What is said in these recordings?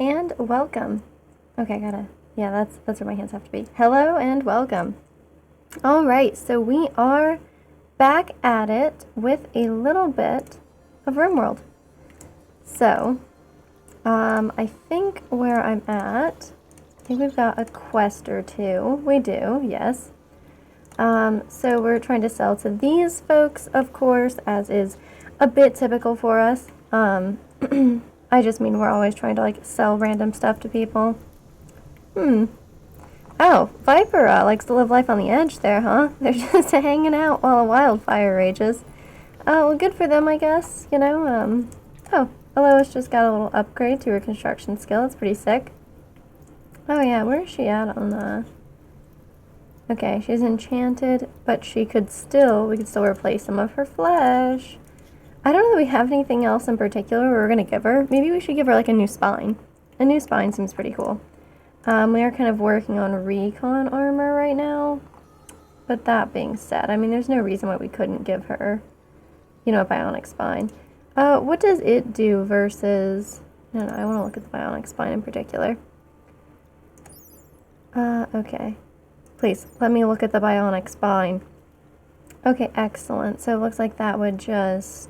and welcome. Okay, yeah, that's where my hands have to be. Hello and welcome. All right, so we are back at it with a little bit of Rimworld. So, I think where I'm at, I think we've got a quest or two. We do, yes. So we're trying to sell to these folks, of course, as is a bit typical for us. I just mean we're always trying to, like, sell random stuff to people. Oh, Viper likes to live life on the edge there, huh? They're just hanging out while a wildfire rages. Oh, well, good for them, I guess, you know. Oh, Alois just got a little upgrade to her construction skill. It's pretty sick. Oh, yeah, where is she at on the... Okay, she's enchanted, but we could still replace some of her flesh. I don't know that we have anything else in particular we're going to give her. Maybe we should give her, like, a new spine. A new spine seems pretty cool. We are kind of working on recon armor right now. But that being said, I mean, there's no reason why we couldn't give her, you know, a bionic spine. What does it do versus... No, I want to look at the bionic spine in particular. Okay. Please, let me look at the bionic spine. Okay, excellent. So it looks like that would just...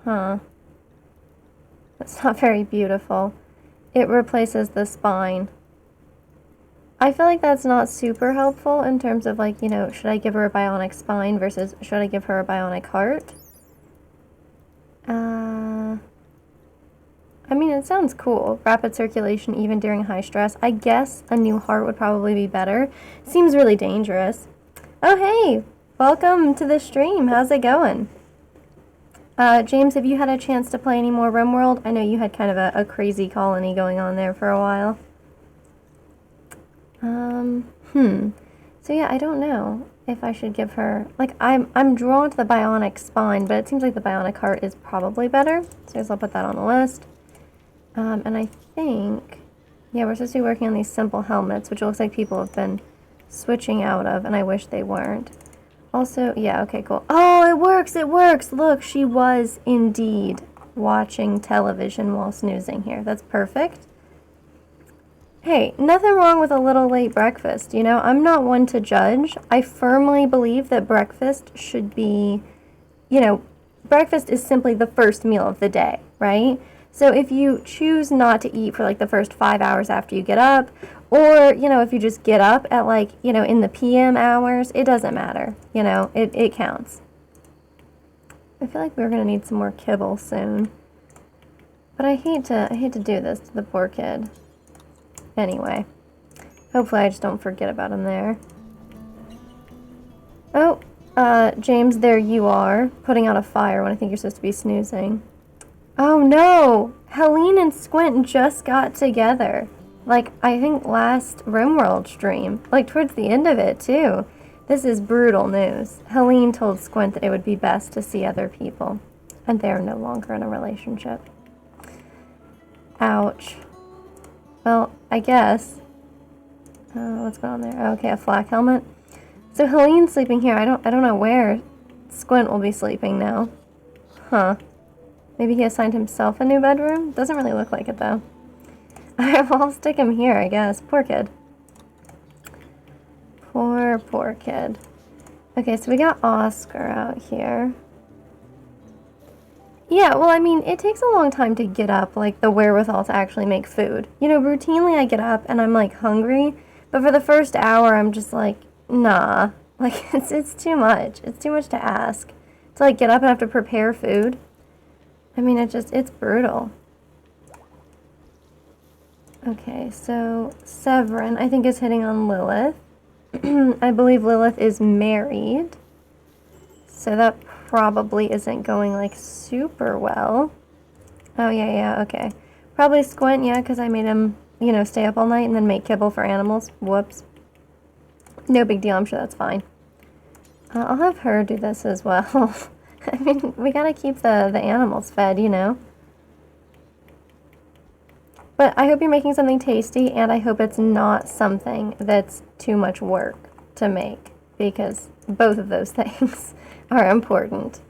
Huh. That's not very beautiful. It replaces the spine. I feel like that's not super helpful in terms of, like, you know, should I give her a bionic spine versus should I give her a bionic heart? I mean, it sounds cool. Rapid circulation even during high stress. I guess a new heart would probably be better. Seems really dangerous. Oh, hey! Welcome to the stream. How's it going? James, have you had a chance to play any more Rimworld? I know you had kind of a crazy colony going on there for a while. So yeah, I don't know if I should give her... Like, I'm drawn to the bionic spine, but it seems like the bionic heart is probably better. So I'll put that on the list. And I think... Yeah, we're supposed to be working on these simple helmets, which it looks like people have been switching out of, and I wish they weren't. Also, yeah, okay, cool. Oh, it works, it works! Look, she was indeed watching television while snoozing here. That's perfect. Hey, nothing wrong with a little late breakfast, you know? I'm not one to judge. I firmly believe that breakfast should be, you know, breakfast is simply the first meal of the day, right? So if you choose not to eat for, like, the first 5 hours after you get up, or, you know, if you just get up at, like, you know, in the PM hours, it doesn't matter, you know, it counts. I feel like we're gonna need some more kibble soon. But I hate to do this to the poor kid. Anyway, hopefully I just don't forget about him there. Oh, James, there you are, putting out a fire when I think you're supposed to be snoozing. Oh no! Helene and Squint just got together. Like, I think last Rimworld stream. Like, towards the end of it, too. This is brutal news. Helene told Squint that it would be best to see other people. And they're no longer in a relationship. Ouch. Well, I guess. What's going on there? Okay, a flak helmet. So Helene's sleeping here. I don't know where Squint will be sleeping now. Huh. Maybe he assigned himself a new bedroom? Doesn't really look like it, though. I'll stick him here, I guess. Poor kid. Poor kid. Okay, so we got Oscar out here. Yeah, well, I mean, it takes a long time to get up, like, the wherewithal to actually make food. You know, routinely I get up and I'm, like, hungry, but for the first hour I'm just like, nah. Like, it's too much. It's too much to ask. To, like, get up and have to prepare food. I mean, it's brutal. Okay, so Severin, I think, is hitting on Lilith. I believe Lilith is married. So that probably isn't going, like, super well. Oh, yeah, okay. Probably Squint, yeah, because I made him, you know, stay up all night and then make kibble for animals. Whoops. No big deal, I'm sure that's fine. I'll have her do this as well. I mean, we gotta keep the animals fed, you know? But I hope you're making something tasty, and I hope it's not something that's too much work to make, because both of those things are important.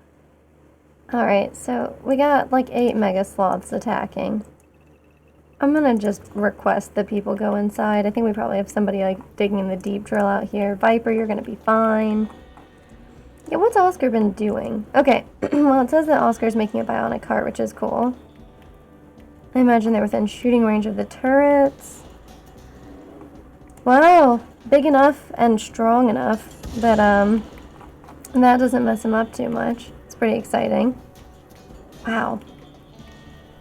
Alright, so we got like 8 mega sloths attacking. I'm gonna just request that people go inside. I think we probably have somebody like digging in the deep drill out here. Viper, you're gonna be fine. Yeah, what's Oscar been doing? Okay, well it says that Oscar's making a bionic cart, which is cool. I imagine they're within shooting range of the turrets. Wow, big enough and strong enough that that doesn't mess him up too much. It's pretty exciting. Wow.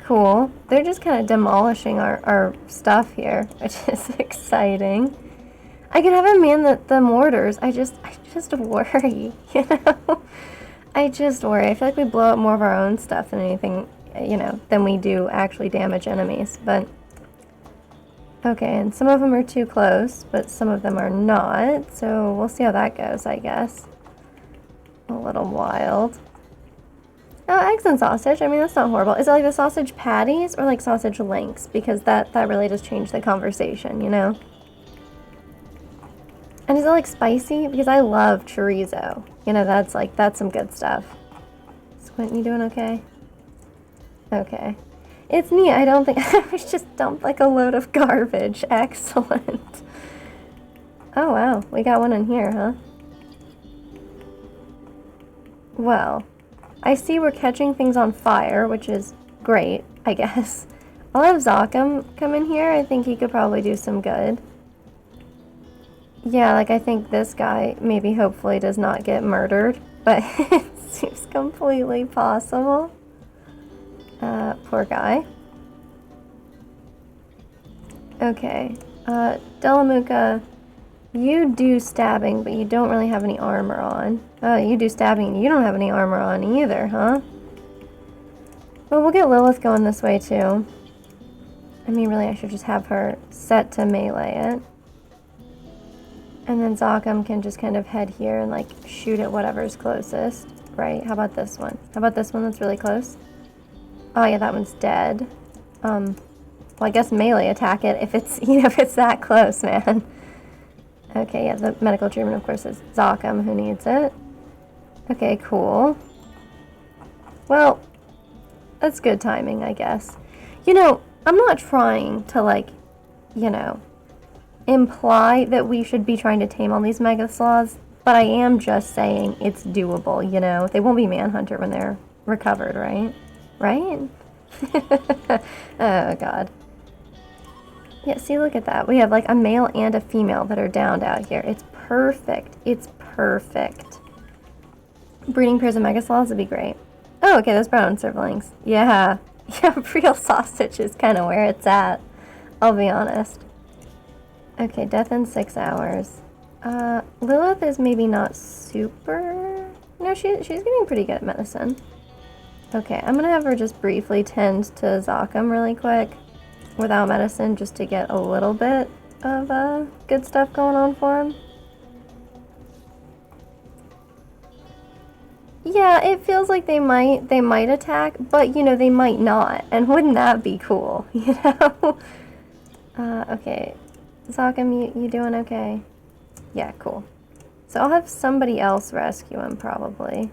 Cool. They're just kind of demolishing our stuff here, which is exciting. I could have him man the mortars. I just worry, you know? I just worry. I feel like we blow up more of our own stuff than anything, you know, than we do actually damage enemies. But, okay, and some of them are too close, but some of them are not. So we'll see how that goes, I guess. A little wild. Oh, eggs and sausage. I mean, that's not horrible. Is it like the sausage patties or like sausage links? Because that really does change the conversation, you know? And is it like spicy? Because I love chorizo. You know, that's some good stuff. Squint, you doing okay? Okay. It's neat. I don't think I was just dumped like a load of garbage. Excellent. Oh wow, we got one in here, huh? Well, I see we're catching things on fire, which is great, I guess. I'll have Zokum come in here. I think he could probably do some good. Yeah, like I think this guy maybe hopefully does not get murdered, but it seems completely possible. Poor guy. Okay, Delamuka, you do stabbing, but you don't really have any armor on. Oh, you do stabbing and you don't have any armor on either, huh? Well, we'll get Lilith going this way too. I mean, really, I should just have her set to melee it. And then Zokum can just kind of head here and like shoot at whatever's closest. Right, how about this one? How about this one that's really close? Oh yeah, that one's dead. Well, I guess melee attack it if it's, you know, if it's that close, man. Okay, yeah, the medical treatment, of course, is Zokum who needs it. Okay, cool. Well, that's good timing, I guess. You know, I'm not trying to, like, you know, imply that we should be trying to tame all these mega sloths, but I am just saying it's doable, you know? They won't be Manhunter when they're recovered, right? Right? Oh, God. Yeah, see, look at that. We have, like, a male and a female that are downed out here. It's perfect. It's perfect. Breeding pairs of mega sloths would be great. Oh, okay, those brown servlings. Yeah. Yeah, real sausage is kind of where it's at. I'll be honest. Okay, death in 6 hours. Lilith is maybe not super... No, she's getting pretty good at medicine. Okay, I'm gonna have her just briefly tend to Zokum really quick without medicine just to get a little bit of good stuff going on for him. Yeah, it feels like they might attack, but you know, they might not. And wouldn't that be cool, you know? Okay. Zokum, you doing okay? Yeah, cool. So I'll have somebody else rescue him, probably.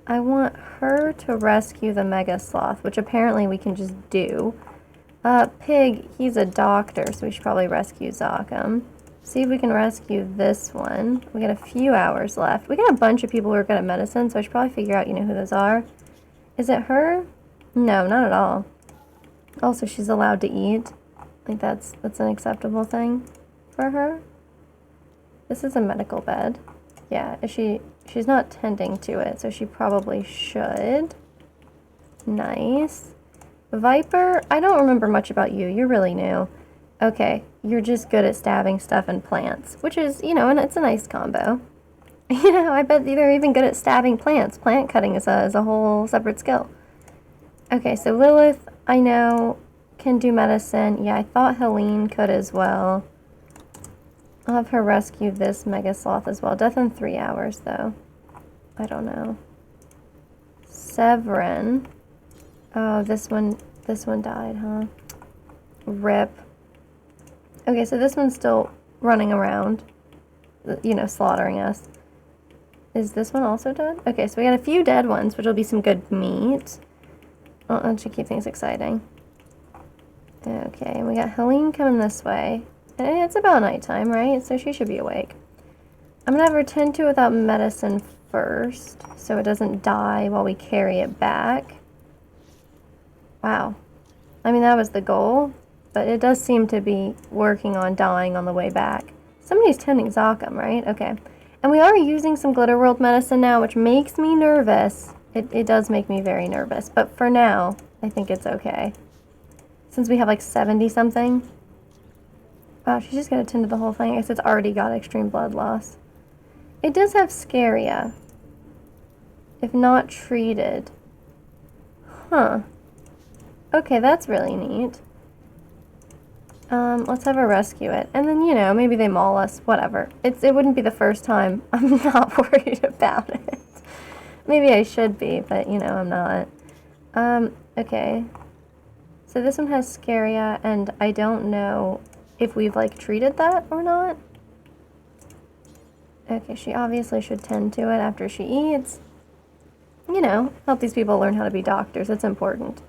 I want her to rescue the Mega Sloth, which apparently we can just do. Pig, he's a doctor, so we should probably rescue Zokum. See if we can rescue this one. We got a few hours left. We got a bunch of people who are good at medicine, so I should probably figure out, you know, who those are. Is it her? No, not at all. Also, she's allowed to eat. I think that's an acceptable thing for her. This is a medical bed. Yeah, she's not tending to it, so she probably should. Nice. Viper, I don't remember much about you. You're really new. Okay, you're just good at stabbing stuff and plants, which is, you know, and it's a nice combo. You know, I bet they're even good at stabbing plants. Plant cutting is a whole separate skill. Okay, so Lilith, I know, can do medicine. Yeah, I thought Helene could as well. I'll have her rescue this Mega Sloth as well. Death in 3 hours, though. I don't know. Severin. Oh, this one died, huh? Rip. Okay, so this one's still running around, you know, slaughtering us. Is this one also dead? Okay, so we got a few dead ones, which will be some good meat. Oh, that should keep things exciting. Okay, and we got Helene coming this way. And it's about nighttime, right? So she should be awake. I'm gonna have her tend to without medicine first, so it doesn't die while we carry it back. Wow. I mean, that was the goal, but it does seem to be working on dying on the way back. Somebody's tending Zokum, right? Okay. And we are using some Glitterworld medicine now, which makes me nervous. It does make me very nervous, but for now, I think it's okay. Since we have like 70 something. Wow, she's just gonna tend to the whole thing. I guess it's already got extreme blood loss. It does have Scaria. If not treated. Huh. Okay, that's really neat. Let's have her rescue it. And then, you know, maybe they maul us. Whatever. It wouldn't be the first time. I'm not worried about it. Maybe I should be, but, you know, I'm not. Okay. So this one has Scaria, and I don't know if we've, like, treated that or not. Okay, she obviously should tend to it after she eats. You know, help these people learn how to be doctors. It's important.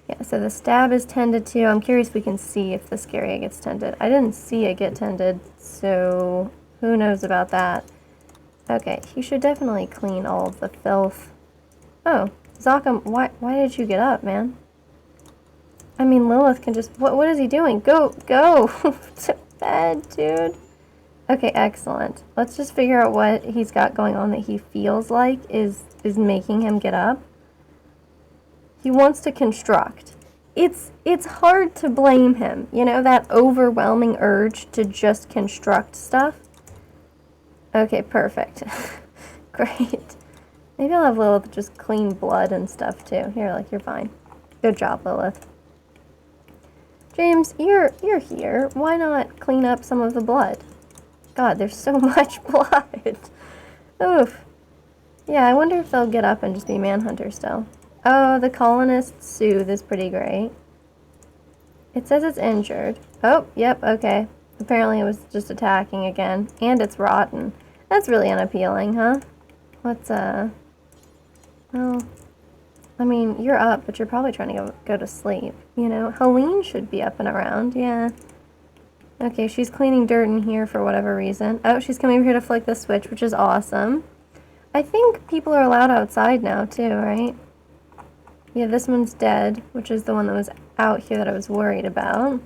Yeah, so the stab is tended to. I'm curious if we can see if the Scaria gets tended. I didn't see it get tended, so who knows about that. Okay, he should definitely clean all of the filth. Oh, Zokum, why did you get up, man? I mean, Lilith can just... What is he doing? Go to bed, dude. Okay, excellent. Let's just figure out what he's got going on that he feels like is making him get up. He wants to construct. It's hard to blame him, you know, that overwhelming urge to just construct stuff. Okay, perfect. Great. Maybe I'll have Lilith just clean blood and stuff too. Here, like, you're fine. Good job, Lilith. James, you're here. Why not clean up some of the blood? God, there's so much blood. Oof. Yeah, I wonder if they'll get up and just be Manhunter still. Oh, the colonist soothe is pretty great. It says it's injured. Oh, yep, okay. Apparently it was just attacking again. And it's rotten. That's really unappealing, huh? Let's, well, I mean, you're up, but you're probably trying to go to sleep. You know, Helene should be up and around, yeah. Okay, she's cleaning dirt in here for whatever reason. Oh, she's coming over here to flick the switch, which is awesome. I think people are allowed outside now, too, right? Yeah, this one's dead, which is the one that was out here that I was worried about.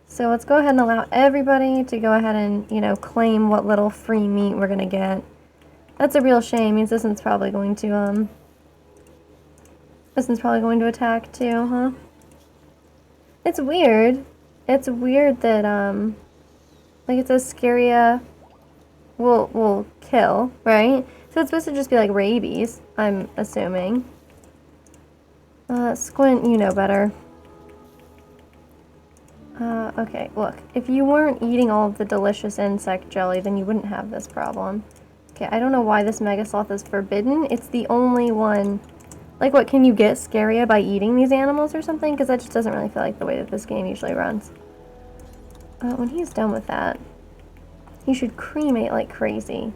So let's go ahead and allow everybody to go ahead and, you know, claim what little free meat we're gonna get. That's a real shame. Means this one's probably going to, attack too, huh? It's weird. It's weird that, like it says Scaria will kill, right? So it's supposed to just be like rabies, I'm assuming. Squint, you know better. Okay, look. If you weren't eating all of the delicious insect jelly, then you wouldn't have this problem. Okay, I don't know why this Megasloth is forbidden. It's the only one... Like, what, can you get Scaria by eating these animals or something? Because that just doesn't really feel like the way that this game usually runs. When he's done with that, he should cremate like crazy.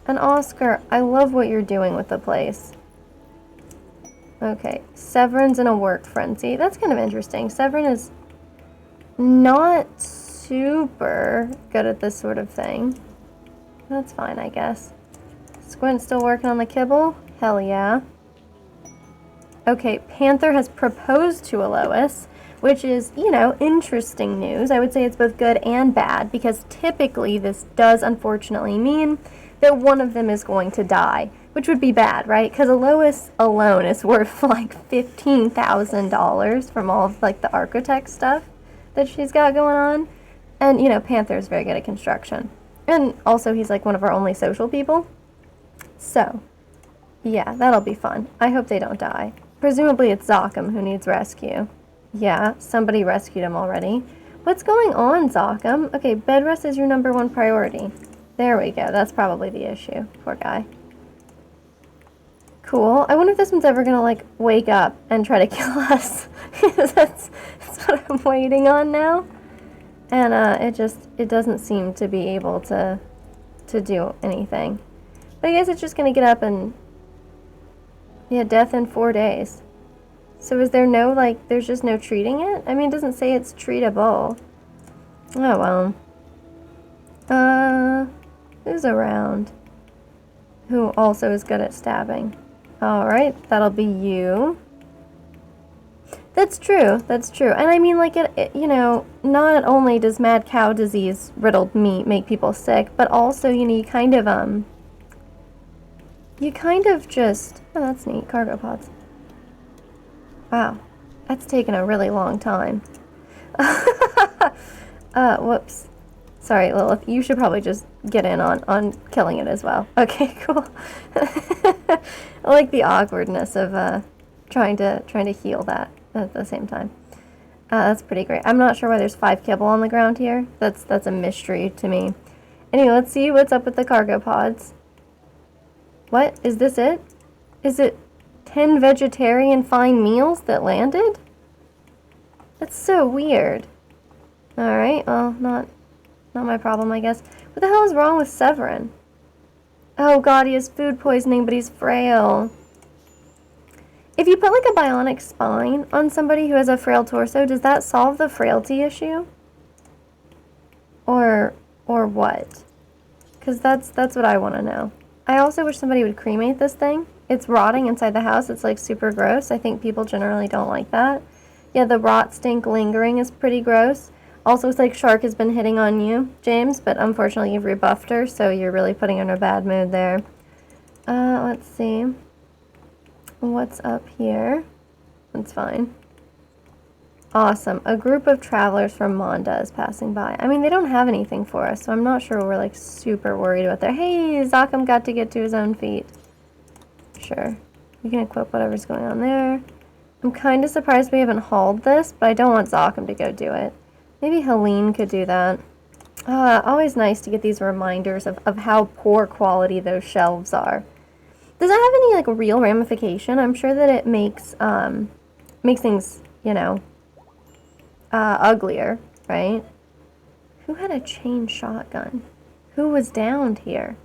And Oscar, I love what you're doing with the place. Okay, Severin's in a work frenzy. That's kind of interesting. Severin is not super good at this sort of thing. That's fine, I guess. Squint's still working on the kibble? Hell yeah. Okay, Panther has proposed to Alois, which is, you know, interesting news. I would say it's both good and bad, because typically this does unfortunately mean that one of them is going to die, which would be bad, right? Because Alois alone is worth like $15,000 from all of like the architect stuff that she's got going on. And, you know, Panther is very good at construction. And also he's like one of our only social people. So, yeah, that'll be fun. I hope they don't die. Presumably it's Zokum who needs rescue. Yeah, somebody rescued him already. What's going on, Zokum? Okay, bed rest is your #1 priority. There we go. That's probably the issue. Poor guy. Cool. I wonder if this one's ever gonna, like, wake up and try to kill us. that's what I'm waiting on now. And, it doesn't seem to be able to do anything. But I guess it's just gonna get up and... Yeah, death in 4 days. So is there no, like, there's just no treating it? I mean, it doesn't say it's treatable. Oh, well. Who's around? Who also is good at stabbing? Alright, that'll be you. That's true, that's true. And I mean, like, you know, not only does mad cow disease riddled meat make people sick, but also, you know, you kind of just, oh, that's neat, cargo pods. Wow, that's taken a really long time. Whoops. Sorry, Lilith, you should probably just get in on killing it as well. Okay, cool. I like the awkwardness of, trying to heal that at the same time. That's pretty great. I'm not sure why there's 5 kibble on the ground here. That's a mystery to me. Anyway, let's see what's up with the cargo pods. What? Is this it? Is it 10 vegetarian fine meals that landed? That's so weird. Alright, well, not my problem, I guess. What the hell is wrong with Severin? Oh god, he has food poisoning, but he's frail. If you put like a bionic spine on somebody who has a frail torso, does that solve the frailty issue? Or what? Because that's what I want to know. I also wish somebody would cremate this thing. It's rotting inside the house. It's like super gross. I think people generally don't like that. Yeah, the rot stink lingering is pretty gross. Also, it's like Shark has been hitting on you, James, but unfortunately you've rebuffed her, so you're really putting her in a bad mood there. Let's see. What's up here? That's fine. Awesome. A group of travelers from Monda is passing by. I mean, they don't have anything for us, so I'm not sure we're, like, super worried about that. Hey, Zakam got to get to his own feet. Sure. We can equip whatever's going on there. I'm kind of surprised we haven't hauled this, but I don't want Zakam to go do it. Maybe Helene could do that. Always nice to get these reminders of how poor quality those shelves are. Does that have any, like, real ramification? I'm sure that it makes things, you know, uglier, right? Who had a chain shotgun? Who was downed here?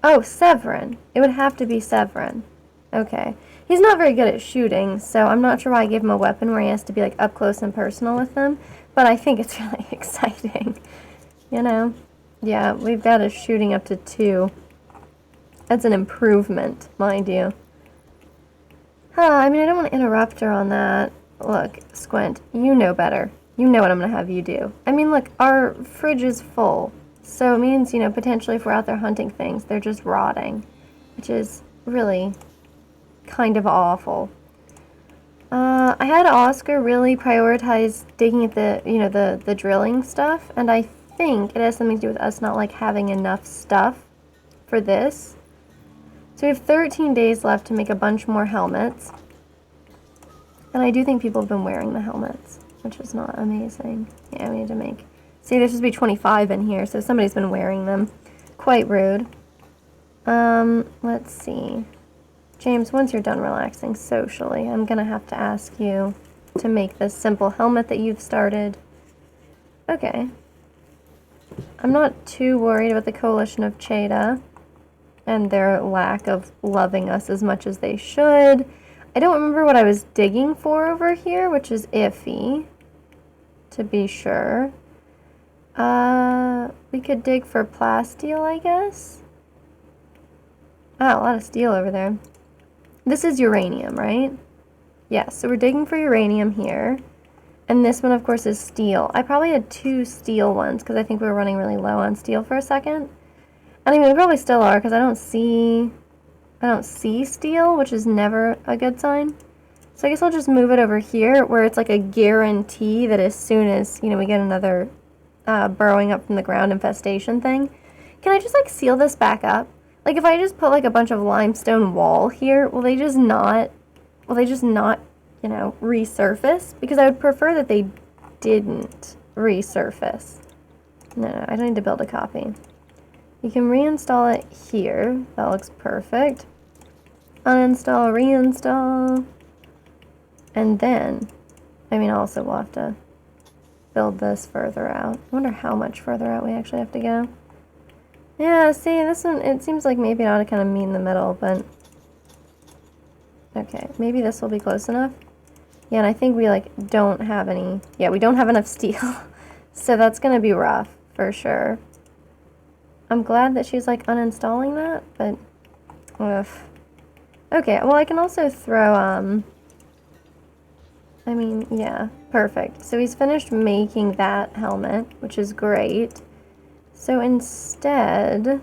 Oh, Severin. It would have to be Severin. Okay. He's not very good at shooting, so I'm not sure why I gave him a weapon where he has to be, like, up close and personal with them, but I think it's really exciting, you know? Yeah, we've got a shooting up to 2. That's an improvement, mind you. I mean, I don't want to interrupt her on that. Look, Squint, you know better. You know what I'm going to have you do. I mean, look, our fridge is full. So it means, you know, potentially if we're out there hunting things, they're just rotting. Which is really kind of awful. I had Oscar really prioritize digging at the, you know, the drilling stuff. And I think it has something to do with us not, like, having enough stuff for this. So we have 13 days left to make a bunch more helmets. And I do think people have been wearing the helmets, which is not amazing. Yeah, we need to make... See, there's supposed to be 25 in here, so somebody's been wearing them. Quite rude. Let's see. James, once you're done relaxing socially, I'm gonna have to ask you to make this simple helmet that you've started. Okay. I'm not too worried about the Coalition of Cheda and their lack of loving us as much as they should. I don't remember what I was digging for over here, which is iffy, to be sure. We could dig for plasteel, I guess. Ah, a lot of steel over there. This is uranium, right? Yes, so we're digging for uranium here. And this one, of course, is steel. I probably had 2 steel ones, because I think we were running really low on steel for a second. I mean, we probably still are, because I don't see steel, which is never a good sign. So I guess I'll just move it over here, where it's like a guarantee that as soon as, you know, we get another burrowing up from the ground infestation thing. Can I just, like, seal this back up? Like, if I just put, like, a bunch of limestone wall here, will they just not, you know, resurface? Because I would prefer that they didn't resurface. No, I don't need to build a copy. You can reinstall it here. That looks perfect. Uninstall, reinstall. And then, I mean, also we'll have to build this further out. I wonder how much further out we actually have to go. Yeah, see, this one, it seems like maybe I ought to kind of meet in the middle, but Okay, maybe this will be close enough. Yeah, and I think we, like, don't have any... Yeah, we don't have enough steel. So that's gonna be rough, for sure. I'm glad that she's, like, uninstalling that, but... Ugh. Okay, well, I can also throw, I mean, yeah, perfect. So he's finished making that helmet, which is great. So instead...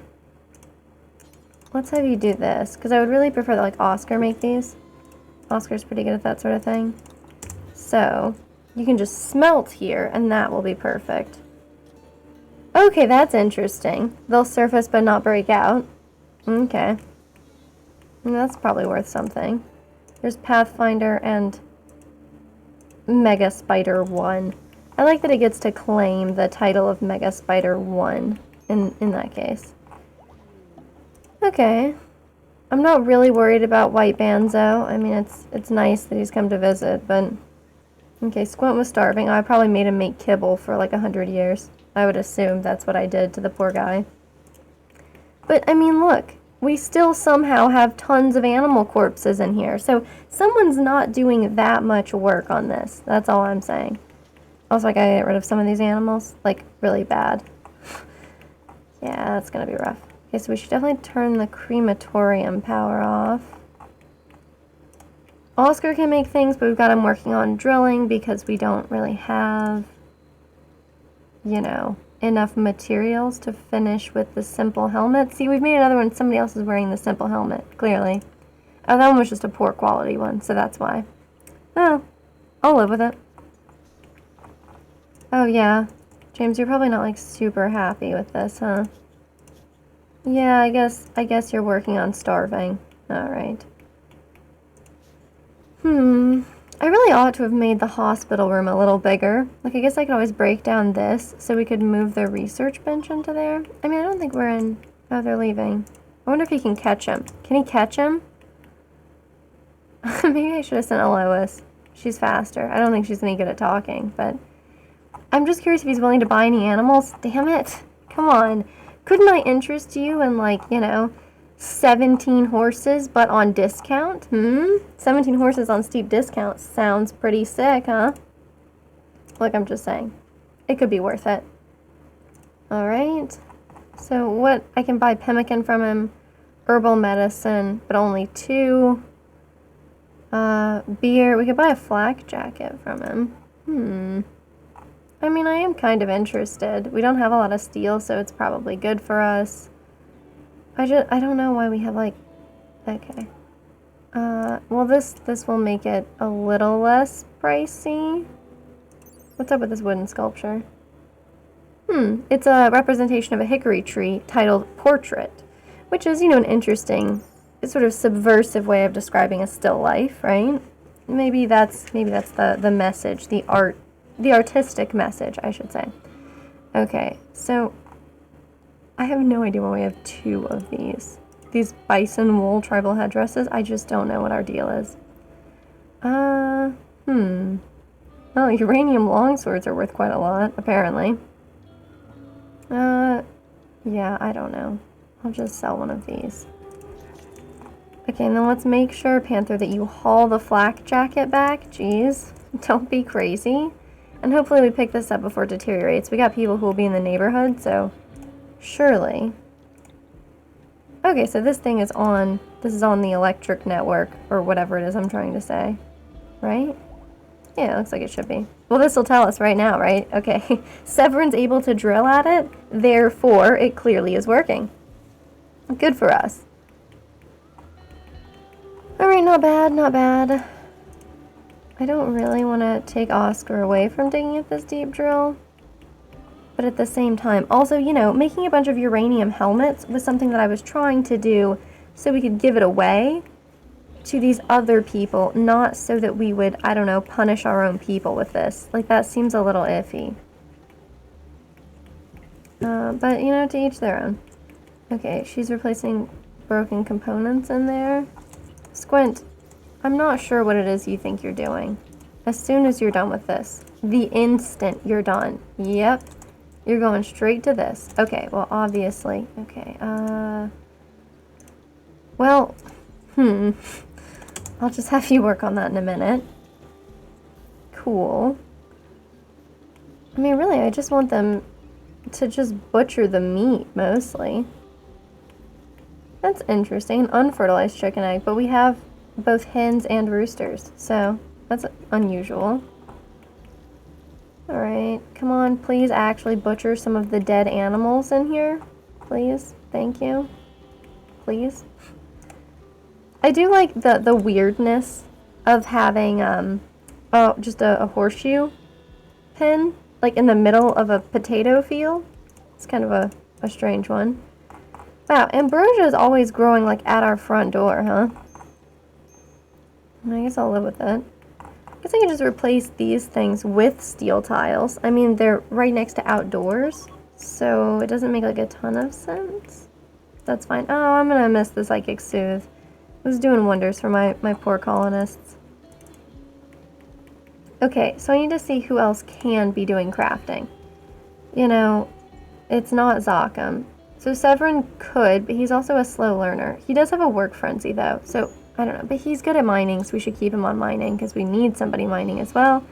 Let's have you do this, because I would really prefer that, like, Oscar make these. Oscar's pretty good at that sort of thing. So, you can just smelt here, and that will be perfect. Okay, that's interesting. They'll surface but not break out. Okay. And that's probably worth something. There's Pathfinder and Megaspider 1. I like that it gets to claim the title of Megaspider 1 in that case. Okay. I'm not really worried about White Banzo. I mean, it's nice that he's come to visit, but... Okay, Squint was starving. I probably made him make kibble for like 100 years. I would assume that's what I did to the poor guy. But, I mean, look. We still somehow have tons of animal corpses in here. So, someone's not doing that much work on this. That's all I'm saying. Also, I gotta get rid of some of these animals. Like, really bad. Yeah, that's gonna be rough. Okay, so we should definitely turn the crematorium power off. Oscar can make things, but we've got him working on drilling because we don't really have, you know, enough materials to finish with the simple helmet. See, we've made another one. Somebody else is wearing the simple helmet, clearly. Oh, that one was just a poor quality one, so that's why. Oh, I'll live with it. Oh, yeah. James, you're probably not, like, super happy with this, huh? Yeah, I guess you're working on starving. Alright. I really ought to have made the hospital room a little bigger. Like, I guess I could always break down this so we could move the research bench into there. I mean, I don't think we're in... Oh, they're leaving. I wonder if he can catch him. Can he catch him? Maybe I should have sent Alois. She's faster. I don't think she's any good at talking, but... I'm just curious if he's willing to buy any animals. Damn it. Come on. Couldn't I interest you in, like, you know... 17 horses, but on discount? 17 horses on steep discount sounds pretty sick, huh? Look, I'm just saying. It could be worth it. Alright. So what? I can buy pemmican from him. Herbal medicine, but only 2. Beer. We could buy a flak jacket from him. I mean, I am kind of interested. We don't have a lot of steel, so it's probably good for us. I don't know why we have, like, okay. Well, this will make it a little less pricey. What's up with this wooden sculpture? It's a representation of a hickory tree titled Portrait, which is, you know, an interesting, sort of subversive way of describing a still life, right? Maybe that's the message, the artistic message, I should say. Okay, so... I have no idea why we have 2 of these. These bison wool tribal headdresses, I just don't know what our deal is. Oh, uranium longswords are worth quite a lot, apparently. Yeah, I don't know. I'll just sell one of these. Okay, and then let's make sure, Panther, that you haul the flak jacket back. Jeez, don't be crazy. And hopefully we pick this up before it deteriorates. We got people who will be in the neighborhood, so... Surely. Okay, so this thing is on, this is on the electric network, or whatever it is I'm trying to say. Right? Yeah, it looks like it should be. Well, this will tell us right now, right? Okay. Severin's able to drill at it, therefore it clearly is working. Good for us. Alright, not bad, not bad. I don't really want to take Oscar away from digging at this deep drill. But at the same time, also, you know, making a bunch of uranium helmets was something that I was trying to do so we could give it away to these other people, not so that we would, I don't know, punish our own people with this. Like, that seems a little iffy. But, you know, to each their own. Okay, she's replacing broken components in there. Squint, I'm not sure what it is you think you're doing. As soon as you're done with this, the instant you're done. Yep. You're going straight to this. Okay, well, obviously. Okay, well, I'll just have you work on that in a minute. Cool. I mean, really, I just want them to just butcher the meat, mostly. That's interesting. An unfertilized chicken egg, but we have both hens and roosters, so that's unusual. Alright, come on, please actually butcher some of the dead animals in here. Please, thank you. Please. I do like the weirdness of having just a horseshoe pin, like in the middle of a potato field. It's kind of a strange one. Wow, ambrosia is always growing like at our front door, huh? I guess I'll live with it. I guess I can just replace these things with steel tiles. I mean, they're right next to outdoors, so it doesn't make like a ton of sense. That's fine. Oh, I'm gonna miss the Psychic Soothe. It was doing wonders for my poor colonists. Okay, so I need to see who else can be doing crafting. You know, it's not Zakam. So Severin could, but he's also a slow learner. He does have a work frenzy though, so I don't know. But he's good at mining, so we should keep him on mining because we need somebody mining as well.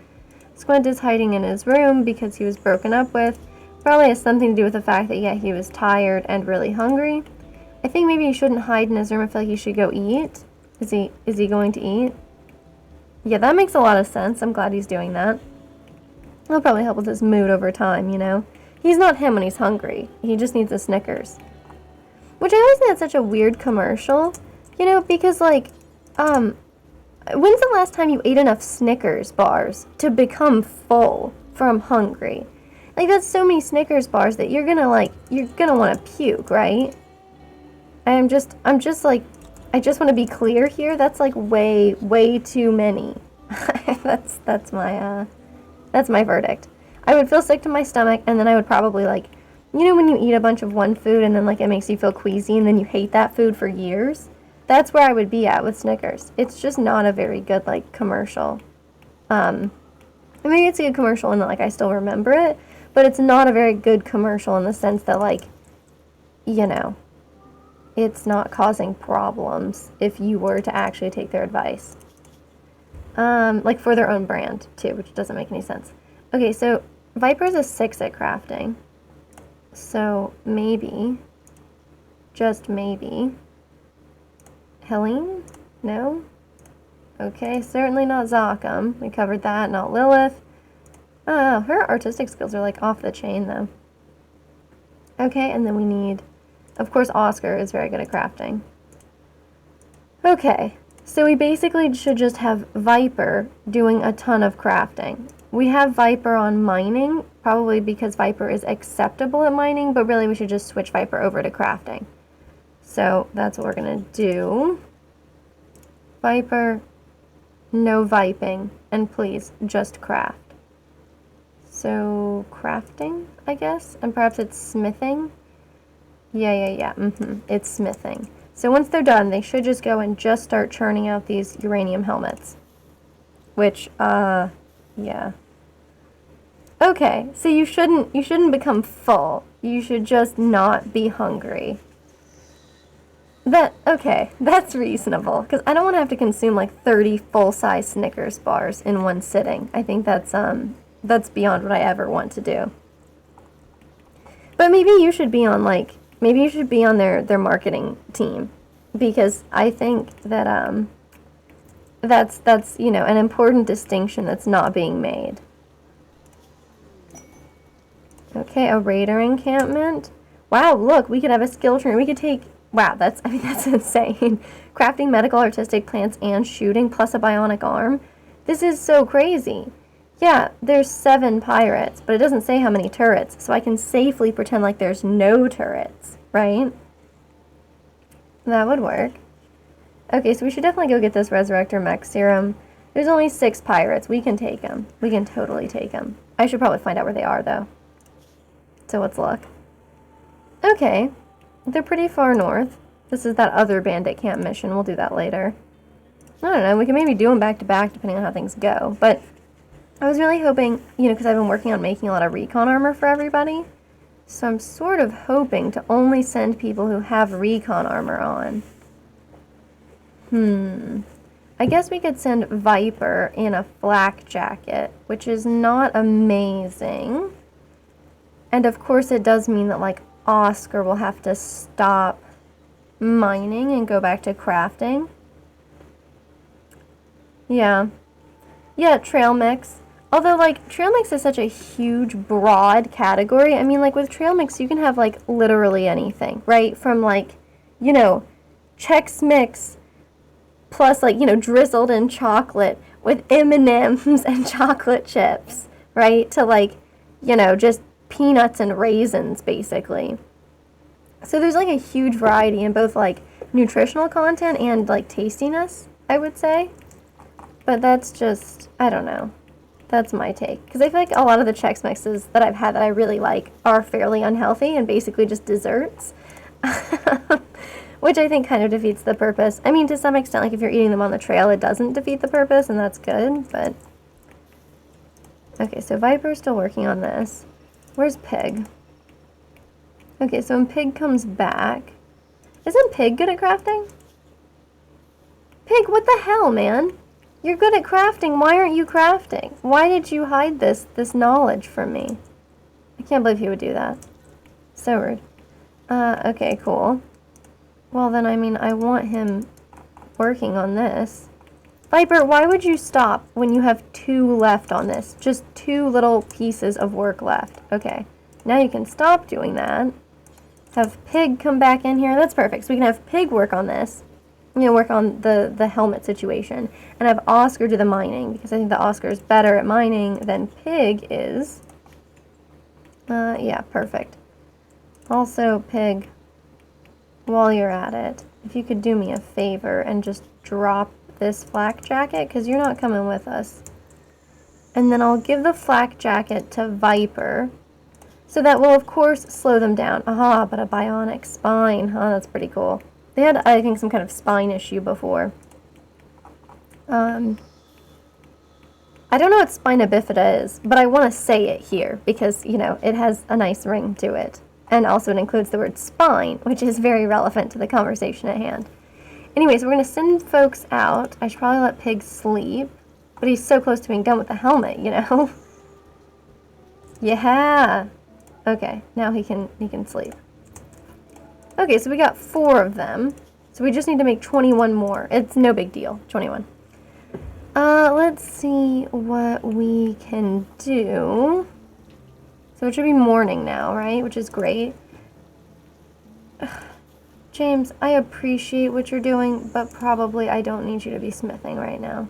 Squint is hiding in his room because he was broken up with. Probably has something to do with the fact that, yeah, he was tired and really hungry. I think maybe he shouldn't hide in his room. I feel like he should go eat. Is he going to eat? Yeah, that makes a lot of sense. I'm glad he's doing that. It'll probably help with his mood over time, you know? He's not him when he's hungry. He just needs a Snickers. Which I always think that's such a weird commercial, you know, because, like, when's the last time you ate enough Snickers bars to become full from hungry? Like, that's so many Snickers bars that you're gonna want to puke, right? I'm just like, I just want to be clear here. That's like way too many. that's my verdict. I would feel sick to my stomach, and then I would probably, like, you know when you eat a bunch of one food and then, like, it makes you feel queasy and then you hate that food for years? That's where I would be at with Snickers. It's just not a very good, like, commercial. I mean, it's a good commercial in that, like, I still remember it, but it's not a very good commercial in the sense that, like, you know, it's not causing problems if you were to actually take their advice. Like, for their own brand, too, which doesn't make any sense. Okay, so Viper's a 6 at crafting. So maybe, just maybe, Helene? No? Okay, certainly not Zakam. We covered that. Not Lilith. Oh, her artistic skills are like off the chain though. Okay, and then we need, of course, Oscar is very good at crafting. Okay, so we basically should just have Viper doing a ton of crafting. We have Viper on mining, probably because Viper is acceptable at mining, but really we should just switch Viper over to crafting. So that's what we're gonna do. Viper, no viping, and please, just craft. So, crafting, I guess, and perhaps it's smithing? Yeah, it's smithing. So once they're done, they should just go and just start churning out these uranium helmets. Which, yeah. Okay, so you shouldn't become full. You should just not be hungry. Okay, that's reasonable, because I don't want to have to consume like 30 full-size Snickers bars in one sitting. I think that's beyond what I ever want to do. But maybe you should be on their marketing team, because I think that that's you know, an important distinction that's not being made. Okay, a raider encampment. Wow, look, we could have a skill tree. We could take, wow, that's insane. Crafting, medical, artistic, plants, and shooting, plus a bionic arm. This is so crazy. Yeah, there's 7 pirates, but it doesn't say how many turrets, so I can safely pretend like there's no turrets, right? That would work. Okay, so we should definitely go get this Resurrector Mech Serum. There's only 6 pirates. We can take them. We can totally take them. I should probably find out where they are, though. So let's look. Okay, they're pretty far north. This is that other bandit camp mission. We'll do that later. I don't know, we can maybe do them back to back depending on how things go, but I was really hoping, you know, because I've been working on making a lot of recon armor for everybody, so I'm sort of hoping to only send people who have recon armor on. I guess we could send Viper in a flak jacket, which is not amazing. And of course it does mean that like Oscar will have to stop mining and go back to crafting. Yeah. Yeah, trail mix. Although, like, trail mix is such a huge, broad category. I mean, like, with trail mix, you can have, like, literally anything, right? From, like, you know, Chex Mix plus, like, you know, drizzled in chocolate with M&Ms and chocolate chips, right? To, like, you know, just peanuts and raisins, basically. So there's, like, a huge variety in both, like, nutritional content and, like, tastiness, I would say. But that's just, I don't know. That's my take. Because I feel like a lot of the Chex Mixes that I've had that I really like are fairly unhealthy and basically just desserts. Which I think kind of defeats the purpose. I mean, to some extent, like if you're eating them on the trail, it doesn't defeat the purpose, and that's good, but... Okay, so Viper's still working on this. Where's Pig? Okay, so when Pig comes back... Isn't Pig good at crafting? Pig, what the hell, man? You're good at crafting. Why aren't you crafting? Why did you hide this knowledge from me? I can't believe he would do that. So rude. Okay, cool. Well, then, I mean, I want him working on this. Viper, why would you stop when you have 2 left on this? Just 2 little pieces of work left. Okay. Now you can stop doing that. Have Pig come back in here. That's perfect. So we can have Pig work on this. You know, work on the helmet situation, and have Oscar do the mining, because I think that Oscar is better at mining than Pig is. Yeah, perfect. Also, Pig, while you're at it, if you could do me a favor and just drop this flak jacket, because you're not coming with us. And then I'll give the flak jacket to Viper, so that will, of course, slow them down. Aha, but a bionic spine, huh? That's pretty cool. They had, I think, some kind of spine issue before. I don't know what spina bifida is, but I want to say it here because, you know, it has a nice ring to it. And also it includes the word spine, which is very relevant to the conversation at hand. Anyways, we're going to send folks out. I should probably let Pig sleep, but he's so close to being done with the helmet, you know? Yeah. Okay, now he can sleep. Okay, so we got 4 of them. So we just need to make 21 more. It's no big deal. 21. Let's see what we can do. So it should be morning now, right? Which is great. James, I appreciate what you're doing, but probably I don't need you to be smithing right now.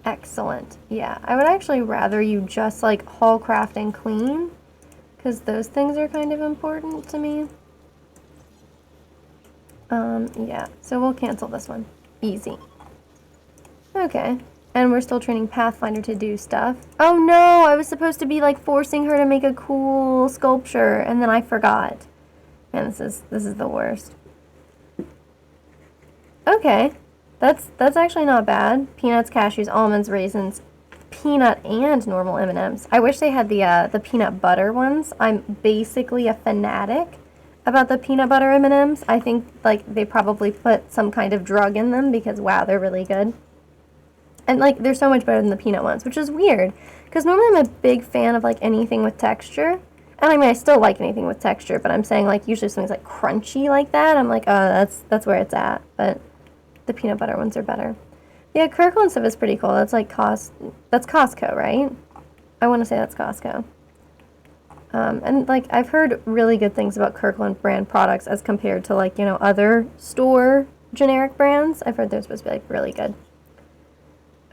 Excellent. Yeah, I would actually rather you just, like, haul, craft, and clean, because those things are kind of important to me. Yeah, so we'll cancel this one. Easy. Okay, and we're still training Pathfinder to do stuff. Oh no, I was supposed to be, like, forcing her to make a cool sculpture, and then I forgot. Man, this is the worst. Okay, that's actually not bad. Peanuts, cashews, almonds, raisins, peanut and normal M&Ms. I wish they had the peanut butter ones. I'm basically a fanatic about the peanut butter M&Ms. I think, like, they probably put some kind of drug in them because, wow, they're really good. And, like, they're so much better than the peanut ones, which is weird. Because normally I'm a big fan of, like, anything with texture. And, I mean, I still like anything with texture, but I'm saying, like, usually something's, like, crunchy like that. I'm like, oh, that's where it's at. But the peanut butter ones are better. Yeah, Kirkland stuff is pretty cool. That's, like, that's Costco, right? I want to say that's Costco. And, like, I've heard really good things about Kirkland brand products as compared to, like, you know, other store generic brands. I've heard they're supposed to be, like, really good.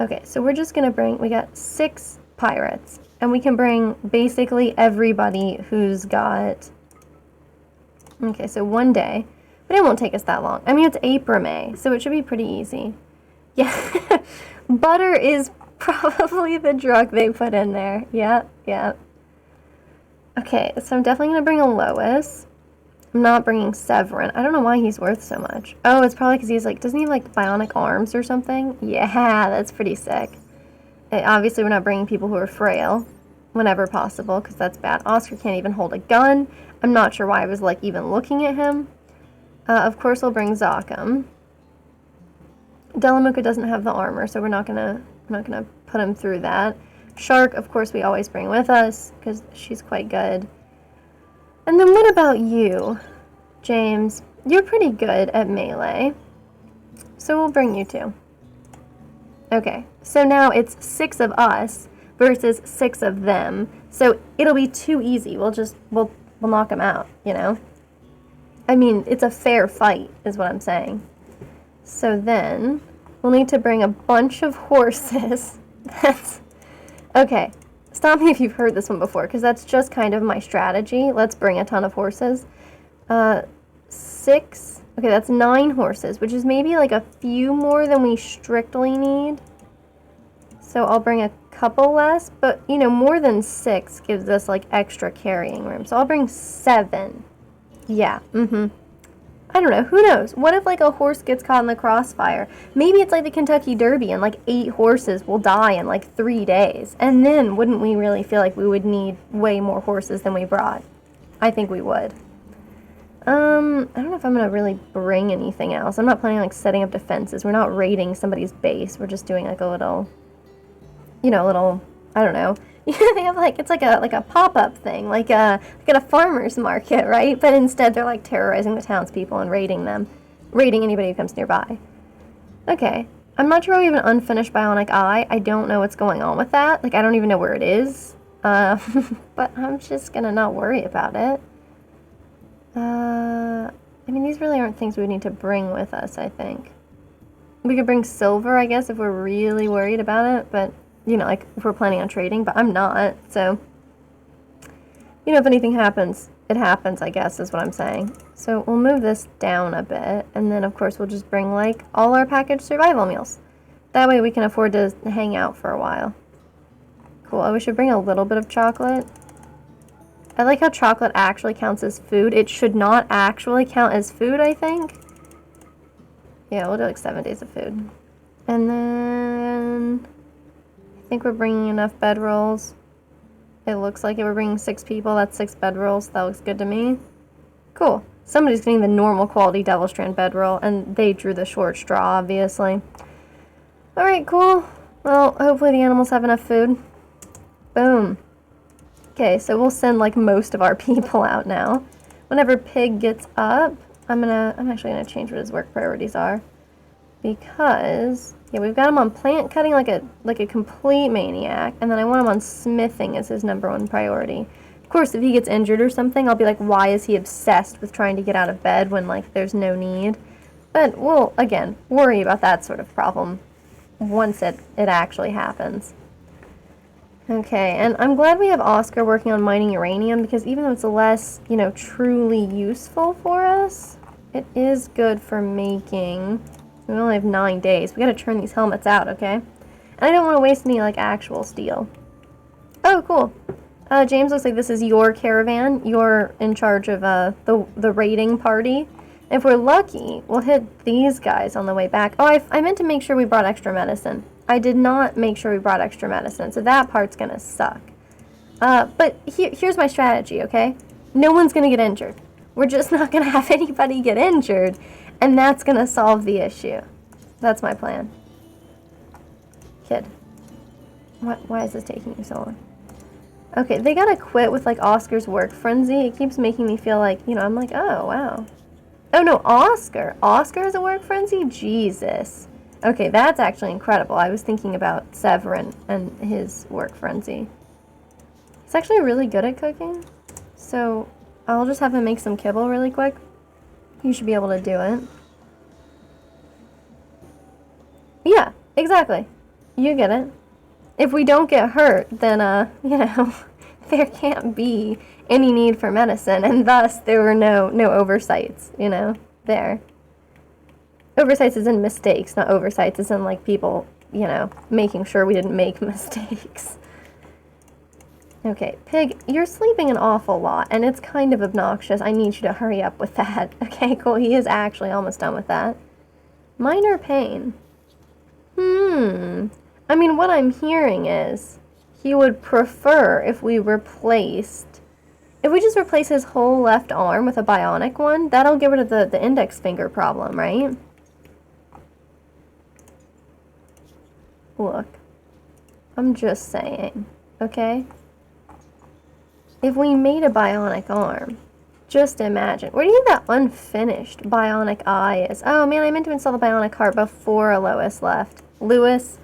Okay, so we're just going to we got 6 pirates. And we can bring basically everybody who's got... Okay, so 1 day. But it won't take us that long. I mean, it's April, May, so it should be pretty easy. Yeah, butter is probably the drug they put in there. Yeah. Okay, so I'm definitely going to bring a Lois. I'm not bringing Severin. I don't know why he's worth so much. Oh, it's probably because he's, like, doesn't he have, like, bionic arms or something? Yeah, that's pretty sick. Obviously, we're not bringing people who are frail whenever possible, because that's bad. Oscar can't even hold a gun. I'm not sure why I was, like, even looking at him. Of course, we'll bring Zokum. Delamuka doesn't have the armor, so we're not gonna put him through that. Shark, of course, we always bring with us, because she's quite good. And then what about you, James? You're pretty good at melee, so we'll bring you too. Okay, so now it's 6 of us versus 6 of them, so it'll be too easy. We'll knock them out, you know? I mean, it's a fair fight, is what I'm saying. So then, we'll need to bring a bunch of horses. That's... Okay, stop me if you've heard this one before, because that's just kind of my strategy. Let's bring a ton of horses. 6... Okay, that's 9 horses, which is maybe like a few more than we strictly need. So I'll bring a couple less, but, you know, more than 6 gives us, like, extra carrying room. So I'll bring 7. Yeah, I don't know, who knows? What if, like, a horse gets caught in the crossfire? Maybe it's like the Kentucky Derby and, like, 8 horses will die in, like, 3 days. And then wouldn't we really feel like we would need way more horses than we brought? I think we would. I don't know if I'm going to really bring anything else. I'm not planning on, like, setting up defenses. We're not raiding somebody's base. We're just doing, like, a little, you know, I don't know. They have, like, it's like a pop-up thing, like at a farmer's market, right? But instead they're, like, terrorizing the townspeople and raiding anybody who comes nearby. Okay. I'm not sure we have an unfinished bionic eye. I don't know what's going on with that. Like, I don't even know where it is. But I'm just gonna not worry about it. I mean, these really aren't things we would need to bring with us, I think. We could bring silver, I guess, if we're really worried about it, but, you know, like, if we're planning on trading, but I'm not, so, you know, if anything happens, it happens, I guess, is what I'm saying. So we'll move this down a bit, and then, of course, we'll just bring, like, all our packaged survival meals. That way we can afford to hang out for a while. Cool, oh, we should bring a little bit of chocolate. I like how chocolate actually counts as food. It should not actually count as food, I think. Yeah, we'll do like 7 days of food. And then I think we're bringing enough bedrolls. It looks like it. We're bringing 6 people. That's 6 bedrolls. That looks good to me. Cool. Somebody's getting the normal quality Devil Strand bedroll, and they drew the short straw, obviously. Alright, cool. Well, hopefully the animals have enough food. Boom. Okay, so we'll send, like, most of our people out now. Whenever Pig gets up, I'm actually gonna change what his work priorities are. Because, yeah, we've got him on plant cutting like a complete maniac, and then I want him on smithing as his #1 priority. Of course, if he gets injured or something, I'll be like, why is he obsessed with trying to get out of bed when, like, there's no need? But we'll, again, worry about that sort of problem once it actually happens. Okay, and I'm glad we have Oscar working on mining uranium, because even though it's less, you know, truly useful for us, it is good for making... We only have 9 days. We gotta turn these helmets out, okay? And I don't want to waste any, like, actual steel. Oh, cool. James, looks like this is your caravan. You're in charge of the raiding party. If we're lucky, we'll hit these guys on the way back. Oh, I meant to make sure we brought extra medicine. I did not make sure we brought extra medicine, so that part's gonna suck. But here's my strategy, okay? No one's gonna get injured. We're just not gonna have anybody get injured, and that's gonna solve the issue. That's my plan. Kid. Why is this taking you so long? Okay, they gotta quit with, like, Oscar's work frenzy. It keeps making me feel like, you know, I'm like, oh, wow. Oh, no, Oscar. Oscar has a work frenzy? Jesus. Okay, that's actually incredible. I was thinking about Severin and his work frenzy. He's actually really good at cooking, so I'll just have him make some kibble really quick. You should be able to do it. Yeah, exactly. You get it. If we don't get hurt, then, you know, there can't be any need for medicine, and thus there were no oversights, you know, there. Oversights is in mistakes, not oversights is in, like, people, you know, making sure we didn't make mistakes. Okay, Pig, you're sleeping an awful lot, and it's kind of obnoxious. I need you to hurry up with that. Okay, cool, he is actually almost done with that. Minor pain. I mean, what I'm hearing is he would prefer if we just replace his whole left arm with a bionic one. That'll get rid of the index finger problem, right? look, I'm just saying, okay? If we made a bionic arm, just imagine. Where do you think that unfinished bionic eye is? Oh man, I meant to install the bionic heart before Alois left. Louis,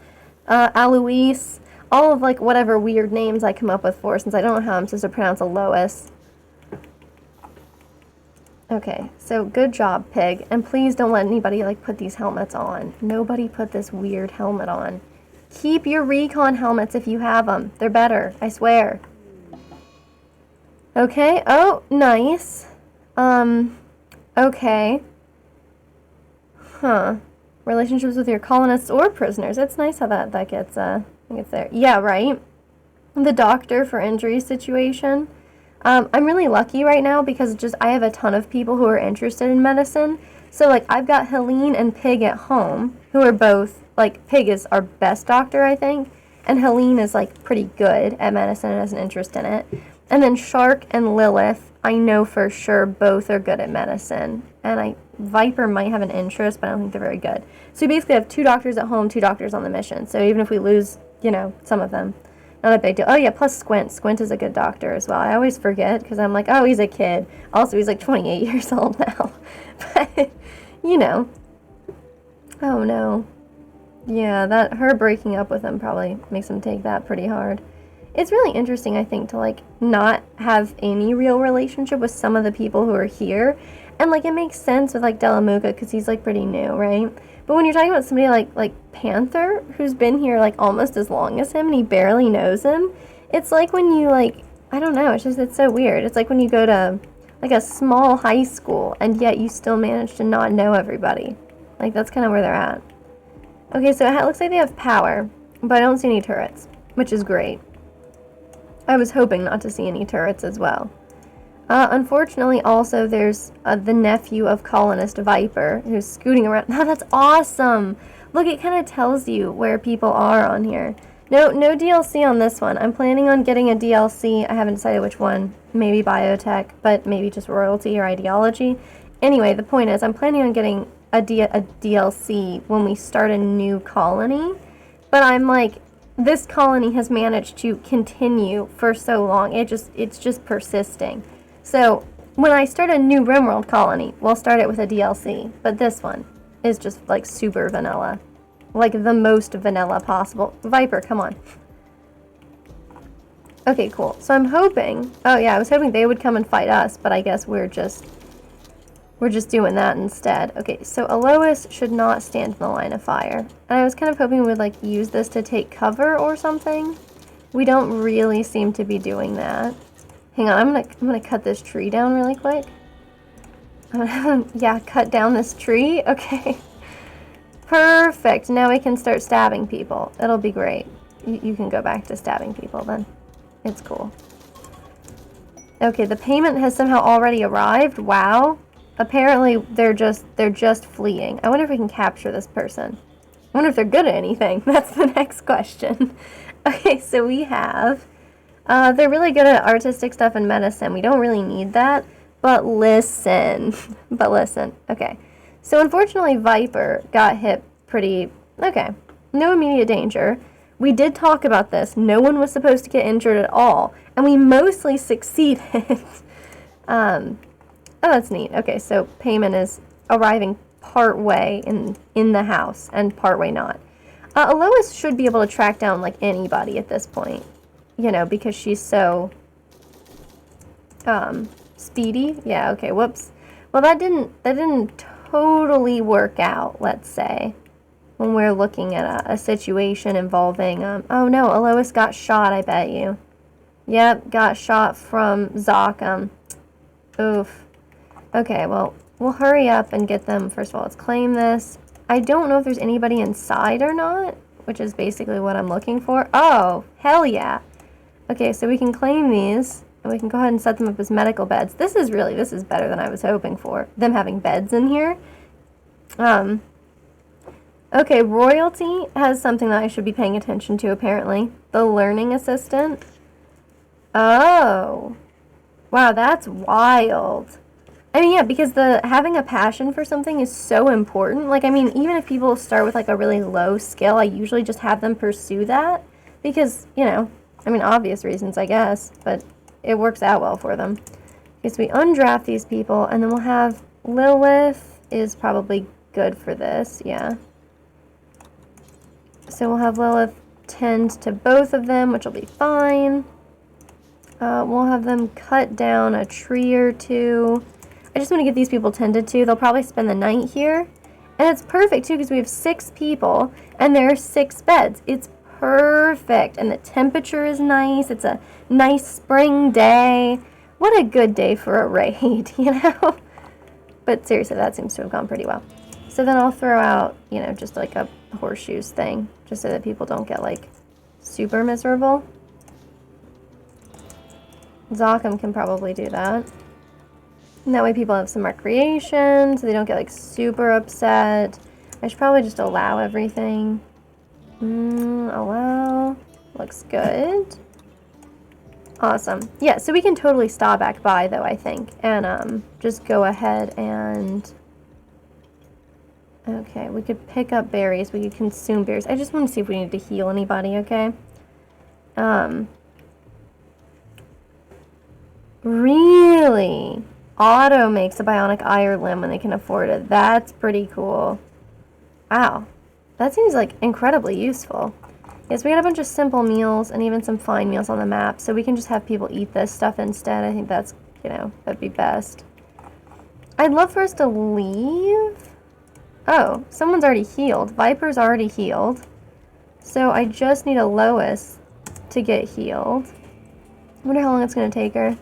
Alois, all of like whatever weird names I come up with for, since I don't know how I'm supposed to pronounce Alois. Okay, so good job, Pig. And please don't let anybody like put these helmets on. Nobody put this weird helmet on. Keep your recon helmets if you have them. They're better, I swear. Okay, oh, nice. Okay. Huh. Relationships with your colonists or prisoners. It's nice how that gets there. Yeah, right. The doctor for injury situation. I'm really lucky right now because just I have a ton of people who are interested in medicine. So like I've got Helene and Pig at home who are both like Pig is our best doctor, I think, and Helene is like pretty good at medicine and has an interest in it. And then Shark and Lilith, I know for sure both are good at medicine. And Viper might have an interest, but I don't think they're very good. So we basically have 2 doctors at home, 2 doctors on the mission. So even if we lose, you know, some of them, not a big deal. Oh yeah, plus Squint. Squint is a good doctor as well. I always forget because I'm like, oh, he's a kid. Also, he's like 28 years old now. But, you know. Oh no. Yeah, her breaking up with him probably makes him take that pretty hard. It's really interesting, I think, to like not have any real relationship with some of the people who are here. And like it makes sense with like Delamuka because he's like pretty new, right? But when you're talking about somebody like Panther, who's been here like almost as long as him and he barely knows him, it's like when you like, I don't know, it's so weird. It's like when you go to like a small high school and yet you still manage to not know everybody. Like that's kind of where they're at. Okay, so it looks like they have power, but I don't see any turrets, which is great. I was hoping not to see any turrets as well. Unfortunately, also, there's the nephew of colonist Viper who's scooting around. Oh, that's awesome! Look, it kind of tells you where people are on here. No DLC on this one. I'm planning on getting a DLC. I haven't decided which one. Maybe biotech, but maybe just royalty or ideology. Anyway, the point is, I'm planning on getting a DLC when we start a new colony. But I'm like, this colony has managed to continue for so long. It's just persisting. So when I start a new Rimworld colony, we'll start it with a DLC. But this one is just like super vanilla. Like the most vanilla possible. Viper, come on. Okay, cool. So I'm hoping, oh yeah, I was hoping they would come and fight us, but I guess we're just doing that instead. Okay, so Alois should not stand in the line of fire. And I was kind of hoping we would like use this to take cover or something. We don't really seem to be doing that. Hang on, I'm gonna cut this tree down really quick. Yeah, cut down this tree. Okay. Perfect. Now we can start stabbing people. It'll be great. You can go back to stabbing people then. It's cool. Okay, the payment has somehow already arrived. Wow. Apparently they're just fleeing. I wonder if we can capture this person. I wonder if they're good at anything. That's the next question. Okay, so we have they're really good at artistic stuff and medicine. We don't really need that. But listen. Okay. So unfortunately, Viper got hit pretty... Okay. No immediate danger. We did talk about this. No one was supposed to get injured at all. And we mostly succeeded. Oh, that's neat. Okay, so payment is arriving part way in the house and part way not. Alois should be able to track down, like, anybody at this point. You know, because she's so... speedy? Yeah, okay, whoops. Well, that didn't totally work out, let's say, when we're looking at a situation involving, oh no, Alois got shot, I bet you. Yep, got shot from Zoc, oof. Okay, well, we'll hurry up and get them. First of all, let's claim this. I don't know if there's anybody inside or not, which is basically what I'm looking for. Oh, hell yeah. Okay, so we can claim these, and we can go ahead and set them up as medical beds. This is better than I was hoping for, them having beds in here. Okay, royalty has something that I should be paying attention to, apparently. The learning assistant. Oh. Wow, that's wild. I mean, yeah, because having a passion for something is so important. Like, I mean, even if people start with like a really low skill, I usually just have them pursue that because, I mean, obvious reasons, I guess, but it works out well for them. Okay, so we undraft these people, and then we'll have Lilith is probably good for this, yeah. So we'll have Lilith tend to both of them, which will be fine. We'll have them cut down a tree or two. I just want to get these people tended to. They'll probably spend the night here. And it's perfect, too, because we have 6 people, and there are 6 beds. It's perfect. And the temperature is nice. It's a nice spring day. What a good day for a raid, But seriously, that seems to have gone pretty well. So then I'll throw out, just like a horseshoes thing, just so that people don't get, like, super miserable. Zokum can probably do that. And that way people have some recreation, so they don't get, like, super upset. I should probably just allow everything. Allow. Looks good. Awesome. Yeah, so we can totally stop back by, though, I think. And just go ahead and... Okay, we could pick up berries. We could consume berries. I just want to see if we need to heal anybody, okay? Really? Auto makes a bionic eye limb when they can afford it. That's pretty cool. Wow. That seems like incredibly useful. Yes, we got a bunch of simple meals and even some fine meals on the map, so we can just have people eat this stuff instead. I think that's, that'd be best. I'd love for us to leave. Oh, someone's already healed. Viper's already healed. So I just need a Lois to get healed. I wonder how long it's going to take her.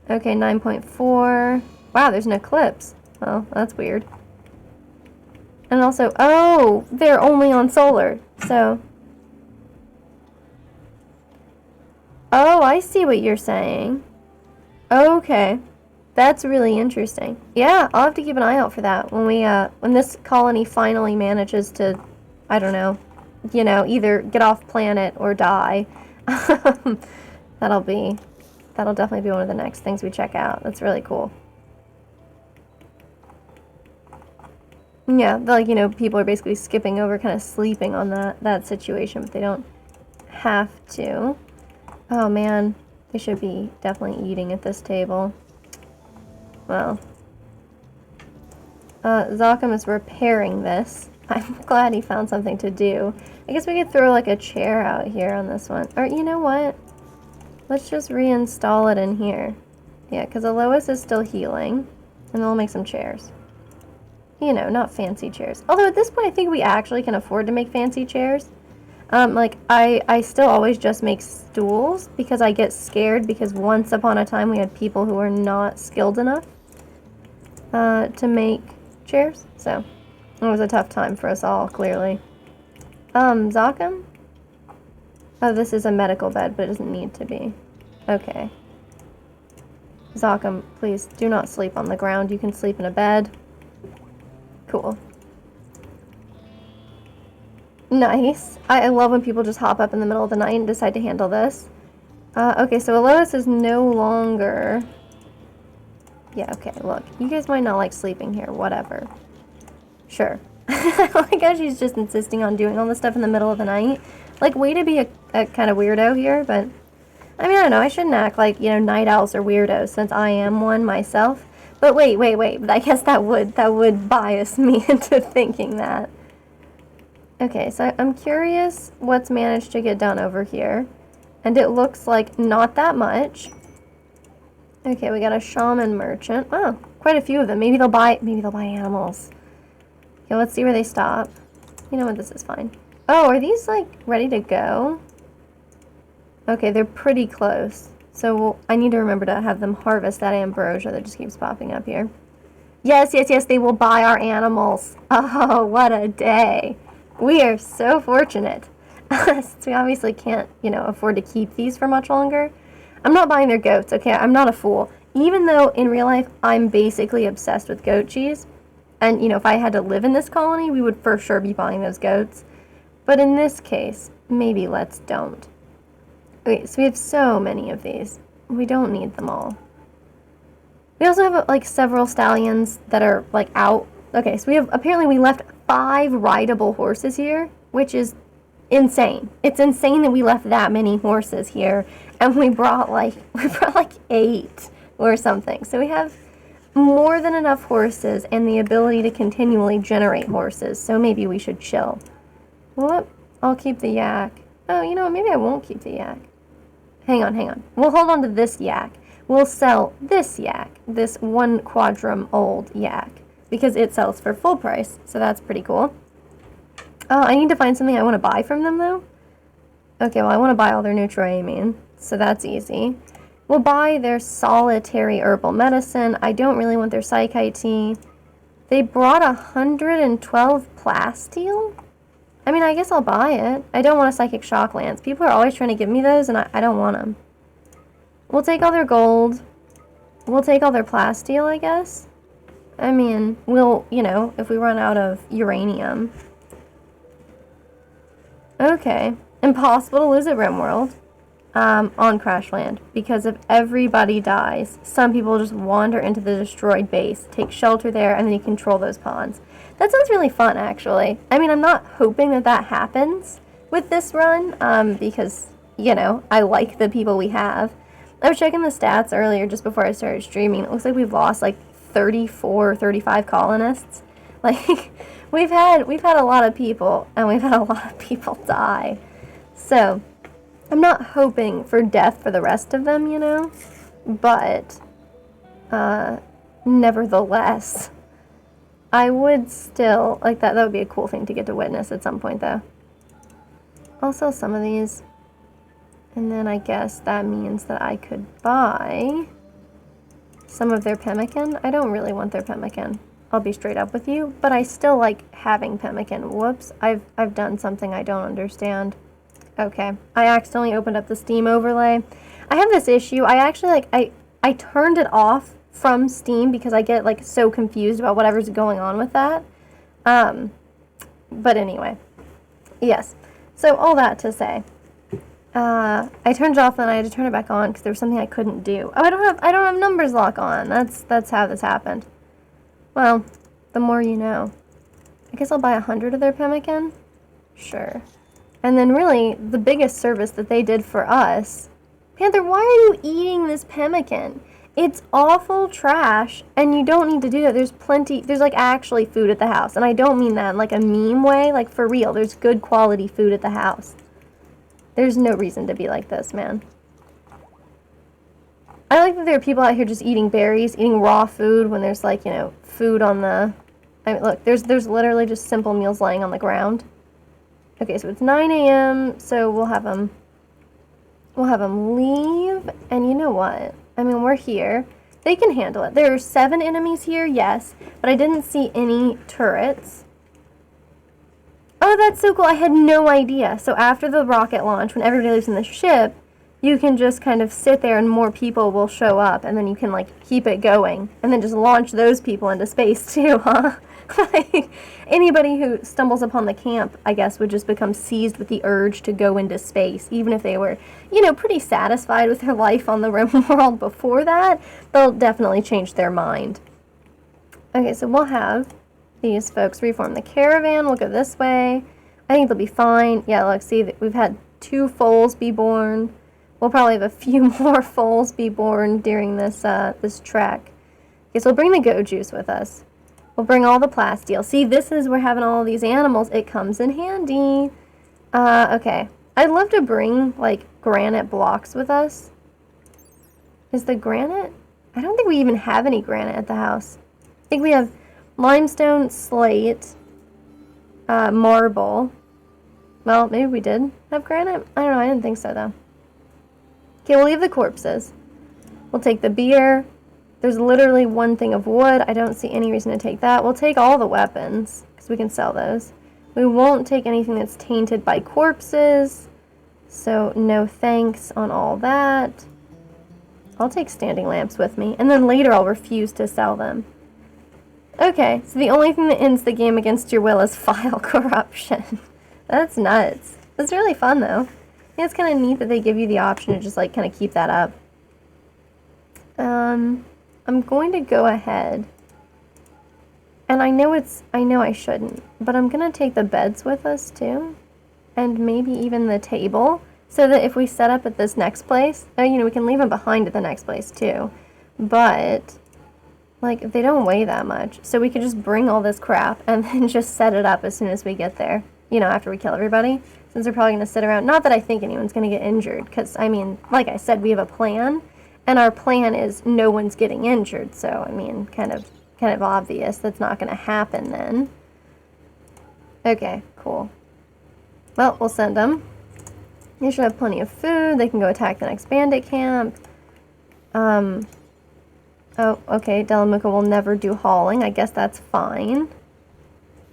Okay, 9.4. Wow, there's an eclipse. Well, that's weird. And also, oh, they're only on solar. So... Oh, I see what you're saying. Okay. That's really interesting. Yeah, I'll have to keep an eye out for that when when this colony finally manages to, I don't know, either get off planet or die. That'll definitely be one of the next things we check out. That's really cool. Yeah, like, people are basically skipping over, kind of sleeping on that situation, but they don't have to. Oh man, they should be definitely eating at this table. Well, Zokum is repairing this. I'm glad he found something to do. I guess we could throw like a chair out here on this one. Or you know what? Let's just reinstall it in here. Yeah, because Alois is still healing. And then we'll make some chairs. Not fancy chairs. Although at this point I think we actually can afford to make fancy chairs. Like, I still always just make stools because I get scared because once upon a time we had people who were not skilled enough to make chairs. So, it was a tough time for us all, clearly. Zokum? Oh, this is a medical bed, but it doesn't need to be. Okay. Zokum, please do not sleep on the ground. You can sleep in a bed. Cool. Nice. I love when people just hop up in the middle of the night and decide to handle this. Okay, so Alois is no longer... Yeah, okay, look. You guys might not like sleeping here. Whatever. Sure. I like how she's just insisting on doing all this stuff in the middle of the night. Like, way to be a kind of weirdo here, but... I mean, I don't know. I shouldn't act like, night owls are weirdos since I am one myself. But wait. But I guess that would bias me into thinking that. Okay, so I'm curious what's managed to get done over here. And it looks like not that much. Okay, we got a shaman merchant. Oh, quite a few of them. Maybe they'll buy animals. Okay, let's see where they stop. You know what, this is fine. Oh, are these like ready to go? Okay, they're pretty close. So I need to remember to have them harvest that ambrosia that just keeps popping up here. Yes, they will buy our animals. Oh, what a day. We are so fortunate. Since we obviously can't, afford to keep these for much longer. I'm not buying their goats, okay? I'm not a fool. Even though in real life, I'm basically obsessed with goat cheese. And, if I had to live in this colony, we would for sure be buying those goats. But in this case, maybe let's don't. Okay, so we have so many of these. We don't need them all. We also have like several stallions that are like out. Okay, so apparently we left 5 rideable horses here, which is insane. It's insane that we left that many horses here, and we brought like 8 or something. So we have more than enough horses and the ability to continually generate horses. So maybe we should chill. Whoop! I'll keep the yak. Oh, you know what? Maybe I won't keep the yak. Hang on. We'll hold on to this yak. We'll sell this yak, this 1 quadrum old yak, because it sells for full price. So that's pretty cool. Oh, I need to find something I want to buy from them, though. Okay, well, I want to buy all their neutroamine, so that's easy. We'll buy their solitary herbal medicine. I don't really want their psychite tea. They brought 112 plasteel? I mean, I guess I'll buy it. I don't want a psychic shock lance. People are always trying to give me those, and I don't want them. We'll take all their gold. We'll take all their plasteel, I guess. I mean, we'll, you know, if we run out of uranium. Okay. Impossible to lose at Rimworld. On Crashland, because if everybody dies, some people just wander into the destroyed base, take shelter there, and then you control those pawns. That sounds really fun, actually. I mean, I'm not hoping that that happens with this run, because, you know, I like the people we have. I was checking the stats earlier just before I started streaming. It looks like we've lost like 34 or 35 colonists. Like, we've had a lot of people, and we've had a lot of people die. So I'm not hoping for death for the rest of them, you know, but nevertheless, I would still, like, that would be a cool thing to get to witness at some point, though. I'll sell some of these, and then I guess that means that I could buy some of their pemmican. I don't really want their pemmican, I'll be straight up with you, but I still like having pemmican. Whoops, I've done something I don't understand. Okay, I accidentally opened up the Steam overlay. I have this issue. I actually, I turned it off from Steam because I get, like, so confused about whatever's going on with that. But anyway, yes. So all that to say, I turned it off and I had to turn it back on because there was something I couldn't do. Oh, I don't have numbers lock on. That's how this happened. Well, the more you know. I guess I'll buy 100 of their pemmican. Sure. And then really, the biggest service that they did for us... Panther, why are you eating this pemmican? It's awful trash, and you don't need to do that. There's like actually food at the house. And I don't mean that in like a meme way, like for real. There's good quality food at the house. There's no reason to be like this, man. I like that there are people out here just eating berries, eating raw food when there's like, you know, food on the... I mean, look, there's literally just simple meals laying on the ground. Okay, so it's 9 a.m., so we'll have them leave, and you know what? I mean, we're here. They can handle it. There are 7 enemies here, yes, but I didn't see any turrets. Oh, that's so cool. I had no idea. So after the rocket launch, when everybody leaves in the ship, you can just kind of sit there and more people will show up, and then you can, like, keep it going, and then just launch those people into space, too, huh? Like, anybody who stumbles upon the camp, I guess, would just become seized with the urge to go into space, even if they were, you know, pretty satisfied with their life on the Rimworld before that. They'll definitely change their mind. Okay, so we'll have these folks reform the caravan. We'll go this way. I think they'll be fine. Yeah, look, see, we've had 2 foals be born. We'll probably have a few more foals be born during this this trek. Okay, so we'll bring the goat juice with us. We'll bring all the plasteel. See, this is where having all these animals, it comes in handy. Okay. I'd love to bring, like, granite blocks with us. Is the granite? I don't think we even have any granite at the house. I think we have limestone, slate, marble. Well, maybe we did have granite. I don't know. I didn't think so, though. Okay, we'll leave the corpses. We'll take the beer. There's literally 1 thing of wood. I don't see any reason to take that. We'll take all the weapons, because we can sell those. We won't take anything that's tainted by corpses, so no thanks on all that. I'll take standing lamps with me, and then later I'll refuse to sell them. Okay, so the only thing that ends the game against your will is file corruption. That's nuts. That's really fun, though. Yeah, it's kind of neat that they give you the option to just, like, kind of keep that up. I'm going to go ahead. And I know I shouldn't, but I'm going to take the beds with us too. And maybe even the table. So that if we set up at this next place, we can leave them behind at the next place too. But, like, they don't weigh that much. So we could just bring all this crap and then just set it up as soon as we get there. After we kill everybody. Since they're probably going to sit around. Not that I think anyone's going to get injured. Because, like I said, we have a plan. And our plan is no one's getting injured. So, kind of obvious that's not going to happen then. Okay, cool. Well, we'll send them. They should have plenty of food. They can go attack the next bandit camp. Oh, okay. Delamuka will never do hauling. I guess that's fine.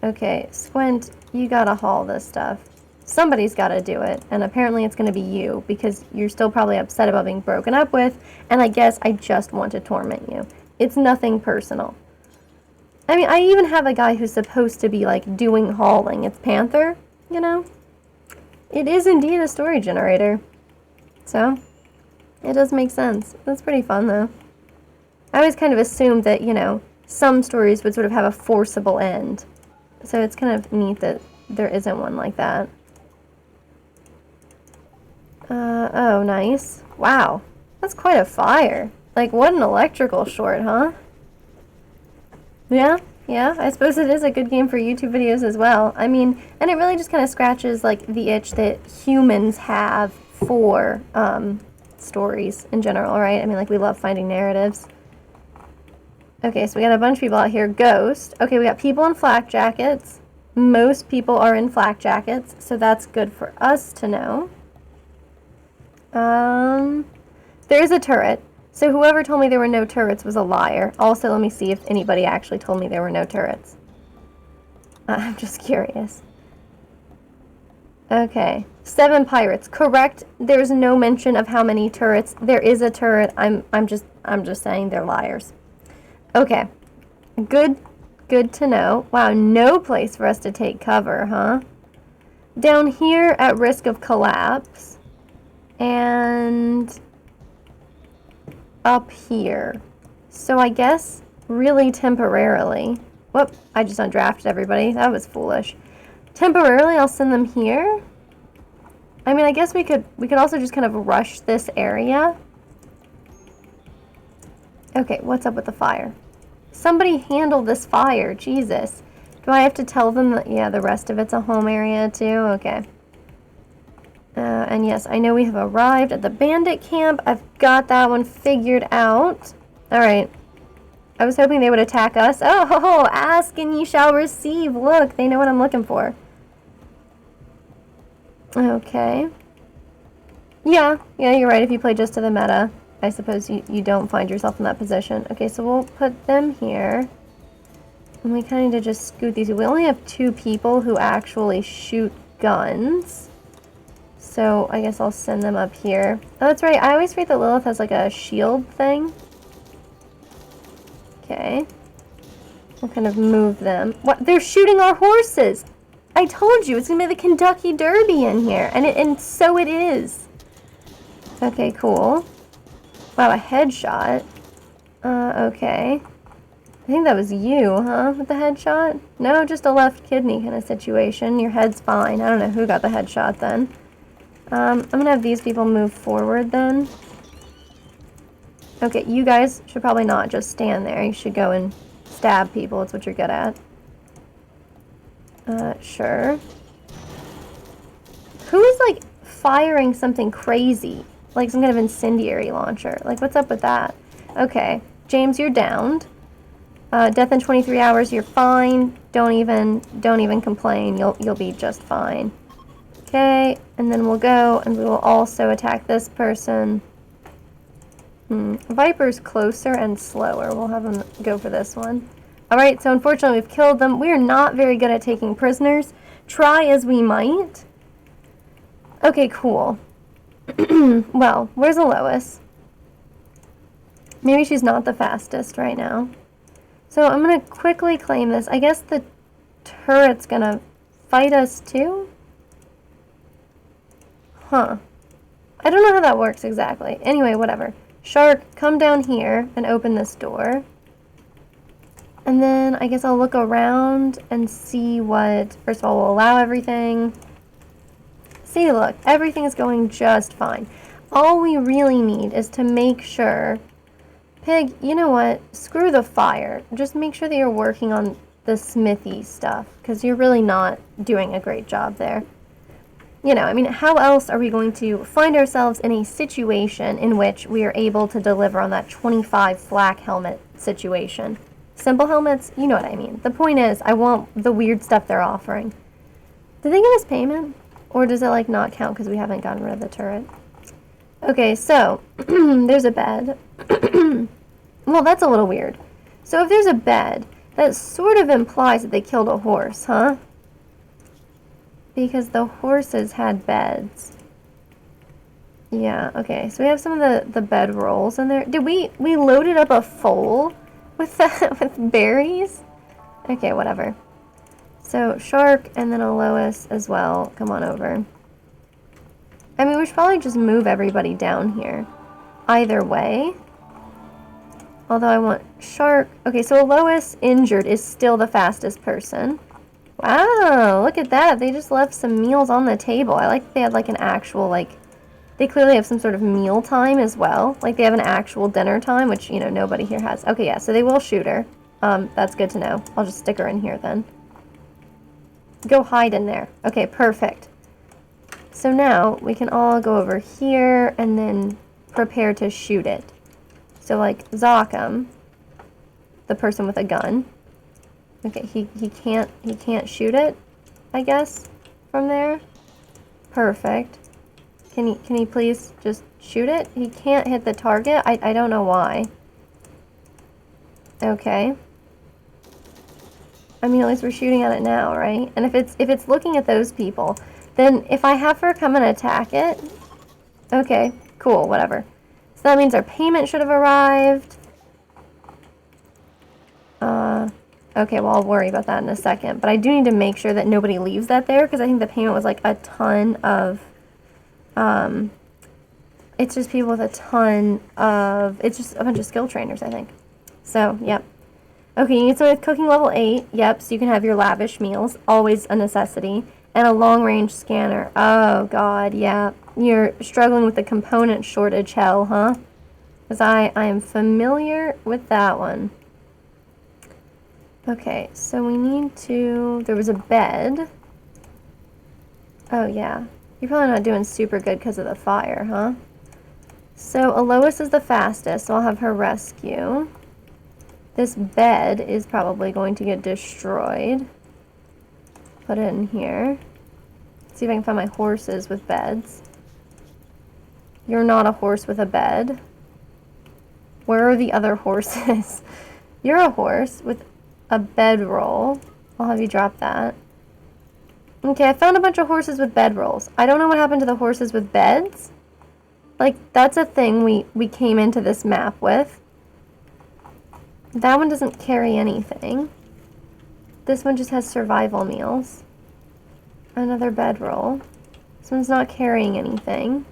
Okay, Squint, you gotta haul this stuff. Somebody's gotta do it, and apparently it's gonna be you, because you're still probably upset about being broken up with, and I guess I just want to torment you. It's nothing personal. I even have a guy who's supposed to be, like, doing hauling. It's Panther, It is indeed a story generator. So, it does make sense. That's pretty fun, though. I always kind of assumed that, some stories would sort of have a forcible end. So it's kind of neat that there isn't one like that. Oh, nice. Wow. That's quite a fire. Like, what an electrical short, huh? Yeah, I suppose it is a good game for YouTube videos as well. And it really just kind of scratches, like, the itch that humans have for, stories in general, right? Like, we love finding narratives. Okay, so we got a bunch of people out here. Ghost. Okay, we got people in flak jackets. Most people are in flak jackets, so that's good for us to know. There's a turret. So whoever told me there were no turrets was a liar. Also, let me see if anybody actually told me there were no turrets. I'm just curious. Okay. 7 pirates. Correct. There's no mention of how many turrets. There is a turret. I'm just saying they're liars. Okay. Good to know. Wow, no place for us to take cover, huh? Down here at risk of collapse. And up here. So I guess really temporarily. Whoop, I just undrafted everybody. That was foolish. Temporarily, I'll send them here. I guess we could also just kind of rush this area. Okay, what's up with the fire? Somebody handle this fire, Jesus. Do I have to tell them that, yeah, the rest of it's a home area too? Okay. And yes, I know we have arrived at the bandit camp. I've got that one figured out. Alright. I was hoping they would attack us. Oh, ask and ye shall receive. Look, they know what I'm looking for. Okay. Yeah, you're right. If you play just to the meta, I suppose you don't find yourself in that position. Okay, so we'll put them here. And we kind of just scoot these. We only have 2 people who actually shoot guns. So I guess I'll send them up here. Oh, that's right. I always forget that Lilith has like a shield thing. Okay. We'll kind of move them. What? They're shooting our horses! I told you, it's going to be the Kentucky Derby in here. And so it is. Okay, cool. Wow, a headshot. Okay. I think that was you, huh, with the headshot? No, just a left kidney kind of situation. Your head's fine. I don't know who got the headshot then. I'm going to have these people move forward then. Okay, you guys should probably not just stand there. You should go and stab people. It's what you're good at. Sure. Who is, like, firing something crazy? Like some kind of incendiary launcher. Like, what's up with that? Okay. James, you're downed. Death in 23 hours, you're fine. Don't even complain. You'll be just fine. Okay, and then we'll go and we will also attack this person. Viper's closer and slower. We'll have them go for this one. Alright, so unfortunately we've killed them. We are not very good at taking prisoners. Try as we might. Okay, cool. Well, where's Alois? Maybe she's not the fastest right now. So I'm going to quickly claim this. I guess the turret's going to fight us too? Huh. I don't know how that works exactly. Anyway, whatever. Shark, come down here and open this door. And then I guess I'll look around and see what, first of all, we'll allow everything. See, look, everything is going just fine. All we really need is to make sure, Pig, you know what, screw the fire. Just make sure that you're working on the smithy stuff, because you're really not doing a great job there. You know, I mean, how else are we going to find ourselves in a situation in which we are able to deliver on that 25 flak helmet situation? Simple helmets, you know what I mean. The point is, I want the weird stuff they're offering. Did they give us payment? Or does it, like, not count because we haven't gotten rid of the turret? Okay, so, there's a bed. Well, that's a little weird. So if there's a bed, that sort of implies that they killed a horse, huh? Because the horses had beds. Yeah, okay. So we have some of the bed rolls in there. Did we loaded up a foal with that, with berries? Okay, whatever. So Shark and then a Lois as well. Come on over. I mean, we should probably just move everybody down here. Either way. Although I want Shark. Okay, so a Lois injured is still the fastest person. Wow, look at that. They just left some meals on the table. I like that they had like an actual, like, they clearly have some sort of meal time as well. Like they have an actual dinner time, which, you know, nobody here has. Okay, yeah, so they will shoot her. That's good to know. I'll just stick her in here then. Go hide in there. Okay, perfect. So now we can all go over here and then prepare to shoot it. So like Zokum, the person with a gun. Okay, he can't shoot it, I guess, from there. Perfect. Can he please just shoot it? He can't hit the target. I don't know why. Okay. I mean, at least we're shooting at it now, right? And if it's looking at those people, then if I have her come and attack it, okay, cool, whatever. So that means our payment should have arrived. Okay, well, I'll worry about that in a second. But I do need to make sure that nobody leaves that there, because I think the payment was like a ton of, it's just people with a ton of, it's just a bunch of skill trainers, I think. So, yep. Okay, you get some with cooking level 8. Yep, so you can have your lavish meals. Always a necessity. And a long-range scanner. Oh, God, yeah. You're struggling with the component shortage hell, huh? Because I am familiar with that one. Okay, so we need to... There was a bed. Oh, yeah. You're probably not doing super good because of the fire, huh? So, Alois is the fastest, so I'll have her rescue. This bed is probably going to get destroyed. Put it in here. See if I can find my horses with beds. You're not a horse with a bed. Where are the other horses? You're a horse with a bedroll. I'll have you drop that. Okay, I found a bunch of horses with bedrolls. I don't know what happened to the horses with beds. Like, that's a thing we came into this map with. That one doesn't carry anything. This one just has survival meals. Another bedroll. This one's not carrying anything.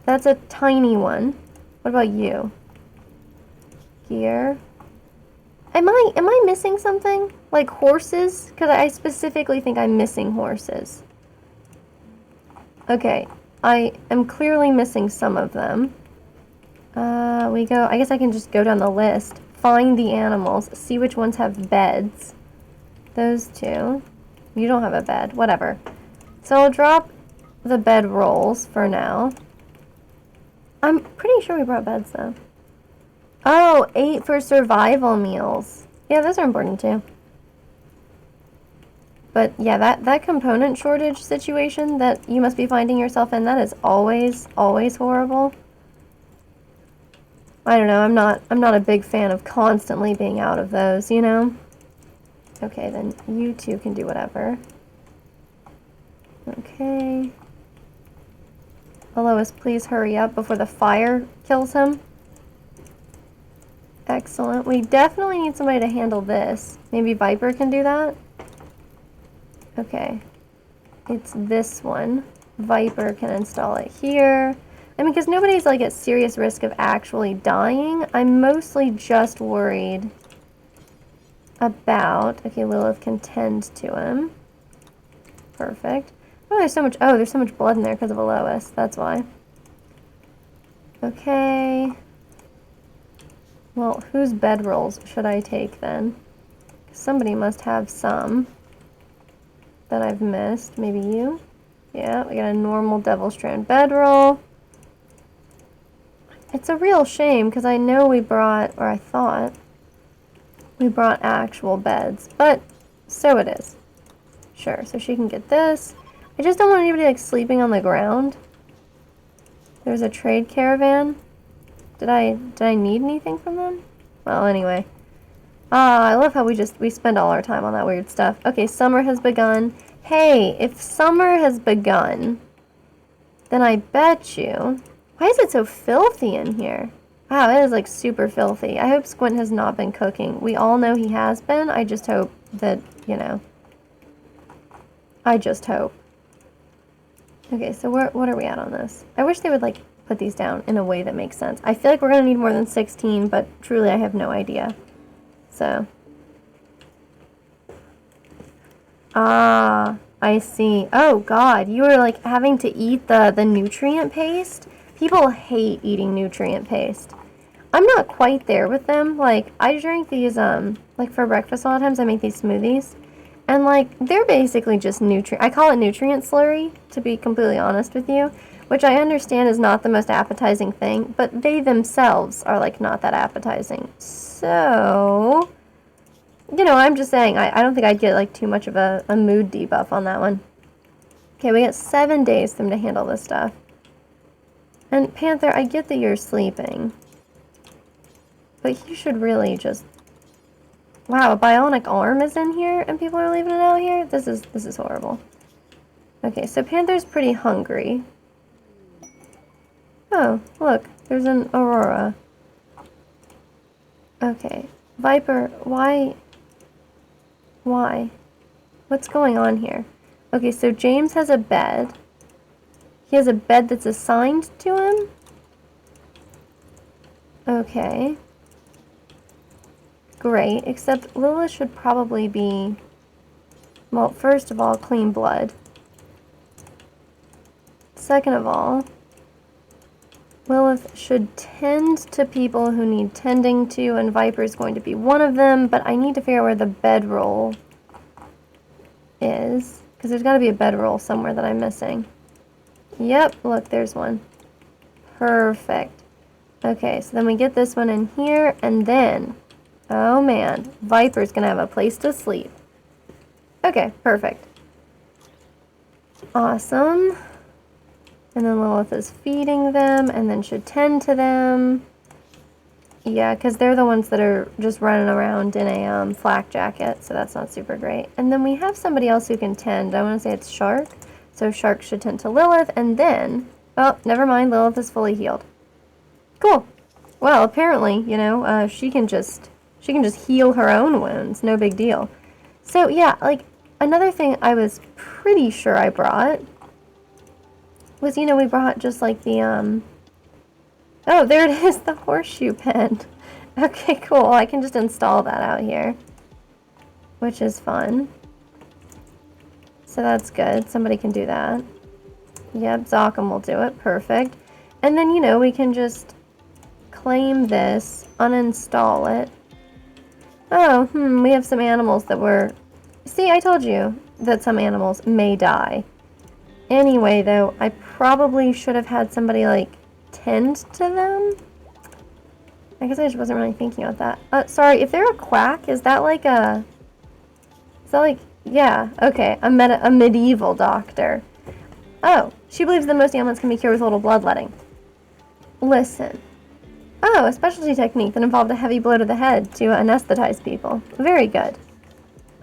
That's a tiny one. What about you? Gear. Am I missing something? Like horses? Because I specifically think I'm missing horses. Okay. I am clearly missing some of them. I guess I can just go down the list. Find the animals. See which ones have beds. Those two. You don't have a bed. Whatever. So I'll drop the bed rolls for now. I'm pretty sure we brought beds, though. Oh, 8 for survival meals. Yeah, those are important, too. But, yeah, that component shortage situation that you must be finding yourself in, that is always, always horrible. I don't know, I'm not a big fan of constantly being out of those, you know? Okay, then you two can do whatever. Okay. Alois, please hurry up before the fire kills him. Excellent. We definitely need somebody to handle this. Maybe Viper can do that? Okay. It's this one. Viper can install it here. I mean, because nobody's like at serious risk of actually dying. I'm mostly just worried about... Okay, Lilith can tend to him. Perfect. Oh, there's so much blood in there because of Alois. That's why. Okay. Well, whose bedrolls should I take then? Somebody must have some that I've missed. Maybe you? Yeah, we got a normal Devil Strand bedroll. It's a real shame because I know we brought, or I thought, we brought actual beds, but so it is. Sure, so she can get this. I just don't want anybody like sleeping on the ground. There's a trade caravan. Did I need anything from them? Well, anyway. I love how we spend all our time on that weird stuff. Okay, summer has begun. Hey, if summer has begun, then I bet you... Why is it so filthy in here? Wow, it is like super filthy. I hope Squint has not been cooking. We all know he has been. I just hope that, you know... I just hope. Okay, so what are we at on this? I wish they would like put these down in a way that makes sense. I feel like we're going to need more than 16, but truly I have no idea. So. Ah, I see. Oh god, you were like having to eat the nutrient paste? People hate eating nutrient paste. I'm not quite there with them. Like, I drink these, like for breakfast a lot of times I make these smoothies. And like, they're basically just I call it nutrient slurry, to be completely honest with you. Which I understand is not the most appetizing thing, but they themselves are like not that appetizing. So, you know, I'm just saying, I don't think I'd get like too much of a mood debuff on that one. Okay, we got 7 days for them to handle this stuff. And Panther, I get that you're sleeping. But you should really just... Wow, a bionic arm is in here and people are leaving it out here? This is horrible. Okay, so Panther's pretty hungry. Oh, look, there's an Aurora. Okay. Viper, why? Why? What's going on here? Okay, so James has a bed. He has a bed that's assigned to him? Okay. Great, except Lilith should probably be... Well, first of all, clean blood. Second of all... Lilith should tend to people who need tending to, and Viper is going to be one of them, but I need to figure out where the bedroll is, because there's got to be a bedroll somewhere that I'm missing. Yep, look, there's one. Perfect. Okay, so then we get this one in here, and then, oh man, Viper's going to have a place to sleep. Okay, perfect. Awesome. And then Lilith is feeding them, and then should tend to them. Yeah, because they're the ones that are just running around in a flak jacket, so that's not super great. And then we have somebody else who can tend. I want to say it's Shark. So Shark should tend to Lilith, and then... Oh, never mind, Lilith is fully healed. Cool. Well, apparently, you know, she can just heal her own wounds. No big deal. So, yeah, like, another thing I was pretty sure I brought... was, you know, we brought just like the, oh, there it is, the horseshoe pen. Okay, cool. I can just install that out here, which is fun. So that's good. Somebody can do that. Yep, Zokum will do it. Perfect. And then, you know, we can just claim this, uninstall it. Oh, we have some animals that were... See, I told you that some animals may die. Anyway, though, I probably should have had somebody, like, tend to them. I guess I just wasn't really thinking about that. Sorry, if they're a quack, is that like a... Is that like... Yeah, okay, a medieval doctor. Oh, she believes that most ailments can be cured with a little bloodletting. Listen. Oh, a specialty technique that involved a heavy blow to the head to anesthetize people. Very good.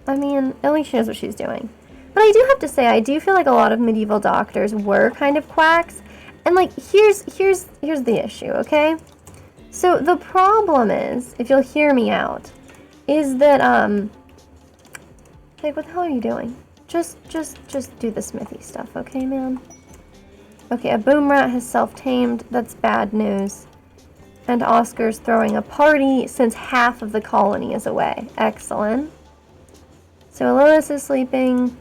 I mean, at least she knows what she's doing. But I do have to say, I do feel like a lot of medieval doctors were kind of quacks. And like, here's the issue, okay? So the problem is, if you'll hear me out, is that, like, what the hell are you doing? Just do the smithy stuff, okay, man? Okay, a boom rat has self-tamed. That's bad news. And Oscar's throwing a party since half of the colony is away. Excellent. So Lois is sleeping.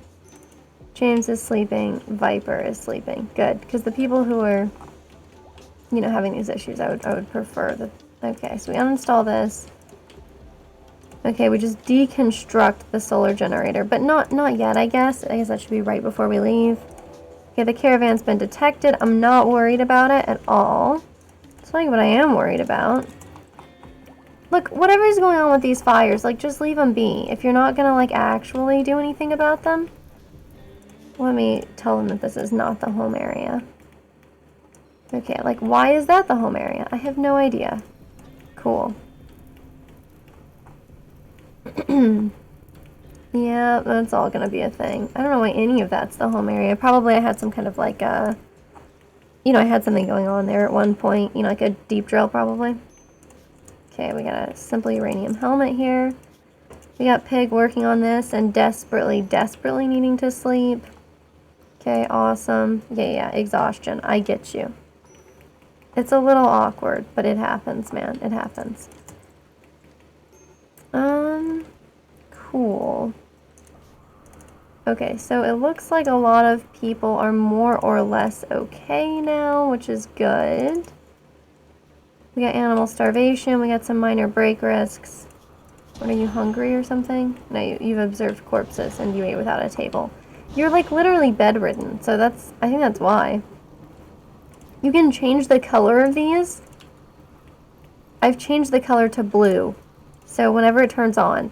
James is sleeping. Viper is sleeping. Good, because the people who are, you know, having these issues, I would prefer that. Okay, so we uninstall this. Okay, we just deconstruct the solar generator, but not yet, I guess. I guess that should be right before we leave. Okay, the caravan's been detected. I'm not worried about it at all. That's not what I am worried about. Look, whatever's going on with these fires, like, just leave them be. If you're not gonna, like, actually do anything about them, let me tell them that this is not the home area. Okay, like, why is that the home area? I have no idea. Cool. Yeah, that's all gonna be a thing. I don't know why any of that's the home area. Probably I had some kind of, like, you know, I had something going on there at one point. You know, like a deep drill, probably. Okay, we got a simple uranium helmet here. We got Pig working on this and desperately needing to sleep. Okay, awesome. Yeah, exhaustion. I get you. It's a little awkward, but it happens, man. It happens. Cool. Okay, so it looks like a lot of people are more or less okay now, which is good. We got animal starvation. We got some minor break risks. What, are you hungry or something? No, you've observed corpses and you ate without a table. You're like literally bedridden, so I think that's why. You can change the color of these. I've changed the color to blue. So whenever it turns on,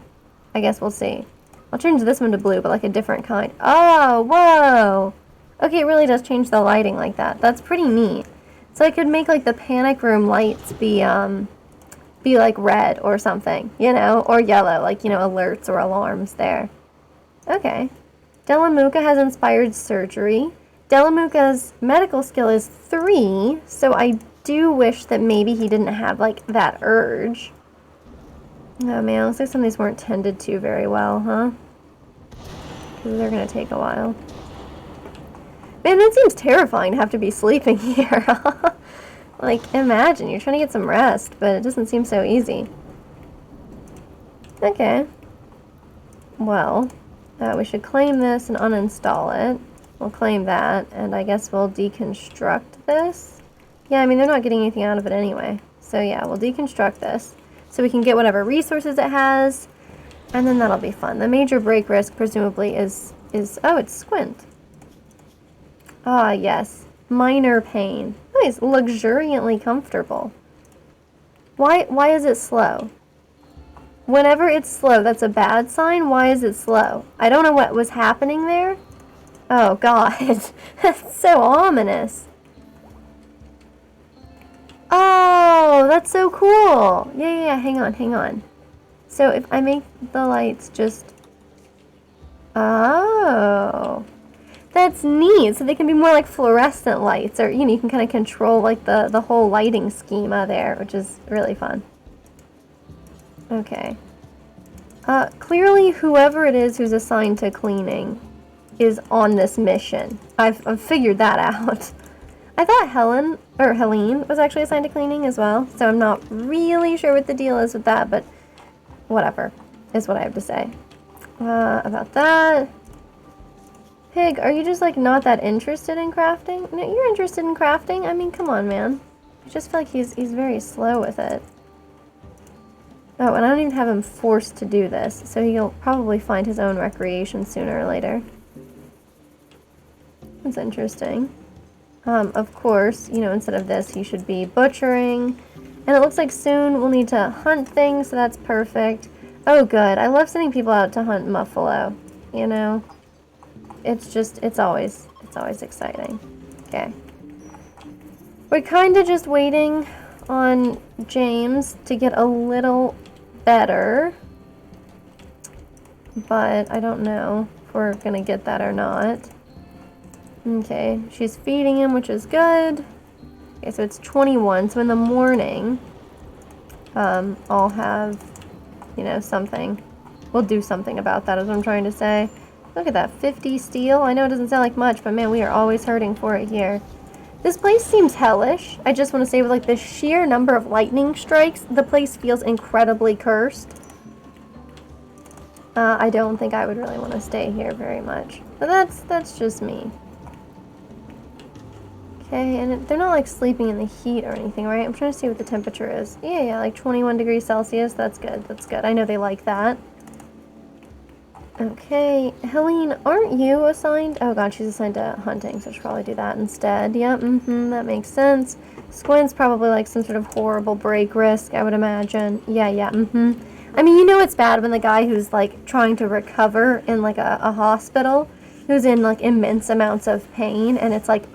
I guess we'll see. I'll change this one to blue, but like a different kind. Oh, whoa! Okay, it really does change the lighting like that. That's pretty neat. So I could make like the panic room lights be like red or something, you know, or yellow, like, you know, alerts or alarms there. Okay. Delamuka has inspired surgery. Delamuka's medical skill is 3, so I do wish that maybe he didn't have, like, that urge. Oh, man, looks like some of these weren't tended to very well, huh? Because they're going to take a while. Man, that seems terrifying to have to be sleeping here. Like, imagine, you're trying to get some rest, but it doesn't seem so easy. Okay. Well, we should claim this and uninstall it. We'll claim that, and I guess we'll deconstruct this. Yeah, I mean, they're not getting anything out of it anyway. So yeah, we'll deconstruct this so we can get whatever resources it has, and then that'll be fun. The major break risk, presumably, is oh, it's squint. Ah, yes. Minor pain. Oh, he's luxuriantly comfortable. Why is it slow? Whenever it's slow, that's a bad sign. Why is it slow? I don't know what was happening there. Oh, God. That's so ominous. Oh, that's so cool. Yeah, hang on. So if I make the lights just... Oh. That's neat. So they can be more like fluorescent lights, or, you know, you can kind of control, like, the whole lighting schema there, which is really fun. Okay. Clearly, whoever it is who's assigned to cleaning is on this mission. I've figured that out. I thought Helene was actually assigned to cleaning as well, so I'm not really sure what the deal is with that, but whatever is what I have to say. About that. Pig, are you just, like, not that interested in crafting? No, you're interested in crafting? I mean, come on, man. I just feel like he's very slow with it. Oh, and I don't even have him forced to do this, so he'll probably find his own recreation sooner or later. That's interesting. Of course, you know, instead of this, he should be butchering. And it looks like soon we'll need to hunt things, so that's perfect. Oh, good. I love sending people out to hunt buffalo, you know? It's always exciting. Okay. We're kind of just waiting on James to get a little better, but I don't know if we're gonna get that or not. Okay, she's feeding him, which is good. Okay, so it's 21, so in the morning, I'll have, you know, something. We'll do something about that, is what I'm trying to say. Look at that, 50 steel. I know it doesn't sound like much, but man, we are always hurting for it here. This place seems hellish. I just want to say, with like the sheer number of lightning strikes, the place feels incredibly cursed. I don't think I would really want to stay here very much. But that's just me. Okay, and they're not like sleeping in the heat or anything, right? I'm trying to see what the temperature is. Yeah, like 21 degrees Celsius. That's good. That's good. I know they like that. Okay, Helene, aren't you assigned? Oh god, she's assigned to hunting, so she'll probably do that instead. Yeah, that makes sense. Squint's probably like some sort of horrible break risk, I would imagine. Yeah, I mean, you know it's bad when the guy who's like trying to recover in like a hospital, who's in like immense amounts of pain, and it's like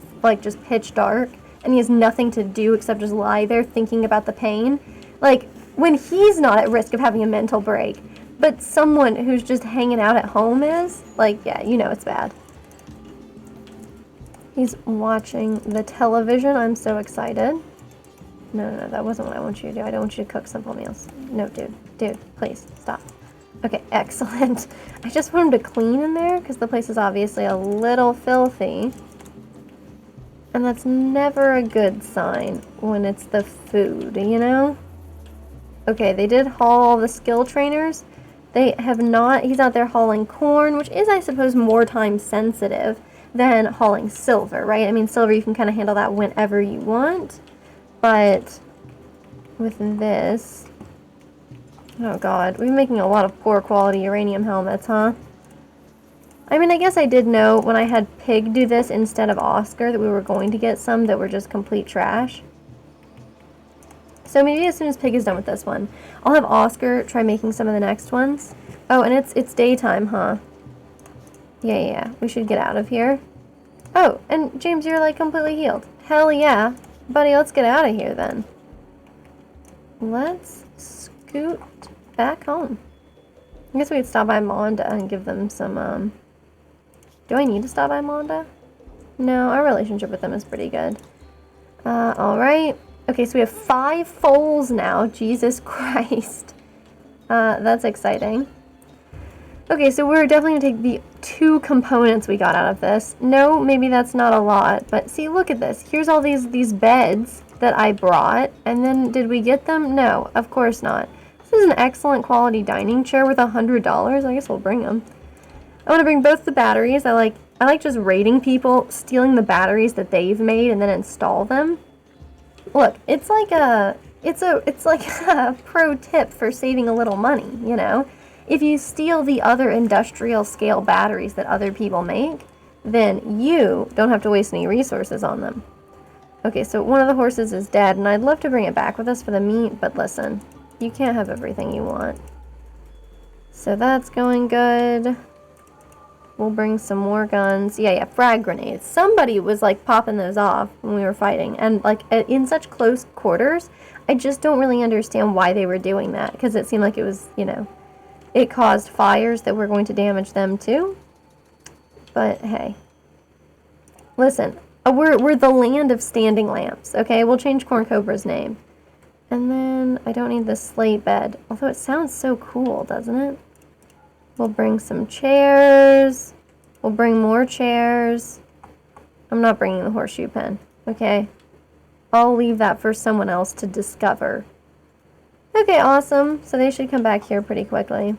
just pitch dark, and he has nothing to do except just lie there thinking about the pain. Like, when he's not at risk of having a mental break, but someone who's just hanging out at home is, like, yeah, you know it's bad. He's watching the television. I'm so excited. No, that wasn't what I want you to do. I don't want you to cook simple meals. No, dude, please, stop. Okay, excellent. I just want him to clean in there, because the place is obviously a little filthy. And that's never a good sign when it's the food, you know? Okay, they did haul the skill trainers. They have not, he's out there hauling corn, which is, I suppose, more time sensitive than hauling silver, right? I mean, silver, you can kind of handle that whenever you want. But with this, oh god, we're making a lot of poor quality uranium helmets, huh? I mean, I guess I did know when I had Pig do this instead of Oscar that we were going to get some that were just complete trash. So maybe as soon as Pig is done with this one, I'll have Oscar try making some of the next ones. Oh, and it's daytime, huh? Yeah, we should get out of here. Oh, and James, you're like completely healed. Hell yeah. Buddy, let's get out of here then. Let's scoot back home. I guess we could stop by Monda and give them some, do I need to stop by Monda? No, our relationship with them is pretty good. Alright. Okay, so we have 5 foals now. Jesus Christ. That's exciting. Okay, so we're definitely going to take the 2 components we got out of this. No, maybe that's not a lot, but see, look at this. Here's all these beds that I brought, and then did we get them? No, of course not. This is an excellent quality dining chair worth $100. I guess we'll bring them. I want to bring both the batteries. I like just raiding people, stealing the batteries that they've made, and then install them. Look, it's like a pro tip for saving a little money, you know? If you steal the other industrial scale batteries that other people make, then you don't have to waste any resources on them. Okay, so one of the horses is dead, and I'd love to bring it back with us for the meat, but listen, you can't have everything you want. So that's going good. We'll bring some more guns. Yeah, frag grenades. Somebody was like popping those off when we were fighting. And like in such close quarters, I just don't really understand why they were doing that. Because it seemed like it was, you know, it caused fires that were going to damage them too. But hey. Listen, we're the land of standing lamps, okay? We'll change Corn Cobra's name. And then I don't need the slate bed. Although it sounds so cool, doesn't it? We'll bring some chairs. We'll bring more chairs. I'm not bringing the horseshoe pen, okay? I'll leave that for someone else to discover. Okay, awesome. So they should come back here pretty quickly.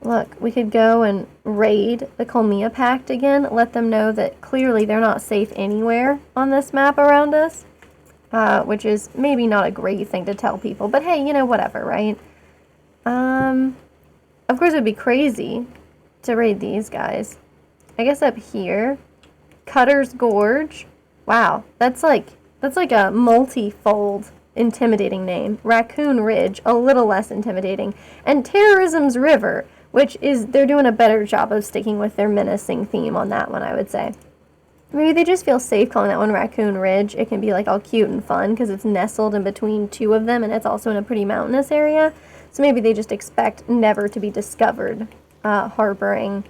Look, we could go and raid the Colmia Pact again. Let them know that clearly they're not safe anywhere on this map around us. Which is maybe not a great thing to tell people. But hey, you know, whatever, right? Of course, it would be crazy to raid these guys. I guess up here, Cutter's Gorge. Wow, that's like a multi-fold intimidating name. Raccoon Ridge, a little less intimidating. And Terrorism's River, which is, they're doing a better job of sticking with their menacing theme on that one, I would say. Maybe they just feel safe calling that one Raccoon Ridge. It can be like all cute and fun because it's nestled in between 2 of them and it's also in a pretty mountainous area. So maybe they just expect never to be discovered, harboring,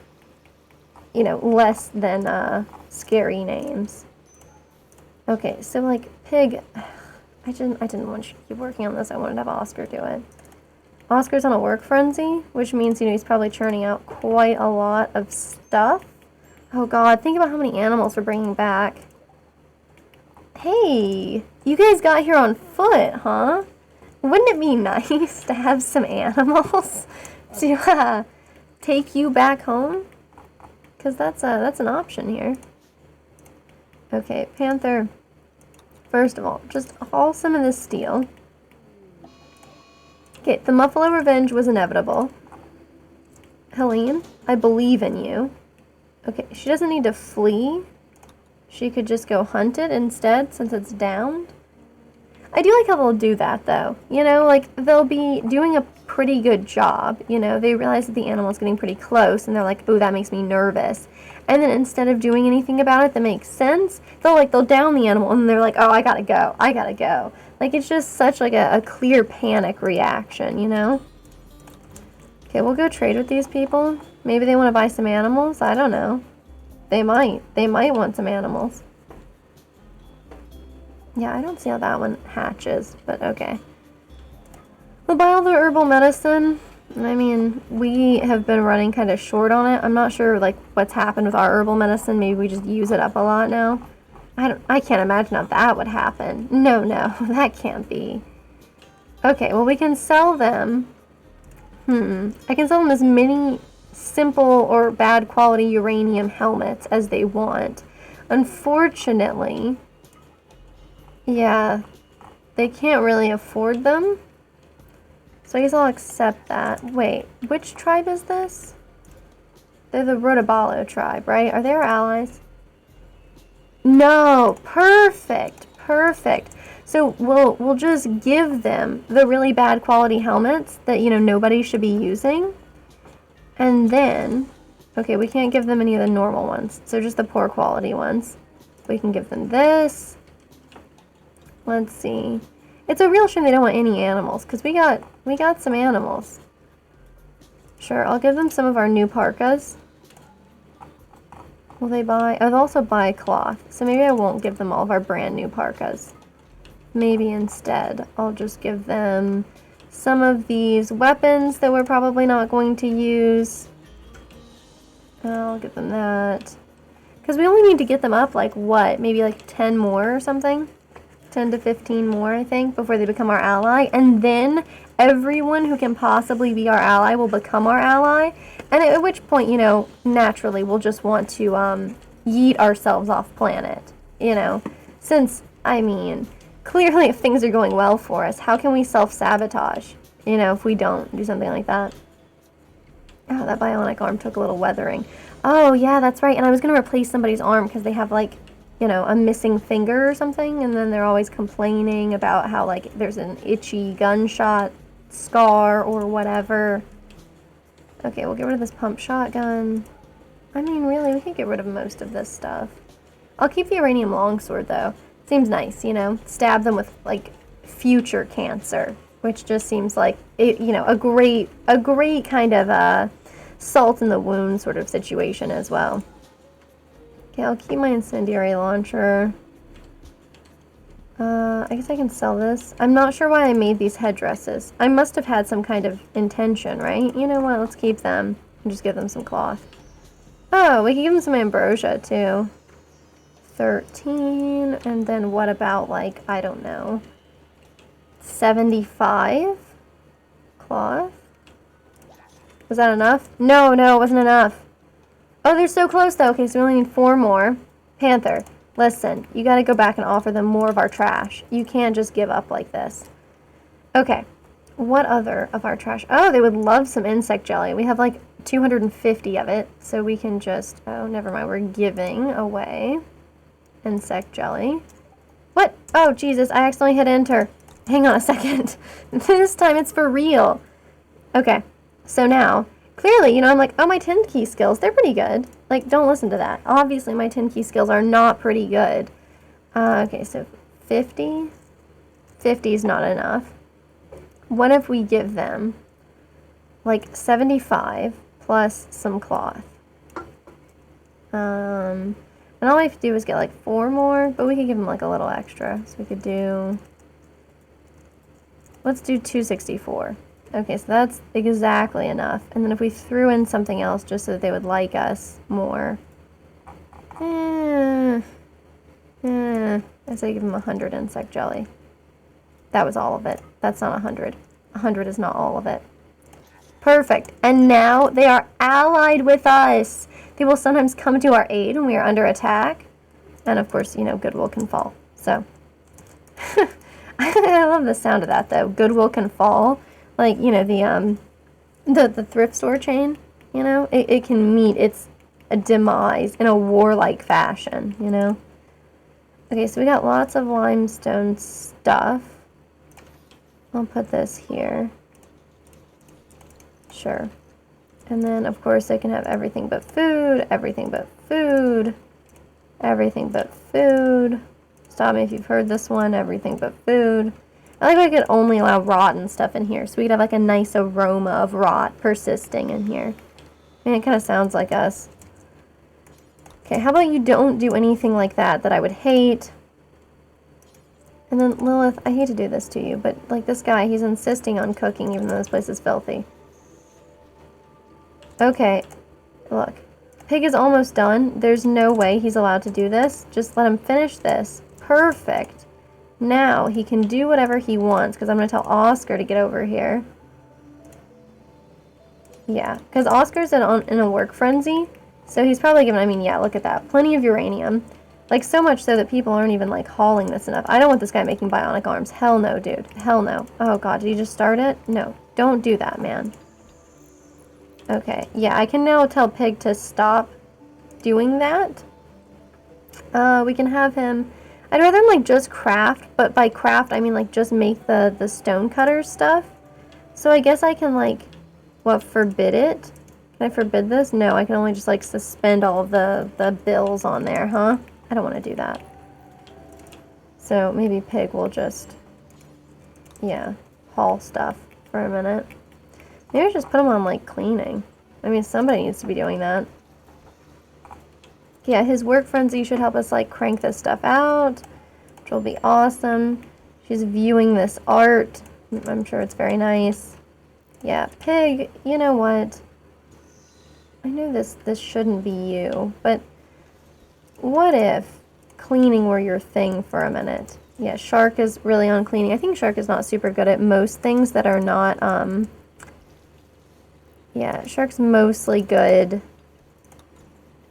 you know, less than scary names. Okay, so like Pig, I didn't want you to keep working on this. I wanted to have Oscar do it. Oscar's on a work frenzy, which means, you know, he's probably churning out quite a lot of stuff. Oh god, think about how many animals we're bringing back. Hey, you guys got here on foot, huh? Wouldn't it be nice to have some animals to take you back home? Because that's an option here. Okay, Panther. First of all, just haul some of this steel. Okay, the Muffalo Revenge was inevitable. Helene, I believe in you. Okay, she doesn't need to flee. She could just go hunt it instead since it's downed. I do like how they'll do that, though. You know, like, they'll be doing a pretty good job. You know, they realize that the animal's getting pretty close, and they're like, ooh, that makes me nervous. And then instead of doing anything about it that makes sense, they'll down the animal, and they're like, oh, I gotta go, I gotta go. Like, it's just such, like, a clear panic reaction, you know? Okay, we'll go trade with these people. Maybe they want to buy some animals. I don't know. They might. They might want some animals. Yeah, I don't see how that one hatches, but okay. We'll buy all the herbal medicine. I mean, we have been running kind of short on it. I'm not sure, like, what's happened with our herbal medicine. Maybe we just use it up a lot now. I can't imagine how that would happen. No, that can't be. Okay, well, we can sell them. I can sell them as many simple or bad quality uranium helmets as they want. Unfortunately, yeah, they can't really afford them. So I guess I'll accept that. Wait, which tribe is this? They're the Rotobalo tribe, right? Are they our allies? No, perfect. So we'll just give them the really bad quality helmets that, you know, nobody should be using. And then, okay, we can't give them any of the normal ones. So just the poor quality ones. We can give them this. Let's see. It's a real shame they don't want any animals, because we got some animals. Sure, I'll give them some of our new parkas. Will they buy? I'll also buy cloth. So maybe I won't give them all of our brand new parkas. Maybe instead I'll just give them some of these weapons that we're probably not going to use. I'll give them that. Because we only need to get them up like what? Maybe like 10 more or something? 10 to 15 more, I think, before they become our ally. And then everyone who can possibly be our ally will become our ally. And at which point, you know, naturally we'll just want to yeet ourselves off planet. You know, since, I mean, clearly if things are going well for us, how can we self-sabotage, you know, if we don't do something like that? Oh, that bionic arm took a little weathering. Oh, yeah, that's right. And I was going to replace somebody's arm because they have, like, you know, a missing finger or something. And then they're always complaining about how, like, there's an itchy gunshot scar or whatever. Okay, we'll get rid of this pump shotgun. I mean, really, we can get rid of most of this stuff. I'll keep the uranium longsword, though. Seems nice, you know, stab them with, like, future cancer, which just seems like, it, you know, a great kind of salt in the wound sort of situation as well. Okay, I'll keep my incendiary launcher. I guess I can sell this. I'm not sure why I made these headdresses. I must have had some kind of intention, right? You know what, let's keep them and just give them some cloth. Oh, we can give them some ambrosia, too. 13, and then what about, like, I don't know, 75 cloth? Was that enough? No, it wasn't enough. Oh, they're so close, though. Okay, so we only need 4 more. Panther, listen, you gotta go back and offer them more of our trash. You can't just give up like this. Okay, what other of our trash? Oh, they would love some insect jelly. We have, like, 250 of it, so we can just, oh, never mind, we're giving away insect jelly. What? Oh, Jesus, I accidentally hit enter. Hang on a second. This time it's for real. Okay, so now, clearly, you know, I'm like, oh, my 10 key skills, they're pretty good. Like, don't listen to that. Obviously, my 10 key skills are not pretty good. Okay, so 50? 50 is not enough. What if we give them, like, 75 plus some cloth? And all we have to do is get like 4 more, but we could give them like a little extra. So we could do, let's do 264. Okay, so that's exactly enough. And then if we threw in something else just so that they would like us more. I say give him 100 insect jelly. That was all of it. That's not 100. 100 is not all of it. Perfect. And now they are allied with us. They will sometimes come to our aid when we are under attack. And of course, you know, goodwill can fall. So, I love the sound of that though. Goodwill can fall. Like, you know, the thrift store chain, you know, it can meet its demise in a warlike fashion, you know. Okay, so we got lots of limestone stuff. I'll put this here. Sure. And then, of course, they can have everything but food, everything but food, everything but food. Stop me if you've heard this one, everything but food. I like I could only allow rotten stuff in here, so we could have like a nice aroma of rot persisting in here. I mean, it kind of sounds like us. Okay, how about you don't do anything like that I would hate? And then Lilith, I hate to do this to you, but like this guy, he's insisting on cooking even though this place is filthy. Okay, look. Pig is almost done. There's no way he's allowed to do this. Just let him finish this. Perfect. Now he can do whatever he wants because I'm going to tell Oscar to get over here. Yeah, because Oscar's in a work frenzy. So he's probably given, I mean, yeah, look at that. Plenty of uranium. Like, so much so that people aren't even, like, hauling this enough. I don't want this guy making bionic arms. Hell no, dude. Hell no. Oh, God. Did you just start it? No. Don't do that, man. Okay. Yeah, I can now tell Pig to stop doing that. We can have him... I'd rather him, like, just craft. But by craft, I mean, like, just make the stone cutter stuff. So I guess I can, like... What, forbid it? Can I forbid this? No, I can only just, like, suspend all of the bills on there, huh? I don't want to do that. So maybe Pig will just, yeah, haul stuff for a minute. Maybe I just put him on, like, cleaning. I mean, somebody needs to be doing that. Yeah, his work frenzy should help us, like, crank this stuff out, which will be awesome. She's viewing this art. I'm sure it's very nice. Yeah, Pig, you know what? I know this shouldn't be you, but what if cleaning were your thing for a minute? Yeah, Shark is really on cleaning. I think Shark is not super good at most things that are not, yeah, Shark's mostly good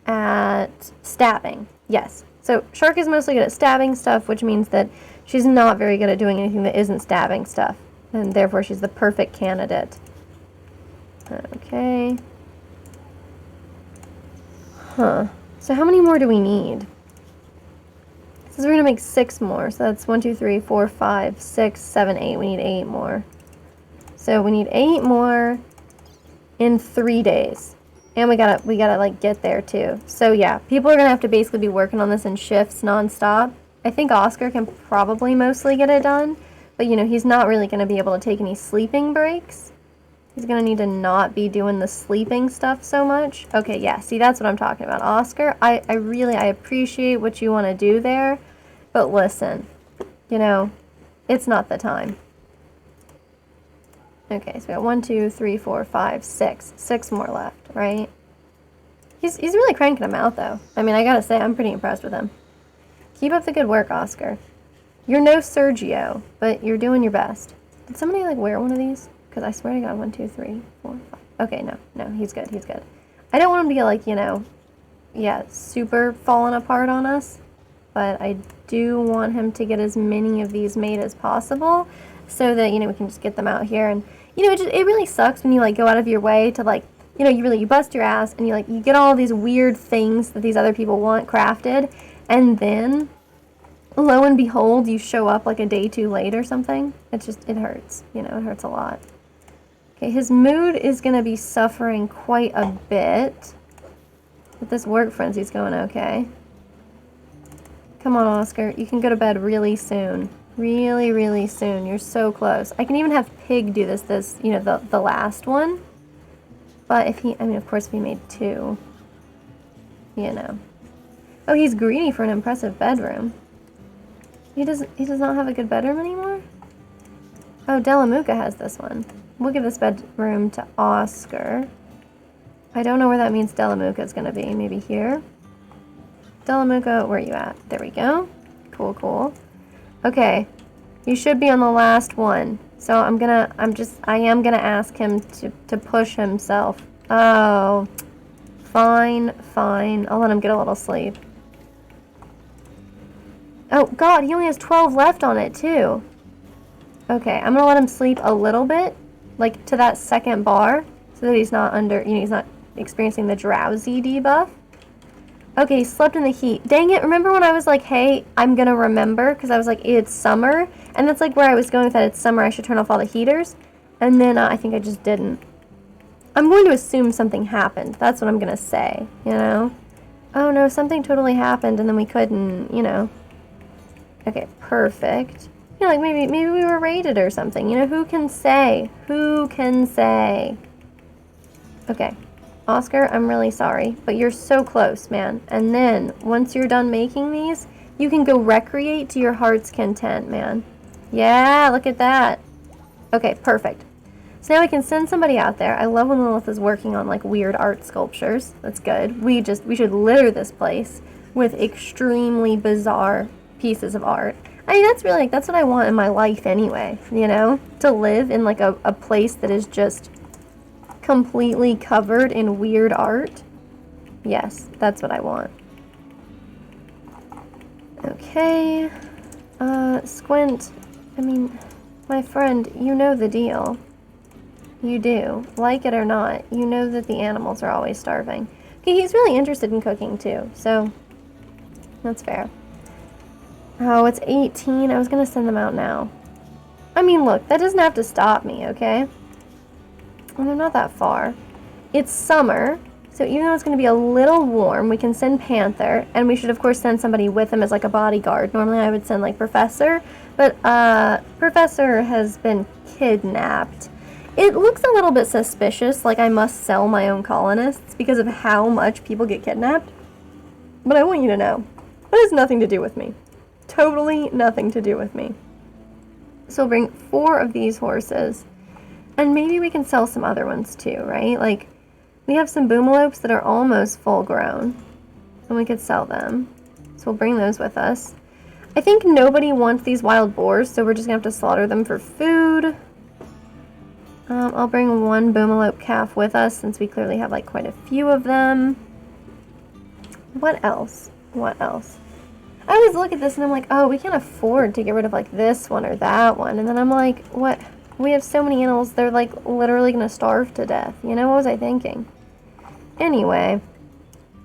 at stabbing. Yes. So Shark is mostly good at stabbing stuff, which means that she's not very good at doing anything that isn't stabbing stuff. And therefore she's the perfect candidate. Okay. Huh. So how many more do we need? It says we're going to make 6 more. So that's 1, 2, 3, 4, 5, 6, 7, 8. We need 8 more. So we need 8 more in 3 days. And we gotta like get there too. So yeah, people are gonna have to basically be working on this in shifts nonstop. I think Oscar can probably mostly get it done, but you know, he's not really gonna be able to take any sleeping breaks. He's gonna need to not be doing the sleeping stuff so much. Okay, yeah, see, that's what I'm talking about. Oscar, I appreciate what you want to do there, but listen, you know, it's not the time. Okay, so we got 1, 2, 3, 4, 5, 6. 6 more left, right? He's really cranking them out, though. I mean, I gotta say, I'm pretty impressed with him. Keep up the good work, Oscar. You're no Sergio, but you're doing your best. Did somebody, like, wear one of these? Because I swear to God, 1, 2, 3, 4, 5. Okay, no, he's good, he's good. I don't want him to get, like, you know, yeah, super falling apart on us, but I do want him to get as many of these made as possible so that, you know, we can just get them out here. And, you know, it really sucks when you, like, go out of your way to, like, you know, you bust your ass and you get all these weird things that these other people want crafted, and then, lo and behold, you show up, like, a day too late or something. It hurts. You know, it hurts a lot. Okay, his mood is going to be suffering quite a bit. But this work frenzy's going okay. Come on, Oscar. You can go to bed really soon. Really, really soon. You're so close. I can even have Pig do this, you know, the last one. But if he, I mean, of course, if he made 2, you know. Oh, he's greedy for an impressive bedroom. He does not have a good bedroom anymore? Oh, Delamuka has this one. We'll give this bedroom to Oscar. I don't know where that means Delamuka is going to be. Maybe here? Delamuka, where are you at? There we go. Cool, cool. Okay. You should be on the last one. So I am gonna ask him to push himself. Oh. Fine, fine. I'll let him get a little sleep. Oh, God, he only has 12 left on it, too. Okay, I'm gonna let him sleep a little bit, like, to that second bar, so that he's not he's not experiencing the drowsy debuff. Okay, he slept in the heat. Dang it, remember when I was like, hey, I'm gonna remember, because I was like, it's summer, and that's, like, where I was going with that, it's summer, I should turn off all the heaters, and then I think I just didn't. I'm going to assume something happened. That's what I'm gonna say, you know? Oh no, something totally happened and then we couldn't, you know. Okay, perfect. You know, like maybe we were raided or something. You know, who can say? Who can say? Okay. Oscar, I'm really sorry, but you're so close, man. And then, once you're done making these, you can go recreate to your heart's content, man. Yeah, look at that. Okay, perfect. So now we can send somebody out there. I love when Lilith is working on like weird art sculptures. That's good. We should litter this place with extremely bizarre pieces of art. I mean, that's really, like, that's what I want in my life anyway, you know? To live in like a place that is just completely covered in weird art. Yes, that's what I want. Okay. Squint, I mean, my friend, you know the deal. You do. Like it or not, you know that the animals are always starving. Okay, he's really interested in cooking too, so that's fair. Oh, it's 18. I was going to send them out now. I mean, look, that doesn't have to stop me, okay? And they're not that far. It's summer, so even though it's going to be a little warm, we can send Panther, and we should, of course, send somebody with him as, like, a bodyguard. Normally I would send, like, Professor, but, Professor has been kidnapped. It looks a little bit suspicious, like I must sell my own colonists because of how much people get kidnapped. But I want you to know, that has nothing to do with me. Totally nothing to do with me. So we'll bring 4 of these horses. And maybe we can sell some other ones too, right? Like, we have some boomalopes that are almost full grown. And we could sell them. So we'll bring those with us. I think nobody wants these wild boars, so we're just going to have to slaughter them for food. I'll bring 1 boomalope calf with us since we clearly have like quite a few of them. What else? What else? I always look at this and I'm like, oh, we can't afford to get rid of like this one or that one. And then I'm like, what? We have so many animals, they're like literally gonna starve to death. You know, what was I thinking? Anyway,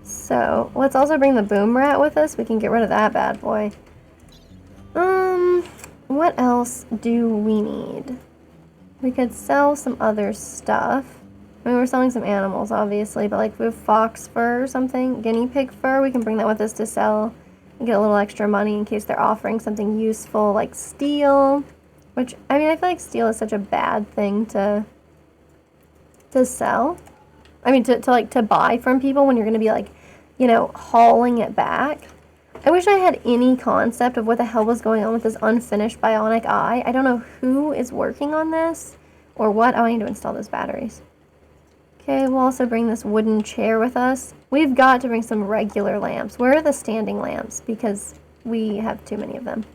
so let's also bring the boom rat with us. We can get rid of that bad boy. What else do we need? We could sell some other stuff. I mean, we're selling some animals, obviously, but like if we have fox fur or something, guinea pig fur, we can bring that with us to sell and get a little extra money in case they're offering something useful like steel. Which, I mean, I feel like steel is such a bad thing to sell. I mean, to buy from people when you're going to be like, you know, hauling it back. I wish I had any concept of what the hell was going on with this unfinished bionic eye. I don't know who is working on this or what. Oh, I need to install those batteries. Okay, we'll also bring this wooden chair with us. We've got to bring some regular lamps. Where are the standing lamps? Because we have too many of them.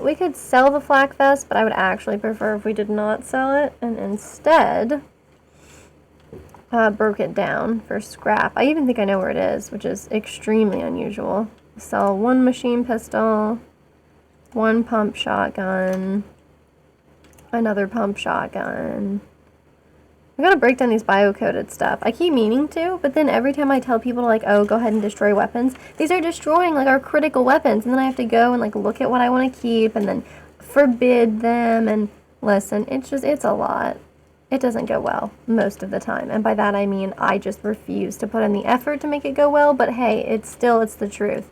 We could sell the flak vest, but I would actually prefer if we did not sell it and instead broke it down for scrap. I even think I know where it is, which is extremely unusual. Sell 1 machine pistol, 1 pump shotgun, another pump shotgun. I gotta break down these bio-coded stuff. I keep meaning to, but then every time I tell people, like, oh, go ahead and destroy weapons, these are destroying, like, our critical weapons, and then I have to go and, like, look at what I want to keep, and then forbid them, and listen, it's a lot. It doesn't go well most of the time, and by that I mean I just refuse to put in the effort to make it go well, but hey, it's the truth.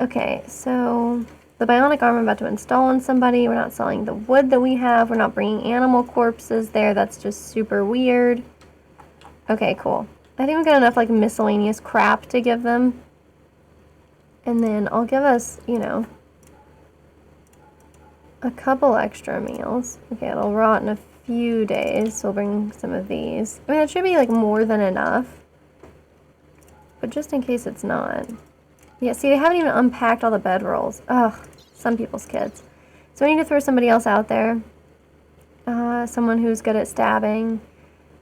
Okay, so the bionic arm I'm about to install on somebody. We're not selling the wood that we have. We're not bringing animal corpses there. That's just super weird. Okay, cool. I think we've got enough like miscellaneous crap to give them. And then I'll give us, you know, a couple extra meals. Okay, it'll rot in a few days, so we'll bring some of these. I mean, it should be like more than enough. But just in case it's not. Yeah, see, they haven't even unpacked all the bedrolls. Ugh, some people's kids. So we need to throw somebody else out there. Someone who's good at stabbing.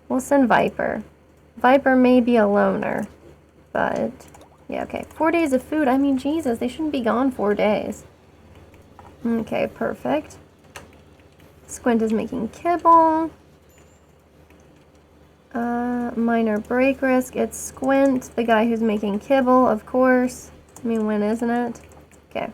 We'll send Viper. Viper may be a loner, but yeah, okay. 4 days of food. I mean, Jesus, they shouldn't be gone 4 days. Okay, perfect. Squint is making kibble. Minor break risk. It's Squint, the guy who's making kibble, of course. I mean, when isn't it? Okay.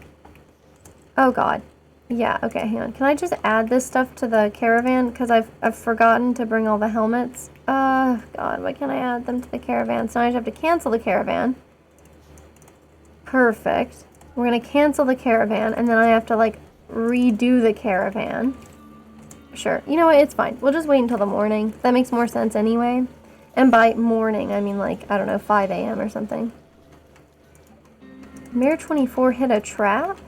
Oh, God. Yeah, okay, hang on. Can I just add this stuff to the caravan? Because I've forgotten to bring all the helmets. God, why can't I add them to the caravan? So I just have to cancel the caravan. Perfect. We're going to cancel the caravan, and then I have to, like, redo the caravan. Sure. You know what? It's fine. We'll just wait until the morning. That makes more sense anyway. And by morning, I mean, like, I don't know, 5 a.m. or something. Mare 24 hit a trap?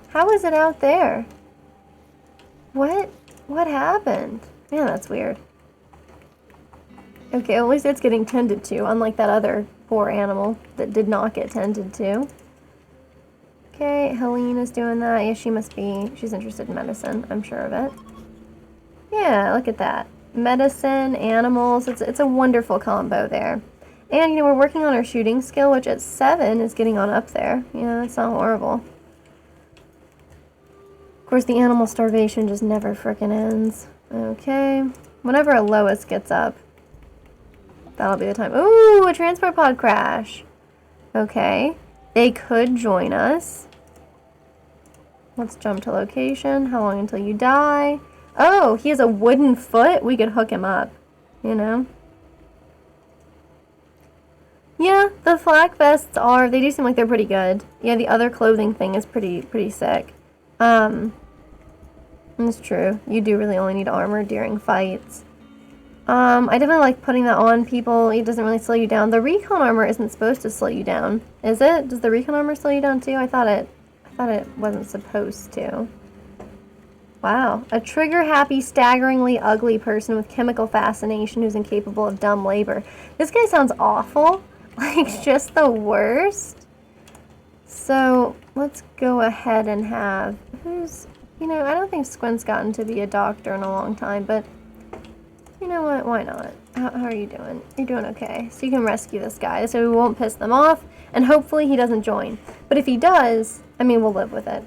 How is it out there? What? What happened? Man, that's weird. Okay, at least it's getting tended to, unlike that other poor animal that did not get tended to. Okay, Helene is doing that. Yeah, she must be. She's interested in medicine. I'm sure of it. Yeah, look at that. Medicine, animals. It's a wonderful combo there. And, you know, we're working on our shooting skill, which at 7 is getting on up there. Yeah, that's not horrible. Of course, the animal starvation just never frickin' ends. Okay. Whenever a Lois gets up, that'll be the time. Ooh, a transport pod crash. Okay. They could join us. Let's jump to location. How long until you die? Oh, he has a wooden foot? We could hook him up, you know? Yeah, the flak vests are, they do seem like they're pretty good. Yeah, the other clothing thing is pretty sick. It's true. You do really only need armor during fights. I definitely like putting that on people. It doesn't really slow you down. The recon armor isn't supposed to slow you down, is it? Does the recon armor slow you down too? I thought it wasn't supposed to. Wow. A trigger-happy, staggeringly ugly person with chemical fascination who's incapable of dumb labor. This guy sounds awful. Like, just the worst. So, let's go ahead and have... Who's... You know, I don't think Squint's gotten to be a doctor in a long time, but... You know what? Why not? How are you doing? You're doing okay. So you can rescue this guy, so we won't piss them off, and hopefully he doesn't join. But if he does, I mean, we'll live with it.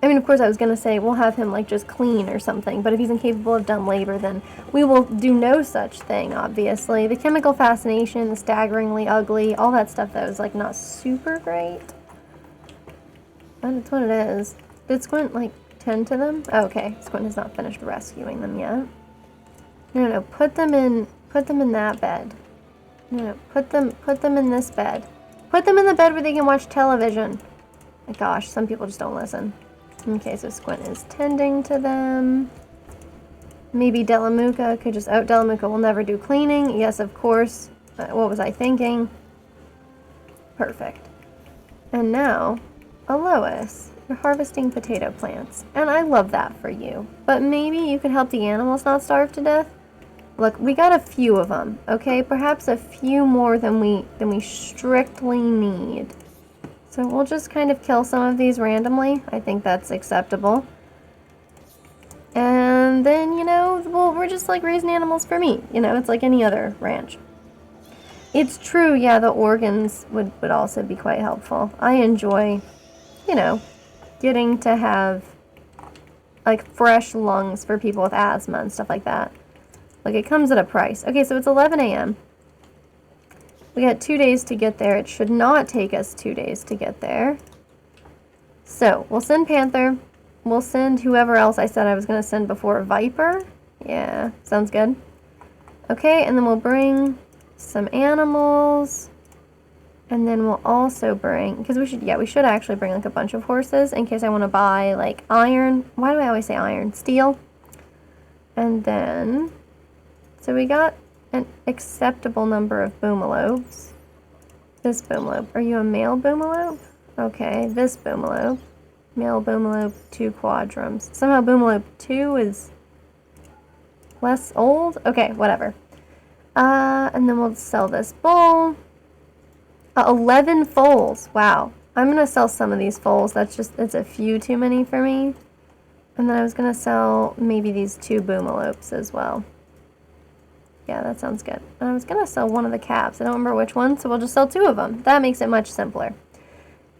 I mean, of course, I was going to say we'll have him, like, just clean or something, but if he's incapable of dumb labor, then we will do no such thing, obviously. The chemical fascination, the staggeringly ugly, all that stuff that was, like, not super great. But it's what it is. Did Squint, like, tend to them? Oh, okay, Squint has not finished rescuing them yet. No, put them in that bed. No, put them in this bed. Put them in the bed where they can watch television. My gosh, some people just don't listen. Okay, so Squint is tending to them. Maybe Delamuka could just... Oh, Delamuka will never do cleaning. Yes, of course. What was I thinking? Perfect. And now, Alois. You're harvesting potato plants. And I love that for you. But maybe you could help the animals not starve to death? Look, we got a few of them, okay? Perhaps a few more than we strictly need. So we'll just kind of kill some of these randomly. I think that's acceptable. And then, you know, well, we're just like raising animals for meat. You know, it's like any other ranch. It's true, yeah, the organs would also be quite helpful. I enjoy, you know, getting to have, like, fresh lungs for people with asthma and stuff like that. Like, it comes at a price. Okay, so it's 11 a.m. We got 2 days to get there. It should not take us 2 days to get there. So, we'll send Panther. We'll send whoever else I said I was going to send before. Viper? Yeah, sounds good. Okay, and then we'll bring some animals. And then we'll also bring... Because we should actually bring, like, a bunch of horses in case I want to buy, like, iron. Why do I always say iron? Steel. And then... So we got an acceptable number of boomalope. This boomalope. Are you a male boomalope? Okay, this boomalope. Male boomalope, 2 quadrums. Somehow boomalope 2 is less old? Okay, whatever. And then we'll sell this bull. 11 foals. Wow. I'm going to sell some of these foals. It's a few too many for me. And then I was going to sell maybe these 2 boomalopes as well. Yeah, that sounds good. And I was going to sell one of the calves. I don't remember which one, so we'll just sell 2 of them. That makes it much simpler.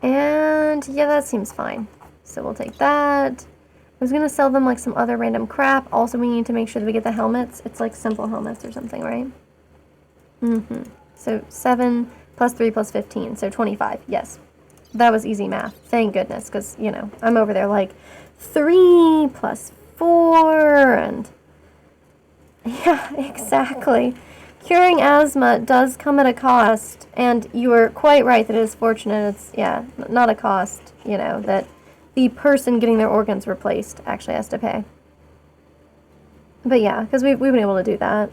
And yeah, that seems fine. So we'll take that. I was going to sell them like some other random crap. Also, we need to make sure that we get the helmets. It's like simple helmets or something, right? So 7 plus 3 plus 15, so 25. Yes. That was easy math. Thank goodness, because, you know, I'm over there like 3 plus 4 and... Yeah, exactly. Curing asthma does come at a cost, and you are quite right that it is fortunate. It's, yeah, not a cost, you know, that the person getting their organs replaced actually has to pay. But yeah, because we've been able to do that.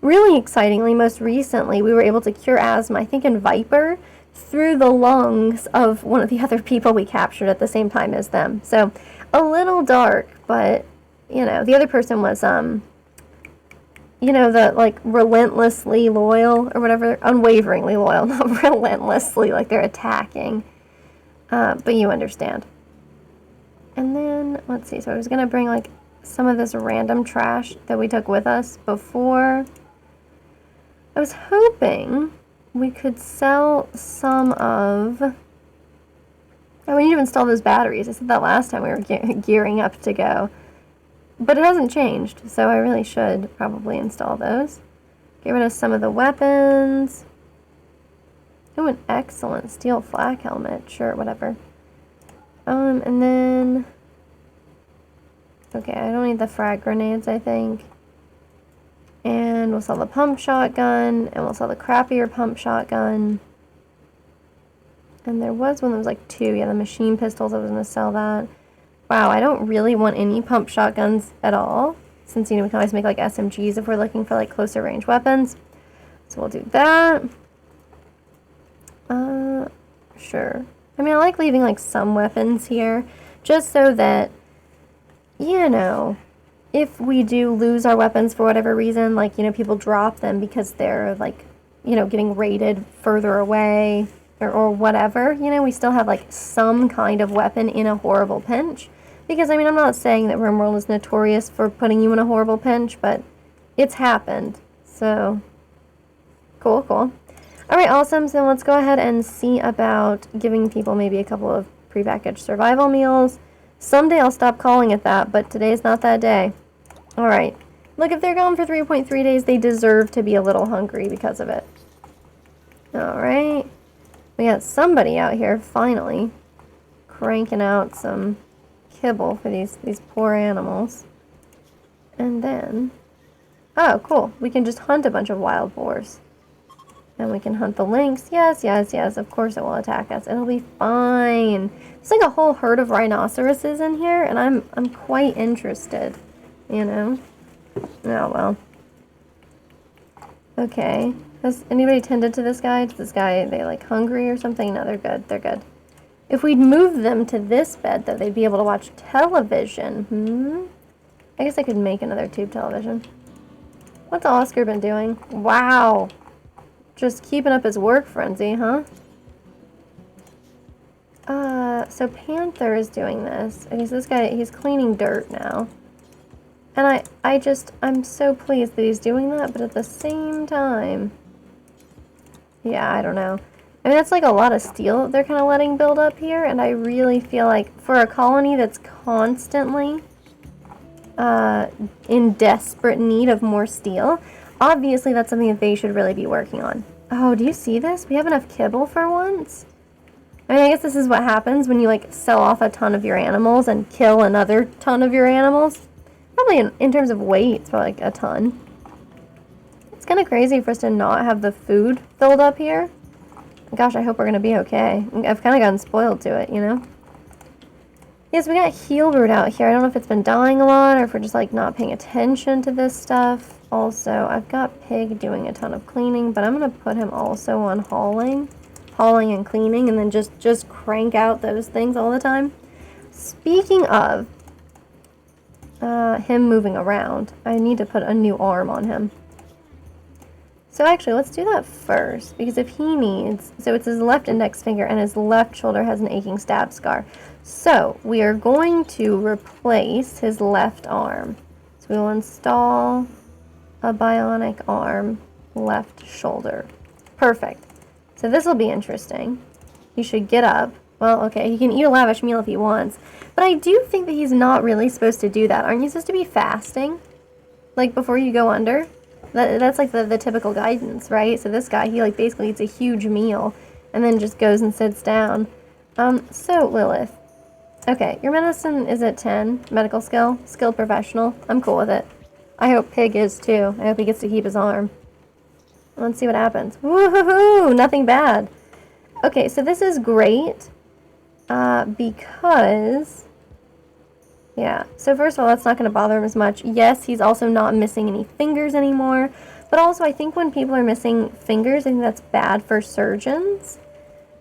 Really excitingly, most recently, we were able to cure asthma, I think in Viper, through the lungs of one of the other people we captured at the same time as them. So, a little dark, but, you know, the other person was, you know, the, like, relentlessly loyal, or whatever, unwaveringly loyal, not relentlessly, like they're attacking. But you understand. And then, let's see, so I was going to bring, like, some of this random trash that we took with us before. I was hoping we could sell some of... Oh, we need to install those batteries. I said that last time we were gearing up to go. But it hasn't changed, so I really should probably install those. Get rid of some of the weapons. Oh, an excellent steel flak helmet. Sure, whatever. And then... Okay, I don't need the frag grenades, I think. And we'll sell the pump shotgun, and we'll sell the crappier pump shotgun. And there was one that was like 2. Yeah, the machine pistols, I was going to sell that. Wow, I don't really want any pump shotguns at all, since, you know, we can always make like SMGs if we're looking for like closer range weapons. So we'll do that. Sure. I mean, I like leaving like some weapons here, just so that, you know, if we do lose our weapons for whatever reason, like, you know, people drop them because they're like, you know, getting raided further away or whatever, you know, we still have like some kind of weapon in a horrible pinch. Because, I mean, I'm not saying that Rimworld is notorious for putting you in a horrible pinch, but it's happened. So, cool, cool. Alright, awesome. So let's go ahead and see about giving people maybe a couple of prepackaged survival meals. Someday I'll stop calling it that, but today's not that day. Alright. Look, if they're gone for 3.3 days, they deserve to be a little hungry because of it. Alright. We got somebody out here, finally, cranking out some kibble for these poor animals. And then... Oh, cool. We can just hunt a bunch of wild boars. And we can hunt the lynx. Yes, yes, yes. Of course it will attack us. It'll be fine. There's like a whole herd of rhinoceroses in here, and I'm quite interested. You know? Oh, well. Okay. Has anybody tended to this guy? Is this guy, they like hungry or something? No, they're good. They're good. If we'd move them to this bed, though, they'd be able to watch television. I guess I could make another tube television. What's Oscar been doing? Wow. Just keeping up his work frenzy, huh? So Panther is doing this. Okay, so this guy, he's cleaning dirt now. And I'm so pleased that he's doing that, but at the same time... Yeah, I don't know. I mean, that's like a lot of steel that they're kind of letting build up here, and I really feel like for a colony that's constantly in desperate need of more steel, obviously that's something that they should really be working on. Oh, do you see this? We have enough kibble for once? I mean, I guess this is what happens when you, like, sell off a ton of your animals and kill another ton of your animals. Probably in terms of weight, it's probably like a ton. It's kind of crazy for us to not have the food filled up here. Gosh, I hope we're going to be okay. I've kind of gotten spoiled to it, you know? Yes, we got Heelbird out here. I don't know if it's been dying a lot or if we're just, like, not paying attention to this stuff. Also, I've got Pig doing a ton of cleaning, but I'm going to put him also on hauling and cleaning, and then just crank out those things all the time. Speaking of him moving around, I need to put a new arm on him. So actually, let's do that first, because if he needs, so it's his left index finger and his left shoulder has an aching stab scar. So we are going to replace his left arm. So we will install a bionic arm, left shoulder. Perfect. So this will be interesting. He should get up. Well, okay, he can eat a lavish meal if he wants. But I do think that he's not really supposed to do that. Aren't you supposed to be fasting? Like before you go under? That's like the typical guidance, right? So this guy, he like basically eats a huge meal and then just goes and sits down. So Lilith. Okay, your medicine is at 10. Medical skill. Skilled professional. I'm cool with it. I hope Pig is too. I hope he gets to keep his arm. Let's see what happens. Woohoo! Nothing bad. Okay, so this is great. Because... yeah, so first of all, that's not going to bother him as much. Yes, he's also not missing any fingers anymore. But also, I think when people are missing fingers, I think that's bad for surgeons.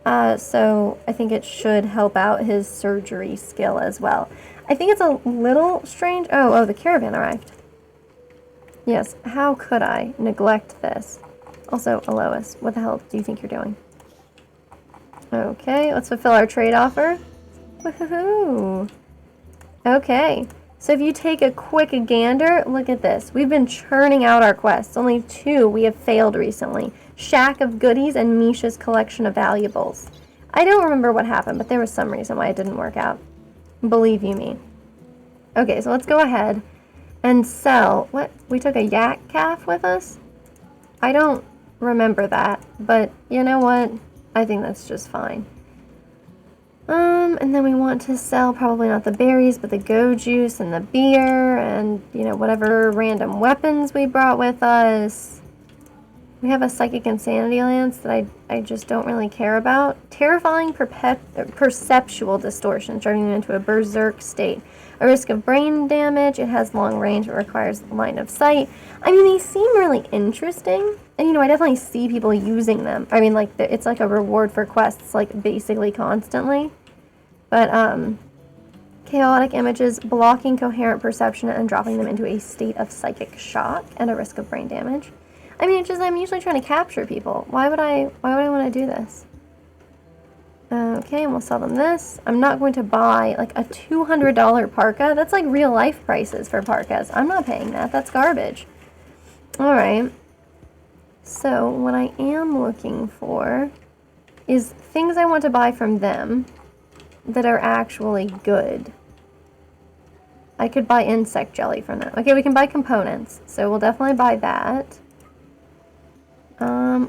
So I think it should help out his surgery skill as well. I think it's a little strange. Oh, the caravan arrived. Yes, how could I neglect this? Also, Alois, what the hell do you think you're doing? Okay, let's fulfill our trade offer. Woohoo! Okay, so if you take a quick gander, look at this. We've been churning out our quests. Only 2 we have failed recently. Shack of Goodies and Misha's Collection of Valuables. I don't remember what happened, but there was some reason why it didn't work out. Believe you me. Okay, so let's go ahead and sell. What? We took a yak calf with us? I don't remember that, but you know what? I think that's just fine. And then we want to sell probably not the berries, but the go juice and the beer and, you know, whatever random weapons we brought with us. We have a psychic insanity lance that I just don't really care about. Terrifying perceptual distortion, driving them into a berserk state. A risk of brain damage. It has long range, but requires line of sight. I mean, they seem really interesting. And, you know, I definitely see people using them. I mean, like, it's like a reward for quests, like, basically constantly. But, chaotic images, blocking coherent perception and dropping them into a state of psychic shock and a risk of brain damage. I mean, it's just, I'm usually trying to capture people. Why would I want to do this? Okay, and we'll sell them this. I'm not going to buy, like, a $200 parka. That's, like, real-life prices for parkas. I'm not paying that. That's garbage. Alright. So, what I am looking for is things I want to buy from them that are actually good. I could buy insect jelly from them. Okay, we can buy components, so we'll definitely buy that.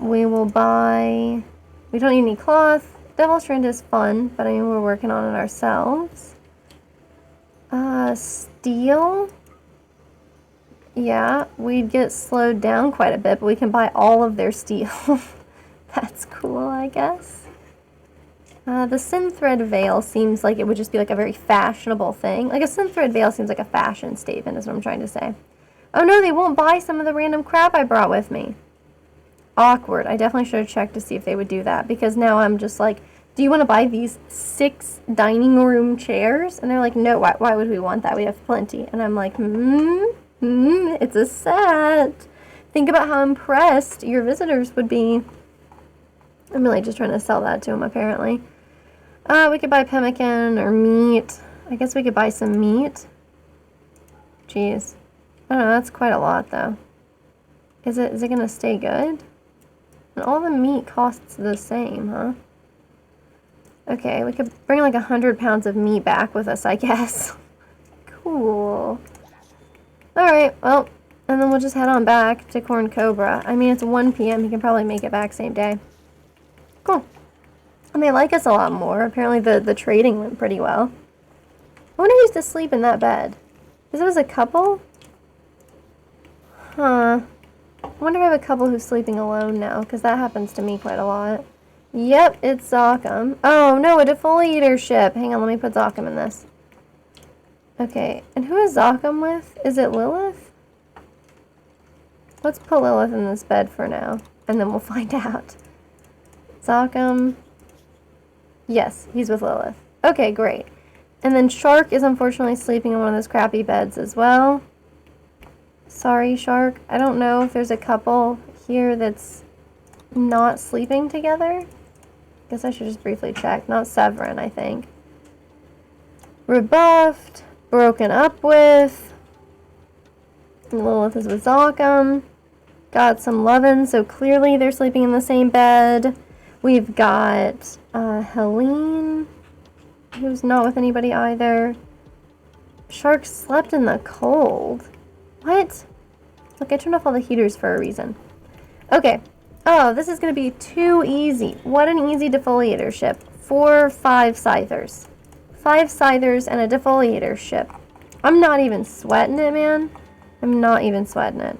We will buy... we don't need any cloth. Devil's Strand is fun, but I mean, we're working on it ourselves. Steel. Yeah, we'd get slowed down quite a bit, but we can buy all of their steel. That's cool, I guess. The synthread veil seems like it would just be like a very fashionable thing. Like a synthread veil seems like a fashion statement is what I'm trying to say. Oh no, they won't buy some of the random crap I brought with me. Awkward. I definitely should have checked to see if they would do that, because now I'm just like, do you want to buy these 6 dining room chairs? And they're like, no, why would we want that? We have plenty. And I'm like, it's a set. Think about how impressed your visitors would be. I'm really just trying to sell that to them, apparently. We could buy pemmican or meat. I guess we could buy some meat. Jeez. I don't know, that's quite a lot, though. Is it going to stay good? And all the meat costs the same, huh? Okay, we could bring like 100 pounds of meat back with us, I guess. Cool. Alright, well, and then we'll just head on back to Corn Cobra. I mean, it's 1 p.m. He can probably make it back same day. Cool. And they like us a lot more. Apparently the trading went pretty well. I wonder who used to sleep in that bed. Is it was a couple? Huh. I wonder if I have a couple who's sleeping alone now, because that happens to me quite a lot. Yep, it's Zokum. Oh, no, a defoliator ship. Hang on, let me put Zokum in this. Okay, and who is Zokum with? Is it Lilith? Let's put Lilith in this bed for now, and then we'll find out. Zokum. Yes, he's with Lilith. Okay, great. And then Shark is unfortunately sleeping in one of those crappy beds as well. Sorry, Shark. I don't know if there's a couple here that's not sleeping together? Guess I should just briefly check. Not Severin, I think. Rebuffed. Broken up with. Lilith is with Zokum. Got some lovin', so clearly they're sleeping in the same bed. We've got Helene, who's not with anybody either. Shark slept in the cold. What? Look, I turned off all the heaters for a reason. Okay. Oh, this is going to be too easy. What an easy defoliator ship. 4, 5 scythers. 5 scythers and a defoliator ship. I'm not even sweating it, man. I'm not even sweating it.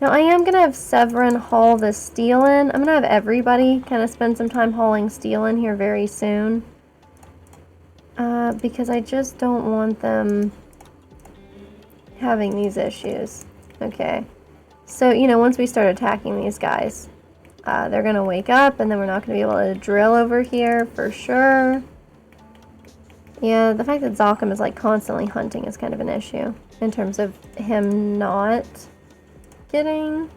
Now, I am going to have Severin haul the steel in. I'm going to have everybody kind of spend some time hauling steel in here very soon. Because I just don't want them having these issues. Okay. So, you know, once we start attacking these guys, they're going to wake up, and then we're not going to be able to drill over here for sure. Yeah, the fact that Zokum is, like, constantly hunting is kind of an issue in terms of him not getting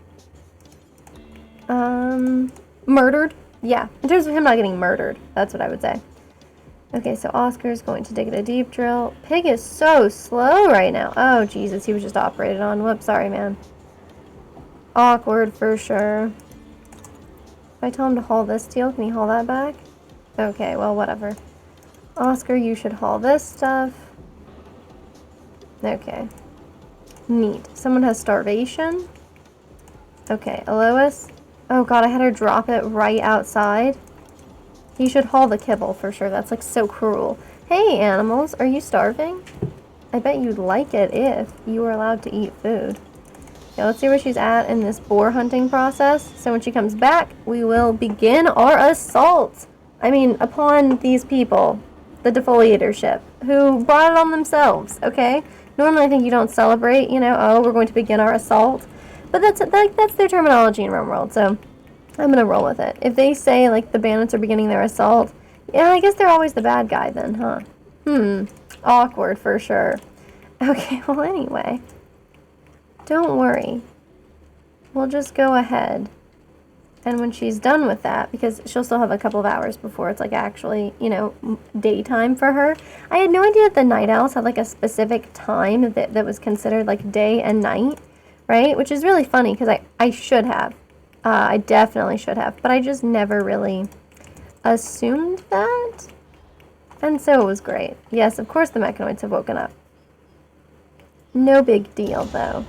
murdered. Yeah, in terms of him not getting murdered. That's what I would say. Okay, so Oscar's going to dig at a deep drill. Pig is so slow right now. Oh, Jesus, he was just operated on. Whoops, sorry, man. Awkward for sure. If I tell him to haul this steel, can he haul that back? Okay, well, whatever. Oscar, you should haul this stuff. Okay. Neat. Someone has starvation. Okay, Alois. Oh god, I had her drop it right outside. He should haul the kibble for sure. That's like so cruel. Hey, animals, are you starving? I bet you'd like it if you were allowed to eat food. Okay, let's see where she's at in this boar hunting process. So when she comes back, we will begin our assault. I mean, upon these people, the defoliator ship, who brought it on themselves, okay? Normally I think you don't celebrate, you know, oh, we're going to begin our assault. But that's their terminology in Rimworld, so I'm going to roll with it. If they say, like, the bandits are beginning their assault, yeah, I guess they're always the bad guy then, huh? Awkward for sure. Okay, well, anyway. Don't worry. We'll just go ahead. And when she's done with that, because she'll still have a couple of hours before it's, like, actually, you know, daytime for her. I had no idea that the night owls had, like, a specific time that was considered, like, day and night, right? Which is really funny, because I should have. I definitely should have. But I just never really assumed that. And so it was great. Yes, of course the mechanoids have woken up. No big deal, though.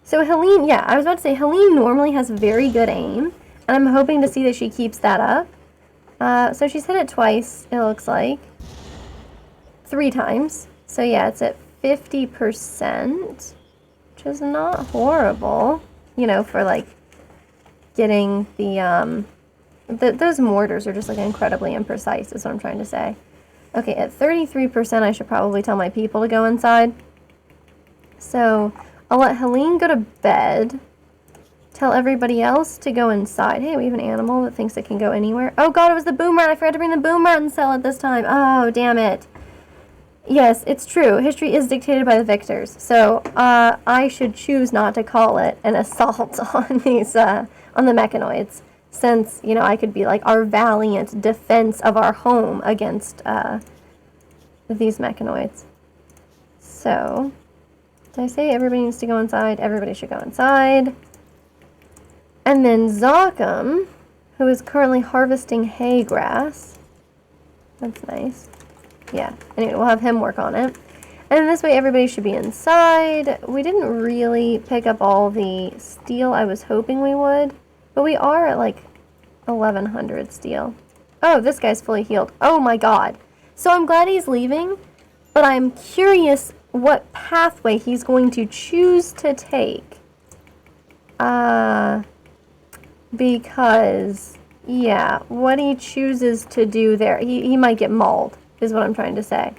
So Helene, yeah, I was about to say, Helene normally has very good aim, and I'm hoping to see that she keeps that up. So she's hit it twice, it looks like. 3 times. So yeah, it's at 50%, which is not horrible, you know, for, like, getting those mortars are just, like, incredibly imprecise, is what I'm trying to say. Okay, at 33%, I should probably tell my people to go inside. So I'll let Helene go to bed. Tell everybody else to go inside. Hey, we have an animal that thinks it can go anywhere. Oh god, it was the boomerang. I forgot to bring the boomerang cell at this time. Oh, damn it. Yes, it's true. History is dictated by the victors. So I should choose not to call it an assault on these, on the mechanoids. Since, you know, I could be like our valiant defense of our home against these mechanoids. So, did I say everybody needs to go inside? Everybody should go inside. And then Zokum, who is currently harvesting hay grass. That's nice. Yeah, anyway, we'll have him work on it. And this way everybody should be inside. We didn't really pick up all the steel I was hoping we would. But we are at like 1100 steel. Oh, this guy's fully healed. Oh my god. So I'm glad he's leaving. But I'm curious what pathway he's going to choose to take. Because, yeah, what he chooses to do there, he might get mauled, is what I'm trying to say.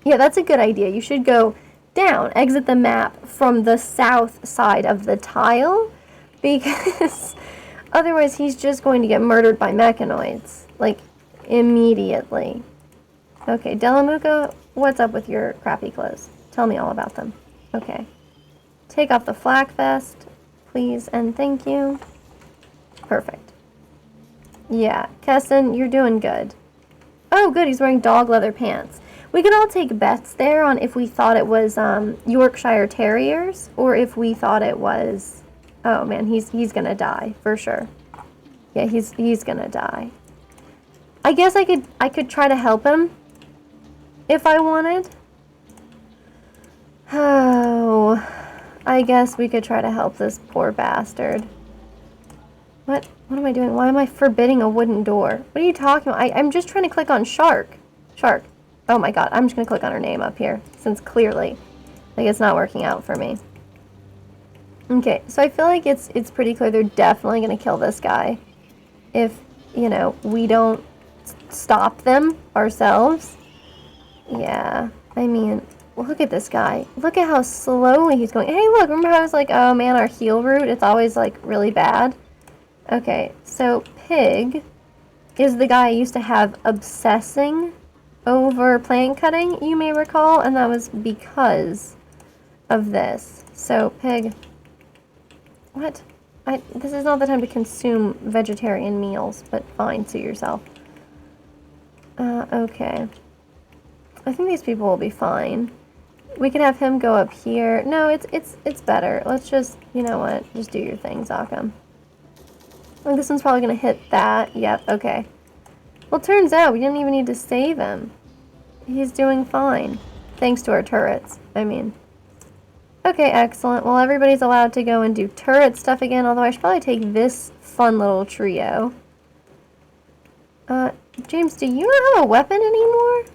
Yeah, that's a good idea. You should go down, exit the map from the south side of the tile, because otherwise he's just going to get murdered by mechanoids, like, immediately. Okay, Delamuka, what's up with your crappy clothes? Tell me all about them. Okay. Take off the flak vest, please and thank you. Perfect. Yeah, Kesson, you're doing good. Oh, good, he's wearing dog leather pants. We could all take bets there on if we thought it was Yorkshire Terriers or if we thought it was... Oh man, he's gonna die for sure. Yeah, he's gonna die. I guess I could try to help him if I wanted. Oh, I guess we could try to help this poor bastard. What am I doing? Why am I forbidding a wooden door? What are you talking about? I'm just trying to click on Shark. Shark. Oh my god, I'm just gonna click on her name up here since clearly, like, it's not working out for me. Okay, so I feel like it's pretty clear they're definitely gonna kill this guy if, you know, we don't stop them ourselves. Yeah, I mean, look at this guy. Look at how slowly he's going. Hey, look, remember how I was like, oh man, our heal route, it's always like really bad? Okay, so Pig is the guy I used to have obsessing over plant cutting, you may recall, and that was because of this. So Pig, what? This is not the time to consume vegetarian meals, but fine, suit yourself. Okay. I think these people will be fine. We could have him go up here. No, it's better. Let's just, you know what? Just do your thing, Zakam. Oh, this one's probably gonna hit that. Yep, okay. Well, turns out we didn't even need to save him. He's doing fine. Thanks to our turrets, I mean. Okay, excellent. Well, everybody's allowed to go and do turret stuff again, although I should probably take this fun little trio. James, do you not have a weapon anymore?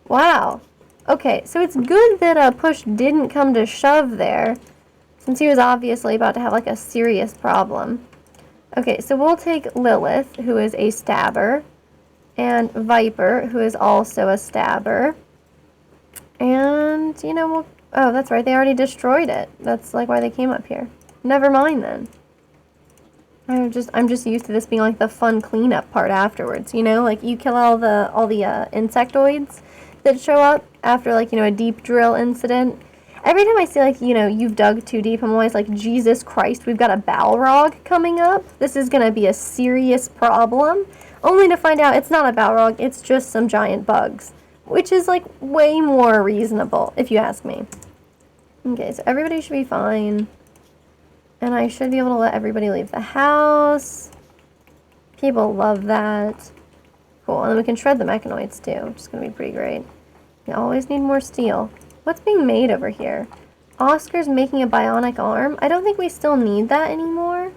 Wow. Okay, so it's good that Push didn't come to shove there, since he was obviously about to have, like, a serious problem. Okay, so we'll take Lilith, who is a stabber, and Viper, who is also a stabber. And, you know, we'll... Oh, that's right, they already destroyed it. That's, like, why they came up here. Never mind, then. I'm just used to this being, like, the fun cleanup part afterwards, you know? Like, you kill all the insectoids that show up after, like, you know, a deep drill incident. Every time I see, like, you know, you've dug too deep, I'm always like, Jesus Christ, we've got a Balrog coming up. This is gonna be a serious problem. Only to find out it's not a Balrog, it's just some giant bugs. Which is, like, way more reasonable, if you ask me. Okay, so everybody should be fine. And I should be able to let everybody leave the house. People love that. Cool, and then we can shred the mechanoids too, which is gonna be pretty great. You always need more steel. What's being made over here? Oscar's making a bionic arm. I don't think we still need that anymore.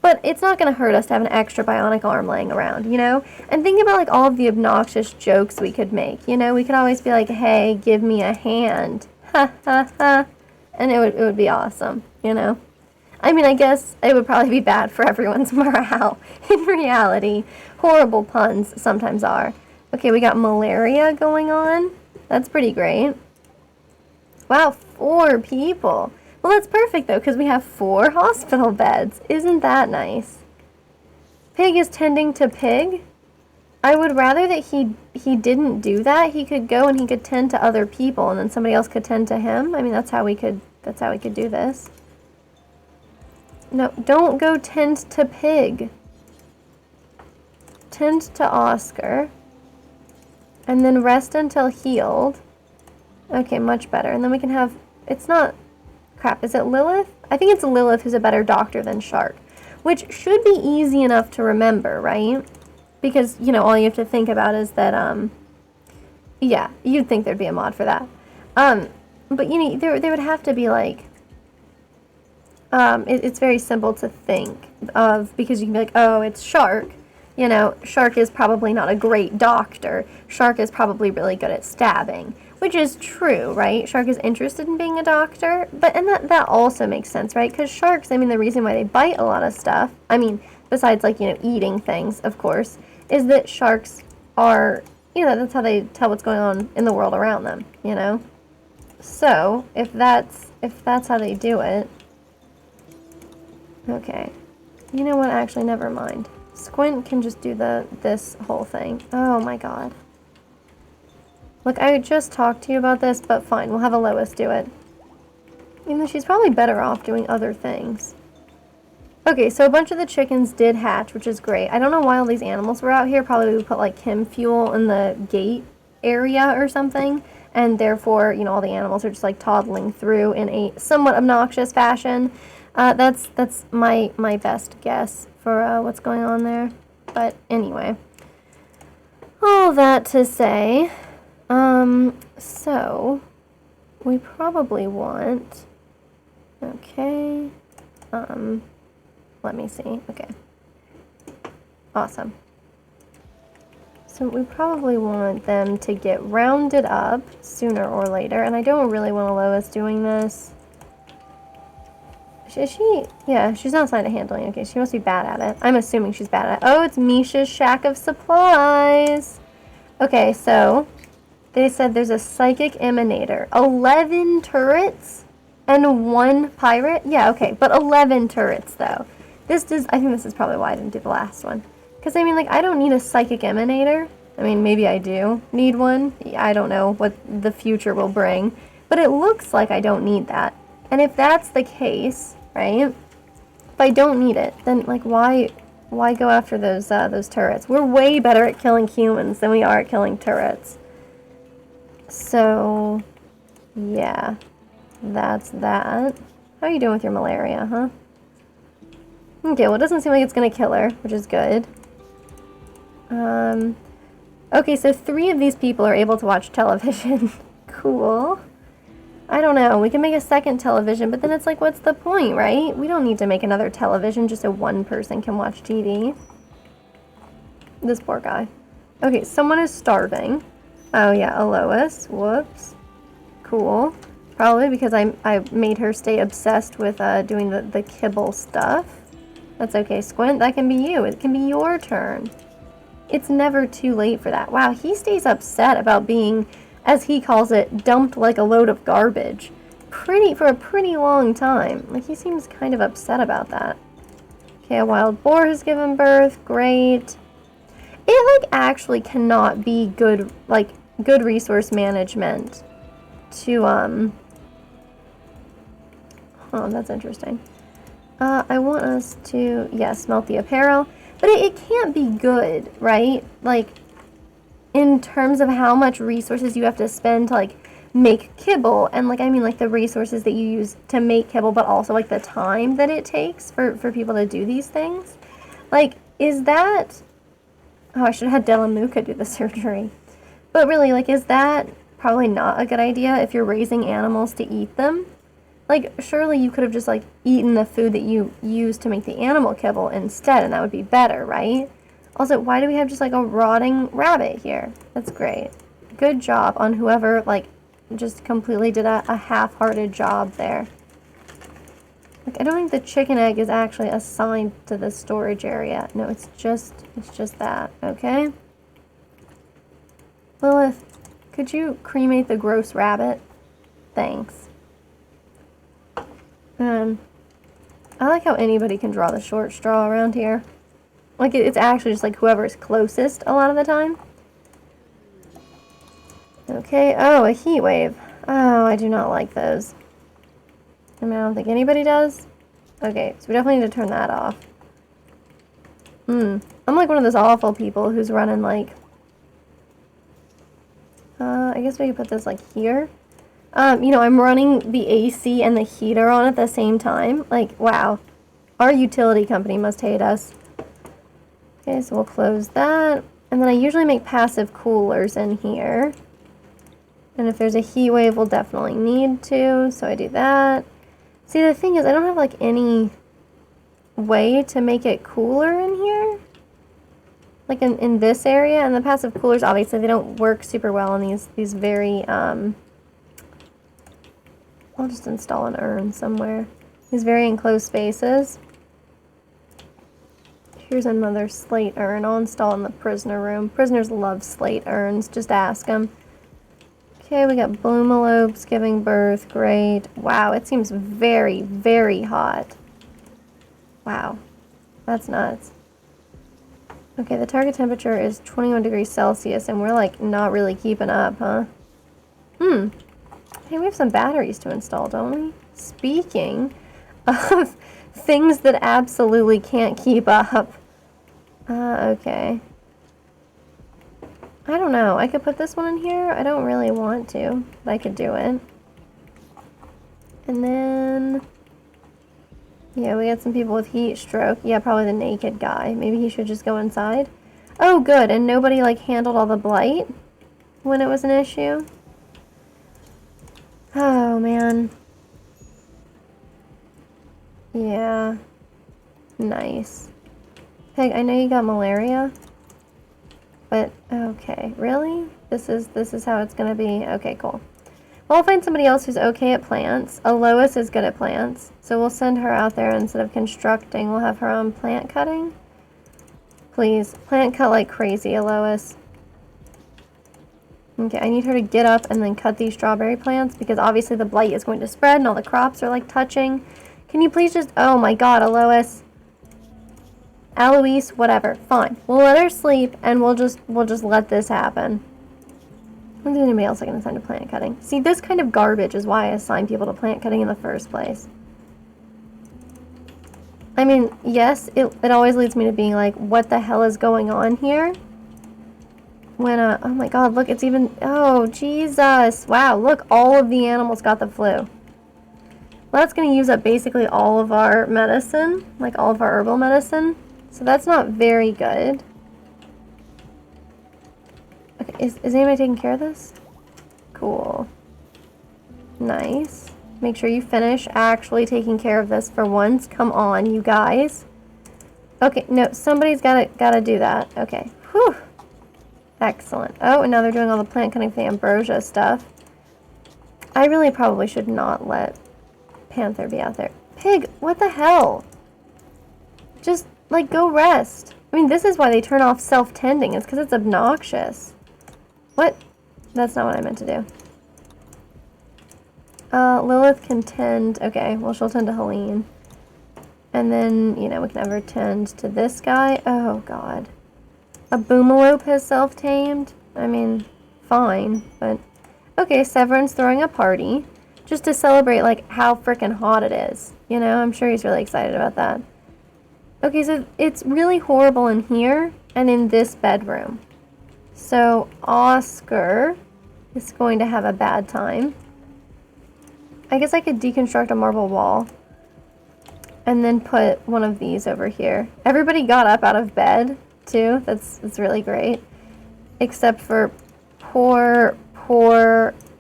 But it's not going to hurt us to have an extra bionic arm laying around, you know? And think about, like, all of the obnoxious jokes we could make, you know? We could always be like, hey, give me a hand. Ha, ha, ha. And it would be awesome, you know? I mean, I guess it would probably be bad for everyone's morale. In reality, horrible puns sometimes are. Okay, we got malaria going on. That's pretty great. Wow, 4 people. Well, that's perfect, though, because we have 4 hospital beds. Isn't that nice? Pig is tending to Pig. I would rather that he didn't do that. He could go and he could tend to other people, and then somebody else could tend to him. I mean, that's how we could do this. No, don't go tend to Pig. Tend to Oscar. And then rest until healed. Okay, much better. And then we can have... It's not... Crap, is it Lilith? I think it's Lilith who's a better doctor than Shark. Which should be easy enough to remember, right? Because, you know, all you have to think about is that, yeah, you'd think there'd be a mod for that. But, you know, there would have to be, like... it's very simple to think of, because you can be like, oh, it's Shark. You know, Shark is probably not a great doctor. Shark is probably really good at stabbing. Which is true, right? Shark is interested in being a doctor, and that also makes sense, right? Because sharks, I mean, the reason why they bite a lot of stuff, I mean, besides, like, you know, eating things, of course, is that sharks are, you know, that's how they tell what's going on in the world around them, you know? So, if that's how they do it, okay. You know what? Actually, never mind. Squint can just do this whole thing. Oh my god. Look, I just talked to you about this, but fine, we'll have a Lois do it. Even though she's probably better off doing other things. Okay, so a bunch of the chickens did hatch, which is great. I don't know why all these animals were out here. Probably we put like chem fuel in the gate area or something. And therefore, you know, all the animals are just like toddling through in a somewhat obnoxious fashion. That's my best guess for what's going on there. But anyway, all that to say, so we probably want, okay, let me see, okay, awesome. So we probably want them to get rounded up sooner or later, and I don't really want Lois doing this. Is she? Yeah, she's not assigned to handling. Okay, she must be bad at it. I'm assuming she's bad at it. Oh, it's Misha's Shack of Supplies. Okay, so they said there's a psychic emanator. 11 turrets and 1 pirate? Yeah, okay, but 11 turrets, though. I think this is probably why I didn't do the last one. Because, I mean, like, I don't need a psychic emanator. I mean, maybe I do need one. I don't know what the future will bring. But it looks like I don't need that. And if that's the case, right, if I don't need it, then, like, why go after those turrets? We're way better at killing humans than we are at killing turrets. So, yeah, that's that. How are you doing with your malaria, huh? Okay, well, it doesn't seem like it's going to kill her, which is good. Okay, so 3 of these people are able to watch television. Cool. I don't know. We can make a second television, but then it's like, what's the point, right? We don't need to make another television just so one person can watch TV. This poor guy. Okay, someone is starving. Oh, yeah, Alois. Whoops. Cool. Probably because I made her stay obsessed with doing the kibble stuff. That's okay, Squint. That can be you. It can be your turn. It's never too late for that. Wow, he stays upset about being, as he calls it, dumped like a load of garbage. For a pretty long time. Like, he seems kind of upset about that. Okay, a wild boar has given birth. Great. It, like, actually cannot be good resource management to, oh, that's interesting. I want us to, yeah, smelt the apparel. But it can't be good, right? Like, in terms of how much resources you have to spend to, like, make kibble. And, like, I mean, like, the resources that you use to make kibble, but also, like, the time that it takes for people to do these things. Like, is that... Oh, I should have had Delamuka do the surgery. But really, like, is that probably not a good idea if you're raising animals to eat them? Like, surely you could have just, like, eaten the food that you used to make the animal kibble instead, and that would be better, right? Also, why do we have just, like, a rotting rabbit here? That's great. Good job on whoever, like, just completely did a half-hearted job there. Like, I don't think the chicken egg is actually assigned to the storage area. No, it's just that, okay? Lilith, could you cremate the gross rabbit? Thanks. I like how anybody can draw the short straw around here. Like, it's actually just, like, whoever's closest a lot of the time. Okay, oh, a heat wave. Oh, I do not like those. I mean, I don't think anybody does. Okay, so we definitely need to turn that off. I'm like one of those awful people who's running, like... I guess we could put this, like, here. You know, I'm running the AC and the heater on at the same time. Like, wow. Our utility company must hate us. Okay, so we'll close that. And then I usually make passive coolers in here. And if there's a heat wave, we'll definitely need to. So I do that. See, the thing is, I don't have, like, any way to make it cooler in here. Like, in this area. And the passive coolers, obviously, they don't work super well in these very, I'll just install an urn somewhere. These very enclosed spaces. Here's another slate urn. I'll install in the prisoner room. Prisoners love slate urns. Just ask them. Okay, we got bloomalopes giving birth. Great. Wow, it seems very, very hot. Wow. That's nuts. Okay, the target temperature is 21 degrees Celsius, and we're, like, not really keeping up, huh? Hey, we have some batteries to install, don't we? Speaking of things that absolutely can't keep up. Okay. I don't know. I could put this one in here. I don't really want to, but I could do it. And then... yeah, we got some people with heat stroke. Yeah, probably the naked guy. Maybe he should just go inside. Oh, good. And nobody, like, handled all the blight when it was an issue. Oh, man. Yeah. Nice. Peg, I know you got malaria. But, okay. Really? This is how it's gonna be? Okay, cool. Well, I'll find somebody else who's okay at plants. Alois is good at plants. So we'll send her out there instead of constructing. We'll have her own plant cutting. Please. Plant cut like crazy, Alois. Okay, I need her to get up and then cut these strawberry plants because obviously the blight is going to spread and all the crops are like touching. Can you please just... oh my god, Alois. Alois, whatever. Fine. We'll let her sleep and we'll just let this happen. Is there anybody else I can assign to plant cutting? See, this kind of garbage is why I assign people to plant cutting in the first place. I mean, yes, it always leads me to being like, what the hell is going on here? When, oh my god, look, it's even, oh, Jesus. Wow, look, all of the animals got the flu. Well, that's going to use up basically all of our medicine, like all of our herbal medicine. So that's not very good. Okay, is anybody taking care of this? Cool. Nice. Make sure you finish actually taking care of this for once. Come on, you guys. Okay, no, somebody's gotta do that. Okay. Whew. Excellent. Oh, and now they're doing all the plant cutting for the ambrosia stuff. I really probably should not let Panther be out there. Pig, what the hell? Just, like, go rest. I mean, this is why they turn off self-tending. It's because it's obnoxious. What? That's not what I meant to do. Lilith can tend... okay, well, she'll tend to Helene. And then, you know, we can have her tend to this guy. Oh, God. A Boomalope has self-tamed? I mean, fine, but... okay, Severin's throwing a party. Just to celebrate, like, how frickin' hot it is. You know, I'm sure he's really excited about that. Okay, so it's really horrible in here and in this bedroom. So Oscar is going to have a bad time. I guess I could deconstruct a marble wall and then put one of these over here. Everybody got up out of bed too. That's really great. Except for poor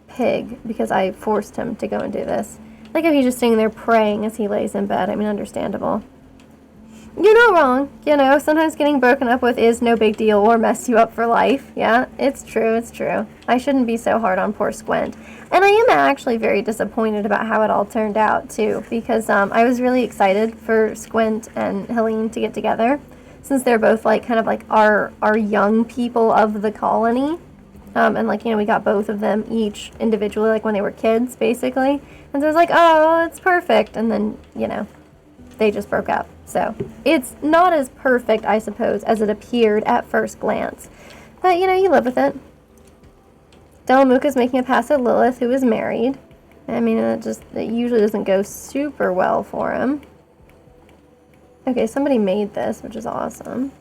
Pig, because I forced him to go and do this. Like if he's just sitting there praying as he lays in bed. I mean, understandable. You're not wrong. You know, sometimes getting broken up with is no big deal or mess you up for life. Yeah, it's true, it's true. I shouldn't be so hard on poor Squint. And I am actually very disappointed about how it all turned out, too, because I was really excited for Squint and Helene to get together, since they're both, like, kind of like our young people of the colony. And, like, you know, we got both of them each individually, like, when they were kids, basically. And so I was like, oh, it's perfect. And then, you know, they just broke up. So it's not as perfect, I suppose, as it appeared at first glance. But, you know, you live with it. Delamuka's making a pass at Lilith, who is married. I mean, it usually doesn't go super well for him. Okay, somebody made this, which is awesome.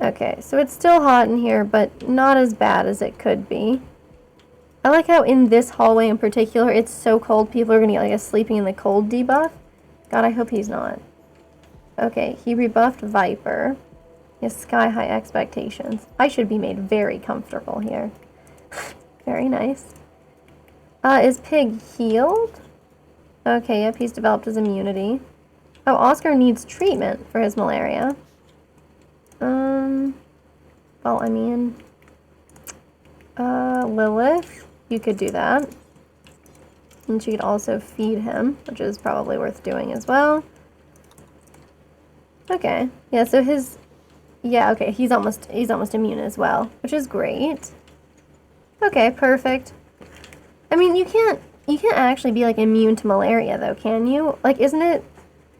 Okay, so it's still hot in here, but not as bad as it could be. I like how in this hallway in particular, it's so cold, people are going to get like a sleeping in the cold debuff. God, I hope he's not. Okay, he rebuffed Viper. He has sky-high expectations. I should be made very comfortable here. Very nice. Is Pig healed? Okay, yep, he's developed his immunity. Oh, Oscar needs treatment for his malaria. Well, I mean... Lilith, you could do that. And she could also feed him, which is probably worth doing as well. Okay. Yeah, so his... yeah, okay, he's almost immune as well, which is great. Okay, perfect. I mean, you can't actually be, like, immune to malaria, though, can you? Like, isn't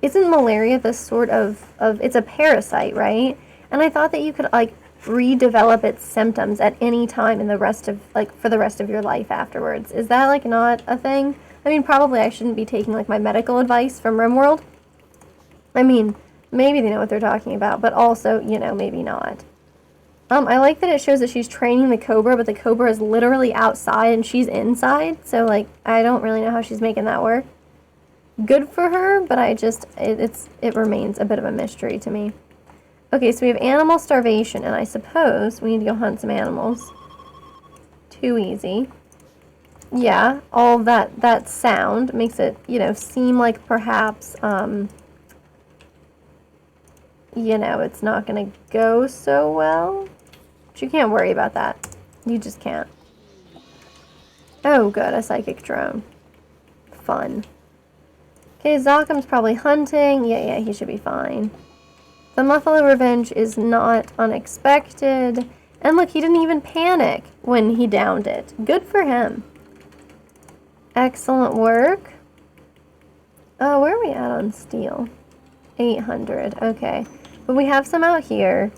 malaria this sort of... it's a parasite, right? And I thought that you could, like, redevelop its symptoms at any time in the rest of, like, for the rest of your life afterwards. Is that, like, not a thing? I mean, probably I shouldn't be taking, like, my medical advice from Rimworld. I mean, maybe they know what they're talking about, but also, you know, maybe not. I like that it shows that she's training the cobra, but the cobra is literally outside and she's inside. So, like, I don't really know how she's making that work. Good for her, but it remains a bit of a mystery to me. Okay, so we have animal starvation, and I suppose we need to go hunt some animals. Too easy. Yeah, all that sound makes it, you know, seem like perhaps, you know, it's not gonna go so well. But you can't worry about that. You just can't. Oh, good, a psychic drone. Fun. Okay, Zocham's probably hunting. Yeah, he should be fine. The Muffalo Revenge is not unexpected. And look, he didn't even panic when he downed it. Good for him. Excellent work. Oh, where are we at on steel? 800. Okay. But we have some out here.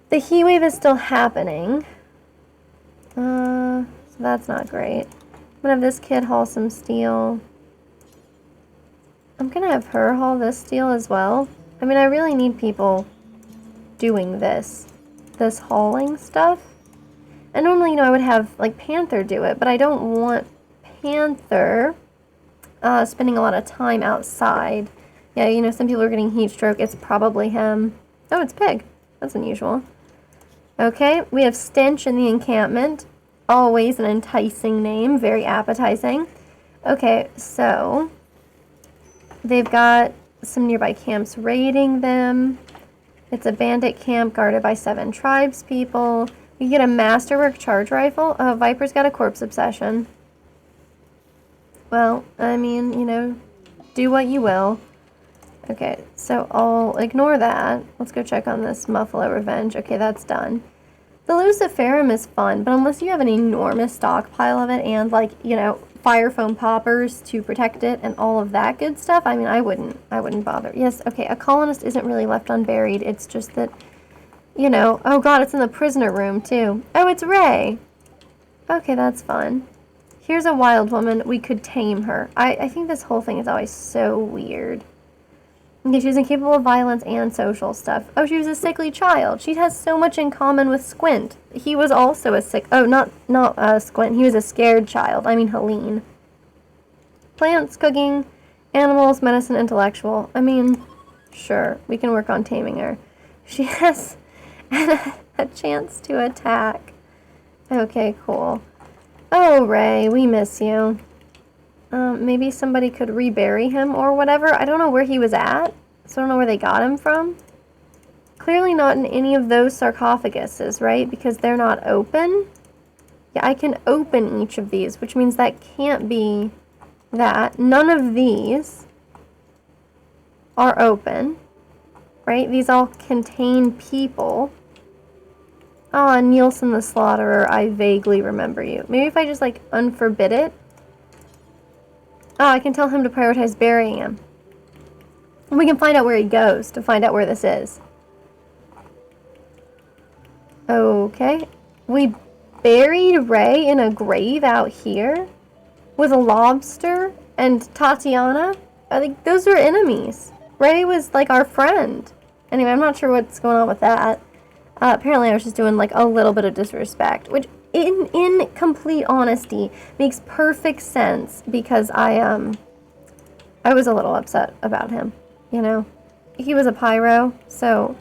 The heat wave is still happening. So that's not great. I'm gonna have this kid haul some steel. I'm gonna have her haul this steel as well. I mean, I really need people doing this hauling stuff. And normally, you know, I would have, like, Panther do it, but I don't want Panther spending a lot of time outside. Yeah, you know, some people are getting heat stroke. It's probably him. Oh, it's Pig. That's unusual. Okay, we have Stench in the encampment. Always an enticing name. Very appetizing. Okay, so they've got some nearby camps raiding them. It's a bandit camp guarded by 7 tribespeople. We get a masterwork charge rifle. Oh, Viper's got a corpse obsession. Well, I mean, you know, do what you will. Okay, so I'll ignore that. Let's go check on this Muffalo Revenge. Okay, that's done. The Luciferum is fun, but unless you have an enormous stockpile of it and, like, you know, fire foam poppers to protect it and all of that good stuff, I mean, I wouldn't bother. Yes, okay, a colonist isn't really left unburied. It's just that, you know, oh god, it's in the prisoner room too. Oh, it's Ray. Okay, that's fun. Here's a wild woman. We could tame her. I think this whole thing is always so weird. Okay, she was incapable of violence and social stuff. Oh, she was a sickly child. She has so much in common with Squint. He was also a sick... Oh, not Squint. He was a scared child. I mean, Helene. Plants, cooking, animals, medicine, intellectual. I mean, sure. We can work on taming her. She has a chance to attack. Okay, cool. Oh, Ray, we miss you. Maybe somebody could rebury him or whatever. I don't know where he was at, so I don't know where they got him from. Clearly not in any of those sarcophaguses, right? Because they're not open. Yeah, I can open each of these, which means that can't be that. None of these are open, right? These all contain people. Ah, Nielsen the Slaughterer, I vaguely remember you. Maybe if I just, like, unforbid it. Oh, I can tell him to prioritize burying him. And we can find out where he goes to find out where this is. Okay. We buried Ray in a grave out here with a lobster and Tatiana. I think those are enemies. Ray was, like, our friend. Anyway, I'm not sure what's going on with that. Apparently I was just doing, like, a little bit of disrespect, which in complete honesty makes perfect sense because I was a little upset about him, you know. He was a pyro, so,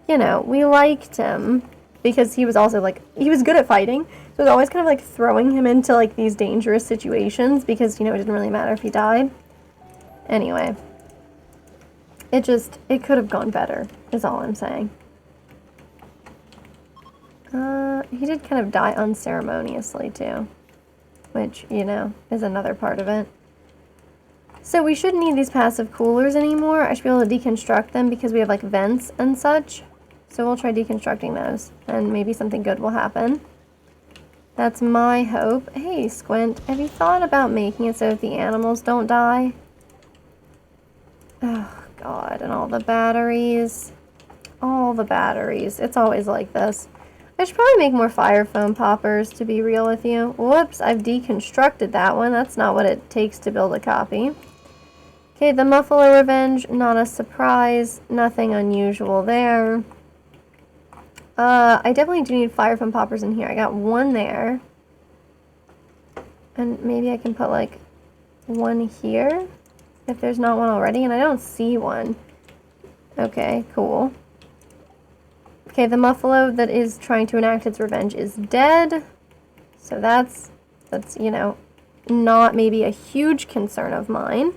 you know, we liked him because he was also, like, he was good at fighting, so it was always kind of, like, throwing him into, like, these dangerous situations because, you know, it didn't really matter if he died. Anyway, it could have gone better, is all I'm saying. He did kind of die unceremoniously, too. Which, you know, is another part of it. So we shouldn't need these passive coolers anymore. I should be able to deconstruct them because we have, like, vents and such. So we'll try deconstructing those, and maybe something good will happen. That's my hope. Hey, Squint, have you thought about making it so that the animals don't die? Oh, God, and all the batteries. All the batteries. It's always like this. I should probably make more fire foam poppers, to be real with you. Whoops, I've deconstructed that one. That's not what it takes to build a copy. Okay, the Muffalo Revenge, not a surprise. Nothing unusual there. I definitely do need fire foam poppers in here. I got one there. And maybe I can put, like, one here, if there's not one already, and I don't see one. Okay, cool. Okay, the Muffalo that is trying to enact its revenge is dead. So that's, you know, not maybe a huge concern of mine.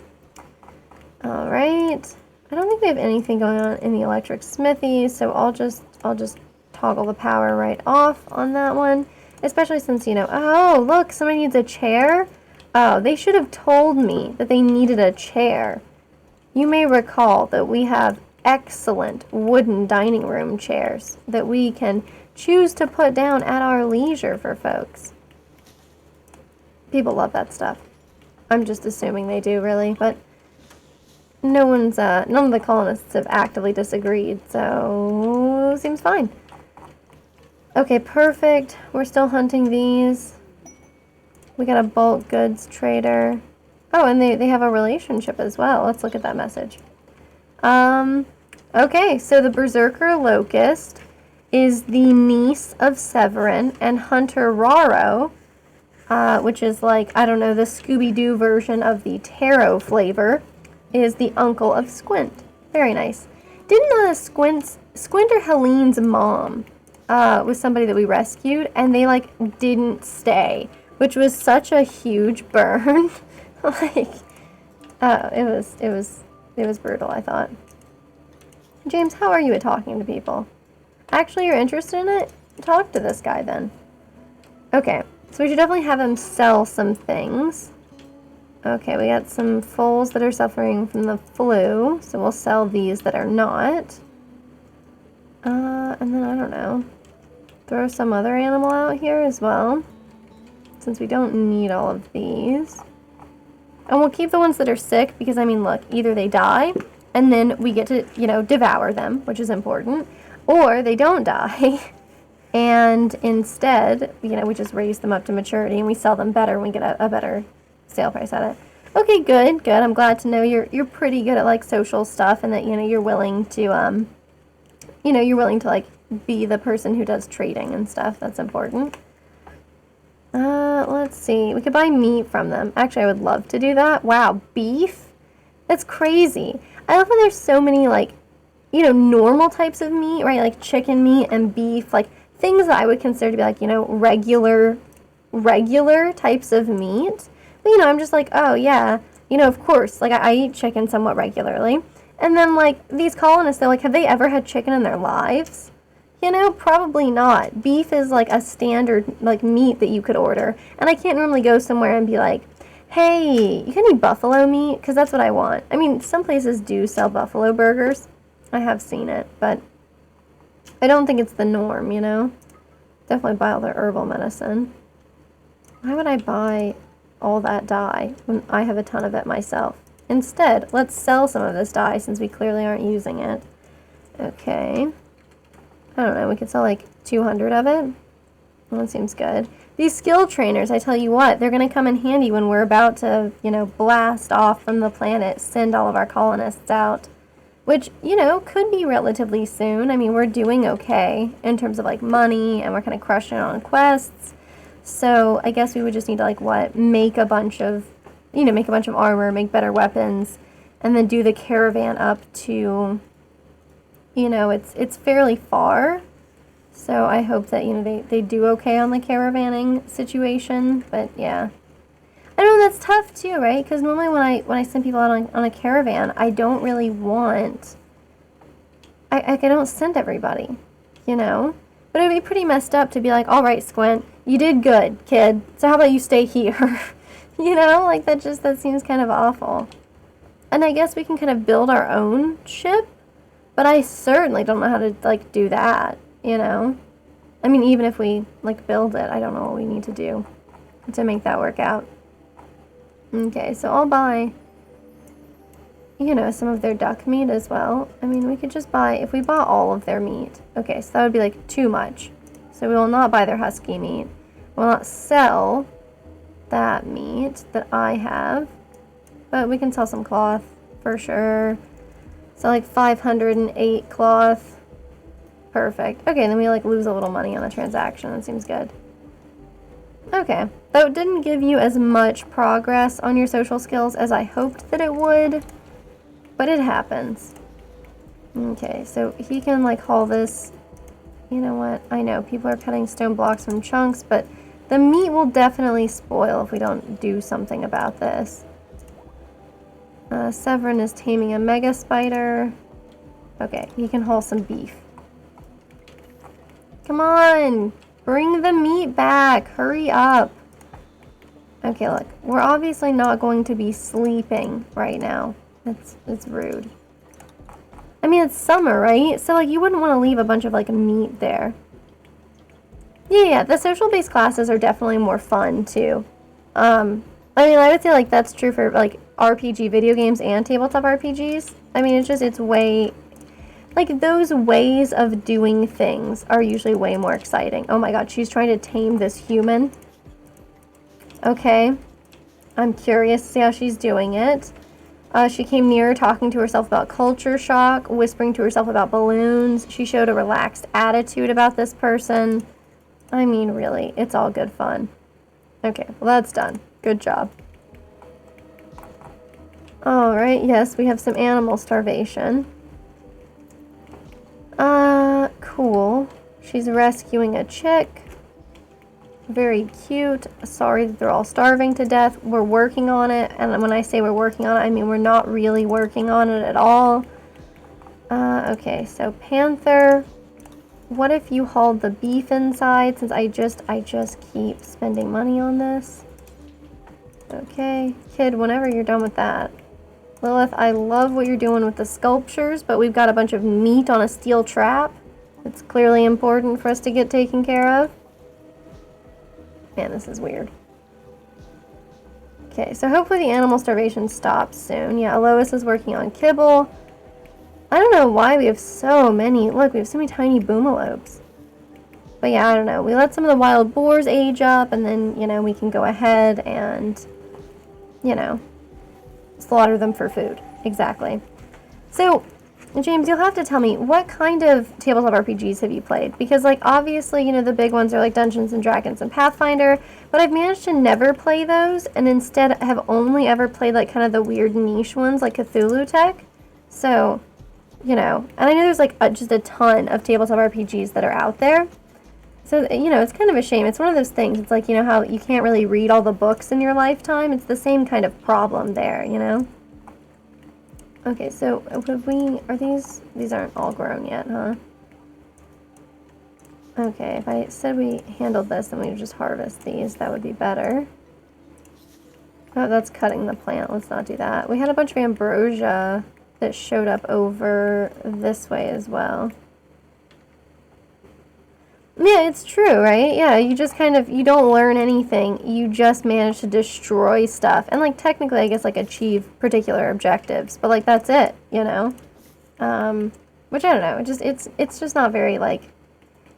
Alright. I don't think we have anything going on in the electric smithy, so I'll just toggle the power right off on that one. Especially since, you know, oh, look, somebody needs a chair. Oh, they should have told me that they needed a chair. You may recall that we have excellent wooden dining room chairs that we can choose to put down at our leisure for folks. People love that stuff. I'm just assuming they do, really, but none of the colonists have actively disagreed, so seems fine. Okay, perfect. We're still hunting these. We got a bulk goods trader. Oh, and they have a relationship as well. Let's look at that message. Okay, so the Berserker Locust is the niece of Severin, and Hunter Raro, which is like, I don't know, the Scooby-Doo version of the taro flavor, is the uncle of Squint. Very nice. Didn't know that Squint or Helene's mom was somebody that we rescued, and they, like, didn't stay, which was such a huge burn. Like, it was brutal, I thought. James, how are you at talking to people? Actually, you're interested in it? Talk to this guy, then. Okay, so we should definitely have him sell some things. Okay, we got some foals that are suffering from the flu, so we'll sell these that are not. And then, I don't know, throw some other animal out here as well, since we don't need all of these. And we'll keep the ones that are sick, because, I mean, look, either they die, and then we get to, you know, devour them, which is important, or they don't die, and instead, you know, we just raise them up to maturity, and we sell them better, and we get a better sale price at it. Okay, good. I'm glad to know you're pretty good at, like, social stuff, and that, you know, you're willing to, like, be the person who does trading and stuff. That's important. Let's see. We could buy meat from them. Actually, I would love to do that. Wow, beef? That's crazy. I love when there's so many, like, you know, normal types of meat, right? Like chicken meat and beef, like, things that I would consider to be, like, you know, regular types of meat. But, you know, I'm just like, oh, yeah, you know, of course, like, I eat chicken somewhat regularly. And then, like, these colonists, they're like, have they ever had chicken in their lives? You know, probably not. Beef is, like, a standard, like, meat that you could order. And I can't normally go somewhere and be like, hey, you got any buffalo meat? Because that's what I want. I mean, some places do sell buffalo burgers. I have seen it, but I don't think it's the norm, you know? Definitely buy all their herbal medicine. Why would I buy all that dye when I have a ton of it myself? Instead, let's sell some of this dye since we clearly aren't using it. Okay. I don't know, we could sell like 200 of it. Well, that seems good. These skill trainers, I tell you what, they're going to come in handy when we're about to, you know, blast off from the planet, send all of our colonists out. Which, you know, could be relatively soon. I mean, we're doing okay in terms of, like, money, and we're kind of crushing it on quests. So I guess we would just need to, like, what, make a bunch of armor, make better weapons, and then do the caravan up to, you know, it's fairly far. So I hope that, you know, they do okay on the caravanning situation. But yeah, I know that's tough too, right? Because normally when I send people out on a caravan, I don't really want, I don't send everybody, you know. But it'd be pretty messed up to be like, all right, Squint, you did good, kid. So how about you stay here? You know, like that seems kind of awful. And I guess we can kind of build our own ship, but I certainly don't know how to, like, do that, you know? I mean, even if we, like, build it, I don't know what we need to do to make that work out. Okay, so I'll buy, you know, some of their duck meat as well. I mean, we could just buy, if we bought all of their meat, okay, so that would be, like, too much. So we will not buy their husky meat. We will not sell that meat that I have. But we can sell some cloth for sure. So like 508 cloth. Perfect. Okay, then we like lose a little money on the transaction. That seems good. Okay. Though it didn't give you as much progress on your social skills as I hoped that it would. But it happens. Okay, so he can like haul this. You know what? I know people are cutting stone blocks from chunks, but the meat will definitely spoil if we don't do something about this. Severin is taming a Megaspider. Okay, he can haul some beef. Come on! Bring the meat back! Hurry up! Okay, look. We're obviously not going to be sleeping right now. It's rude. I mean, it's summer, right? So, like, you wouldn't want to leave a bunch of, like, meat there. Yeah, the social-based classes are definitely more fun, too. I mean, I would say, like, that's true for, like, RPG video games and tabletop RPGs. I mean, it's way... Like, those ways of doing things are usually way more exciting. Oh my god, she's trying to tame this human. Okay. I'm curious to see how she's doing it. She came near talking to herself about culture shock, whispering to herself about balloons. She showed a relaxed attitude about this person. I mean, really, it's all good fun. Okay, well, that's done. Good job. Alright, yes, we have some animal starvation. Cool. She's rescuing a chick. Very cute. Sorry that they're all starving to death. We're working on it, and when I say we're working on it, I mean we're not really working on it at all. Okay, so Panther, what if you hauled the beef inside, since I just keep spending money on this? Okay, kid, whenever you're done with that. Lilith, I love what you're doing with the sculptures, but we've got a bunch of meat on a steel trap. It's clearly important for us to get taken care of. Man, this is weird. Okay, so hopefully the animal starvation stops soon. Yeah, Alois is working on kibble. I don't know why we have so many. Look, we have so many tiny boomalopes. But yeah, I don't know. We let some of the wild boars age up, and then, you know, we can go ahead and, you know, slaughter them for food. Exactly. So, James, you'll have to tell me, what kind of tabletop RPGs have you played? Because, like, obviously, you know, the big ones are like Dungeons and Dragons and Pathfinder, but I've managed to never play those, and instead have only ever played, like, kind of the weird niche ones, like Cthulhu Tech. So, you know, and I know there's, like, just a ton of tabletop RPGs that are out there. So, you know, it's kind of a shame. It's one of those things. It's like, you know, how you can't really read all the books in your lifetime. It's the same kind of problem there, you know? Okay, so would we, are these aren't all grown yet, huh? Okay, if I said we handled this, then we would just harvest these. That would be better. Oh, that's cutting the plant. Let's not do that. We had a bunch of ambrosia that showed up over this way as well. Yeah, it's true, right? Yeah, you just kind of, you don't learn anything. You just manage to destroy stuff. And, like, technically, I guess, like, achieve particular objectives. But, like, that's it, you know? Which, I don't know. It's just not very, like,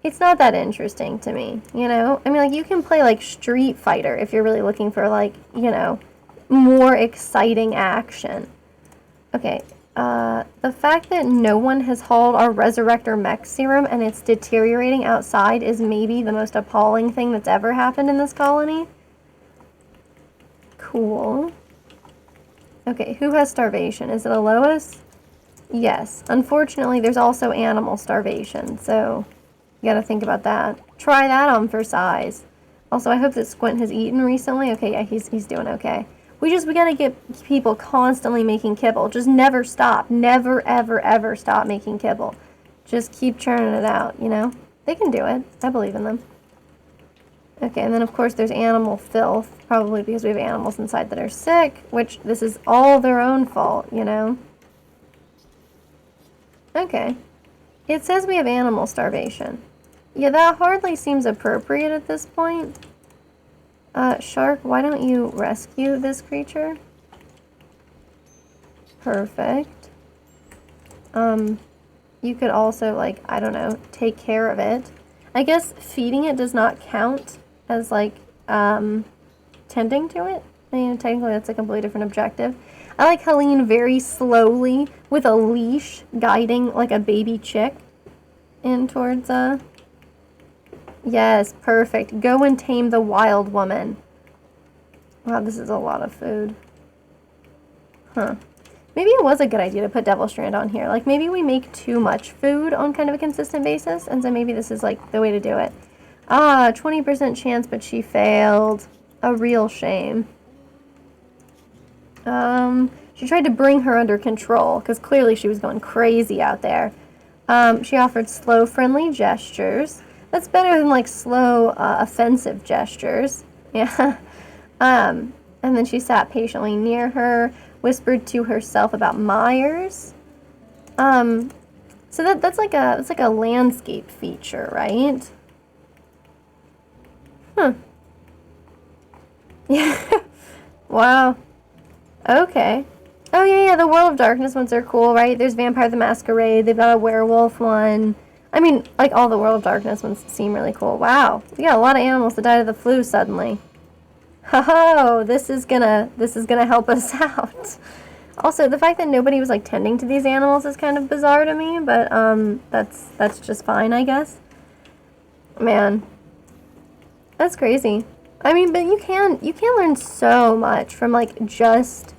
it's not that interesting to me, you know? I mean, like, you can play, like, Street Fighter if you're really looking for, like, you know, more exciting action. Okay. The fact that no one has hauled our Resurrector Mech Serum and it's deteriorating outside is maybe the most appalling thing that's ever happened in this colony. Cool. Okay, who has starvation? Is it Alois? Yes. Unfortunately, there's also animal starvation, so you gotta think about that. Try that on for size. Also, I hope that Squint has eaten recently. Okay, yeah, he's doing okay. We gotta get people constantly making kibble. Just never stop. Never, ever, ever stop making kibble. Just keep churning it out, you know? They can do it. I believe in them. Okay, and then of course there's animal filth. Probably because we have animals inside that are sick, which this is all their own fault, you know? Okay. It says we have animal starvation. Yeah, that hardly seems appropriate at this point. Shark, why don't you rescue this creature? Perfect. You could also, like, I don't know, take care of it. I guess feeding it does not count as like tending to it. I mean, technically that's a completely different objective. I like Helene very slowly with a leash guiding like a baby chick in towards yes, perfect. Go and tame the wild woman. Wow, this is a lot of food. Huh. Maybe it was a good idea to put Devil Strand on here. Like, maybe we make too much food on kind of a consistent basis, and so maybe this is, like, the way to do it. Ah, 20% chance, but she failed. A real shame. She tried to bring her under control, because clearly she was going crazy out there. She offered slow, friendly gestures. That's better than, like, slow, offensive gestures. Yeah. And then she sat patiently near her, whispered to herself about Myers. So that's like a landscape feature, right? Huh. Yeah. Wow. Okay. Oh yeah, the World of Darkness ones are cool, right? There's Vampire the Masquerade, they've got a werewolf one. I mean, like all the World of Darkness ones seem really cool. Wow. We got a lot of animals that died of the flu suddenly. Ho, this is gonna help us out. Also, the fact that nobody was like tending to these animals is kind of bizarre to me, but that's just fine, I guess. Man, that's crazy. I mean, but you can learn so much from like just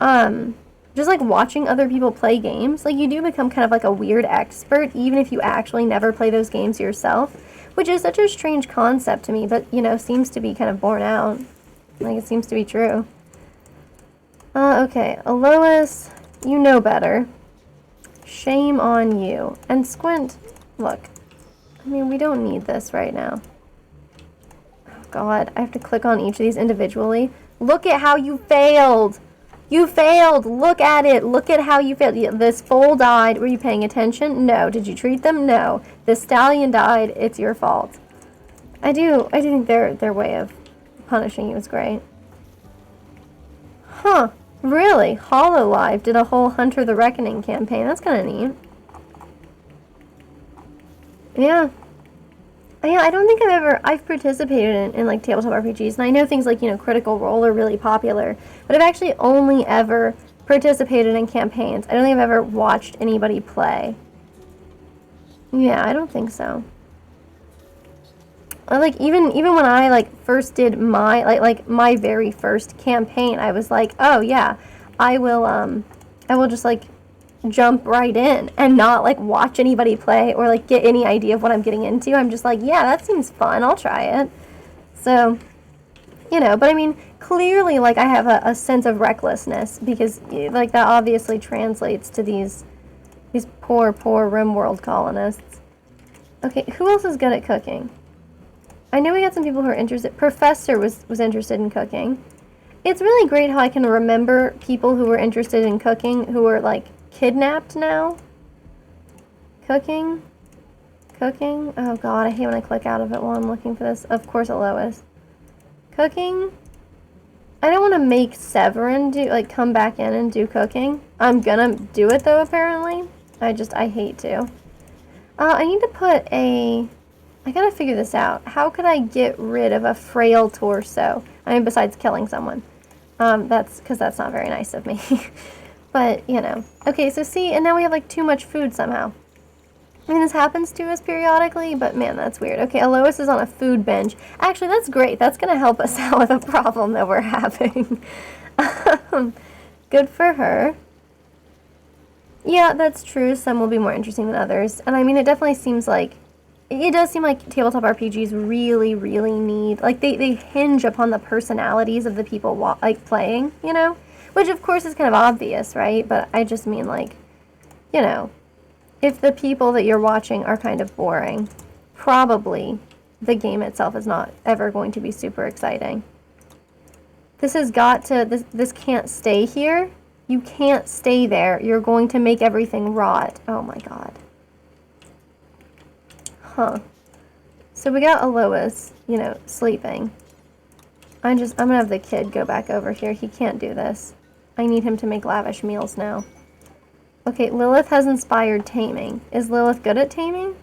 like watching other people play games. Like you do become kind of like a weird expert, even if you actually never play those games yourself. Which is such a strange concept to me, but, you know, seems to be kind of borne out. Like, it seems to be true. Okay, Alois, you know better. Shame on you. And Squint, look. I mean, we don't need this right now. Oh, God, I have to click on each of these individually. Look at how you failed! You failed! Look at it! Look at how you failed. This foal died. Were you paying attention? No. Did you treat them? No. The stallion died. It's your fault. I do think their way of punishing you is great. Huh. Really? Hololive did a whole Hunter the Reckoning campaign. That's kind of neat. Yeah. Yeah, I don't think I've participated in like tabletop RPGs, and I know things like, you know, Critical Role are really popular, but I've actually only ever participated in campaigns. I don't think I've ever watched anybody play. Yeah, I don't think so. Like even when I like first did my like my very first campaign, I was like, oh yeah, I will just like jump right in and not like watch anybody play or like get any idea of what I'm getting into. I'm just like, yeah, that seems fun, I'll try it. So, you know, but I mean, clearly like I have a sense of recklessness because like that obviously translates to these poor Rimworld colonists. Okay, who else is good at cooking? I know we got some people who are interested. Professor was interested in cooking. It's really great how I can remember people who were interested in cooking who are like kidnapped now. Cooking. Oh God, I hate when I click out of it while I'm looking for this. Of course, Alois. Cooking. I don't want to make Severin come back in and do cooking. I'm gonna do it though, apparently. I hate to. I need to put I gotta figure this out. How could I get rid of a frail torso? I mean, besides killing someone. That's because that's not very nice of me. But, you know. Okay, so see, and now we have, like, too much food somehow. I mean, this happens to us periodically, but man, that's weird. Okay, Alois is on a food binge. Actually, that's great. That's gonna help us out with a problem that we're having. Good for her. Yeah, that's true. Some will be more interesting than others. And I mean, it definitely seems like it does seem like tabletop RPGs really, really need, like, they hinge upon the personalities of the people, like, playing, you know? Which, of course, is kind of obvious, right? But I just mean, like, you know, if the people that you're watching are kind of boring, probably the game itself is not ever going to be super exciting. This has got to, this can't stay here. You can't stay there. You're going to make everything rot. Oh, my God. Huh. So we got Alois, you know, sleeping. I'm gonna have the kid go back over here. He can't do this. I need him to make lavish meals now. Okay, Lilith has inspired taming. Is Lilith good at taming?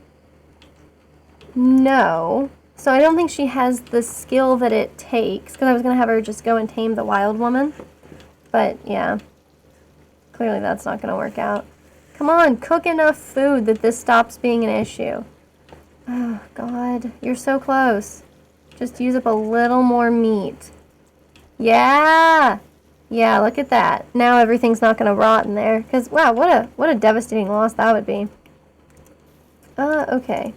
No. So I don't think she has the skill that it takes, because I was going to have her just go and tame the wild woman. But, yeah. Clearly that's not going to work out. Come on, cook enough food that this stops being an issue. Oh, God. You're so close. Just use up a little more meat. Yeah! Yeah, look at that. Now everything's not going to rot in there. Because, wow, what a devastating loss that would be. Okay.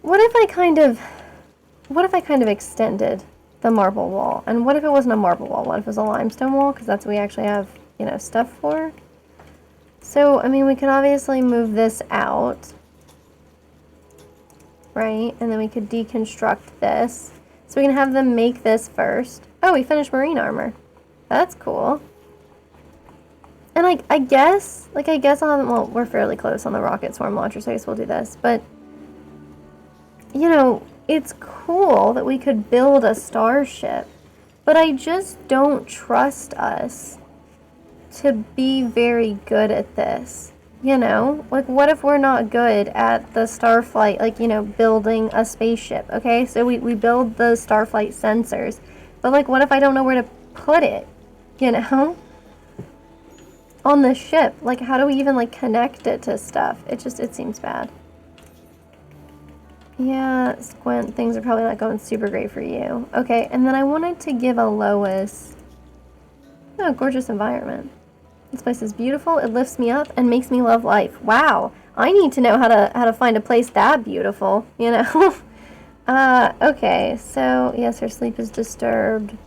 What if I kind of extended the marble wall? And what if it wasn't a marble wall? What if it was a limestone wall? Because that's what we actually have, you know, stuff for. So, I mean, we could obviously move this out. Right? And then we could deconstruct this. So we can have them make this first. Oh, we finished marine armor. That's cool. And I guess I'll have them, well, we're fairly close on the rocket swarm launcher, so I guess we'll do this. But, you know, it's cool that we could build a starship. But I just don't trust us to be very good at this. You know? Like, what if we're not good at the starflight, like, you know, building a spaceship, okay? So we build the starflight sensors. But, like, what if I don't know where to put it? You know? On the ship. Like, how do we even, like, connect it to stuff? It seems bad. Yeah, Squint, things are probably not going super great for you. Okay, and then I wanted to give a Lois... Oh, gorgeous environment. This place is beautiful, it lifts me up, and makes me love life. Wow, I need to know how to find a place that beautiful, you know? Okay, so, yes, her sleep is disturbed.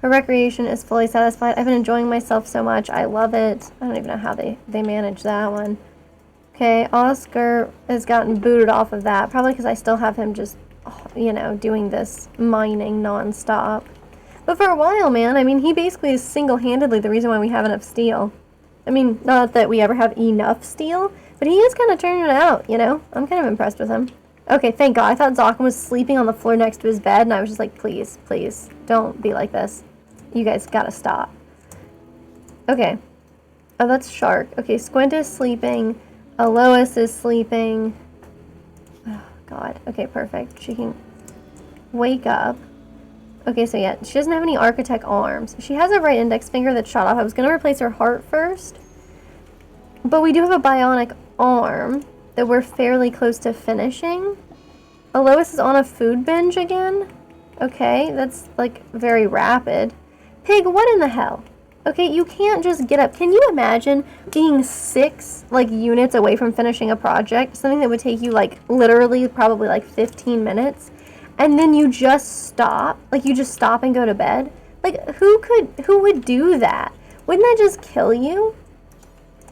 Her recreation is fully satisfied. I've been enjoying myself so much. I love it. I don't even know how they manage that one. Okay, Oscar has gotten booted off of that. Probably because I still have him just, you know, doing this mining nonstop. But for a while, man, I mean, he basically is single-handedly the reason why we have enough steel. I mean, not that we ever have enough steel, but he is kind of turning it out, you know? I'm kind of impressed with him. Okay, thank God. I thought Zokan was sleeping on the floor next to his bed, and I was just like, please, please, don't be like this. You guys gotta stop. Okay. Oh, that's Shark. Okay, Squint is sleeping. Alois is sleeping. Oh, God. Okay, perfect. She can wake up. Okay, so yeah, she doesn't have any architect arms. She has a right index finger that's shot off. I was going to replace her heart first. But we do have a bionic arm that we're fairly close to finishing. Alois is on a food binge again. Okay, that's, like, very rapid. Pig, what in the hell? Okay, you can't just get up. Can you imagine being 6, like, units away from finishing a project? Something that would take you, like, literally probably, like, 15 minutes. And then you just stop? Like, you just stop and go to bed? Like, who would do that? Wouldn't that just kill you?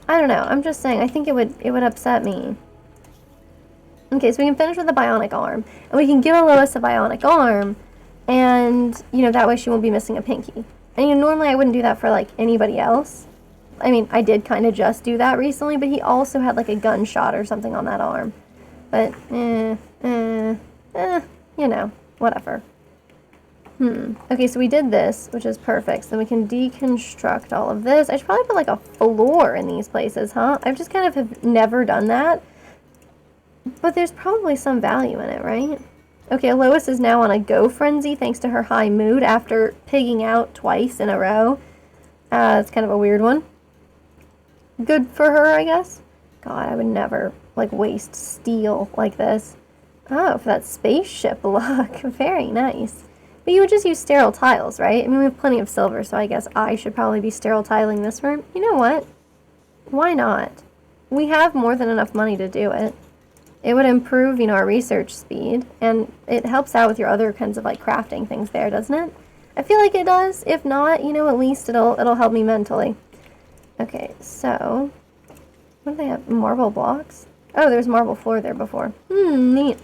I don't know. I'm just saying. I think it would upset me. Okay, so we can finish with the bionic arm. And we can give Alois a bionic arm. And, you know, that way she won't be missing a pinky. And, you know, normally I wouldn't do that for, like, anybody else. I mean, I did kind of just do that recently, but he also had, like, a gunshot or something on that arm. But, you know, whatever. Okay, so we did this, which is perfect. So then we can deconstruct all of this. I should probably put, like, a floor in these places, huh? I've just kind of have never done that. But there's probably some value in it, right? Okay, Alois is now on a go frenzy thanks to her high mood after pigging out twice in a row. It's kind of a weird one. Good for her, I guess. God, I would never, like, waste steel like this. Oh, for that spaceship look. Very nice. But you would just use sterile tiles, right? I mean, we have plenty of silver, so I guess I should probably be sterile tiling this room. You know what? Why not? We have more than enough money to do it. It would improve, you know, our research speed, and it helps out with your other kinds of, like, crafting things there, doesn't it? I feel like it does. If not, you know, at least it'll help me mentally. Okay, so, what do they have? Marble blocks? Oh, there's marble floor there before. Neat.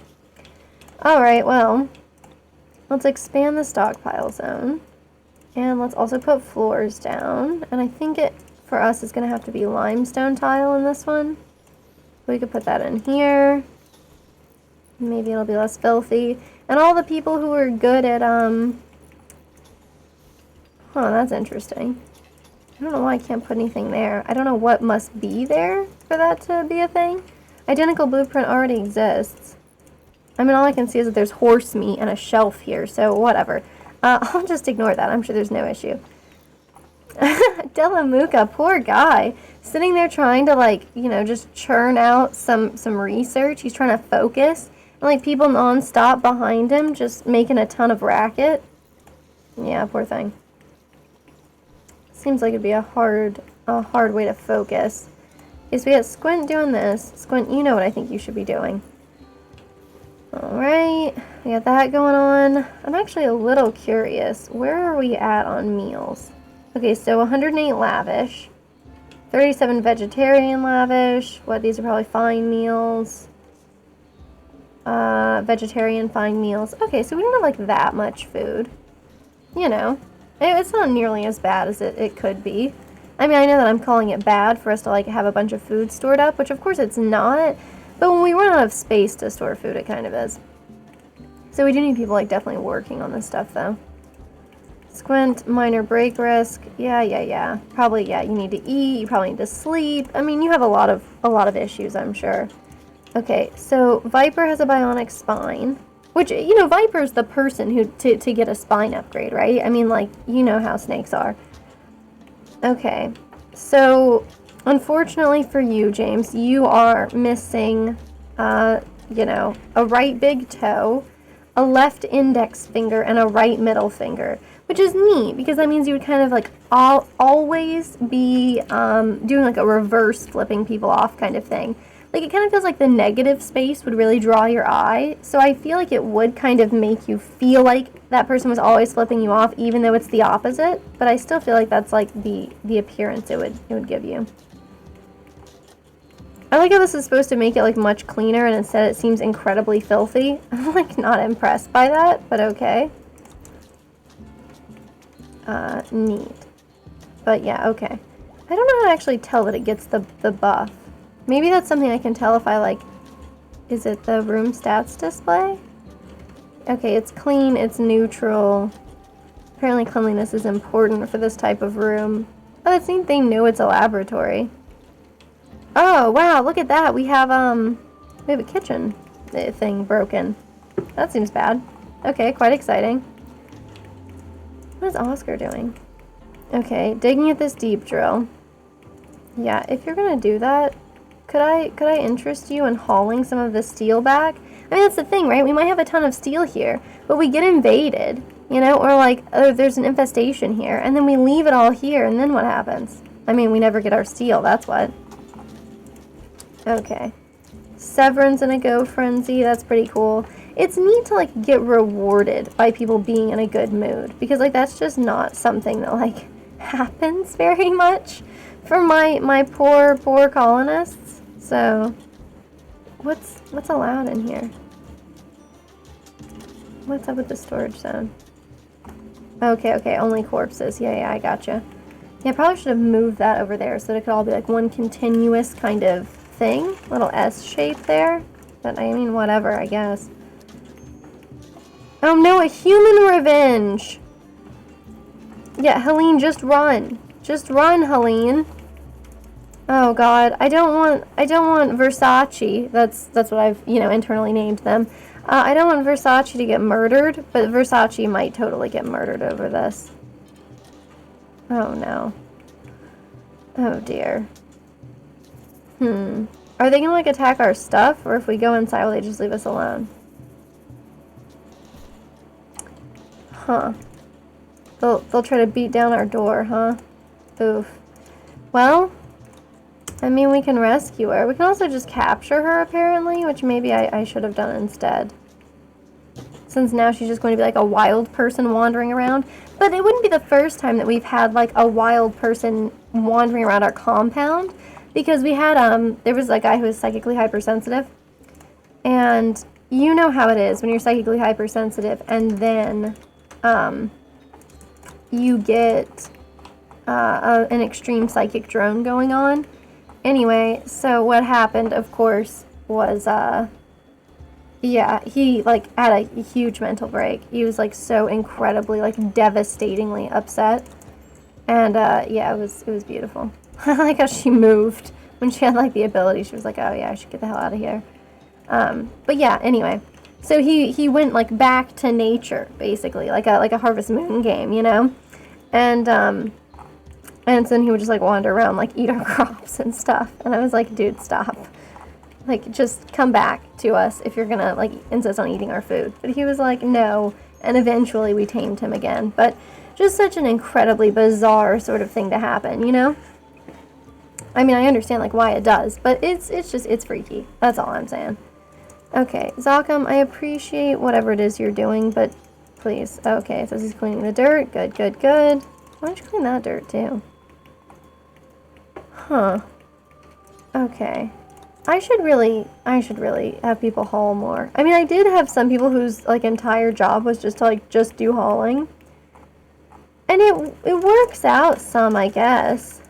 Alright, well, let's expand the stockpile zone, and let's also put floors down, and I think it, for us, is going to have to be limestone tile in this one. We could put that in here. Maybe it'll be less filthy. And all the people who are good at, oh, that's interesting. I don't know why I can't put anything there. I don't know what must be there for that to be a thing. Identical blueprint already exists. I mean, all I can see is that there's horse meat and a shelf here, so whatever. I'll just ignore that. I'm sure there's no issue. Delamuka, poor guy. Sitting there trying to, like, you know, just churn out some research. He's trying to focus. And, like, people non-stop behind him just making a ton of racket. Yeah, poor thing. Seems like it'd be a hard way to focus. Okay, so we got Squint doing this. Squint, you know what I think you should be doing. Alright, we got that going on. I'm actually a little curious. Where are we at on meals? Okay, so 108 lavish. 37 vegetarian lavish. What, these are probably fine meals. Vegetarian fine meals. Okay, so we don't have like that much food. You know, it's not nearly as bad as it could be. I mean, I know that I'm calling it bad for us to like have a bunch of food stored up, which of course it's not. But when we run out of space to store food, it kind of is. So we do need people like definitely working on this stuff though. Squint, minor break risk. Yeah. Probably, yeah, you need to eat, you probably need to sleep. I mean, you have a lot of issues, I'm sure. Okay, so Viper has a bionic spine. Which, you know, Viper's the person who to get a spine upgrade, right? I mean, like, you know how snakes are. Okay, so unfortunately for you, James, you are missing, you know, a right big toe, a left index finger, and a right middle finger, which is neat because that means you would kind of like always be doing like a reverse flipping people off kind of thing. Like it kind of feels like the negative space would really draw your eye, so I feel like it would kind of make you feel like that person was always flipping you off, even though it's the opposite. But I still feel like that's like the appearance it would give you. I like how this is supposed to make it like much cleaner, and instead it seems incredibly filthy. I'm like not impressed by that, but okay. Neat. But yeah, okay. I don't know how to actually tell that it gets the buff. Maybe that's something I can tell if I like, is it the room stats display? Okay, it's clean, it's neutral. Apparently cleanliness is important for this type of room. Oh, that same thing knew it's a laboratory. Oh, wow, look at that. We have a kitchen thing broken. That seems bad. Okay, quite exciting. What is Oscar doing? Okay, digging at this deep drill. Yeah, if you're gonna do that, could I interest you in hauling some of the steel back? I mean, that's the thing, right? We might have a ton of steel here, but we get invaded, you know, or like, oh, there's an infestation here, and then we leave it all here, and then what happens? I mean, we never get our steel, that's what. Okay. Severance in a go frenzy, that's pretty cool. It's neat to, like, get rewarded by people being in a good mood, because, like, that's just not something that, like, happens very much for my poor colonists. So, what's allowed in here? What's up with the storage zone? Okay, only corpses. Yeah, I gotcha. Yeah, I probably should have moved that over there so that it could all be like one continuous kind of thing. Little S shape there. But I mean, whatever, I guess. Oh no, a human revenge! Yeah, Helene, just run. Just run, Helene. Oh god, I don't want Versace. That's what I've, you know, internally named them. I don't want Versace to get murdered, but Versace might totally get murdered over this. Oh no. Oh dear. Are they gonna like attack our stuff, or if we go inside will they just leave us alone? Huh. They'll try to beat down our door, huh? Oof. Well, I mean, we can rescue her. We can also just capture her, apparently, which maybe I should have done instead. Since now she's just going to be like a wild person wandering around. But it wouldn't be the first time that we've had like a wild person wandering around our compound. Because we had, there was a guy who was psychically hypersensitive. And you know how it is when you're psychically hypersensitive and then you get an extreme psychic drone going on. Anyway, so what happened, of course, was, yeah, he, like, had a huge mental break. He was, like, so incredibly, like, devastatingly upset. And, yeah, it was beautiful. I like how she moved when she had like the ability, she was like, oh yeah, I should get the hell out of here. But yeah, anyway. So he went like back to nature, basically, like a Harvest Moon game, you know? And then he would just like wander around, like eat our crops and stuff. And I was like, dude, stop. Like, just come back to us if you're gonna like insist on eating our food. But he was like, no. And eventually we tamed him again. But just such an incredibly bizarre sort of thing to happen, you know? I mean, I understand like why it does, but it's freaky. That's all I'm saying. Okay, Zokum, I appreciate whatever it is you're doing, but please. Okay, it says he's cleaning the dirt. Good, good, good. Why don't you clean that dirt too? Huh. Okay. I should really have people haul more. I mean, I did have some people whose like entire job was just to like just do hauling. And it works out some, I guess.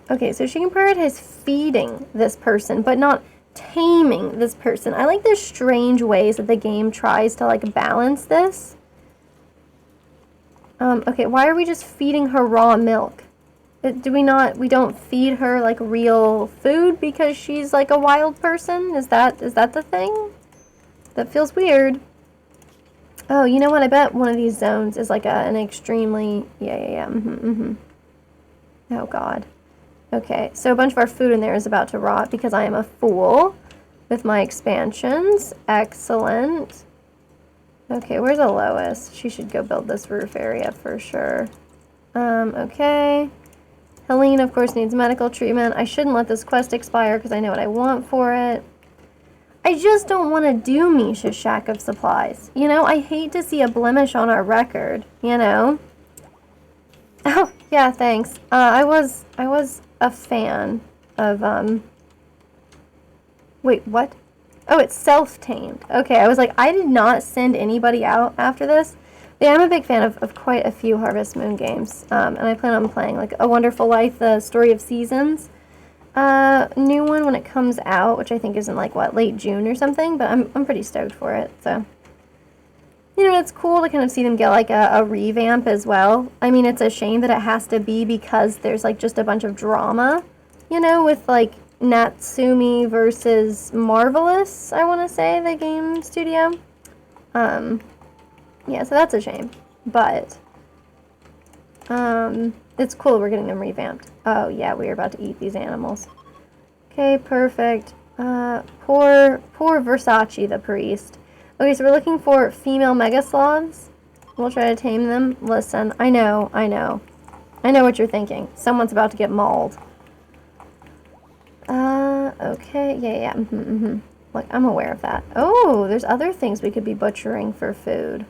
Okay, so she can prioritize feeding this person, but not taming this person. I like the strange ways that the game tries to like balance this. Okay, why are we just feeding her raw milk? We don't feed her like real food because she's like a wild person? Is that the thing? That feels weird. Oh, you know what? I bet one of these zones is like an extremely, yeah. Oh God. Okay, so a bunch of our food in there is about to rot because I am a fool with my expansions. Excellent. Okay, where's Alois? She should go build this roof area for sure. Okay. Helene, of course, needs medical treatment. I shouldn't let this quest expire because I know what I want for it. I just don't want to do Misha's Shack of Supplies. You know, I hate to see a blemish on our record, you know? Oh, yeah, thanks. I was a fan of, wait, what? Oh, it's self-tamed. Okay, I was like, I did not send anybody out after this. But yeah, I'm a big fan of quite a few Harvest Moon games. And I plan on playing, like, A Wonderful Life, The Story of Seasons. New one when it comes out, which I think is in, like, what, late June or something? But I'm pretty stoked for it, so. You know, it's cool to kind of see them get, like, a revamp as well. I mean, it's a shame that it has to be because there's, like, just a bunch of drama, you know, with, like, Natsumi versus Marvelous, I want to say, the game studio. Yeah, so that's a shame. But, it's cool we're getting them revamped. Oh, yeah, we are about to eat these animals. Okay, perfect. Poor Versace, the priest. Okay, so we're looking for female Megasloths. We'll try to tame them. Listen, I know what you're thinking. Someone's about to get mauled. Okay, yeah. Look, I'm aware of that. Oh, there's other things we could be butchering for food.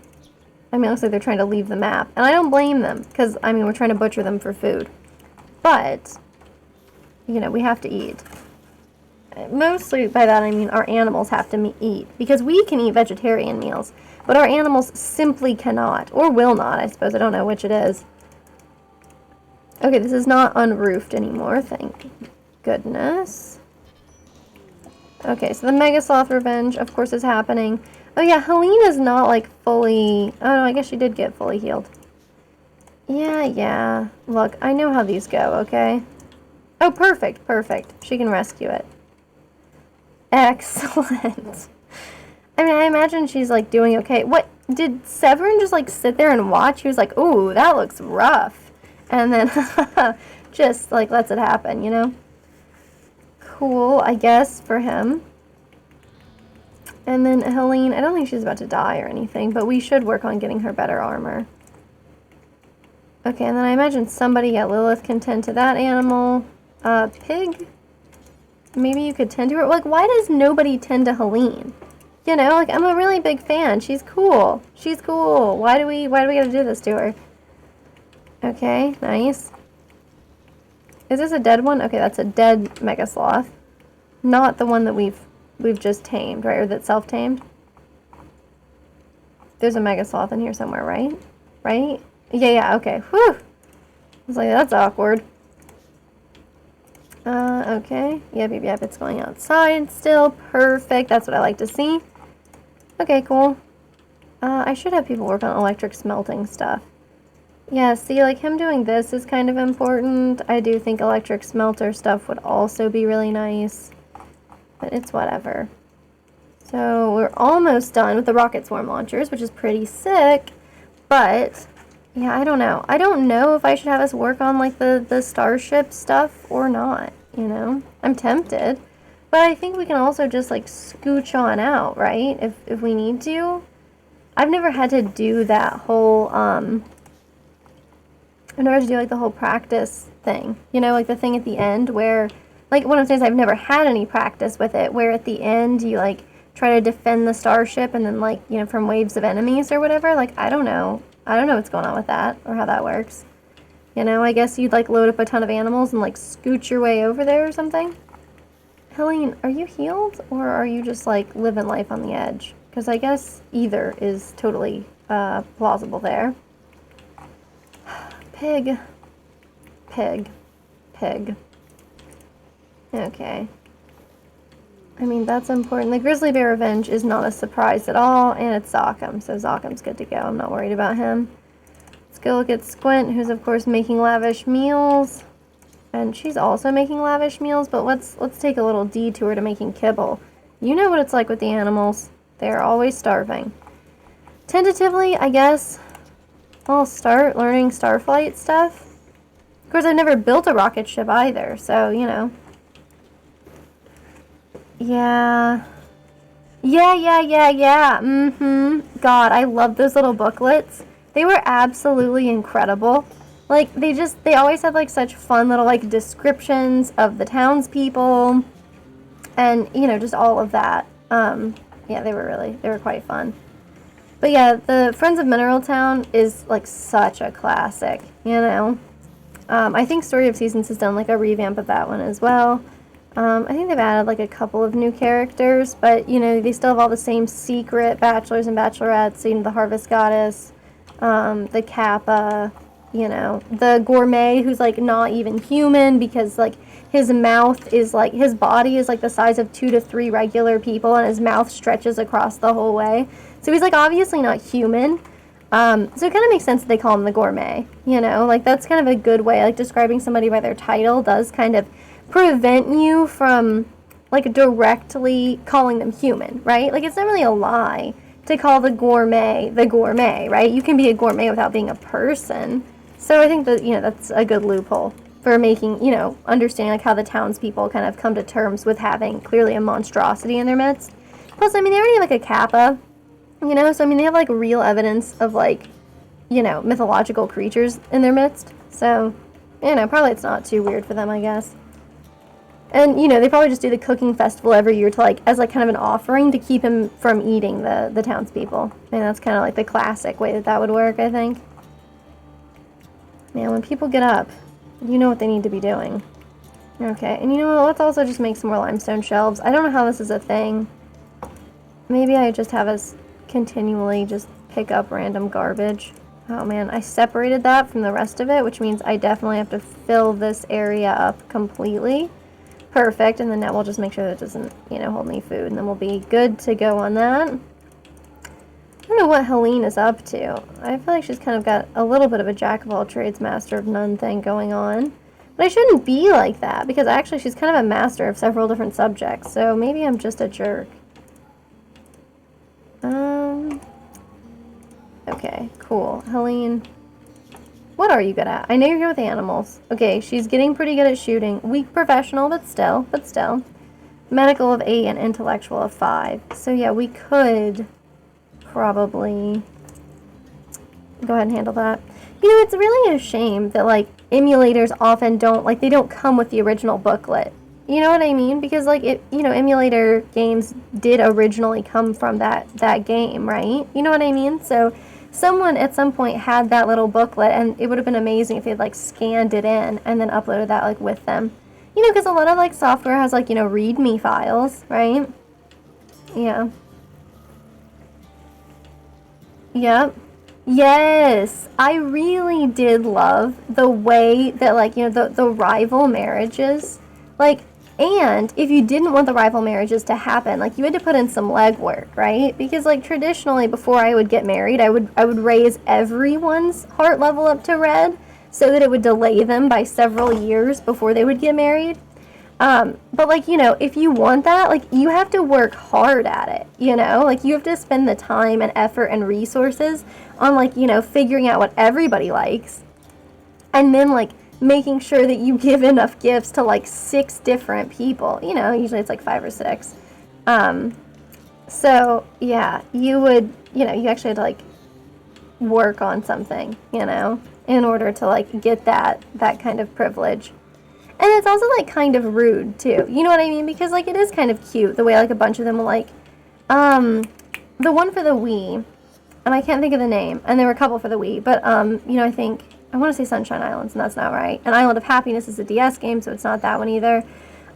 I mean, it looks like they're trying to leave the map. And I don't blame them, because, I mean, we're trying to butcher them for food. But, you know, we have to eat. Mostly by that I mean our animals have to eat. Because we can eat vegetarian meals, but our animals simply cannot. Or will not, I suppose. I don't know which it is. Okay, this is not unroofed anymore, thank goodness. Okay, so the Megasloth Revenge, of course, is happening. Oh yeah, Helene is not, like, fully... Oh, no, I guess she did get fully healed. Yeah. Look, I know how these go, okay? Oh, perfect. She can rescue it. Excellent. I mean, I imagine she's, like, doing okay. What? Did Severin just, like, sit there and watch? He was like, ooh, that looks rough. And then just, like, lets it happen, you know? Cool, I guess, for him. And then Helene, I don't think she's about to die or anything, but we should work on getting her better armor. Okay, and then I imagine somebody, yeah, Lilith can tend to that animal. Pig? Maybe you could tend to her. Like, why does nobody tend to Helene? You know, like, I'm a really big fan. She's cool. Why do we gotta do this to her? Okay, nice. Is this a dead one? Okay, that's a dead Megasloth. Not the one that we've just tamed, right? Or that's self-tamed. There's a Megasloth in here somewhere, right? Right? Yeah, okay. Whew! I was like, that's awkward. Okay. Yep, it's going outside still. Perfect. That's what I like to see. Okay, cool. I should have people work on electric smelting stuff. Yeah, see, like him doing this is kind of important. I do think electric smelter stuff would also be really nice, but it's whatever. So we're almost done with the rocket swarm launchers, which is pretty sick, but yeah, I don't know. I don't know if I should have us work on like the starship stuff or not, you know? I'm tempted, but I think we can also just like scooch on out, right? If we need to. I've never had to do that whole I've never had to do like the whole practice thing, you know, like the thing at the end where, like one of the things I've never had any practice with it, where at the end you like try to defend the starship and then like, you know, from waves of enemies or whatever. Like, I don't know what's going on with that or how that works. You know, I guess you'd like load up a ton of animals and like scooch your way over there or something. Helene, are you healed or are you just like living life on the edge? Because I guess either is totally plausible there. Pig. Pig. Pig. Okay. I mean, that's important. The grizzly bear revenge is not a surprise at all, and it's Zoccum, so Zoccum's good to go. I'm not worried about him. Let's go look at Squint, who's of course making lavish meals. And she's also making lavish meals, but let's take a little detour to making kibble. You know what it's like with the animals. They're always starving. Tentatively, I guess I'll start learning starflight stuff. Of course, I've never built a rocket ship either, so, you know. Yeah. Yeah. God, I love those little booklets. They were absolutely incredible. Like, they always had, like, such fun little, like, descriptions of the townspeople. And, you know, just all of that. Yeah, they were quite fun. But yeah, the Friends of Mineral Town is, like, such a classic, you know? I think Story of Seasons has done, like, a revamp of that one as well. I think they've added, like, a couple of new characters, but, you know, they still have all the same secret bachelors and bachelorettes, you know, the Harvest Goddess, the Kappa, you know, the Gourmet, who's, like, not even human because, like, his mouth is, like, his body is, like, the size of 2 to 3 regular people, and his mouth stretches across the whole way. So he's, like, obviously not human. So it kind of makes sense that they call him the Gourmet, you know? Like, that's kind of a good way. Like, describing somebody by their title does kind of prevent you from, like, directly calling them human, right? Like, it's not really a lie to call the gourmet, right? You can be a gourmet without being a person. So I think that, you know, that's a good loophole for making, you know, understanding, like, how the townspeople kind of come to terms with having clearly a monstrosity in their midst. Plus, I mean, they already have, like, a kappa, you know? So, I mean, they have, like, real evidence of, like, you know, mythological creatures in their midst. So, you know, probably it's not too weird for them, I guess. And, you know, they probably just do the cooking festival every year to, like, as, like, kind of an offering to keep him from eating the townspeople. And that's kind of, like, the classic way that would work, I think. Man, when people get up, you know what they need to be doing. Okay, and you know what? Let's also just make some more limestone shelves. I don't know how this is a thing. Maybe I just have us continually just pick up random garbage. Oh, man, I separated that from the rest of it, which means I definitely have to fill this area up completely. Perfect, and then now we'll just make sure that it doesn't, you know, hold any food, and then we'll be good to go on that. I don't know what Helene is up to. I feel like she's kind of got a little bit of a jack-of-all-trades, master-of-none thing going on. But I shouldn't be like that, because actually she's kind of a master of several different subjects, so maybe I'm just a jerk. Okay, cool. Helene, what are you good at? I know you're good with animals. Okay, she's getting pretty good at shooting. Weak professional, but still. Medical of 8 and intellectual of 5. So yeah, we could probably go ahead and handle that. You know, it's really a shame that, like, emulators often don't, like, they don't come with the original booklet. You know what I mean? Because, like, you know, emulator games did originally come from that game, right? You know what I mean? So someone at some point had that little booklet, and it would have been amazing if they'd, like, scanned it in and then uploaded that, like, with them. You know, because a lot of, like, software has, like, you know, README files, right? Yeah. Yep. Yes, I really did love the way that, like, you know, the rival marriages, like, And if you didn't want the rival marriages to happen, like, you had to put in some legwork, right? Because, like, traditionally, before I would get married, I would raise everyone's heart level up to red so that it would delay them by several years before they would get married. But, like, you know, if you want that, like, you have to work hard at it, you know? Like, you have to spend the time and effort and resources on, like, you know, figuring out what everybody likes. And then, like, making sure that you give enough gifts to, like, 6 different people. You know, usually it's, like, 5 or 6. So, yeah, you would, you know, you actually had to, like, work on something, you know, in order to, like, get that kind of privilege. And it's also, like, kind of rude, too. You know what I mean? Because, like, it is kind of cute the way, like, a bunch of them were, like, the one for the Wii, and I can't think of the name, and there were a couple for the Wii, but, you know, I want to say Sunshine Islands, and that's not right. And Island of Happiness is a DS game, so it's not that one either.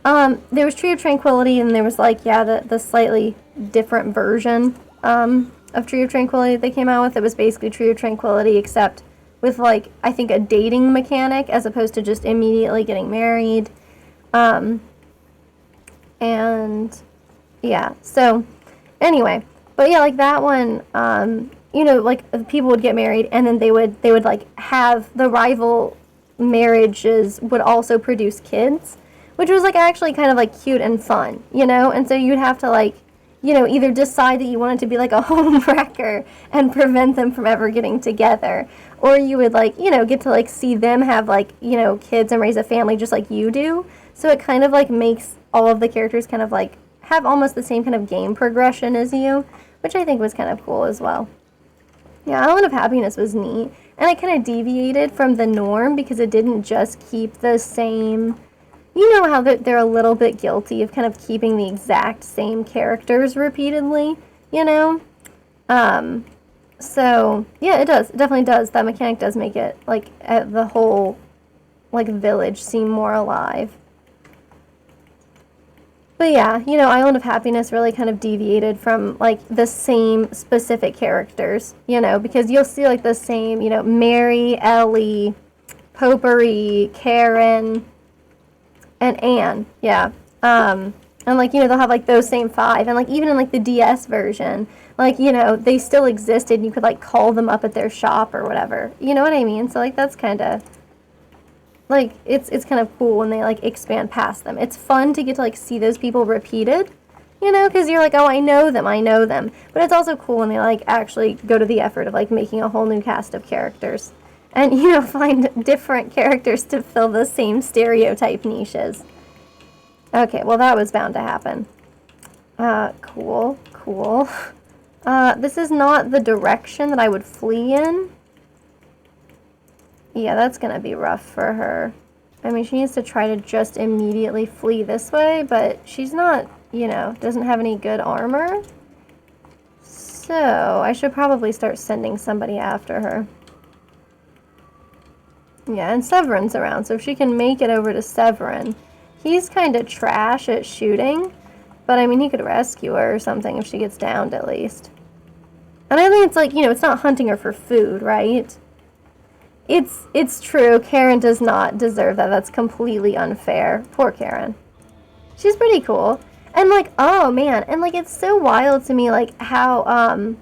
There was Tree of Tranquility, and there was, like, yeah, the slightly different version, of Tree of Tranquility that they came out with. It was basically Tree of Tranquility, except with, like, I think a dating mechanic as opposed to just immediately getting married. And yeah, so anyway, but yeah, like that one, you know, like people would get married and then they would like have the rival marriages would also produce kids, which was like actually kind of like cute and fun, you know? And so you'd have to, like, you know, either decide that you wanted to be like a home wrecker and prevent them from ever getting together, or you would, like, you know, get to, like, see them have, like, you know, kids and raise a family just like you do. So it kind of, like, makes all of the characters kind of, like, have almost the same kind of game progression as you, which I think was kind of cool as well. Yeah, Island of Happiness was neat, and it kind of deviated from the norm because it didn't just keep the same. You know how they're a little bit guilty of kind of keeping the exact same characters repeatedly, you know? So, yeah, it does. It definitely does. That mechanic does make it, like, the whole, like, village seem more alive. But yeah, you know, Island of Happiness really kind of deviated from, like, the same specific characters, you know, because you'll see, like, the same, you know, Mary, Ellie, Potpourri, Karen, and Anne, yeah. And, like, you know, they'll have, like, those same 5. And, like, even in, like, the DS version, like, you know, they still existed and you could, like, call them up at their shop or whatever. You know what I mean? So, like, that's kind of, like, it's kind of cool when they, like, expand past them. It's fun to get to, like, see those people repeated, you know, because you're like, oh, I know them. But it's also cool when they, like, actually go to the effort of, like, making a whole new cast of characters. And, you know, find different characters to fill the same stereotype niches. Okay, well, that was bound to happen. Cool. This is not the direction that I would flee in. Yeah, that's gonna be rough for her. I mean, she needs to try to just immediately flee this way, but she's not, you know, doesn't have any good armor. So, I should probably start sending somebody after her. Yeah, and Severin's around, so if she can make it over to Severin. He's kind of trash at shooting, but I mean, he could rescue her or something if she gets downed at least. And I think it's like, you know, it's not hunting her for food, right? It's true, Karen does not deserve that. That's completely unfair. Poor Karen. She's pretty cool. And, like, oh, man, and, like, it's so wild to me, like, how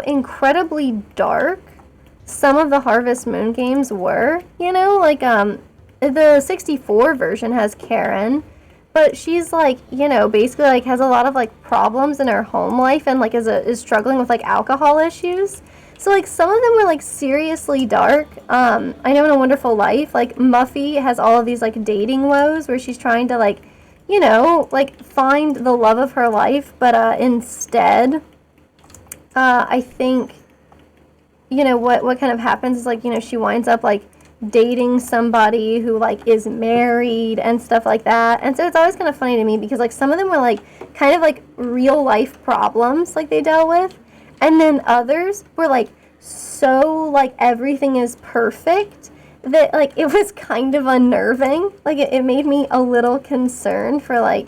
incredibly dark some of the Harvest Moon games were, you know? Like, the 64 version has Karen, but she's, like, you know, basically, like, has a lot of, like, problems in her home life and, like, is struggling with, like, alcohol issues. So, like, some of them were, like, seriously dark. I know in A Wonderful Life, like, Muffy has all of these, like, dating woes where she's trying to, like, you know, like, find the love of her life, but instead, I think, you know, what kind of happens is, like, you know, she winds up, like, dating somebody who, like, is married and stuff like that. And so it's always kind of funny to me because, like, some of them were, like, kind of, like, real life problems, like, they dealt with. And then others were, like, so, like, everything is perfect that, like, it was kind of unnerving. Like, it made me a little concerned for, like,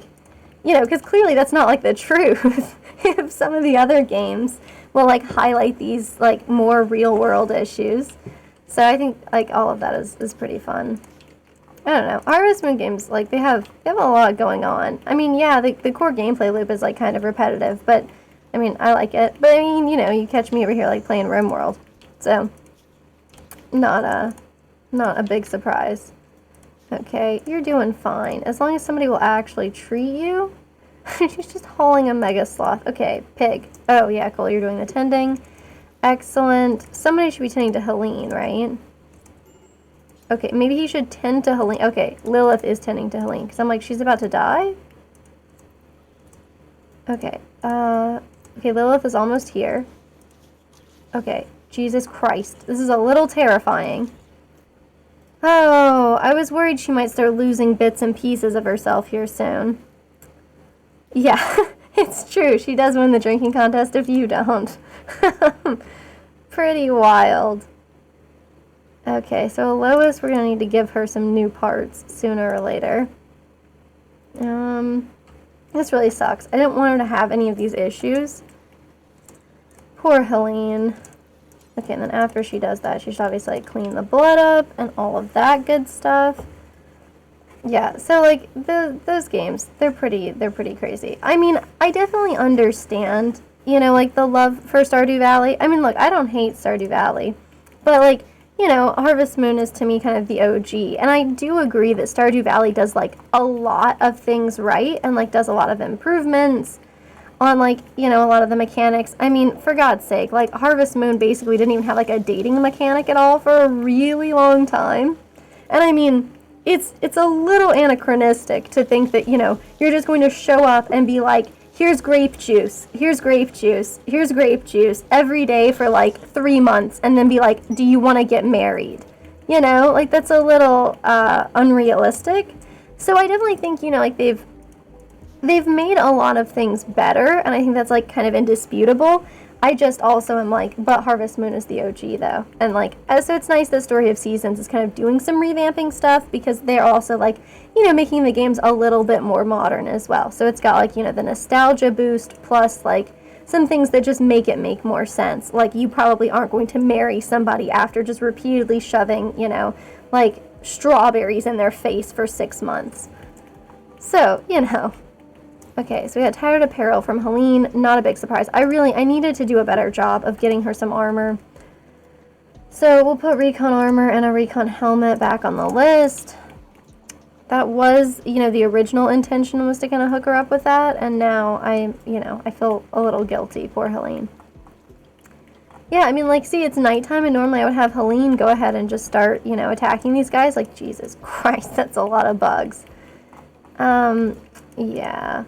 you know, because clearly that's not, like, the truth. If some of the other games will, like, highlight these, like, more real-world issues. So I think, like, all of that is pretty fun. I don't know. Harvest Moon games, like, they have a lot going on. I mean, yeah, the core gameplay loop is, like, kind of repetitive, but, I mean, I like it. But, I mean, you know, you catch me over here, like, playing Rimworld. So, not a big surprise. Okay, you're doing fine. As long as somebody will actually treat you. She's just hauling a mega sloth. Okay, pig. Oh, yeah, cool. You're doing the tending. Excellent. Somebody should be tending to Helene, right? Okay, maybe he should tend to Helene. Okay, Lilith is tending to Helene, because I'm like, she's about to die? Okay, okay, Lilith is almost here. Okay, Jesus Christ. This is a little terrifying. Oh, I was worried she might start losing bits and pieces of herself here soon. Yeah, it's true. She does win the drinking contest if you don't. Pretty wild. Okay, so Lois, we're going to need to give her some new parts sooner or later. This really sucks. I didn't want her to have any of these issues. Poor Helene. Okay, and then after she does that, she should obviously like, clean the blood up and all of that good stuff. Yeah, so like those games, they're pretty crazy. I mean, I definitely understand, you know, like the love for Stardew Valley. I mean, look, I don't hate Stardew Valley, but like, you know, Harvest Moon is to me kind of the OG, and I do agree that Stardew Valley does like a lot of things right and like does a lot of improvements on like, you know, a lot of the mechanics. I mean, for God's sake, like Harvest Moon basically didn't even have like a dating mechanic at all for a really long time. And I mean, it's a little anachronistic to think that, you know, you're just going to show up and be like, here's grape juice, here's grape juice, here's grape juice every day for like 3 months and then be like, do you want to get married? You know, like that's a little unrealistic. So I definitely think, you know, like they've made a lot of things better, and I think that's like kind of indisputable. I just also am like, but Harvest Moon is the OG though. And like, so it's nice that Story of Seasons is kind of doing some revamping stuff because they're also like, you know, making the games a little bit more modern as well. So it's got like, you know, the nostalgia boost plus like some things that just make it make more sense. Like you probably aren't going to marry somebody after just repeatedly shoving, you know, like strawberries in their face for 6 months. So, you know. Okay, so we got Tattered Apparel from Helene. Not a big surprise. I needed to do a better job of getting her some armor. So we'll put Recon Armor and a Recon Helmet back on the list. That was, you know, the original intention was to kind of hook her up with that, and now I feel a little guilty. Poor Helene. Yeah, I mean, like, see, it's nighttime, and normally I would have Helene go ahead and just start, you know, attacking these guys. Like, Jesus Christ, that's a lot of bugs. Yeah.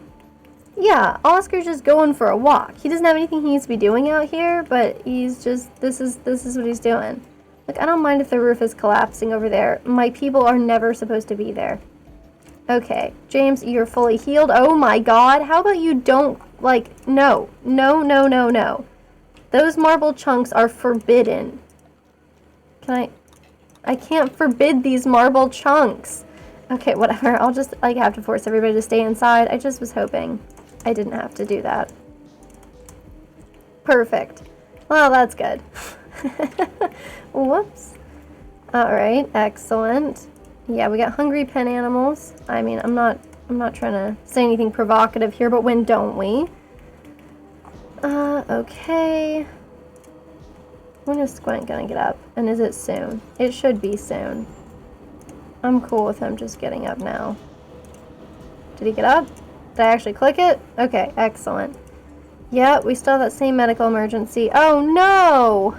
Yeah, Oscar's just going for a walk. He doesn't have anything he needs to be doing out here, but he's just, this is what he's doing. Like, I don't mind if the roof is collapsing over there. My people are never supposed to be there. Okay, James, you're fully healed. Oh my god, how about you don't, like, no. No, no, no, no. Those marble chunks are forbidden. I can't forbid these marble chunks. Okay, whatever. I'll just, like, have to force everybody to stay inside. I just was hoping I didn't have to do that. Perfect. Well, that's good. Whoops. Alright, excellent. Yeah, we got hungry pen animals. I mean, I'm not trying to say anything provocative here, but when don't we? Okay. When is Squint gonna get up? And is it soon? It should be soon. I'm cool with him just getting up now. Did he get up? Did I actually click it? Okay, excellent. Yeah, we still have that same medical emergency. Oh no!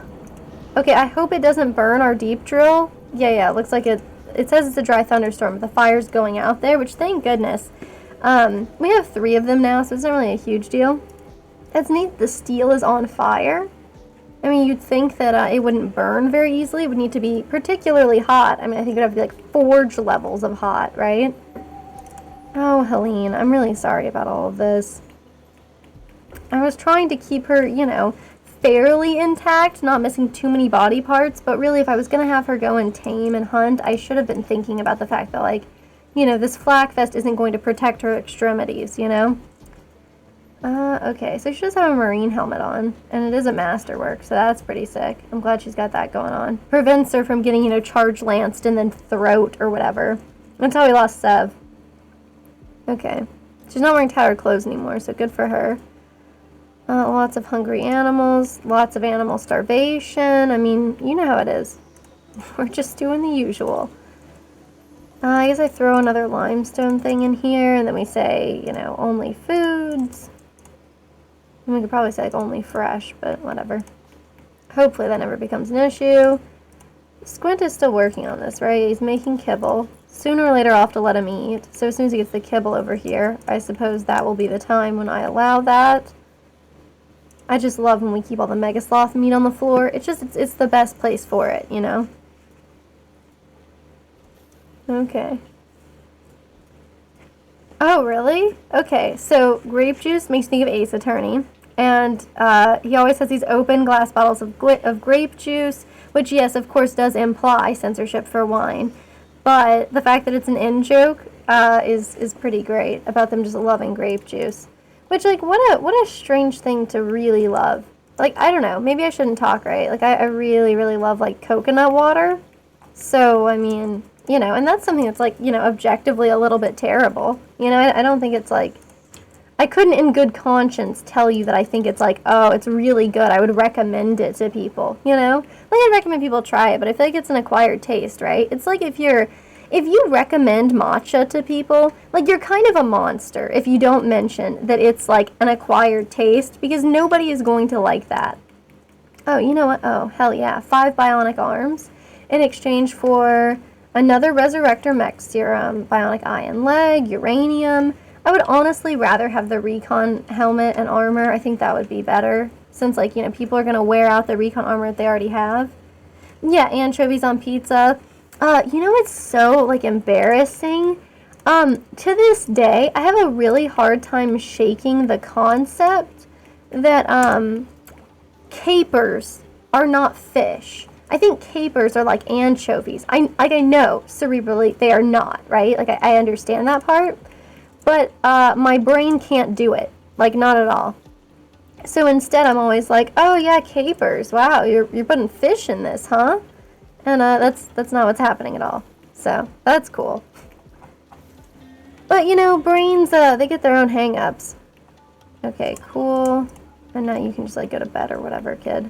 Okay, I hope it doesn't burn our deep drill. Yeah, it looks like it says it's a dry thunderstorm, but the fire's going out there, which thank goodness. We have 3 of them now, so it's not really a huge deal. That's neat. The steel is on fire. I mean, you'd think that it wouldn't burn very easily. It would need to be particularly hot. I mean, I think it would have to be like forge levels of hot, right? Oh, Helene, I'm really sorry about all of this. I was trying to keep her, you know, fairly intact, not missing too many body parts, but really if I was going to have her go and tame and hunt, I should have been thinking about the fact that, like, you know, this flak vest isn't going to protect her extremities, you know? Okay, so she does have a marine helmet on, and it is a masterwork, so that's pretty sick. I'm glad she's got that going on. Prevents her from getting, you know, charge lanced and then throat or whatever. That's how we lost Sev. Okay. She's not wearing tattered clothes anymore, so good for her. Lots of hungry animals. Lots of animal starvation. I mean, you know how it is. We're just doing the usual. I guess I throw another limestone thing in here, and then we say, you know, only foods. And we could probably say like only fresh, but whatever. Hopefully that never becomes an issue. Squint is still working on this, right? He's making kibble. Sooner or later I'll have to let him eat. So as soon as he gets the kibble over here, I suppose that will be the time when I allow that. I just love when we keep all the mega sloth meat on the floor. It's just, it's the best place for it, you know? Okay. Oh, really? Okay, so grape juice makes me think of Ace Attorney. And he always has these open glass bottles of grape juice, which, yes, of course, does imply censorship for wine. But the fact that it's an in-joke is pretty great about them just loving grape juice. Which, like, what a strange thing to really love. Like, I don't know, maybe I shouldn't talk, right? Like, I really, really love, like, coconut water. So, I mean, you know, and that's something that's, like, you know, objectively a little bit terrible. You know, I don't think it's, like, I couldn't in good conscience tell you that I think it's, like, oh, it's really good. I would recommend it to people, you know? Like, I'd recommend people try it, but I feel like it's an acquired taste, right? It's like if you recommend matcha to people, like, you're kind of a monster if you don't mention that it's, like, an acquired taste, because nobody is going to like that. Oh, you know what? Oh, hell yeah. 5 bionic arms in exchange for another Resurrector Mech Serum, bionic eye and leg, uranium. I would honestly rather have the Recon helmet and armor. I think that would be better, since, like, you know, people are going to wear out the Recon armor that they already have. Yeah, anchovies on pizza. You know what's so, like, embarrassing? To this day, I have a really hard time shaking the concept that, capers are not fish. I think capers are like anchovies. I know cerebrally they are not, right? Like, I understand that part, but my brain can't do it. Like, not at all. So instead, I'm always like, oh yeah, capers. Wow, you're putting fish in this, huh? And that's not what's happening at all. So that's cool. But you know, brains they get their own hang-ups. Okay, cool. And now you can just, like, go to bed or whatever, kid.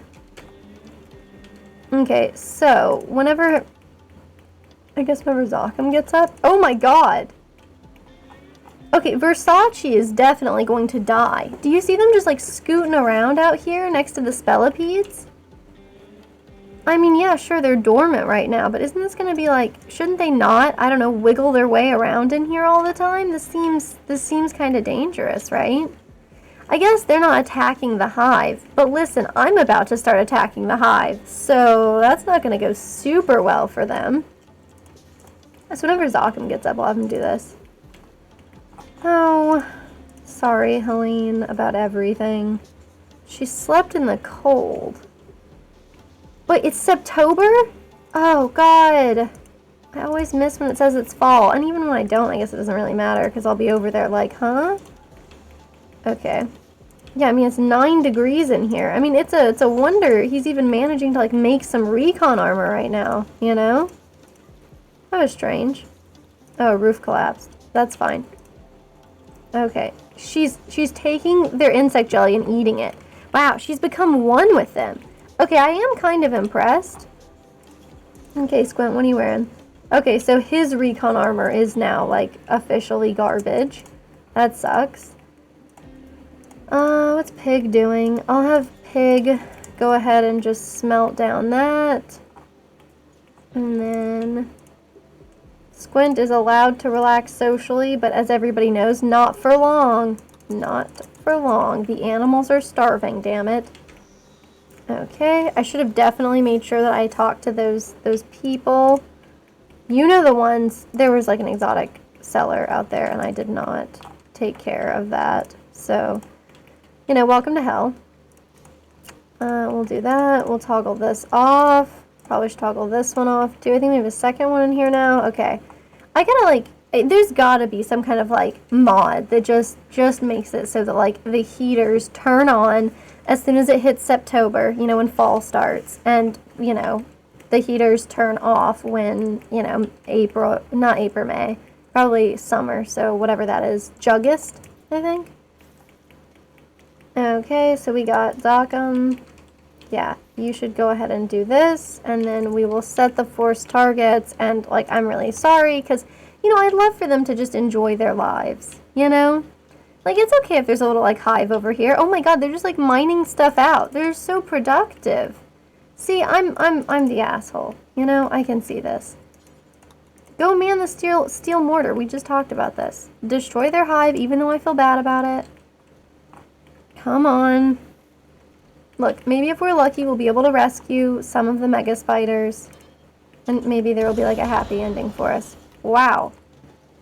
Okay, so whenever Zakhem gets up. Oh my god. Okay, Versace is definitely going to die. Do you see them just, like, scooting around out here next to the Spellipedes? I mean, yeah, sure, they're dormant right now, but isn't this gonna be, like, shouldn't they not, I don't know, wiggle their way around in here all the time? This seems kind of dangerous, right? I guess they're not attacking the hive, but listen, I'm about to start attacking the hive, so that's not gonna go super well for them. So whenever Zakhem gets up, I'll have him do this. Oh, sorry, Helene, about everything. She slept in the cold. Wait, it's September? Oh, God. I always miss when it says it's fall. And even when I don't, I guess it doesn't really matter, because I'll be over there like, huh? Okay. Yeah, I mean, it's 9 degrees in here. I mean, it's a wonder he's even managing to, like, make some recon armor right now, you know? That was strange. Oh, roof collapsed. That's fine. Okay. She's taking their insect jelly and eating it. Wow, she's become one with them. Okay, I am kind of impressed. Okay, Squint, what are you wearing? Okay, so his recon armor is now, like, officially garbage. That sucks. What's Pig doing? I'll have Pig go ahead and just smelt down that. And then Squint is allowed to relax socially, but as everybody knows, not for long. Not for long. The animals are starving, damn it. Okay, I should have definitely made sure that I talked to those people. You know the ones, there was, like, an exotic seller out there, and I did not take care of that. So, you know, welcome to hell. We'll do that. We'll toggle this off. Probably should toggle this one off too. I think we have a second one in here now. Okay. I gotta, like, there's gotta be some kind of, like, mod that just makes it so that, like, the heaters turn on as soon as it hits September, you know, when fall starts. And, you know, the heaters turn off when, you know, not April, May, probably summer, so whatever that is, Juggist, I think. Okay, so we got Zokum. Yeah, you should go ahead and do this, and then we will set the force targets, and, like, I'm really sorry, because, you know, I'd love for them to just enjoy their lives, you know? Like, it's okay if there's a little, like, hive over here. Oh my god, they're just, like, mining stuff out. They're so productive. See, I'm the asshole. You know, I can see this. Go man the steel mortar. We just talked about this. Destroy their hive, even though I feel bad about it. Come on. Look, maybe if we're lucky, we'll be able to rescue some of the mega spiders. And maybe there will be, like, a happy ending for us. Wow.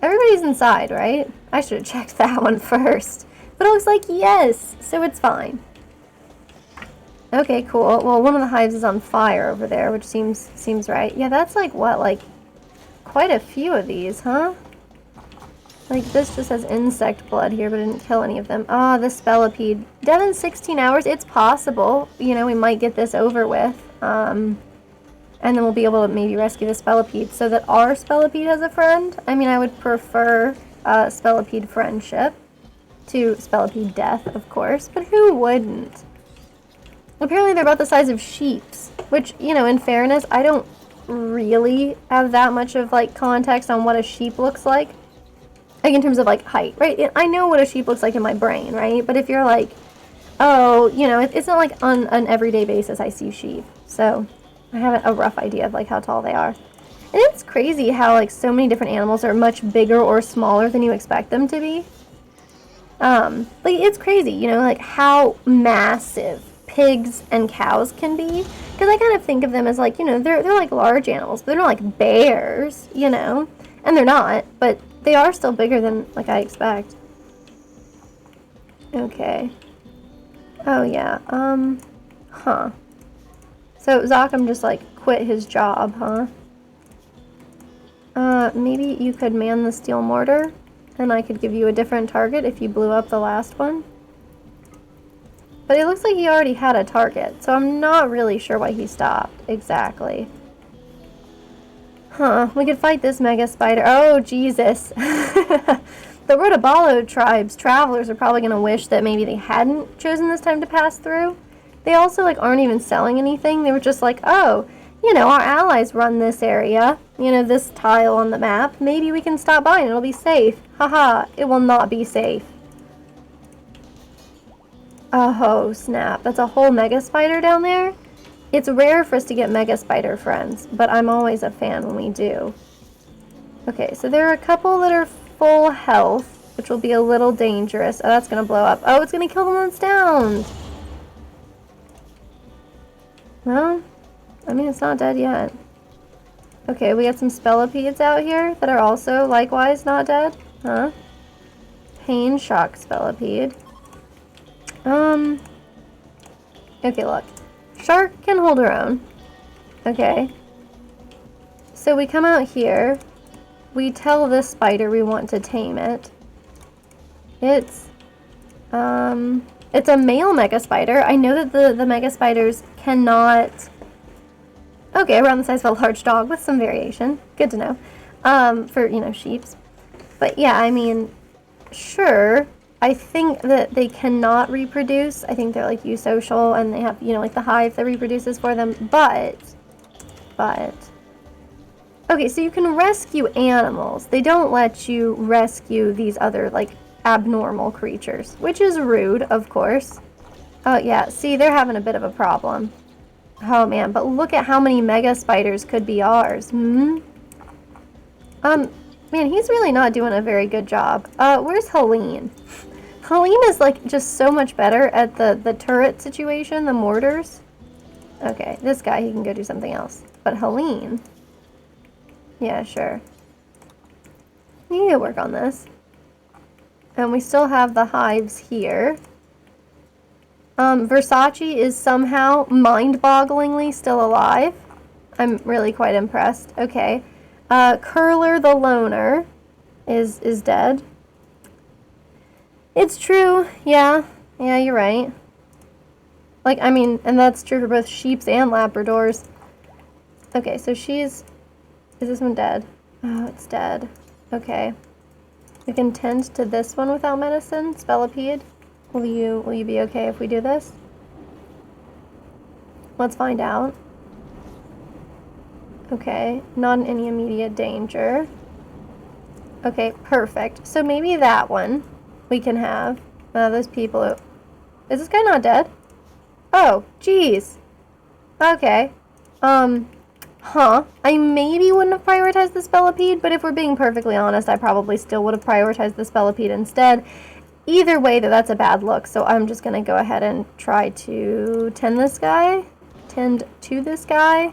Everybody's inside, right? I should have checked that one first. But it looks like yes, so it's fine. Okay, cool. Well, one of the hives is on fire over there, which seems right. Yeah, that's like what, like quite a few of these, huh? Like this just has insect blood here, but it didn't kill any of them. Ah, the spellipede. Dead in 16 hours. It's possible. You know, we might get this over with. And then we'll be able to maybe rescue the spellipede so that our spellipede has a friend. I mean, I would prefer spellipede friendship to spellipede death, of course, but who wouldn't? Apparently they're about the size of sheeps, which, you know, in fairness, I don't really have that much of, like, context on what a sheep looks like in terms of, like, height, right? I know what a sheep looks like in my brain, right? But if you're like, oh, you know, it's not like on an everyday basis I see sheep, so I have a rough idea of, like, how tall they are. And it's crazy how, like, so many different animals are much bigger or smaller than you expect them to be. Like, it's crazy, you know, like, how massive pigs and cows can be. Because I kind of think of them as, like, you know, they're like large animals, but they're not like bears, you know? And they're not, but they are still bigger than, like, I expect. Okay. Oh, yeah, huh. So Zokum just, like, quit his job, huh? Maybe you could man the steel mortar, and I could give you a different target if you blew up the last one. But it looks like he already had a target, so I'm not really sure why he stopped exactly. Huh, we could fight this Megaspider. Oh, Jesus. The Rotobalo tribe's travelers are probably going to wish that maybe they hadn't chosen this time to pass through. They also, like, aren't even selling anything. They were just like, oh, you know, our allies run this area. You know, this tile on the map. Maybe we can stop by and it'll be safe. Haha, it will not be safe. Oh, snap. That's a whole Megaspider down there? It's rare for us to get Megaspider friends, but I'm always a fan when we do. Okay, so there are a couple that are full health, which will be a little dangerous. Oh, that's going to blow up. Oh, it's going to kill the one that's downed. Well, I mean, it's not dead yet. Okay, we got some spellipedes out here that are also likewise not dead. Huh? Pain shock spellipede. Okay, look. Shark can hold her own. Okay. So we come out here. We tell this spider we want to tame it. It's a male Megaspider. I know that the Megaspiders cannot... Okay, around the size of a large dog with some variation. Good to know. For, you know, sheeps. But yeah, I mean, sure. I think that they cannot reproduce. I think they're, like, eusocial and they have, you know, like, the hive that reproduces for them. But... Okay, so you can rescue animals. They don't let you rescue these other, like, abnormal creatures. Which is rude, of course. Oh, yeah. See, they're having a bit of a problem. Oh, man. But look at how many mega spiders could be ours. Hmm? Man, he's really not doing a very good job. Where's Helene? Helene is, like, just so much better at the turret situation, the mortars. Okay, this guy, he can go do something else. But Helene... Yeah, sure. We need to work on this. And we still have the hives here. Versace is somehow mind-bogglingly still alive. I'm really quite impressed. Okay. Curler the Loner is dead. It's true. Yeah. Yeah, you're right. Like, I mean, and that's true for both sheeps and Labradors. Okay, so she's... Is this one dead? Oh, it's dead. Okay. We can tend to this one without medicine. Spellipede. Will you be okay if we do this? Let's find out. Okay, not in any immediate danger. Okay, perfect. So maybe that one we can have. Those people... Is this guy not dead? Oh, jeez. Okay. Huh. I maybe wouldn't have prioritized the Spellipede, but if we're being perfectly honest, I probably still would have prioritized the Spellipede instead. Either way, though, that's a bad look, so I'm just going to go ahead and try to tend this guy. Tend to this guy.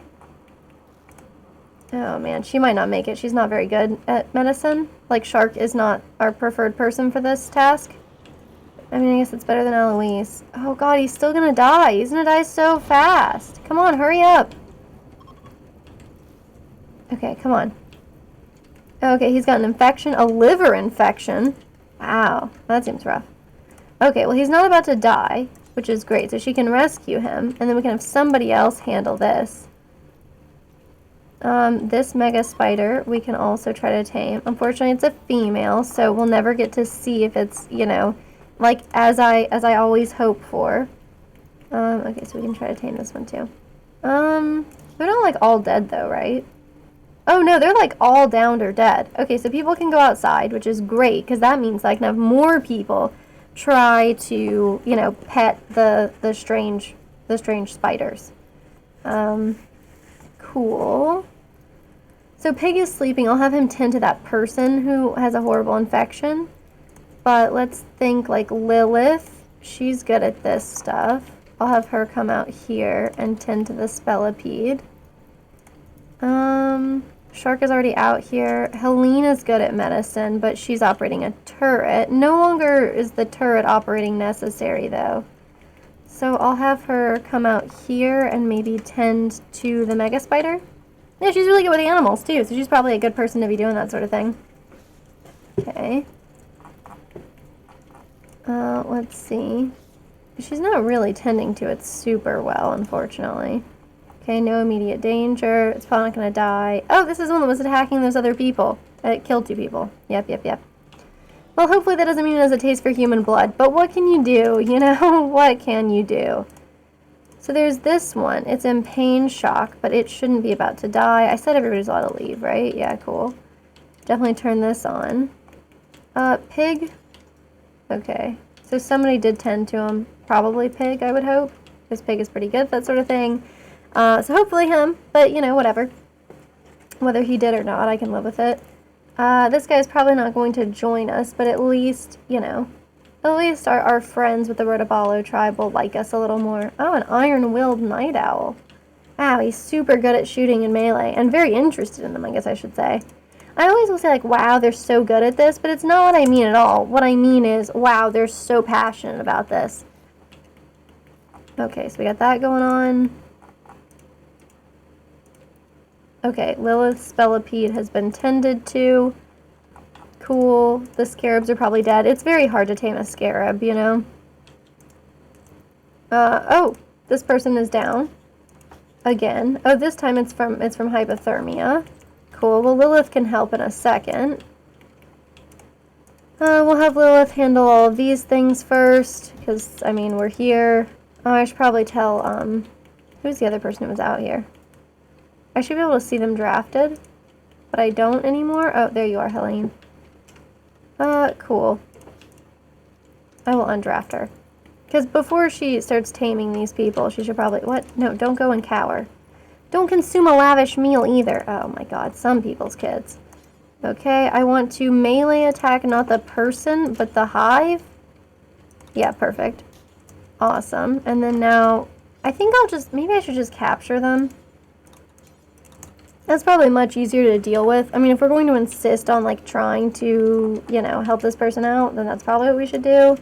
Oh, man, she might not make it. She's not very good at medicine. Like, Shark is not our preferred person for this task. I mean, I guess it's better than Eloise. Oh, God, he's still going to die. He's going to die so fast. Come on, hurry up. Okay, come on. Okay, he's got an infection, a liver infection. Wow, that seems rough. Okay, well, he's not about to die, which is great. So she can rescue him, and then we can have somebody else handle this. This Megaspider we can also try to tame. Unfortunately, it's a female, so we'll never get to see if it's, you know, like as I always hope for. Okay, so we can try to tame this one too. They're not like all dead though, right? Oh no, they're like all downed or dead. Okay, so people can go outside, which is great, because that means I can have more people try to, you know, pet the strange spiders. Cool. So Pig is sleeping. I'll have him tend to that person who has a horrible infection. But let's think like Lilith. She's good at this stuff. I'll have her come out here and tend to the Spellipede. Shark is already out here. Helena's good at medicine, but she's operating a turret. No longer is the turret operating necessary, though. So I'll have her come out here and maybe tend to the Megaspider. Yeah, she's really good with the animals, too, so she's probably a good person to be doing that sort of thing. Okay. Let's see. She's not really tending to it super well, unfortunately. Okay, no immediate danger. It's probably not going to die. Oh, this is one that was attacking those other people. It killed 2 people. Yep. Well, hopefully that doesn't mean it has a taste for human blood. But what can you do? You know, what can you do? So there's this one. It's in pain shock, but it shouldn't be about to die. I said everybody's allowed to leave, right? Yeah, cool. Definitely turn this on. Pig. Okay. So somebody did tend to him. Probably Pig, I would hope. Because Pig is pretty good at that sort of thing. So hopefully him, but you know, whatever. Whether he did or not, I can live with it. This guy's probably not going to join us, but at least, you know, at least our friends with the Rotobalo tribe will like us a little more. Oh, an iron-willed night owl. Wow, he's super good at shooting and melee, and very interested in them, I guess I should say. I always will say, like, wow, they're so good at this, but it's not what I mean at all. What I mean is, wow, they're so passionate about this. Okay, so we got that going on. Okay, Lilith's Spellipede has been tended to. Cool. The scarabs are probably dead. It's very hard to tame a scarab, you know? Oh, this person is down. Again. Oh, this time it's from hypothermia. Cool. Well, Lilith can help in a second. We'll have Lilith handle all of these things first, because, I mean, we're here. Oh, I should probably tell, who's the other person who was out here? I should be able to see them drafted, but I don't anymore. Oh, there you are, Helene. Cool. I will undraft her. Because before she starts taming these people, she should probably... What? No, don't go and cower. Don't consume a lavish meal either. Oh my god, some people's kids. Okay, I want to melee attack not the person, but the hive. Yeah, perfect. Awesome. And then now, I think I'll just... Maybe I should just capture them. That's probably much easier to deal with. I mean, if we're going to insist on, like, trying to, you know, help this person out, then that's probably what we should do.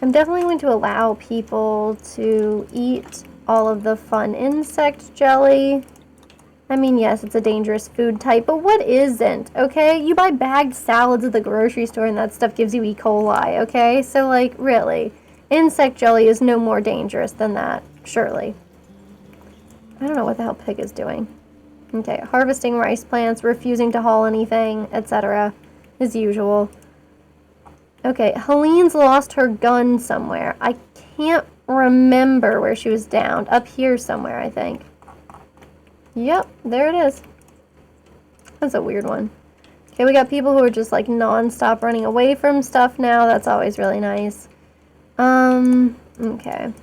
I'm definitely going to allow people to eat all of the fun insect jelly. I mean, yes, it's a dangerous food type, but what isn't, okay? You buy bagged salads at the grocery store and that stuff gives you E. coli, okay? So, like, really, insect jelly is no more dangerous than that, surely. I don't know what the hell Pig is doing. Okay, harvesting rice plants, refusing to haul anything, etc. As usual. Okay, Helene's lost her gun somewhere. I can't remember where she was downed. Up here somewhere, I think. Yep, there it is. That's a weird one. Okay, we got people who are just like non-stop running away from stuff now. That's always really nice. Okay.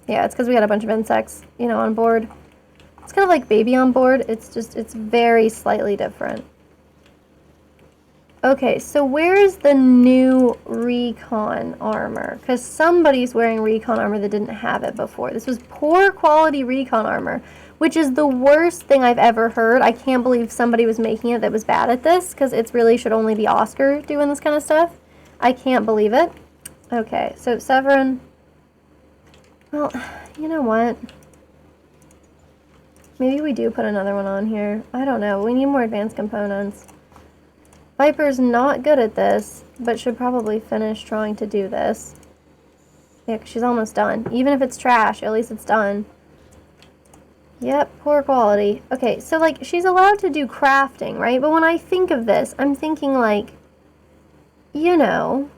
Yeah, it's because we had a bunch of insects, you know, on board. It's kind of like baby on board. It's very slightly different. Okay, so where's the new recon armor? Because somebody's wearing recon armor that didn't have it before. This was poor quality recon armor, which is the worst thing I've ever heard. I can't believe somebody was making it that was bad at this, because it really should only be Oscar doing this kind of stuff. I can't believe it. Okay, so Severin. Well, you know what? Maybe we do put another one on here. I don't know. We need more advanced components. Viper's not good at this, but should probably finish trying to do this. Yeah, 'cause she's almost done. Even if it's trash, at least it's done. Yep, poor quality. Okay, so, like, she's allowed to do crafting, right? But when I think of this, I'm thinking, like, you know,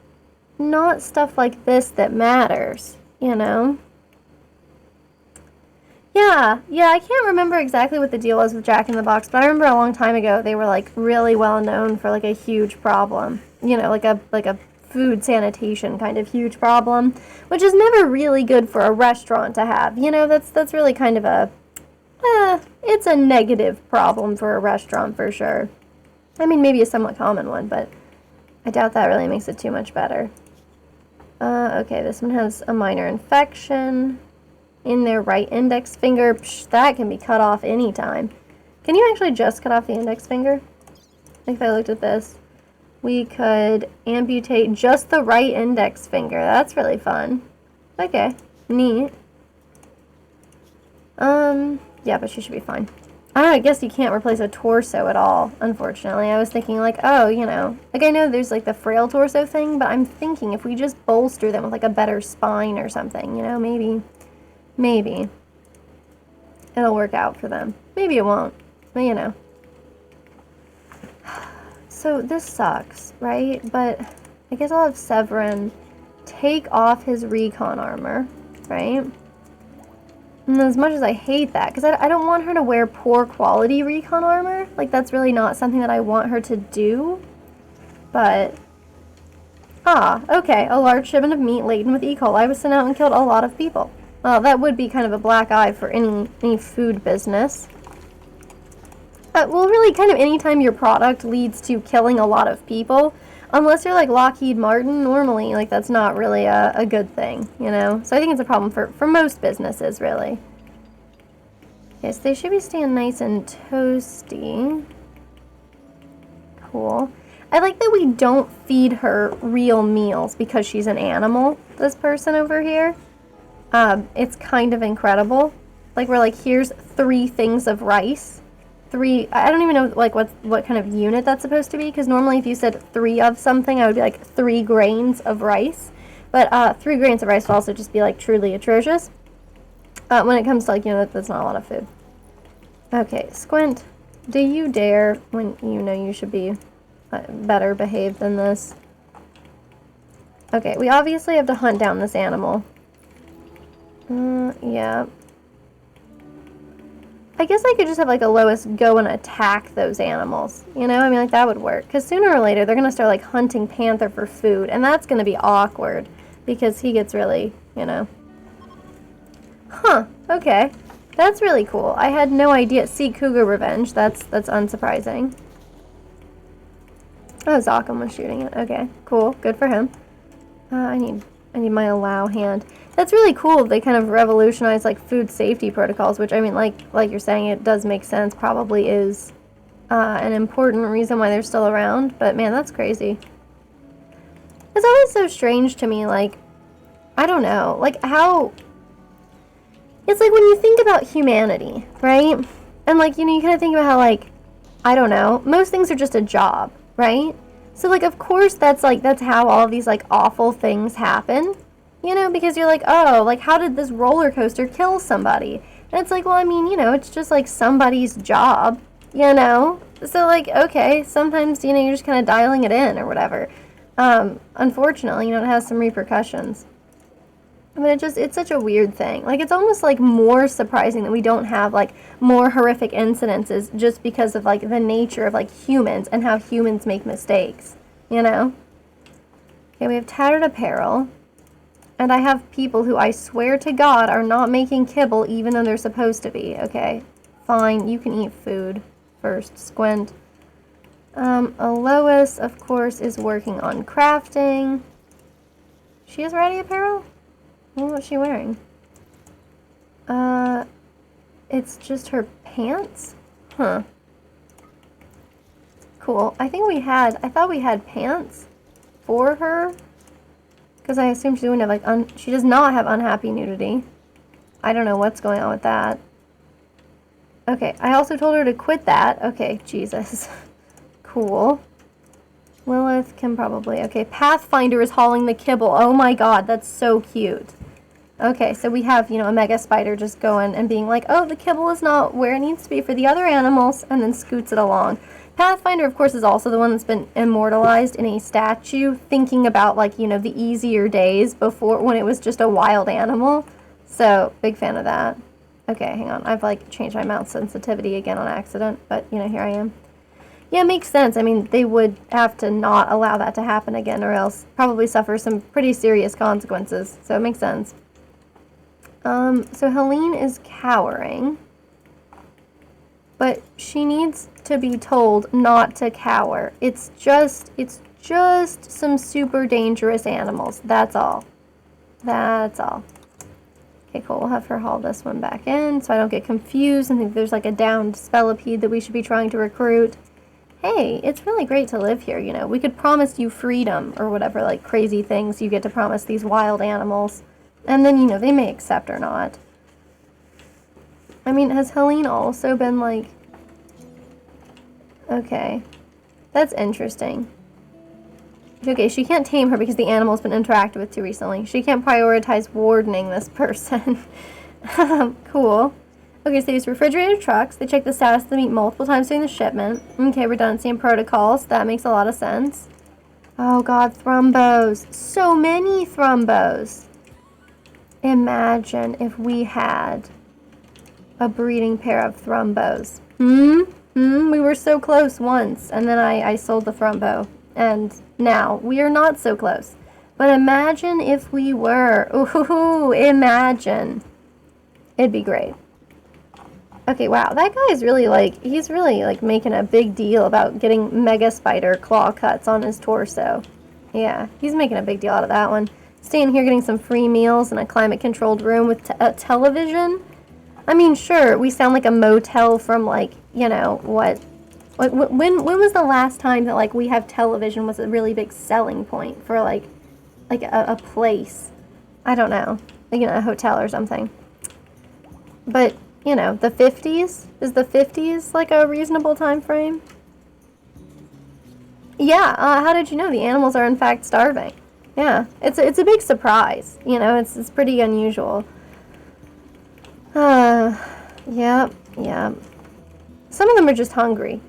not stuff like this that matters, you know? Yeah, I can't remember exactly what the deal was with Jack in the Box, but I remember a long time ago they were like really well known for like a huge problem. You know, like a food sanitation kind of huge problem, which is never really good for a restaurant to have. You know, that's really kind of a it's a negative problem for a restaurant for sure. I mean, maybe a somewhat common one, but I doubt that really makes it too much better. Okay, this one has a minor infection in their right index finger. Psh, that can be cut off anytime. Can you actually just cut off the index finger? If I looked at this, we could amputate just the right index finger. That's really fun. Okay, neat. Yeah, but she should be fine. I guess you can't replace a torso at all, unfortunately. I was thinking like, oh, you know, like I know there's like the frail torso thing, but I'm thinking if we just bolster them with like a better spine or something, you know, maybe it'll work out for them. Maybe it won't, but you know. So this sucks, right? But I guess I'll have Severin take off his recon armor, right? And as much as I hate that, because I don't want her to wear poor quality recon armor. Like, that's really not something that I want her to do. But, okay. A large shipment of meat laden with E. coli was sent out and killed a lot of people. Well, that would be kind of a black eye for any food business. Well, really, kind of anytime your product leads to killing a lot of people, unless you're like Lockheed Martin, normally, like, that's not really a good thing, you know? So I think it's a problem for most businesses, really. Okay, so they should be staying nice and toasty. Cool. I like that we don't feed her real meals because she's an animal, this person over here. It's kind of incredible. Like, we're like, here's 3 things of rice. 3, I don't even know, like, what kind of unit that's supposed to be, because normally if you said 3 of something, I would be like 3 grains of rice. But 3 grains of rice would also just be, like, truly atrocious. When it comes to, like, you know, that's not a lot of food. Okay, Squint, do you dare, when you know you should be better behaved than this? Okay, we obviously have to hunt down this animal. Yeah. I guess I could just have, like, a Lois go and attack those animals. You know? I mean, like, that would work. Because sooner or later, they're going to start, like, hunting Panther for food. And that's going to be awkward. Because he gets really, you know. Huh. Okay. That's really cool. I had no idea. See, Cougar Revenge. That's unsurprising. Oh, Zokum was shooting it. Okay. Cool. Good for him. I need my allow hand. That's really cool. They kind of revolutionized, like, food safety protocols, which, I mean, like you're saying, it does make sense. Probably is an important reason why they're still around. But, man, that's crazy. It's always so strange to me, like, I don't know, like, how... It's like when you think about humanity, right? And, like, you know, you kind of think about how, like, I don't know, most things are just a job, right? So, like, of course, that's how all of these, like, awful things happen. You know, because you're like, oh, like, how did this roller coaster kill somebody? And it's like, well, I mean, you know, it's just like somebody's job, you know? So, like, okay, sometimes, you know, you're just kind of dialing it in or whatever. Unfortunately, you know, it has some repercussions. But it's such a weird thing. Like, it's almost like more surprising that we don't have like more horrific incidences just because of like the nature of like humans and how humans make mistakes, you know? Okay, we have tattered apparel. And I have people who I swear to God are not making kibble even though they're supposed to be. Okay, fine, you can eat food first, Squint. Alois, of course, is working on crafting. She has ratty apparel? What's she wearing? It's just her pants? Huh. Cool. I thought we had pants for her. Because I assume she wouldn't have, like, she does not have unhappy nudity. I don't know what's going on with that. Okay, I also told her to quit that. Okay, Jesus. Cool. Lilith can probably, okay, Pathfinder is hauling the kibble. Oh my god, that's so cute. Okay, so we have, you know, a Megaspider just going and being like, oh, the kibble is not where it needs to be for the other animals, and then scoots it along. Pathfinder, of course, is also the one that's been immortalized in a statue, thinking about, like, you know, the easier days before when it was just a wild animal. So, big fan of that. Okay, hang on. I've, like, changed my mouse sensitivity again on accident, but, you know, here I am. Yeah, it makes sense. I mean, they would have to not allow that to happen again, or else probably suffer some pretty serious consequences. So, it makes sense. So Helene is cowering. But she needs to be told not to cower. It's just some super dangerous animals. That's all. That's all. Okay, cool. We'll have her haul this one back in so I don't get confused and think there's like a downed spellipede that we should be trying to recruit. Hey, it's really great to live here, you know. We could promise you freedom or whatever, like crazy things you get to promise these wild animals. And then, you know, they may accept or not. I mean, has Helene also been, like... Okay. That's interesting. Okay, she can't tame her because the animal's been interacted with too recently. She can't prioritize wardening this person. Cool. Okay, so they use refrigerated trucks. They check the status of the meat multiple times during the shipment. Okay, redundancy and protocols. That makes a lot of sense. Oh, God, thrumbos. So many thrumbos. Imagine if we had... a breeding pair of thrumbos. We were so close once, and then I sold the thrumbo. And now, we are not so close. But imagine if we were. Ooh, imagine. It'd be great. Okay, wow, that guy is really, like, he's really, like, making a big deal about getting Megaspider claw cuts on his torso. Yeah, he's making a big deal out of that one. Staying here getting some free meals in a climate-controlled room with a television. I mean, sure, we sound like a motel from, like, you know, what? Like, when was the last time that, like, we have television was a really big selling point for, like a place? I don't know. Like, you know, a hotel or something. But, you know, the 50s? Is the 50s, like, a reasonable time frame? Yeah, how did you know? The animals are, in fact, starving. Yeah, it's a big surprise. You know, it's pretty unusual. Yep. Some of them are just hungry.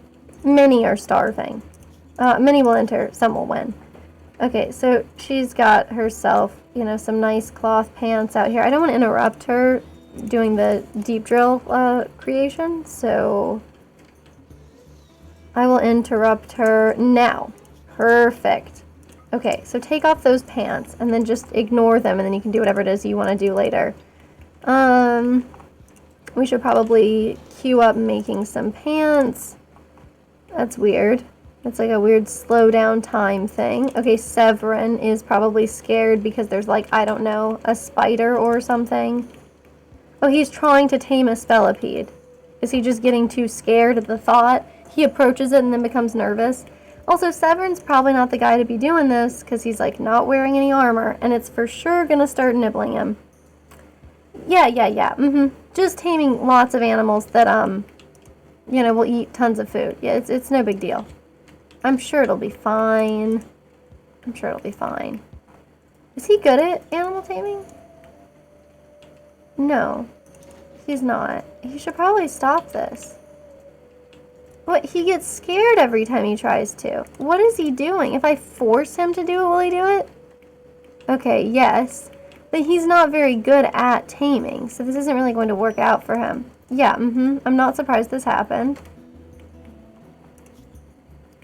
Many are starving. Many will enter, some will win. Okay, so she's got herself, you know, some nice cloth pants out here. I don't want to interrupt her doing the deep drill creation, so I will interrupt her now. Perfect. Okay, so take off those pants and then just ignore them and then you can do whatever it is you want to do later. We should probably queue up making some pants. That's weird. It's like a weird slow down time thing. Okay, Severin is probably scared because there's like, I don't know, a spider or something. Oh, he's trying to tame a spellipede. Is he just getting too scared at the thought? He approaches it and then becomes nervous. Also, Severin's probably not the guy to be doing this because he's like not wearing any armor and it's for sure gonna start nibbling him. Yeah. Just taming lots of animals that, you know, will eat tons of food. Yeah, it's no big deal. I'm sure it'll be fine. Is he good at animal taming? No. He's not. He should probably stop this. What? He gets scared every time he tries to. What is he doing? If I force him to do it, will he do it? Okay, yes. But he's not very good at taming, so this isn't really going to work out for him. Yeah, I'm not surprised this happened.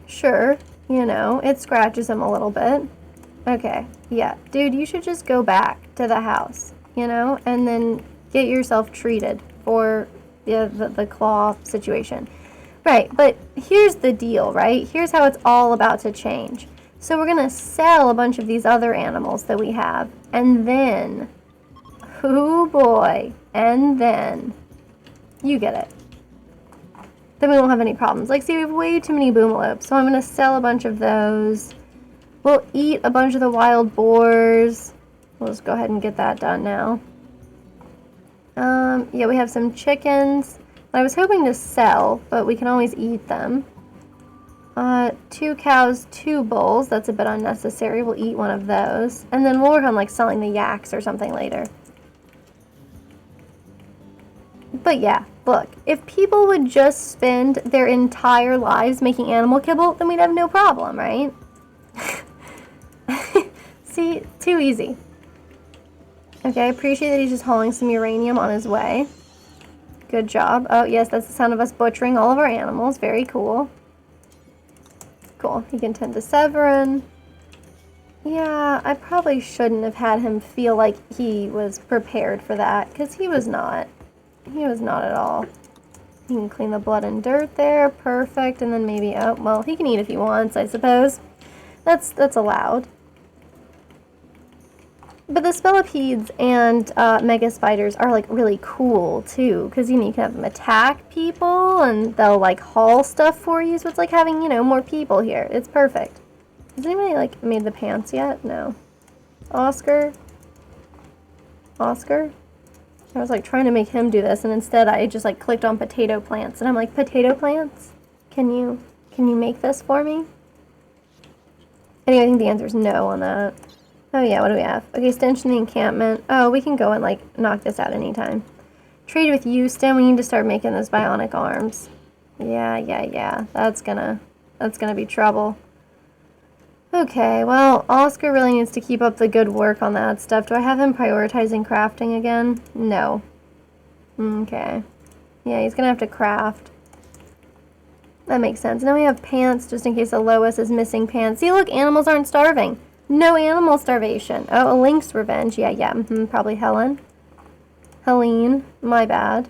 Sure, you know, it scratches him a little bit. Okay, yeah. Dude, you should just go back to the house, you know, and then get yourself treated for the claw situation. Right, but here's the deal, right? Here's how it's all about to change. So we're going to sell a bunch of these other animals that we have, and then, oh boy, and then, you get it. Then we won't have any problems. Like, see, we have way too many boomalopes, so I'm going to sell a bunch of those. We'll eat a bunch of the wild boars. We'll just go ahead and get that done now. Yeah, we have some chickens that I was hoping to sell, but we can always eat them. 2 cows, 2 bulls. That's a bit unnecessary. We'll eat one of those. And then we'll work on, like, selling the yaks or something later. But yeah, look, if people would just spend their entire lives making animal kibble, then we'd have no problem, right? See, too easy. Okay, I appreciate that he's just hauling some uranium on his way. Good job. Oh, yes, that's the sound of us butchering all of our animals. Very cool. Cool. He can tend to Severin. Yeah, I probably shouldn't have had him feel like he was prepared for that, because he was not. He was not at all. He can clean the blood and dirt there. Perfect. And then maybe, oh, well, he can eat if he wants, I suppose. That's allowed. But the Spellipedes and Megaspiders are, like, really cool, too. Because, you know, you can have them attack people, and they'll, like, haul stuff for you. So it's like having, you know, more people here. It's perfect. Has anybody, like, made the pants yet? No. Oscar? Oscar? I was, like, trying to make him do this, and instead I just, like, clicked on potato plants. And I'm like, potato plants? Can you make this for me? Anyway, I think the answer is no on that. Oh yeah, what do we have? Okay, stench in the encampment. Oh, we can go and, like, knock this out anytime. Trade with Houston. We need to start making those bionic arms. Yeah. That's gonna be trouble. Okay, well, Oscar really needs to keep up the good work on that stuff. Do I have him prioritizing crafting again? No. Okay. Yeah, he's gonna have to craft. That makes sense. Now we have pants, just in case Alois is missing pants. See, look, animals aren't starving. No animal starvation. Oh, a lynx revenge. Yeah. Probably Helen. Helene. My bad.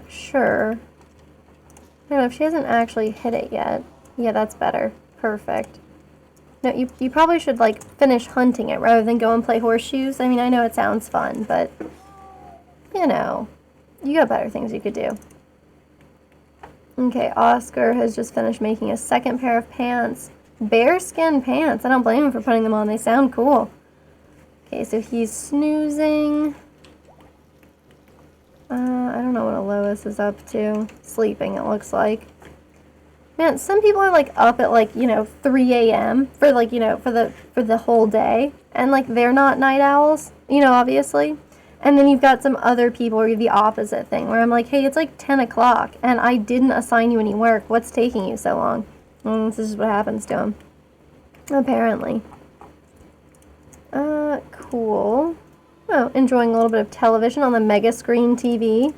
Sure. I don't know if she hasn't actually hit it yet. Yeah, that's better. Perfect. No, you probably should, like, finish hunting it rather than go and play horseshoes. I mean, I know it sounds fun, but, you know, you got better things you could do. Okay, Oscar has just finished making a second pair of pants. Bearskin pants. I don't blame him for putting them on. They sound cool. Okay, so he's snoozing. I don't know what Alois is up to. Sleeping, it looks like. Man, some people are, like, up at, like, you know, 3 a.m. for, like, you know, for the whole day. And, like, they're not night owls, you know, obviously. And then you've got some other people who are the opposite thing, where I'm like, hey, it's, like, 10 o'clock, and I didn't assign you any work. What's taking you so long? This is what happens to him. Apparently. Cool. Oh, enjoying a little bit of television on the Mega Screen TV.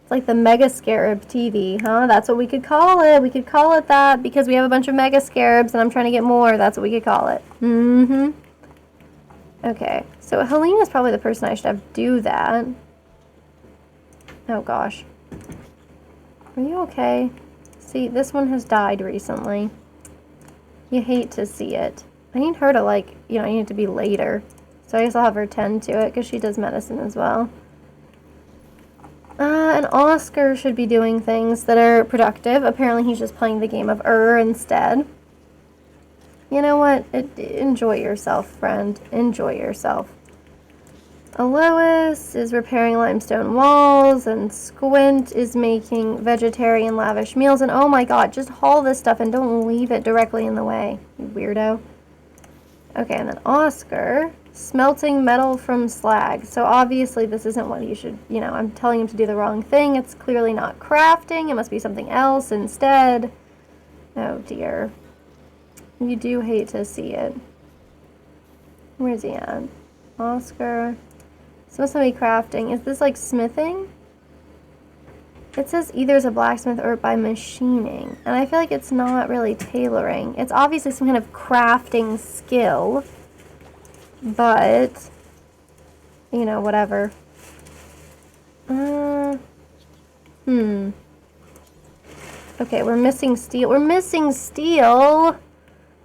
It's like the Mega Scarab TV, huh? That's what we could call it. We could call it that because we have a bunch of Mega Scarabs and I'm trying to get more. That's what we could call it. Okay, so Helene is probably the person I should have do that. Oh gosh. Are you okay? See, this one has died recently. You hate to see it. I need her to, like, you know, I need it to be later. So I guess I'll have her tend to it because she does medicine as well. And Oscar should be doing things that are productive. Apparently he's just playing the game of instead. You know what? Enjoy yourself, friend. Enjoy yourself. Alois is repairing limestone walls, and Squint is making vegetarian lavish meals. And oh my god, just haul this stuff and don't leave it directly in the way, you weirdo. Okay, and then Oscar, smelting metal from slag. So obviously this isn't what he should, you know, I'm telling him to do the wrong thing. It's clearly not crafting. It must be something else instead. Oh dear. You do hate to see it. Where's he at? Oscar. Supposed to be crafting. Is this like smithing? It says either as a blacksmith or by machining. And I feel like it's not really tailoring. It's obviously some kind of crafting skill. But, you know, whatever. Okay, we're missing steel. We're missing steel!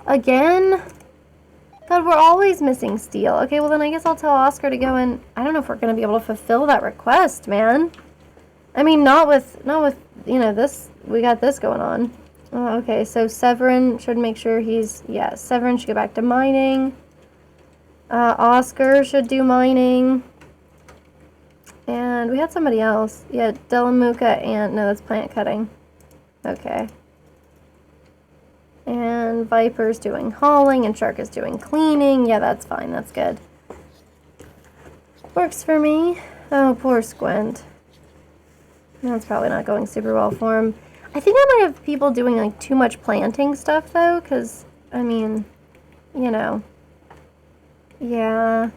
Again? God, we're always missing steel. Okay, well then I guess I'll tell Oscar to go and... I don't know if we're going to be able to fulfill that request, man. I mean, not with, you know, this... We got this going on. Oh, okay, so Severin should make sure he's... Yeah, Severin should go back to mining. Oscar should do mining. And we had somebody else. Yeah, Delamuka and... No, that's plant cutting. Okay. And Viper's doing hauling, and Shark is doing cleaning. Yeah, that's fine. That's good. Works for me. Oh, poor Squint. That's probably not going super well for him. I think I might have people doing, like, too much planting stuff, though, because, I mean, you know. Yeah.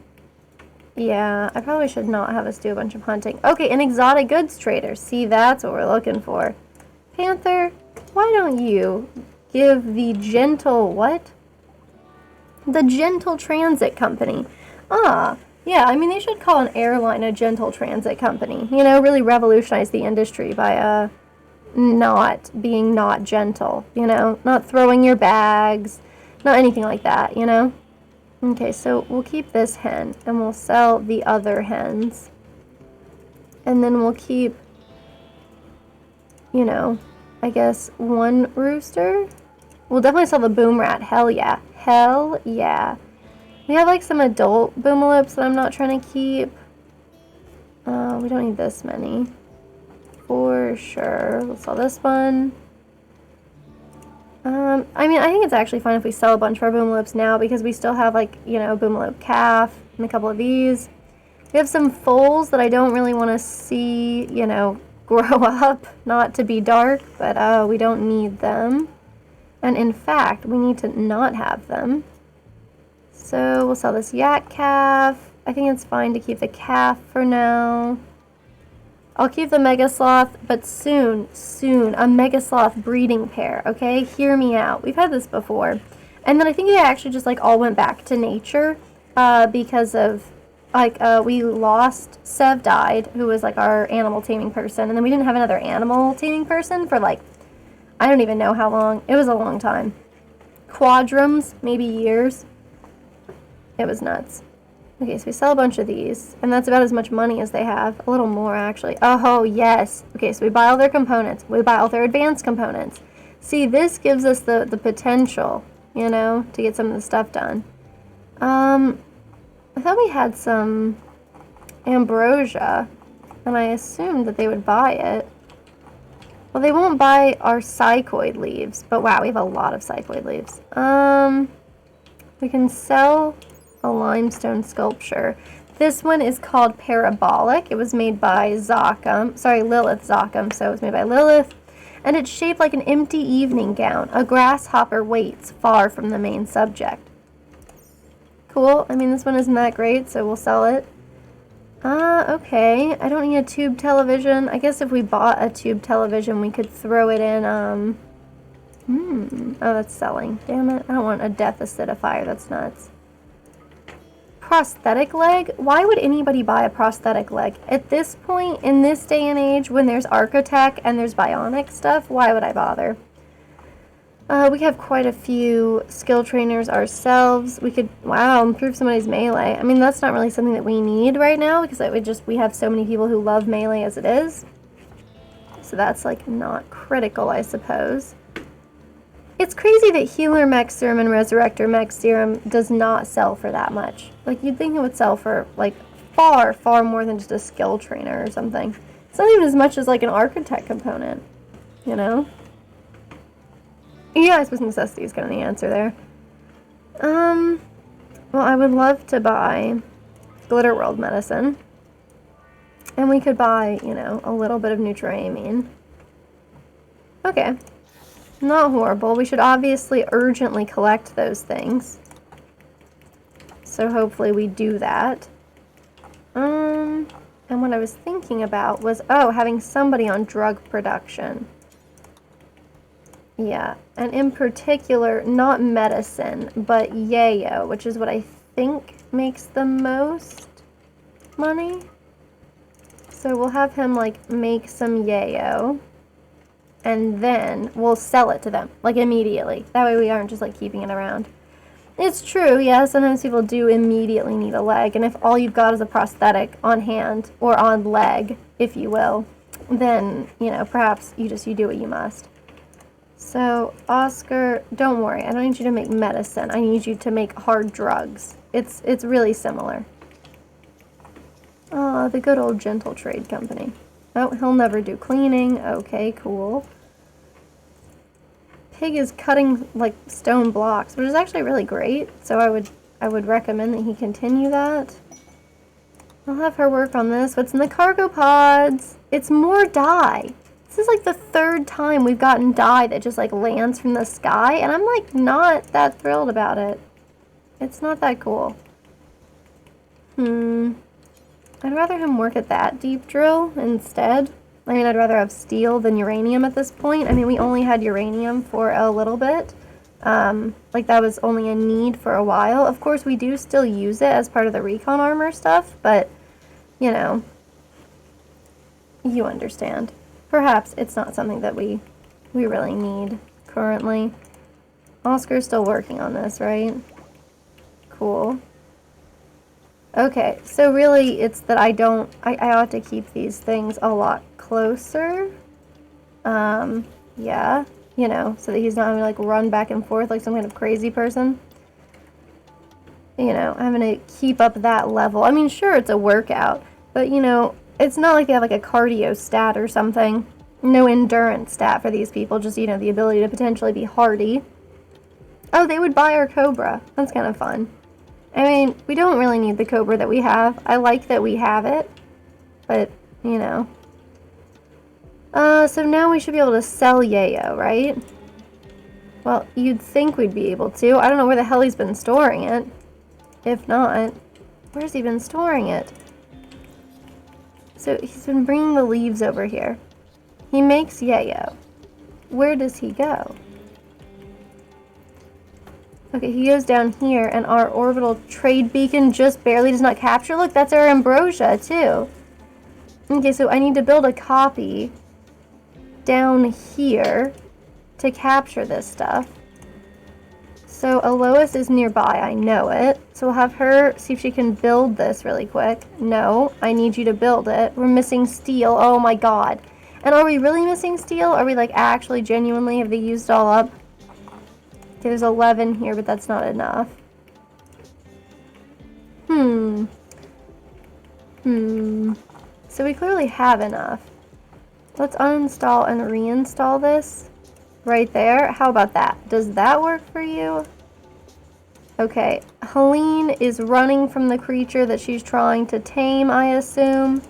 Yeah, I probably should not have us do a bunch of hunting. Okay, an exotic goods trader. See, that's what we're looking for. Panther, why don't you give the gentle, what? The Gentle Transit Company. Ah, yeah, I mean, they should call an airline a Gentle Transit Company. You know, really revolutionize the industry by, not being not gentle, you know? Not throwing your bags, not anything like that, you know? Okay, so we'll keep this hen, and we'll sell the other hens. And then we'll keep, you know, I guess one rooster. We'll definitely sell the boom rat. Hell yeah. Hell yeah. We have like some adult boomalopes that I'm not trying to keep. We don't need this many. For sure. We'll sell this one. I mean, I think it's actually fine if we sell a bunch of our boomalopes now because we still have like, you know, boomalope calf and a couple of these. We have some foals that I don't really want to see, you know, grow up, not to be dark, but we don't need them. And in fact, we need to not have them. So we'll sell this yak calf. I think it's fine to keep the calf for now. I'll keep the mega sloth, but soon, a mega sloth breeding pair, okay? Hear me out. We've had this before. And then I think they actually just like all went back to nature because of like we lost, Sev died, who was like our animal taming person, and then we didn't have another animal taming person for like, I don't even know how long. It was a long time. Quadrums, maybe years. It was nuts. Okay, so we sell a bunch of these, and that's about as much money as they have. A little more, actually. Oh, yes. Okay, so we buy all their components. We buy all their advanced components. See, this gives us the potential, you know, to get some of the stuff done. I thought we had some ambrosia, and I assumed that they would buy it. Well, they won't buy our cycoid leaves, but wow, we have a lot of cycoid leaves. We can sell a limestone sculpture. This one is called Parabolic. It was made by Lilith Zachem, so it was made by Lilith. And it's shaped like an empty evening gown. A grasshopper waits far from the main subject. Cool. I mean, this one isn't that great, so we'll sell it. Okay. I don't need a tube television. I guess if we bought a tube television, we could throw it in, Oh, that's selling. Damn it. I don't want a death acidifier. That's nuts. Prosthetic leg? Why would anybody buy a prosthetic leg? At this point, in this day and age, when there's Architect and there's bionic stuff, why would I bother? We have quite a few skill trainers ourselves. We could, wow, improve somebody's melee. I mean, that's not really something that we need right now because we have so many people who love melee as it is. So that's, like, not critical, I suppose. It's crazy that Healer Mech Serum and Resurrector Mech Serum does not sell for that much. Like, you'd think it would sell for, like, far, far more than just a skill trainer or something. It's not even as much as, like, an Architect component, you know? Yeah, I suppose necessity is kind of the answer there. Well, I would love to buy Glitter World medicine. And we could buy, you know, a little bit of Nutriamine. Okay. Not horrible. We should obviously urgently collect those things. So hopefully we do that. And what I was thinking about was, oh, having somebody on drug production. Yeah, and in particular, not medicine, but yayo, which is what I think makes the most money. So we'll have him, like, make some yayo, and then we'll sell it to them, like, immediately. That way we aren't just, like, keeping it around. It's true, yeah, sometimes people do immediately need a leg, and if all you've got is a prosthetic on hand, or on leg, if you will, then, you know, perhaps you do what you must. So, Oscar, don't worry, I don't need you to make medicine, I need you to make hard drugs. It's really similar. Oh, the good old Gentle Trade Company. Oh, he'll never do cleaning, okay, cool. Pig is cutting, like, stone blocks, which is actually really great, so I would recommend that he continue that. I'll have her work on this. What's in the cargo pods? It's more dye. This is, like, the third time we've gotten dye that just, like, lands from the sky, and I'm, like, not that thrilled about it. It's not that cool. I'd rather him work at that deep drill instead. I mean, I'd rather have steel than uranium at this point. I mean, we only had uranium for a little bit. Like, that was only a need for a while. Of course, we do still use it as part of the recon armor stuff, but, you know, you understand. Perhaps it's not something that we really need currently. Oscar's still working on this, right? Cool. Okay, so really it's that I ought to keep these things a lot closer. Yeah, you know, so that he's not having to, like, run back and forth like some kind of crazy person. You know, having to keep up that level. I mean, sure, it's a workout, but, you know, it's not like they have, like, a cardio stat or something. No endurance stat for these people, just, you know, the ability to potentially be hardy. Oh, they would buy our Cobra. That's kind of fun. I mean, we don't really need the Cobra that we have. I like that we have it, but, you know. So now we should be able to sell yayo, right? Well, you'd think we'd be able to. I don't know where the hell he's been storing it. If not, where's he been storing it? So he's been bringing the leaves over here. He makes yayo. Where does he go? Okay, he goes down here, and our orbital trade beacon just barely does not capture. Look, that's our ambrosia, too. Okay, so I need to build a copy down here to capture this stuff. So Alois is nearby, I know it. So we'll have her see if she can build this really quick. No, I need you to build it. We're missing steel, oh my god. And are we really missing steel? Are we, like, actually genuinely, have they used all up? Okay, there's 11 here, but that's not enough. So we clearly have enough. Let's uninstall and reinstall this right there. How about that? Does that work for you? Okay, Helene is running from the creature that she's trying to tame, I assume.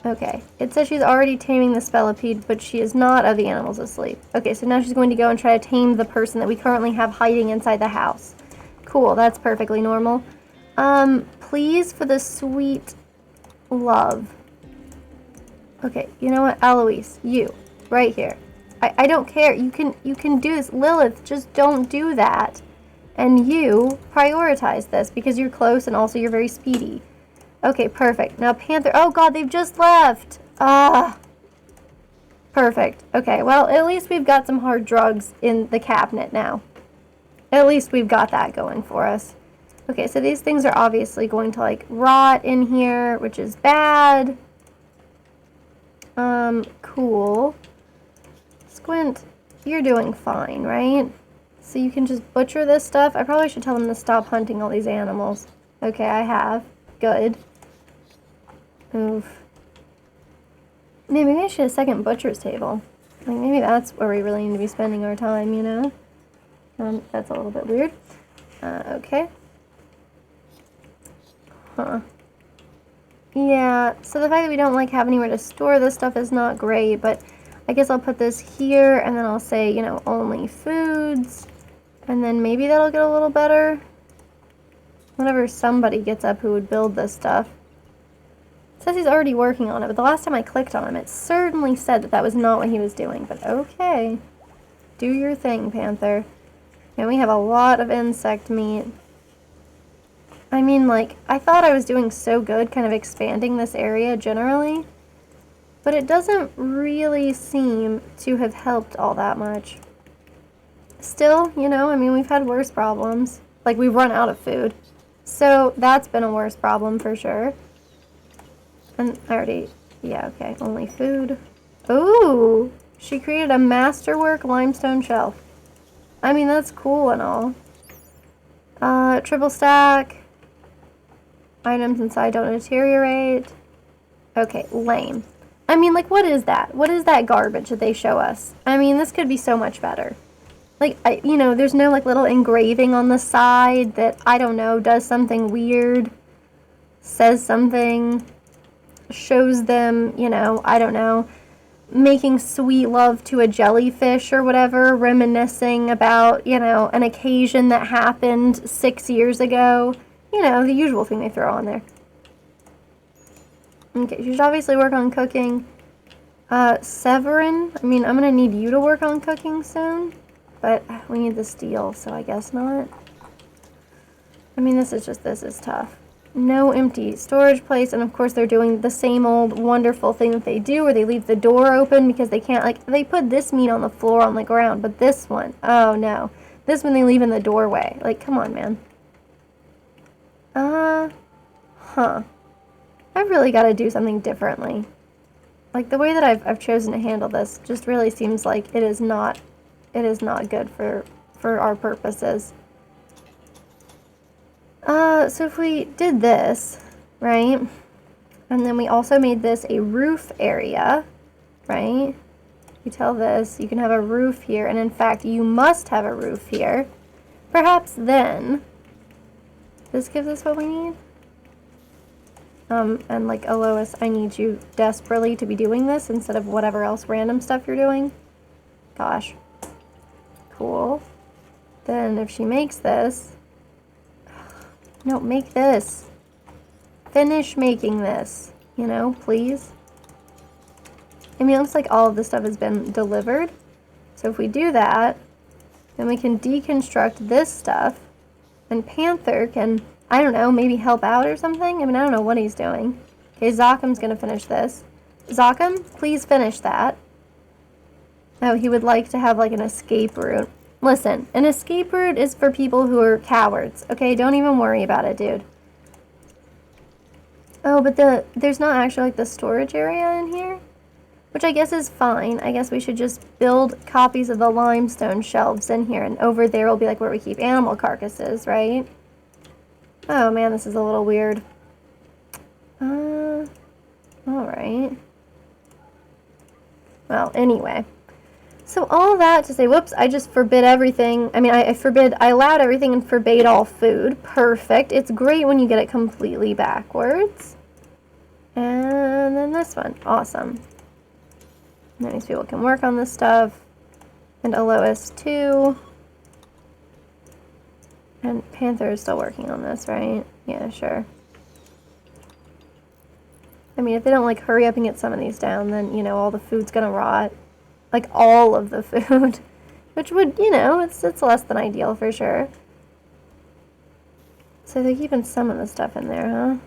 Okay, it says she's already taming the Spellipede, but she is not of the animals asleep. Okay, so now she's going to go and try to tame the person that we currently have hiding inside the house. Cool, that's perfectly normal. Please, for the sweet love. Okay, you know what, Eloise, you, right here. I don't care, you can do this. Lilith, just don't do that. And you, prioritize this, because you're close and also you're very speedy. Okay, perfect. Now Panther, oh god, they've just left. Perfect. Okay, well, at least we've got some hard drugs in the cabinet now. At least we've got that going for us. Okay, so these things are obviously going to, like, rot in here, which is bad. Cool. Squint, you're doing fine, right? So you can just butcher this stuff. I probably should tell them to stop hunting all these animals. Okay, I have. Good. Oof. Maybe I should have a second butcher's table. Like, maybe that's where we really need to be spending our time, you know? That's a little bit weird. Okay. Huh. Yeah, so the fact that we don't like have anywhere to store this stuff is not great, but I guess I'll put this here and then I'll say, you know, only foods. And then maybe that'll get a little better. Whenever somebody gets up who would build this stuff. It says he's already working on it, but the last time I clicked on him, it certainly said that that was not what he was doing. But okay. Do your thing, Panther. And we have a lot of insect meat. I mean, like, I thought I was doing so good kind of expanding this area generally, but it doesn't really seem to have helped all that much. Still, you know, I mean, we've had worse problems. Like, we've run out of food. So, that's been a worse problem for sure. And I already, yeah, okay, only food. Ooh, she created a masterwork limestone shelf. I mean, that's cool and all. Triple stack. Items inside don't deteriorate. Okay, lame. I mean, like, what is that? What is that garbage that they show us? I mean, this could be so much better. Like, you know, there's no, like, little engraving on the side that, I don't know, does something weird, says something, shows them, you know, I don't know, making sweet love to a jellyfish or whatever, reminiscing about, you know, an occasion that happened 6 years ago. You know, the usual thing they throw on there. Okay, you should obviously work on cooking. Severin, I mean, I'm gonna need you to work on cooking soon, but we need the steel, so I guess not. I mean, this is tough. No empty storage place, and of course they're doing the same old wonderful thing that they do where they leave the door open because they can't, like, they put this meat on the floor on the ground, but this one, oh no. This one they leave in the doorway. Like, come on, man. Huh. I've really got to do something differently. Like, the way that I've chosen to handle this just really seems like it is not good for our purposes. So if we did this, right, and then we also made this a roof area, right, you tell this, you can have a roof here, and in fact, you must have a roof here, perhaps then, this gives us what we need. And like, Alois, I need you desperately to be doing this instead of whatever else random stuff you're doing. Gosh. Cool. Then if she makes this... No, make this. Finish making this. You know, please. I mean, it looks like all of this stuff has been delivered. So if we do that, then we can deconstruct this stuff. And Panther can... I don't know, maybe help out or something? I mean, I don't know what he's doing. Okay, Zocham's gonna finish this. Zocham, please finish that. Oh, he would like to have, like, an escape route. Listen, an escape route is for people who are cowards, okay? Don't even worry about it, dude. Oh, but there's not actually, like, the storage area in here? Which I guess is fine. I guess we should just build copies of the limestone shelves in here, and over there will be, like, where we keep animal carcasses, right? Oh man, this is a little weird. Alright. Well, anyway. So all that to say, whoops, I just forbid everything. I mean, I allowed everything and forbade all food. Perfect. It's great when you get it completely backwards. And then this one. Awesome. Now these people can work on this stuff. And Alois too. And Panther is still working on this, right? Yeah, sure. I mean, if they don't, like, hurry up and get some of these down, then, you know, all the food's gonna rot. Like, all of the food. Which would, you know, it's less than ideal for sure. So they're keeping some of the stuff in there,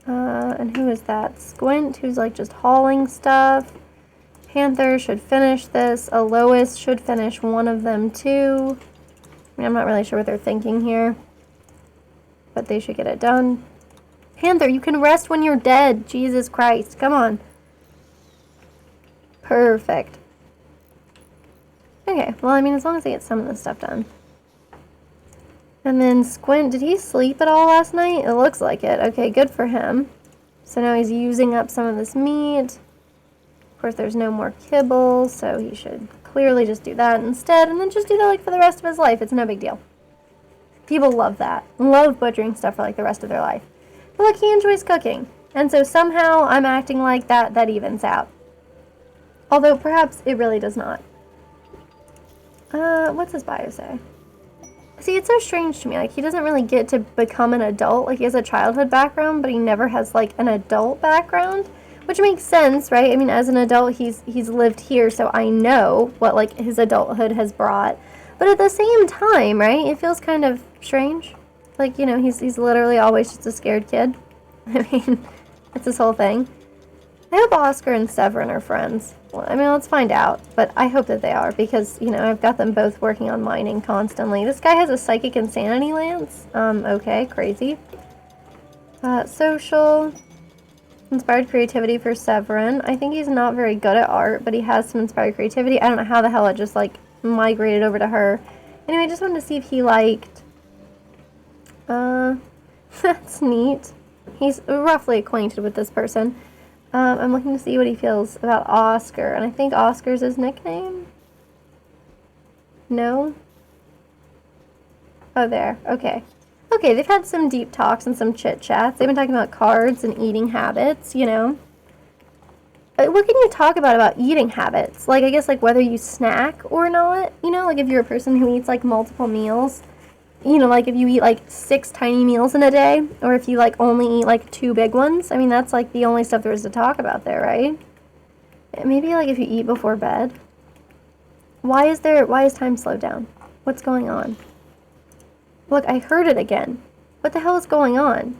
huh? And who is that? Squint, who's, like, just hauling stuff. Panther should finish this. Alois should finish one of them, too. I mean, I'm not really sure what they're thinking here, but they should get it done. Panther, you can rest when you're dead. Jesus Christ. Come on. Perfect. Okay, well, I mean, as long as they get some of this stuff done. And then Squint, did he sleep at all last night? It looks like it. Okay, good for him. So now he's using up some of this meat. Of course, there's no more kibble, so he should clearly just do that instead, and then just do that, like, for the rest of his life. It's no big deal. People love that. Love butchering stuff for like the rest of their life. But look, he enjoys cooking. And so somehow I'm acting like that evens out. Although perhaps it really does not. What's his bio say? See, it's so strange to me. Like, he doesn't really get to become an adult. Like, he has a childhood background, but he never has, like, an adult background. Which makes sense, right? I mean, as an adult, he's lived here, so I know what, like, his adulthood has brought. But at the same time, right, it feels kind of strange. Like, you know, he's literally always just a scared kid. I mean, that's his whole thing. I hope Oscar and Severin are friends. Well, I mean, let's find out. But I hope that they are because, you know, I've got them both working on mining constantly. This guy has a psychic insanity lance. Okay, crazy. Social. Inspired creativity for Severin. I think he's not very good at art, but he has some inspired creativity. I don't know how the hell it just, like, migrated over to her. Anyway, I just wanted to see if he liked... that's neat. He's roughly acquainted with this person. I'm looking to see what he feels about Oscar, and I think Oscar's his nickname? No? Oh, there. Okay. Okay, they've had some deep talks and some chit-chats. They've been talking about cards and eating habits, you know. What can you talk about eating habits? Like, I guess, like, whether you snack or not, you know? Like, if you're a person who eats, like, multiple meals. You know, like, if you eat, like, 6 tiny meals in a day, or if you, like, only eat, like, 2 big ones. I mean, that's, like, the only stuff there is to talk about there, right? Maybe, like, if you eat before bed. Why is time slowed down? What's going on? Look, I heard it again. What the hell is going on?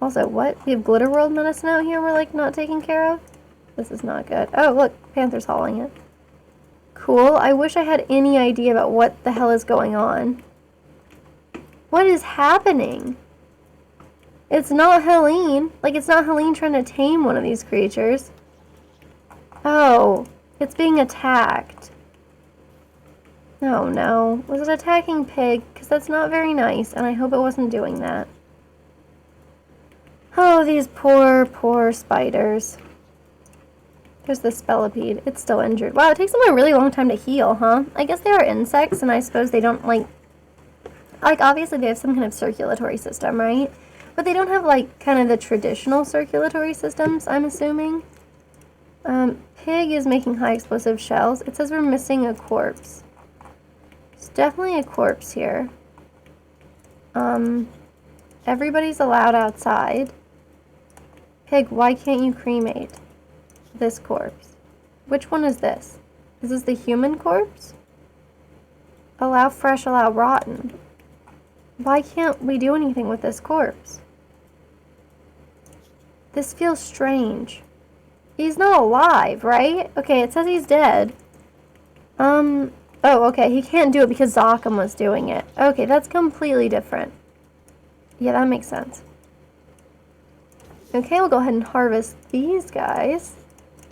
Also, what? We have Glitter World medicine out here we're, like, not taking care of? This is not good. Oh, look, Panther's hauling it. Cool. I wish I had any idea about what the hell is going on. What is happening? It's not Helene. Like, it's not Helene trying to tame one of these creatures. Oh, it's being attacked. Oh, no. Was it attacking Pig? Because that's not very nice, and I hope it wasn't doing that. Oh, these poor, poor spiders. There's the Spellipede. It's still injured. Wow, it takes them a really long time to heal, huh? I guess they are insects, and I suppose they don't, like, obviously they have some kind of circulatory system, right? But they don't have, like, kind of the traditional circulatory systems, I'm assuming. Pig is making high explosive shells. It says we're missing a corpse. There's definitely a corpse here. Everybody's allowed outside. Pig, why can't you cremate this corpse? Which one is this? Is this the human corpse? Allow fresh, allow rotten. Why can't we do anything with this corpse? This feels strange. He's not alive, right? Okay, it says he's dead. Oh, okay, he can't do it because Zokum was doing it. Okay, that's completely different. Yeah, that makes sense. Okay, we'll go ahead and harvest these guys.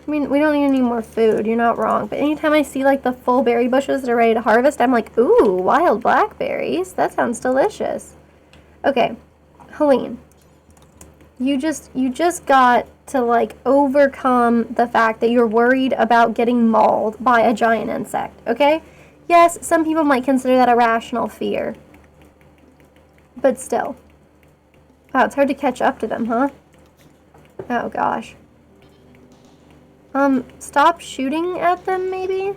I mean, we don't need any more food, you're not wrong. But anytime I see, like, the full berry bushes that are ready to harvest, I'm like, ooh, wild blackberries. That sounds delicious. Okay, Helene. You just got to, like, overcome the fact that you're worried about getting mauled by a giant insect, okay? Yes, some people might consider that a rational fear. But still. Wow, it's hard to catch up to them, huh? Oh, gosh. Stop shooting at them, maybe?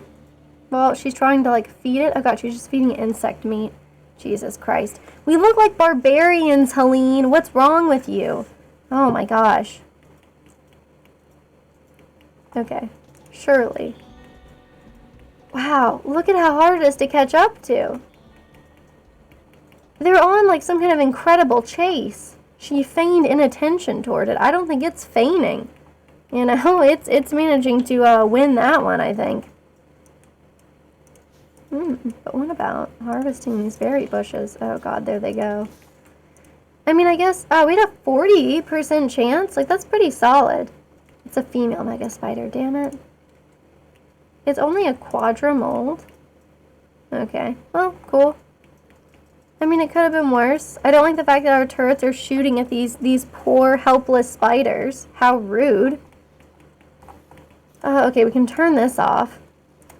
Well, she's trying to, like, feed it. Oh, God, she's just feeding insect meat. Jesus Christ. We look like barbarians, Helene. What's wrong with you? Oh, my gosh. Okay. Surely. Wow, look at how hard it is to catch up to. They're on, like, some kind of incredible chase. She feigned inattention toward it. I don't think it's feigning. You know, it's managing to win that one, I think. But what about harvesting these berry bushes? Oh, God, there they go. I mean, I guess, we had a 40% chance. Like, that's pretty solid. It's a female Megaspider, damn it. It's only a quadra-mold. Okay, well, cool. I mean, it could have been worse. I don't like the fact that our turrets are shooting at these poor, helpless spiders. How rude. Okay, we can turn this off.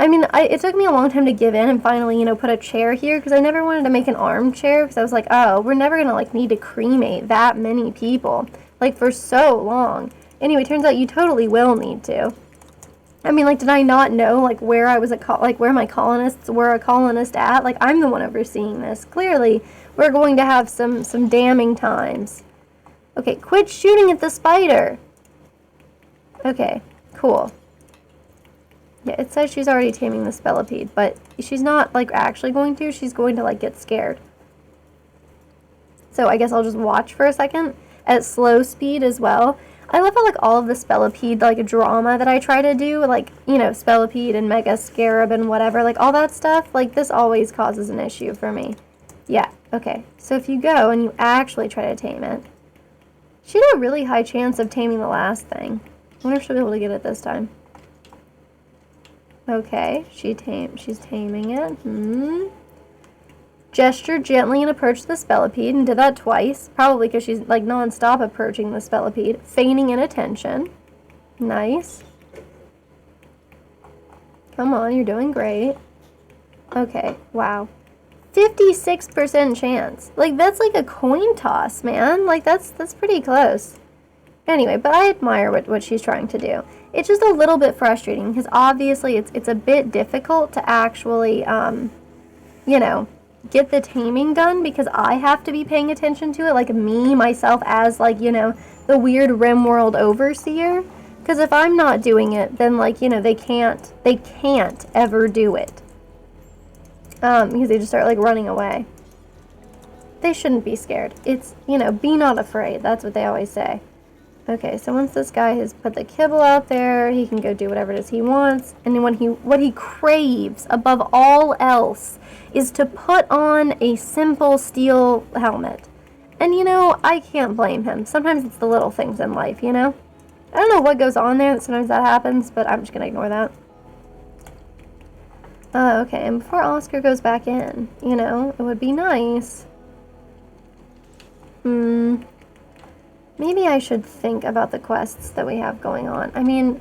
I mean, it took me a long time to give in and finally, you know, put a chair here because I never wanted to make an armchair because I was like, oh, we're never going to, like, need to cremate that many people, like, for so long. Anyway, turns out you totally will need to. I mean, like, did I not know, like, where I was where my colonists were a colonist at? Like, I'm the one overseeing this. Clearly, we're going to have some damning times. Okay, quit shooting at the spider. Okay, cool. Yeah, it says she's already taming the spellipede, but she's not, like, actually going to. She's going to, like, get scared. So I guess I'll just watch for a second at slow speed as well. I love how, like, all of the spellipede, like, drama that I try to do, like, you know, spellipede and mega scarab and whatever, like, all that stuff, like, this always causes an issue for me. Yeah, okay. So if you go and you actually try to tame it, she had a really high chance of taming the last thing. I wonder if she'll be able to get it this time. Okay, she's taming it. Gesture gently and approach the spellipede, and did that twice. Probably because she's, like, non-stop approaching the spellipede. Feigning inattention. Nice. Come on, you're doing great. Okay, wow. 56% chance. Like, that's like a coin toss, man. Like, that's pretty close. Anyway, but I admire what she's trying to do. It's just a little bit frustrating because obviously it's a bit difficult to actually, you know, get the taming done because I have to be paying attention to it, like me, myself, as, like, you know, the weird Rimworld overseer. Because if I'm not doing it, then, like, you know, they can't ever do it. Because they just start, like, running away. They shouldn't be scared. It's, you know, be not afraid. That's what they always say. Okay, so once this guy has put the kibble out there, he can go do whatever it is he wants. And then what he craves above all else is to put on a simple steel helmet. And, you know, I can't blame him. Sometimes it's the little things in life, you know? I don't know what goes on there. Sometimes that happens, but I'm just going to ignore that. Okay, and before Oscar goes back in, you know, it would be nice. Maybe I should think about the quests that we have going on. I mean,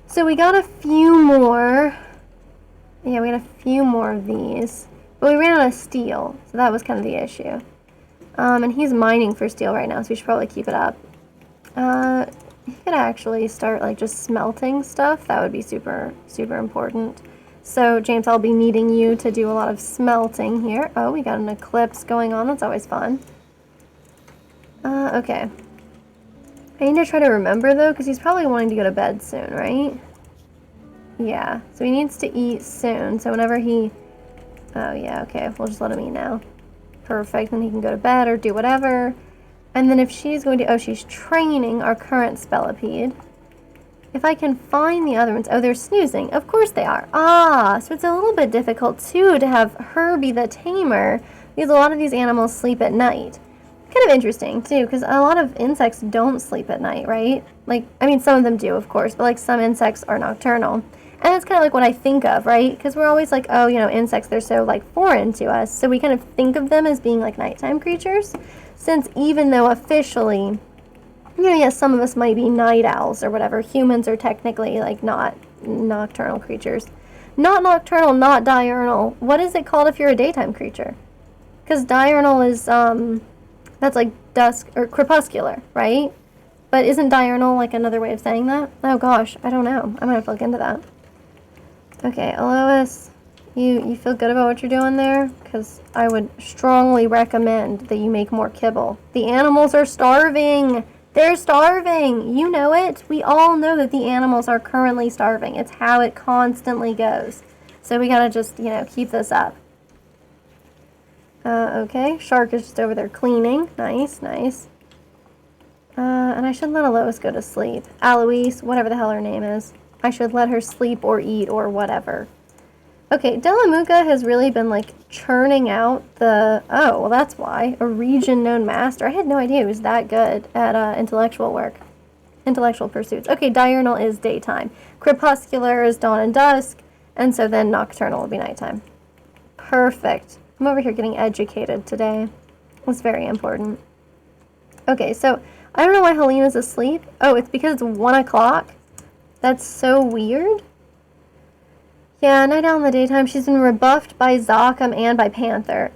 so we got a few more. Yeah, we got a few more of these. But we ran out of steel, so that was kind of the issue. And he's mining for steel right now, so we should probably keep it up. He could actually start, like, just smelting stuff. That would be super, super important. So, James, I'll be needing you to do a lot of smelting here. Oh, we got an eclipse going on. That's always fun. Okay. I need to try to remember, though, because he's probably wanting to go to bed soon, right? Yeah. So he needs to eat soon. So whenever he... Oh, yeah, okay. We'll just let him eat now. Perfect. Then he can go to bed or do whatever. And then if she's going to... Oh, she's training our current spellipede. If I can find the other ones... Oh, they're snoozing. Of course they are. Ah, so it's a little bit difficult, too, to have her be the tamer, because a lot of these animals sleep at night. Kind of interesting, too, because a lot of insects don't sleep at night, right? Like, I mean, some of them do, of course, but, like, some insects are nocturnal. And that's kind of like what I think of, right? Because we're always like, oh, you know, insects, they're so, like, foreign to us. So we kind of think of them as being, like, nighttime creatures. Since even though officially, you know, yes, some of us might be night owls or whatever, humans are technically, like, not nocturnal creatures. Not nocturnal, not diurnal. What is it called if you're a daytime creature? Because diurnal is, that's like dusk or crepuscular, right? But isn't diurnal like another way of saying that? Oh gosh, I don't know. I'm gonna have to look into that. Okay, Alois, you feel good about what you're doing there? Because I would strongly recommend that you make more kibble. The animals are starving. They're starving. You know it. We all know that the animals are currently starving. It's how it constantly goes. So we gotta just, you know, keep this up. Okay, Shark is just over there cleaning. Nice, nice. And I should let Alois go to sleep. Alois, whatever the hell her name is. I should let her sleep or eat or whatever. Okay, Delamuka has really been, like, churning out the... Oh, well, that's why. A region-known master. I had no idea he was that good at intellectual work. Intellectual pursuits. Okay, diurnal is daytime. Crepuscular is dawn and dusk. And so then nocturnal will be nighttime. Perfect. I'm over here getting educated today. It's very important. Okay, so I don't know why Helena's asleep. Oh, it's because it's 1 o'clock? That's so weird. Yeah, Night Owl in the daytime. She's been rebuffed by Zock'em and by Panther.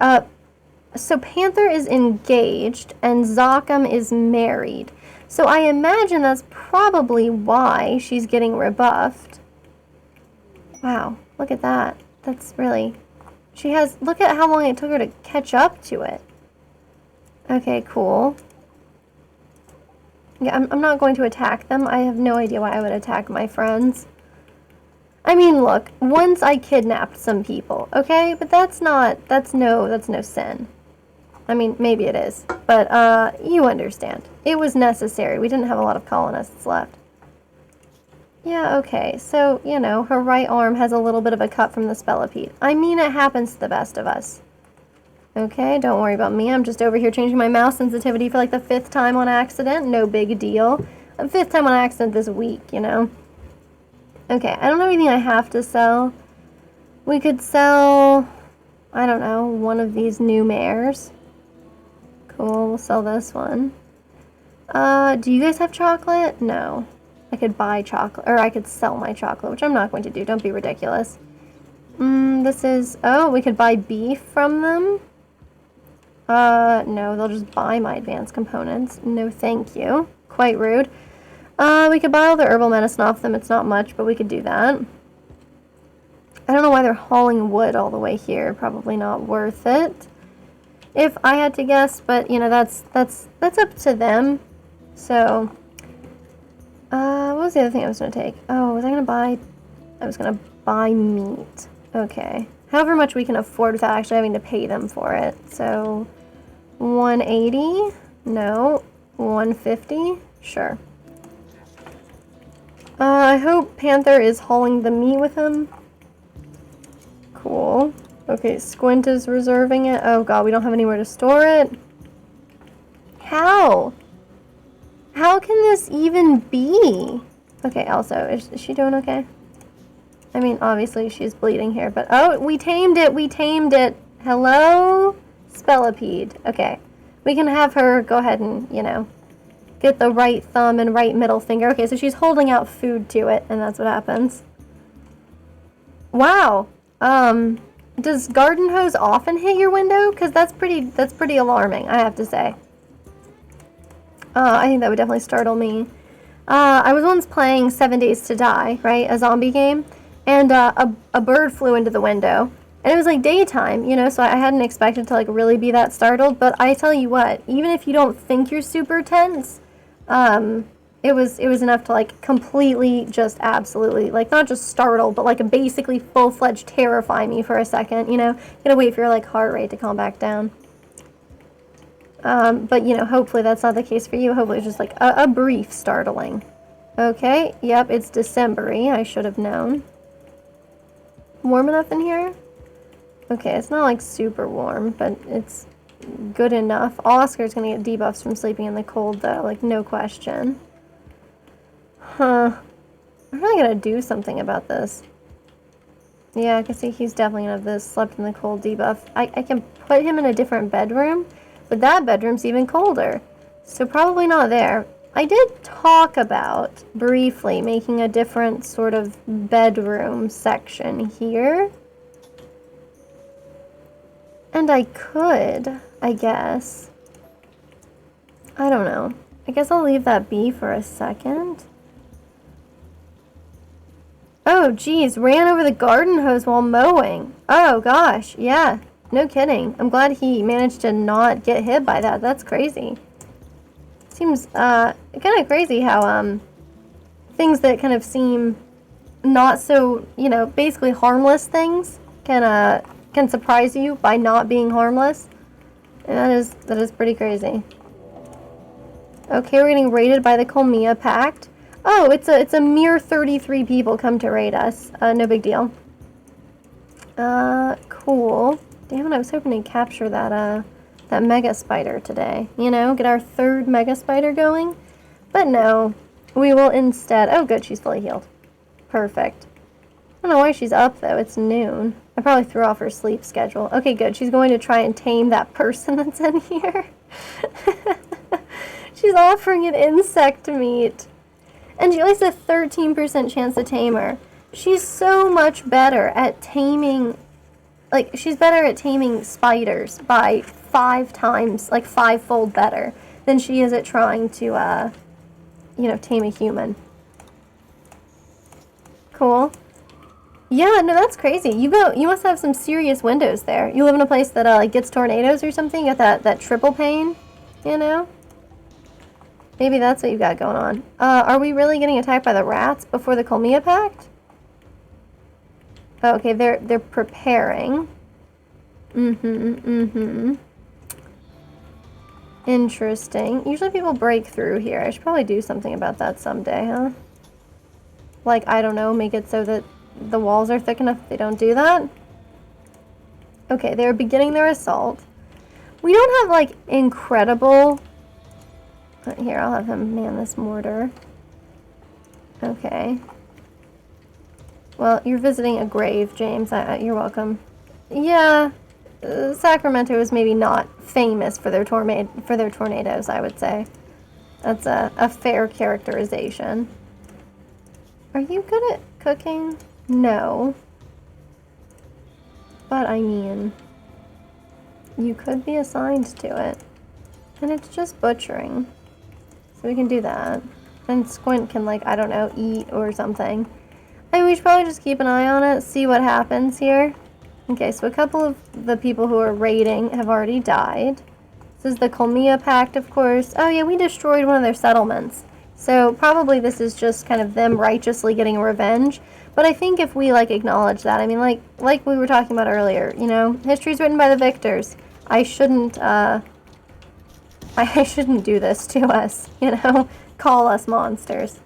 So Panther is engaged and Zock'em is married. So I imagine that's probably why she's getting rebuffed. Wow, look at that. That's really... She has... Look at how long it took her to catch up to it. Okay, cool. Yeah, I'm not going to attack them. I have no idea why I would attack my friends. I mean, look, once I kidnapped some people, okay? But that's no sin. I mean, maybe it is, but you understand. It was necessary. We didn't have a lot of colonists left. Yeah, okay, so, you know, her right arm has a little bit of a cut from the spellipede. I mean, it happens to the best of us. Okay, don't worry about me. I'm just over here changing my mouse sensitivity for like the 5th time on accident. No big deal. 5th time on accident this week, you know. Okay, I don't have anything I have to sell. We could sell, I don't know, one of these new mares. Cool, we'll sell this one. Do you guys have chocolate? No. I could buy chocolate, or I could sell my chocolate, which I'm not going to do. Don't be ridiculous. This is, oh, we could buy beef from them. No, they'll just buy my advanced components. No, thank you. Quite rude. We could buy all the herbal medicine off them. It's not much, but we could do that. I don't know why they're hauling wood all the way here. Probably not worth it, if I had to guess. But you know, that's up to them. So, what was the other thing I was gonna take? Oh, was I gonna buy? I was gonna buy meat. Okay. However much we can afford without actually having to pay them for it. So, 180? No. 150? Sure. I hope Panther is hauling the meat with him. Cool. Okay, Squint is reserving it. Oh god, we don't have anywhere to store it. How? How can this even be? Okay, also, is she doing okay? I mean, obviously she's bleeding here, but... Oh, we tamed it! We tamed it! Hello? Spellipede. Okay. We can have her go ahead and, you know, get the right thumb and right middle finger. Okay, so she's holding out food to it, and that's what happens. Wow. Does garden hose often hit your window? Because that's pretty alarming, I have to say. I think that would definitely startle me. I was once playing 7 Days to Die, right? A zombie game. And a bird flew into the window. And it was like daytime, you know, so I hadn't expected to like really be that startled. But I tell you what, even if you don't think you're super tense, it was enough to like completely just absolutely, like not just startle, but like basically full-fledged terrify me for a second, you know. You gotta wait for your like heart rate to calm back down. But you know, hopefully that's not the case for you. Hopefully it's just like a brief startling. Okay, yep, it's December-y. I should have known. Warm enough in here? Okay, it's not like super warm, but it's good enough. Oscar's gonna get debuffs from sleeping in the cold though, like no question. Huh. I'm really gonna do something about this. Yeah, I can see he's definitely gonna have this slept in the cold debuff. I can put him in a different bedroom, but that bedroom's even colder. So probably not there. I did talk about, briefly, making a different sort of bedroom section here. And I could, I guess. I don't know. I guess I'll leave that be for a second. Oh, geez, ran over the garden hose while mowing. Oh, gosh, yeah, no kidding. I'm glad he managed to not get hit by that. That's crazy. Seems kind of crazy how things that kind of seem not so, you know, basically harmless things can surprise you by not being harmless. And that is pretty crazy. Okay, we're getting raided by the Colmia Pact. Oh, it's a mere 33 people come to raid us. No big deal. Cool. Damn it, I was hoping to capture that Megaspider today. You know, get our 3rd Megaspider going. But no, we will instead... Oh, good, she's fully healed. Perfect. I don't know why she's up, though. It's noon. I probably threw off her sleep schedule. Okay, good. She's going to try and tame that person that's in here. She's offering it insect meat. And she only has a 13% chance to tame her. She's so much better at taming, like, she's better at taming spiders by 5 times, like 5-fold better than she is at trying to, you know, tame a human. Cool. Yeah, no, that's crazy. You must have some serious windows there. You live in a place that, like, gets tornadoes or something? You got that triple pane, you know? Maybe that's what you got going on. Are we really getting attacked by the rats before the Colmia Pact? Oh, okay, they're preparing. Interesting. Usually people break through here. I should probably do something about that someday, huh? Like, I don't know, make it so that the walls are thick enough that they don't do that? Okay, they're beginning their assault. We don't have, like, incredible... Here, I'll have him man this mortar. Okay. Well, you're visiting a grave, James. You're welcome. Yeah, Sacramento is maybe not famous for their tornadoes, I would say. That's a fair characterization. Are you good at cooking? No. But, I mean, you could be assigned to it. And it's just butchering. So we can do that. And Squint can, like, I don't know, eat or something. I mean, we should probably just keep an eye on it, see what happens here. Okay, so a couple of the people who are raiding have already died. This is the Colmia Pact, of course. Oh yeah, we destroyed one of their settlements. So probably this is just kind of them righteously getting revenge. But I think if we, like, acknowledge that, I mean, like we were talking about earlier, you know, history's written by the victors. I shouldn't do this to us, you know, call us monsters.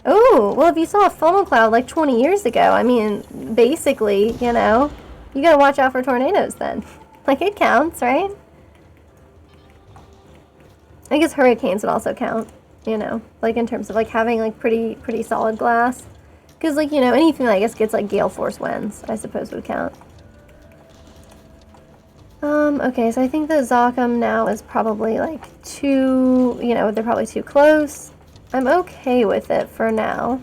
Oh, well, if you saw a funnel cloud like 20 years ago, I mean, basically, you know, you gotta watch out for tornadoes then. Like, it counts, right? I guess hurricanes would also count, you know, like in terms of like having like pretty solid glass. Because, like, you know, anything that I guess gets like gale force winds, I suppose would count. Okay, so I think the Zokum now is probably like too, you know, they're probably too close. I'm okay with it for now.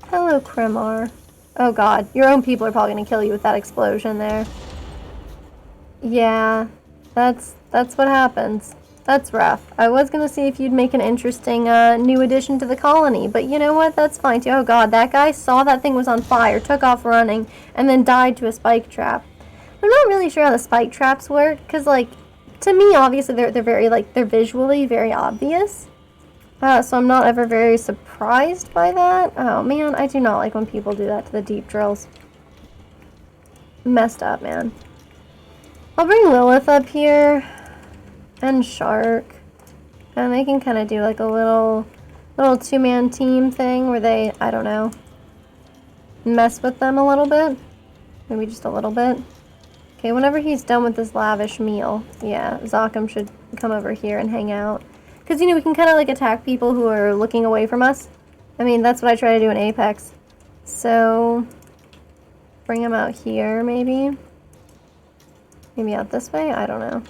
Hello, Kremar. Oh god, your own people are probably gonna kill you with that explosion there. Yeah, that's what happens. That's rough. I was gonna see if you'd make an interesting new addition to the colony, but you know what? That's fine too. Oh god, that guy saw that thing was on fire, took off running, and then died to a spike trap. I'm not really sure how the spike traps work, because, like, to me, obviously, they're very, like, they're visually very obvious. So I'm not ever very surprised by that. Oh, man, I do not like when people do that to the deep drills. Messed up, man. I'll bring Lilith up here, and Shark, and they can kind of do, like, a little two-man team thing where they, I don't know, mess with them a little bit. Maybe just a little bit. Okay, whenever he's done with this lavish meal, yeah, Zokum should come over here and hang out. Because, you know, we can kind of, like, attack people who are looking away from us. I mean, that's what I try to do in Apex. So, bring him out here, maybe. Maybe out this way? I don't know.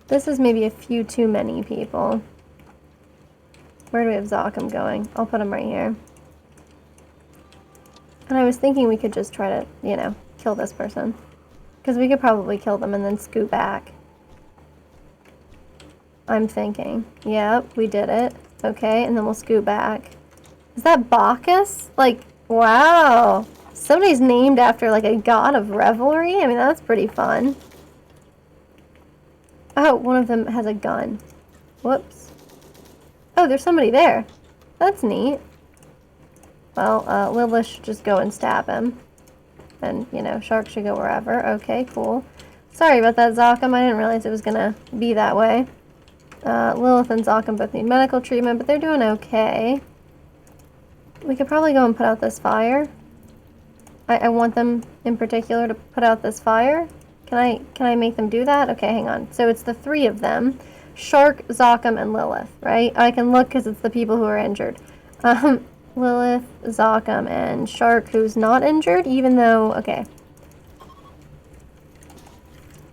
This is maybe a few too many people. Where do we have Zokum going? I'll put him right here. And I was thinking we could just try to, you know, kill this person. Because we could probably kill them and then scoot back. I'm thinking. Yep, we did it. Okay, and then we'll scoot back. Is that Bacchus? Like, wow. Somebody's named after, like, a god of revelry? I mean, that's pretty fun. Oh, one of them has a gun. Whoops. Oh, there's somebody there. That's neat. Well, Lilith should just go and stab him. And, you know, Shark should go wherever. Okay, cool. Sorry about that, Zokum. I didn't realize it was gonna be that way. Lilith and Zokum both need medical treatment, but they're doing okay. We could probably go and put out this fire. I want them, in particular, to put out this fire. Can I make them do that? Okay, hang on. So it's the 3 of them. Shark, Zokum, and Lilith, right? I can look because it's the people who are injured. Lilith, Zokum, and Shark, who's not injured, even though, okay.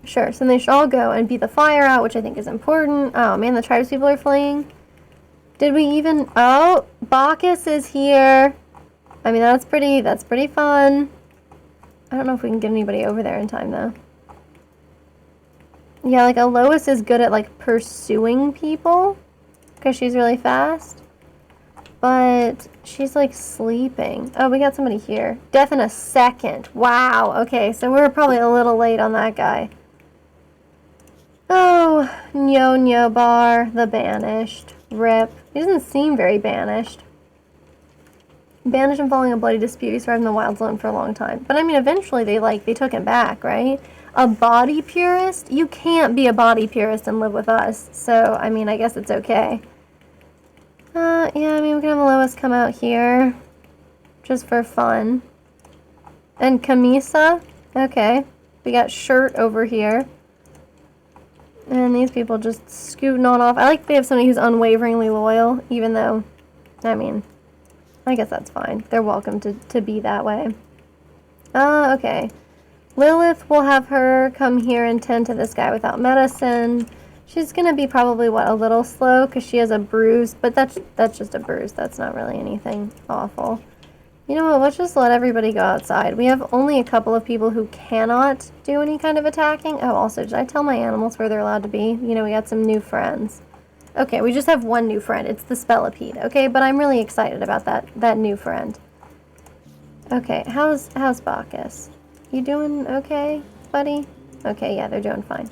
Sure, so they should all go and beat the fire out, which I think is important. Oh man, the tribes people are fleeing. Did we even, oh, Bacchus is here. I mean, that's pretty fun. I don't know if we can get anybody over there in time, though. Yeah, like, Alois is good at, like, pursuing people, because she's really fast. But she's, like, sleeping. Oh, we got somebody here. Death in a second. Wow, okay, so we're probably a little late on that guy. Oh, Nyo Bar, the banished. Rip. He doesn't seem very banished. Banished and following a bloody dispute. He survived in the wild zone for a long time. But I mean, eventually they took him back, right? A body purist? You can't be a body purist and live with us. So, I mean, I guess it's okay. Yeah, I mean, we can have Lois come out here. Just for fun. And Camisa? Okay. We got Shirt over here. And these people just scooting on off. I like they have somebody who's unwaveringly loyal, even though, I mean, I guess that's fine. They're welcome to be that way. Okay. Lilith, will have her come here and tend to this guy without medicine. She's gonna be probably, what, a little slow because she has a bruise, but that's just a bruise. That's not really anything awful. You know what, let's just let everybody go outside. We have only a couple of people who cannot do any kind of attacking. Oh, also, did I tell my animals where they're allowed to be? You know, we got some new friends. Okay, we just have one new friend. It's the Spellipede, okay? But I'm really excited about that new friend. Okay, how's Bacchus? You doing okay, buddy? Okay, yeah, they're doing fine.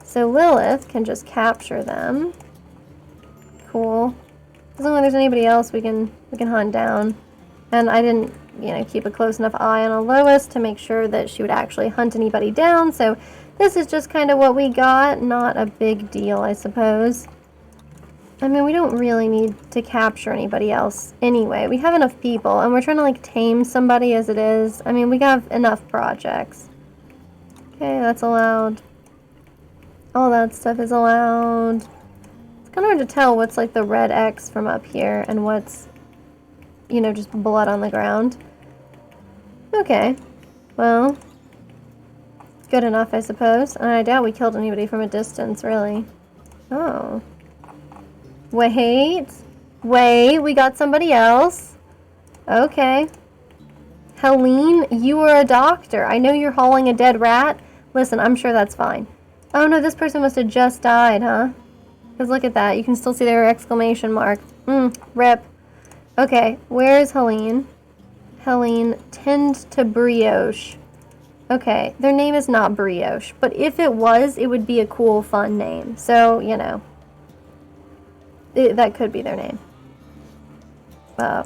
So Lilith can just capture them. Cool. As long as there's anybody else we can hunt down. And I didn't, you know, keep a close enough eye on Alois to make sure that she would actually hunt anybody down. So this is just kind of what we got. Not a big deal, I suppose. I mean, we don't really need to capture anybody else anyway. We have enough people, and we're trying to, like, tame somebody as it is. I mean, we have enough projects. Okay, that's allowed. All that stuff is allowed. It's kind of hard to tell what's, like, the red X from up here and what's, you know, just blood on the ground. Okay. Well, good enough, I suppose. And I doubt we killed anybody from a distance, really. Oh. Wait, we got somebody else. Okay. Helene, you are a doctor. I know you're hauling a dead rat. Listen, I'm sure that's fine. Oh no, this person must have just died, huh? Because look at that. You can still see their exclamation mark. Rip. Okay, where is Helene? Helene, tend to Brioche. Okay, their name is not Brioche, but if it was, it would be a cool, fun name. So, you know. That could be their name.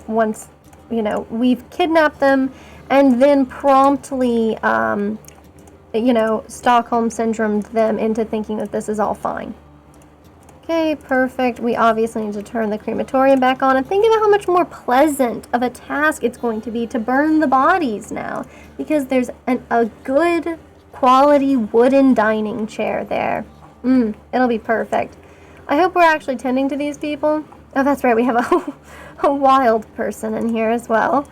Once, you know, we've kidnapped them and then promptly, you know, Stockholm syndromed them into thinking that this is all fine. Okay, perfect. We obviously need to turn the crematorium back on and think about how much more pleasant of a task it's going to be to burn the bodies now, because there's a good quality wooden dining chair there. It'll be perfect. I hope we're actually tending to these people. Oh, that's right, we have a wild person in here as well.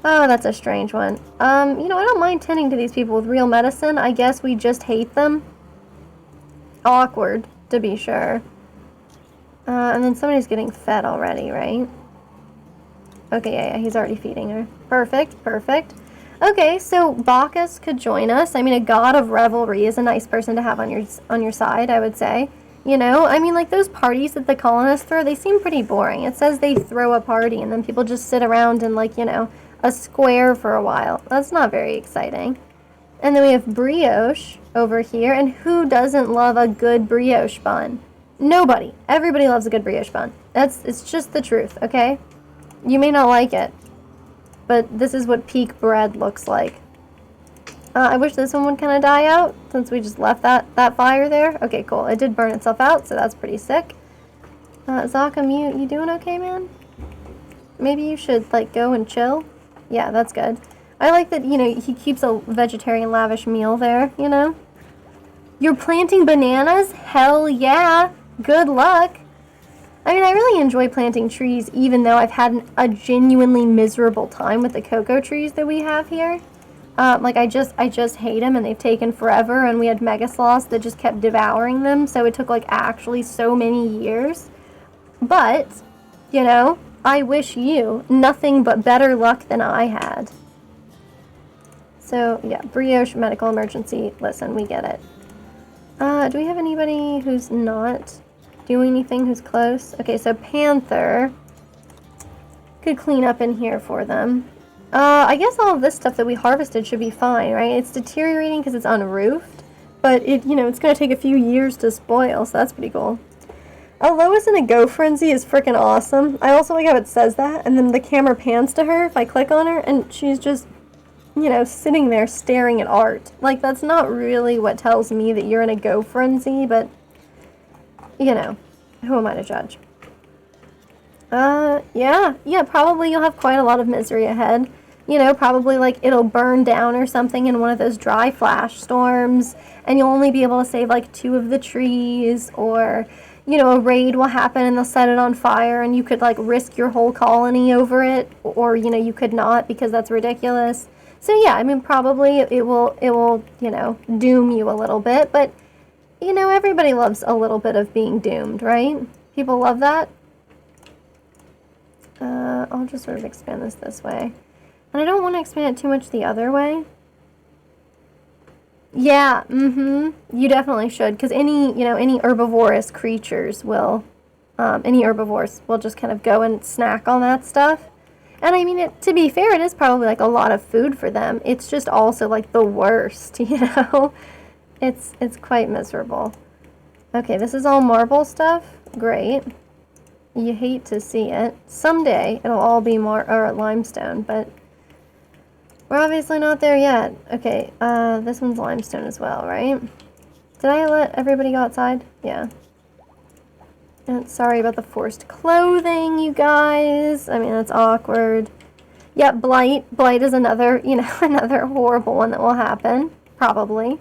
Oh, that's a strange one. You know, I don't mind tending to these people with real medicine. I guess we just hate them. Awkward, to be sure. And then somebody's getting fed already, right? Okay, yeah, he's already feeding her. Perfect, perfect. Okay, so Bacchus could join us. I mean, a god of revelry is a nice person to have on your side, I would say. You know, I mean, like, those parties that the colonists throw, they seem pretty boring. It says they throw a party and then people just sit around in, like, you know, a square for a while. That's not very exciting. And then we have brioche over here, and who doesn't love a good brioche bun? Nobody. Everybody loves a good brioche bun. It's just the truth, okay? You may not like it, but this is what peak bread looks like. I wish this one would kind of die out, since we just left that fire there. Okay, cool. It did burn itself out, so that's pretty sick. Zakam, you doing okay, man? Maybe you should, like, go and chill? Yeah, that's good. I like that, you know, he keeps a vegetarian lavish meal there, you know? You're planting bananas? Hell yeah! Good luck! I mean, I really enjoy planting trees, even though I've had a genuinely miserable time with the cocoa trees that we have here. Like, I just hate them, and they've taken forever, and we had megasloths that just kept devouring them, so it took, like, actually so many years. But, you know, I wish you nothing but better luck than I had. So, yeah, brioche, medical emergency. Listen, we get it. Do we have anybody who's not doing anything who's close? Okay, so Panther could clean up in here for them. I guess all of this stuff that we harvested should be fine, right? It's deteriorating because it's unroofed, but it's going to take a few years to spoil, so that's pretty cool. Lois in a go frenzy is freaking awesome. I also like how it says that, and then the camera pans to her if I click on her, and she's just, sitting there staring at art. Like, that's not really what tells me that you're in a go frenzy, but, who am I to judge? Yeah, probably you'll have quite a lot of misery ahead. Probably like it'll burn down or something in one of those dry flash storms, and you'll only be able to save like 2 of the trees, or, a raid will happen and they'll set it on fire and you could like risk your whole colony over it, or, you could not because that's ridiculous. So yeah, I mean, probably it will, doom you a little bit, but, everybody loves a little bit of being doomed, right? People love that. I'll just sort of expand this way. And I don't want to expand it too much the other way. Yeah, you definitely should, because any herbivorous creatures will, any herbivores will just kind of go and snack on that stuff. And I mean, to be fair, it is probably like a lot of food for them. It's just also like the worst, It's quite miserable. Okay, this is all marble stuff. Great. You hate to see it. Someday it'll all be limestone, but we're obviously not there yet. Okay, this one's limestone as well, right? Did I let everybody go outside? Yeah. And sorry about the forced clothing, you guys. I mean, that's awkward. Yeah, blight. Blight is another, another horrible one that will happen. Probably.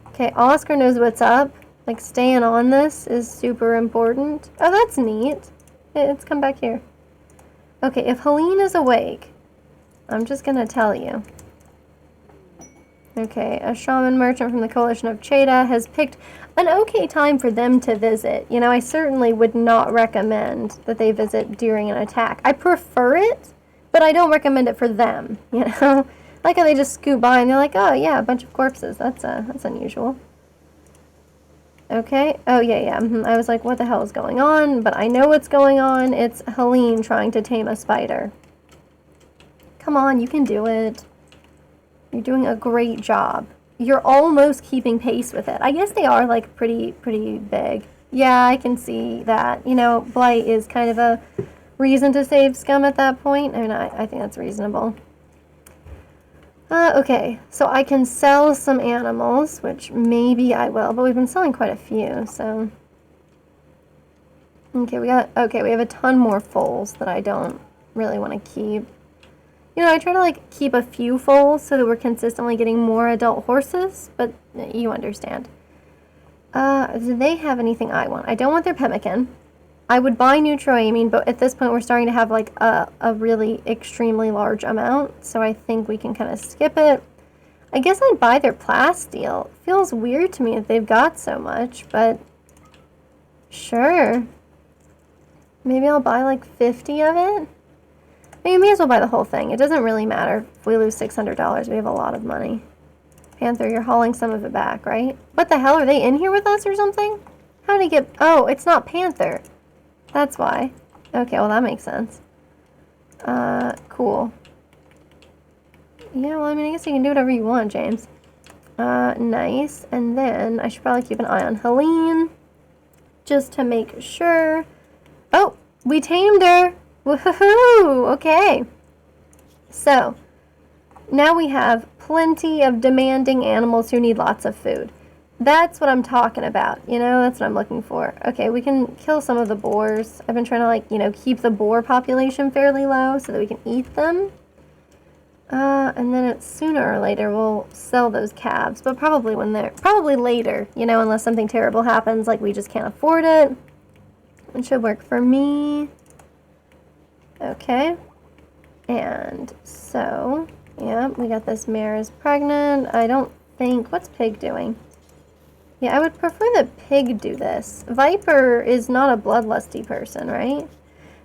Okay, Oscar knows what's up. Like, staying on this is super important. Oh, that's neat. It's come back here. Okay, if Helene is awake, I'm just gonna tell you. Okay, a shaman merchant from the Coalition of Cheda has picked an okay time for them to visit. I certainly would not recommend that they visit during an attack. I prefer it, but I don't recommend it for them, Like how they just scoot by and they're like, oh yeah, a bunch of corpses. That's unusual. Okay. Oh, yeah. I was like, what the hell is going on? But I know what's going on. It's Helene trying to tame a spider. Come on, you can do it. You're doing a great job. You're almost keeping pace with it. I guess they are, like, pretty big. Yeah, I can see that. Blight is kind of a reason to save scum at that point. I mean, I think that's reasonable. Okay, so I can sell some animals, which maybe I will, but we've been selling quite a few, so. Okay, we have a ton more foals that I don't really want to keep. I try to, like, keep a few foals so that we're consistently getting more adult horses, but you understand. Do they have anything I want? I don't want their pemmican. I would buy neutroamine, but at this point we're starting to have like a really extremely large amount, so I think we can kind of skip it. I guess I'd buy their plasteel. Feels weird to me that they've got so much, but sure. Maybe I'll buy like 50 of it. I mean, we may as well buy the whole thing. It doesn't really matter if we lose $600. We have a lot of money. Panther, you're hauling some of it back, right? What the hell? Are they in here with us or something? How did he get... Oh, it's not Panther. That's why. Okay, well, that makes sense. Cool. Yeah, well, I mean, I guess you can do whatever you want, James. Nice. And then I should probably keep an eye on Helene, just to make sure. Oh, we tamed her. Woohoo! Okay. So, now we have plenty of demanding animals who need lots of food. That's what I'm talking about, that's what I'm looking for. Okay, we can kill some of the boars. I've been trying to, like, keep the boar population fairly low so that we can eat them. And then sooner or later we'll sell those calves, but probably later, unless something terrible happens, like we just can't afford it. It should work for me. Okay. And so, yeah, we got this mare is pregnant. I don't think, what's Pig doing? Yeah, I would prefer that Pig do this. Viper is not a bloodlusty person, right?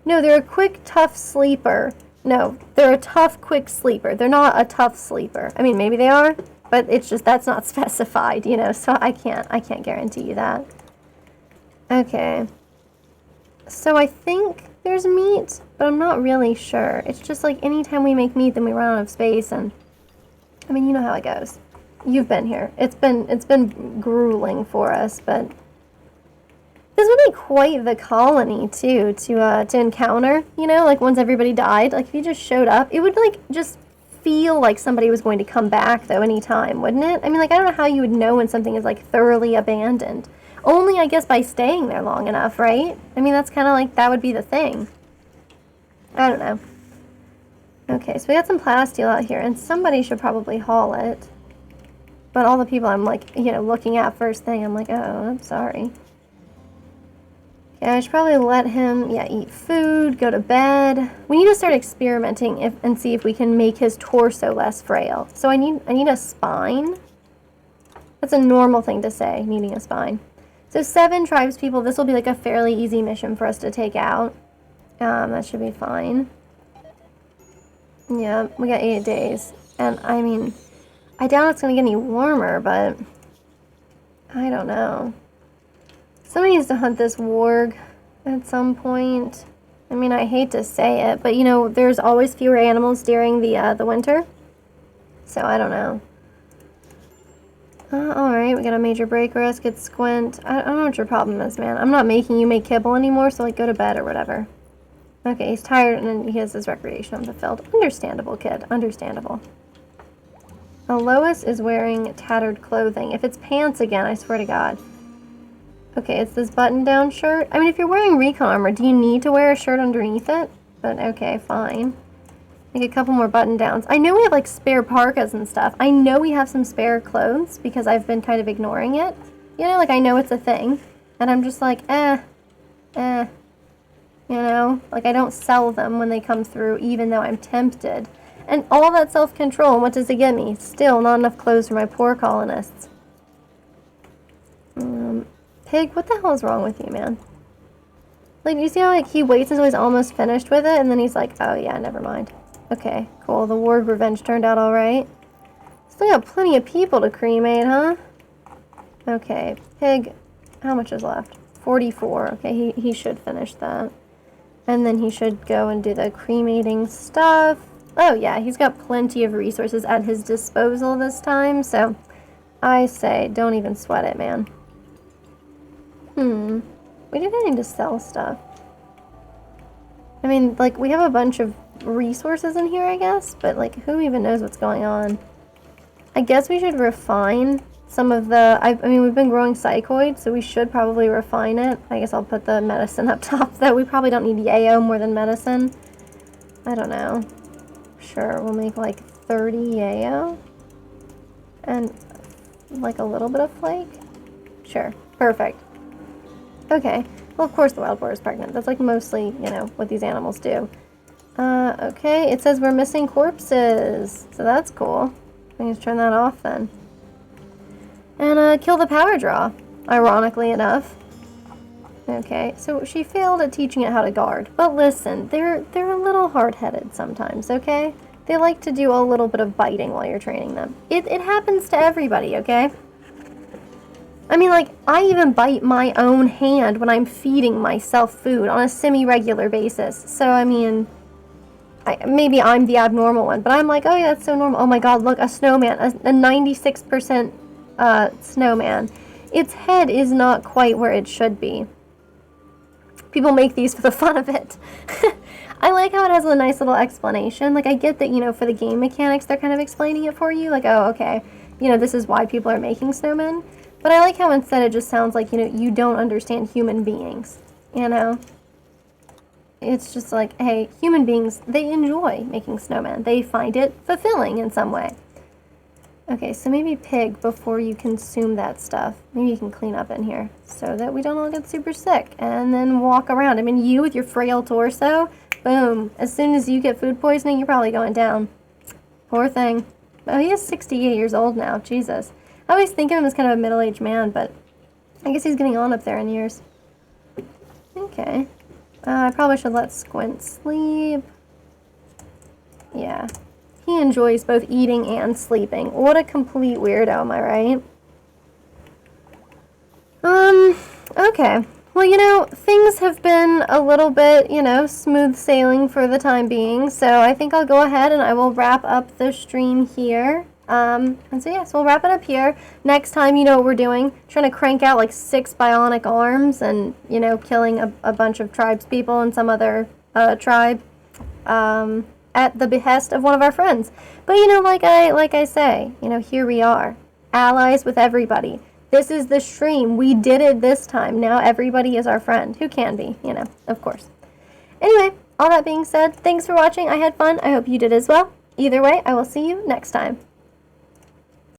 No, they're a quick, tough sleeper. No, they're a tough, quick sleeper. They're not a tough sleeper. I mean, maybe they are, but it's just that's not specified, you know, so I can't guarantee you that. Okay. So I think there's meat, but I'm not really sure. It's just like anytime we make meat, then we run out of space, and I mean, you know how it goes. You've been here. It's been grueling for us, but this would be quite the colony too to encounter. You know, like once everybody died, like if you just showed up, it would like just feel like somebody was going to come back though anytime, wouldn't it? I mean, like I don't know how you would know when something is like thoroughly abandoned. Only, I guess, by staying there long enough, right? I mean, that's kind of like, that would be the thing. I don't know. Okay, so we got some plasteel out here, and somebody should probably haul it. But all the people I'm, like, you know, looking at first thing, I'm like, oh, I'm sorry. Yeah, I should probably let him, yeah, eat food, go to bed. We need to start experimenting and see if we can make his torso less frail. So I need a spine. That's a normal thing to say, needing a spine. So 7 tribespeople, this will be like a fairly easy mission for us to take out. That should be fine. Yeah, we got 8 days. And I mean, I doubt it's going to get any warmer, but I don't know. Somebody needs to hunt this warg at some point. I mean, I hate to say it, but you know, there's always fewer animals during the winter. So I don't know. Alright, we got a major break risk. It's Squint. I don't know what your problem is, man. I'm not making you make kibble anymore, so like go to bed or whatever. Okay, he's tired and then he has his recreation unfulfilled. Understandable, kid. Understandable. Lois is wearing tattered clothing. If it's pants again, I swear to God. Okay, it's this button-down shirt. I mean, if you're wearing recon armor, do you need to wear a shirt underneath it? But okay, fine. Like a couple more button downs. I know we have like spare parkas and stuff. I know we have some spare clothes because I've been kind of ignoring it. You know, like I know it's a thing. And I'm just like, you know, like I don't sell them when they come through even though I'm tempted. And all that self-control, what does it get me? Still not enough clothes for my poor colonists. Pig, what the hell is wrong with you, man? Like, you see how like he waits until he's almost finished with it and then he's like, oh yeah, never mind. Okay, cool. The warg revenge turned out alright. Still got plenty of people to cremate, huh? Okay, pig, how much is left? 44. Okay, he should finish that. And then he should go and do the cremating stuff. Oh yeah, he's got plenty of resources at his disposal this time, so I say don't even sweat it, man. We do need to sell stuff. I mean, like, we have a bunch of resources in here, I guess, but like who even knows what's going on? I guess we should refine some of the I mean we've been growing psychoid, so we should probably refine it. I guess I'll put the medicine up top though. We probably don't need yayo more than medicine. I don't know. Sure, we'll make like 30 yayo and like a little bit of flake. Sure, perfect. Okay, well of course the wild boar is pregnant. That's like mostly, you know, what these animals do. Okay, it says we're missing corpses, so that's cool. I can just turn that off then. And kill the power draw, ironically enough. Okay, so she failed at teaching it how to guard. But listen, they're a little hard-headed sometimes, okay? They like to do a little bit of biting while you're training them. It happens to everybody, okay? I mean, like, I even bite my own hand when I'm feeding myself food on a semi-regular basis. So, I mean, maybe I'm the abnormal one, but I'm like, oh yeah, that's so normal. Oh my god, look, a snowman, a 96% snowman. Its head is not quite where it should be. People make these for the fun of it. I like how it has a nice little explanation. Like, I get that, you know, for the game mechanics, they're kind of explaining it for you. Like, oh, okay, you know, this is why people are making snowmen. But I like how instead it just sounds like, you know, you don't understand human beings, you know? It's just like, hey, human beings, they enjoy making snowmen. They find it fulfilling in some way. Okay, so maybe pig, before you consume that stuff, maybe you can clean up in here so that we don't all get super sick and then walk around. I mean, you with your frail torso, boom. As soon as you get food poisoning, you're probably going down. Poor thing. Oh, he is 68 years old now. Jesus. I always think of him as kind of a middle-aged man, but I guess he's getting on up there in years. Okay. I probably should let Squint sleep. Yeah. He enjoys both eating and sleeping. What a complete weirdo, am I right? Okay. Well, you know, things have been a little bit, you know, smooth sailing for the time being. So I think I'll go ahead and I will wrap up the stream here. And so yes, we'll wrap it up here. Next time, you know what we're doing. Trying to crank out like 6 bionic arms and, you know, killing a bunch of tribespeople and some other tribe. At the behest of one of our friends. But you know, like I say, you know, here we are. Allies with everybody. This is the stream. We did it this time. Now everybody is our friend. Who can be, you know, of course. Anyway, all that being said, thanks for watching. I had fun. I hope you did as well. Either way, I will see you next time.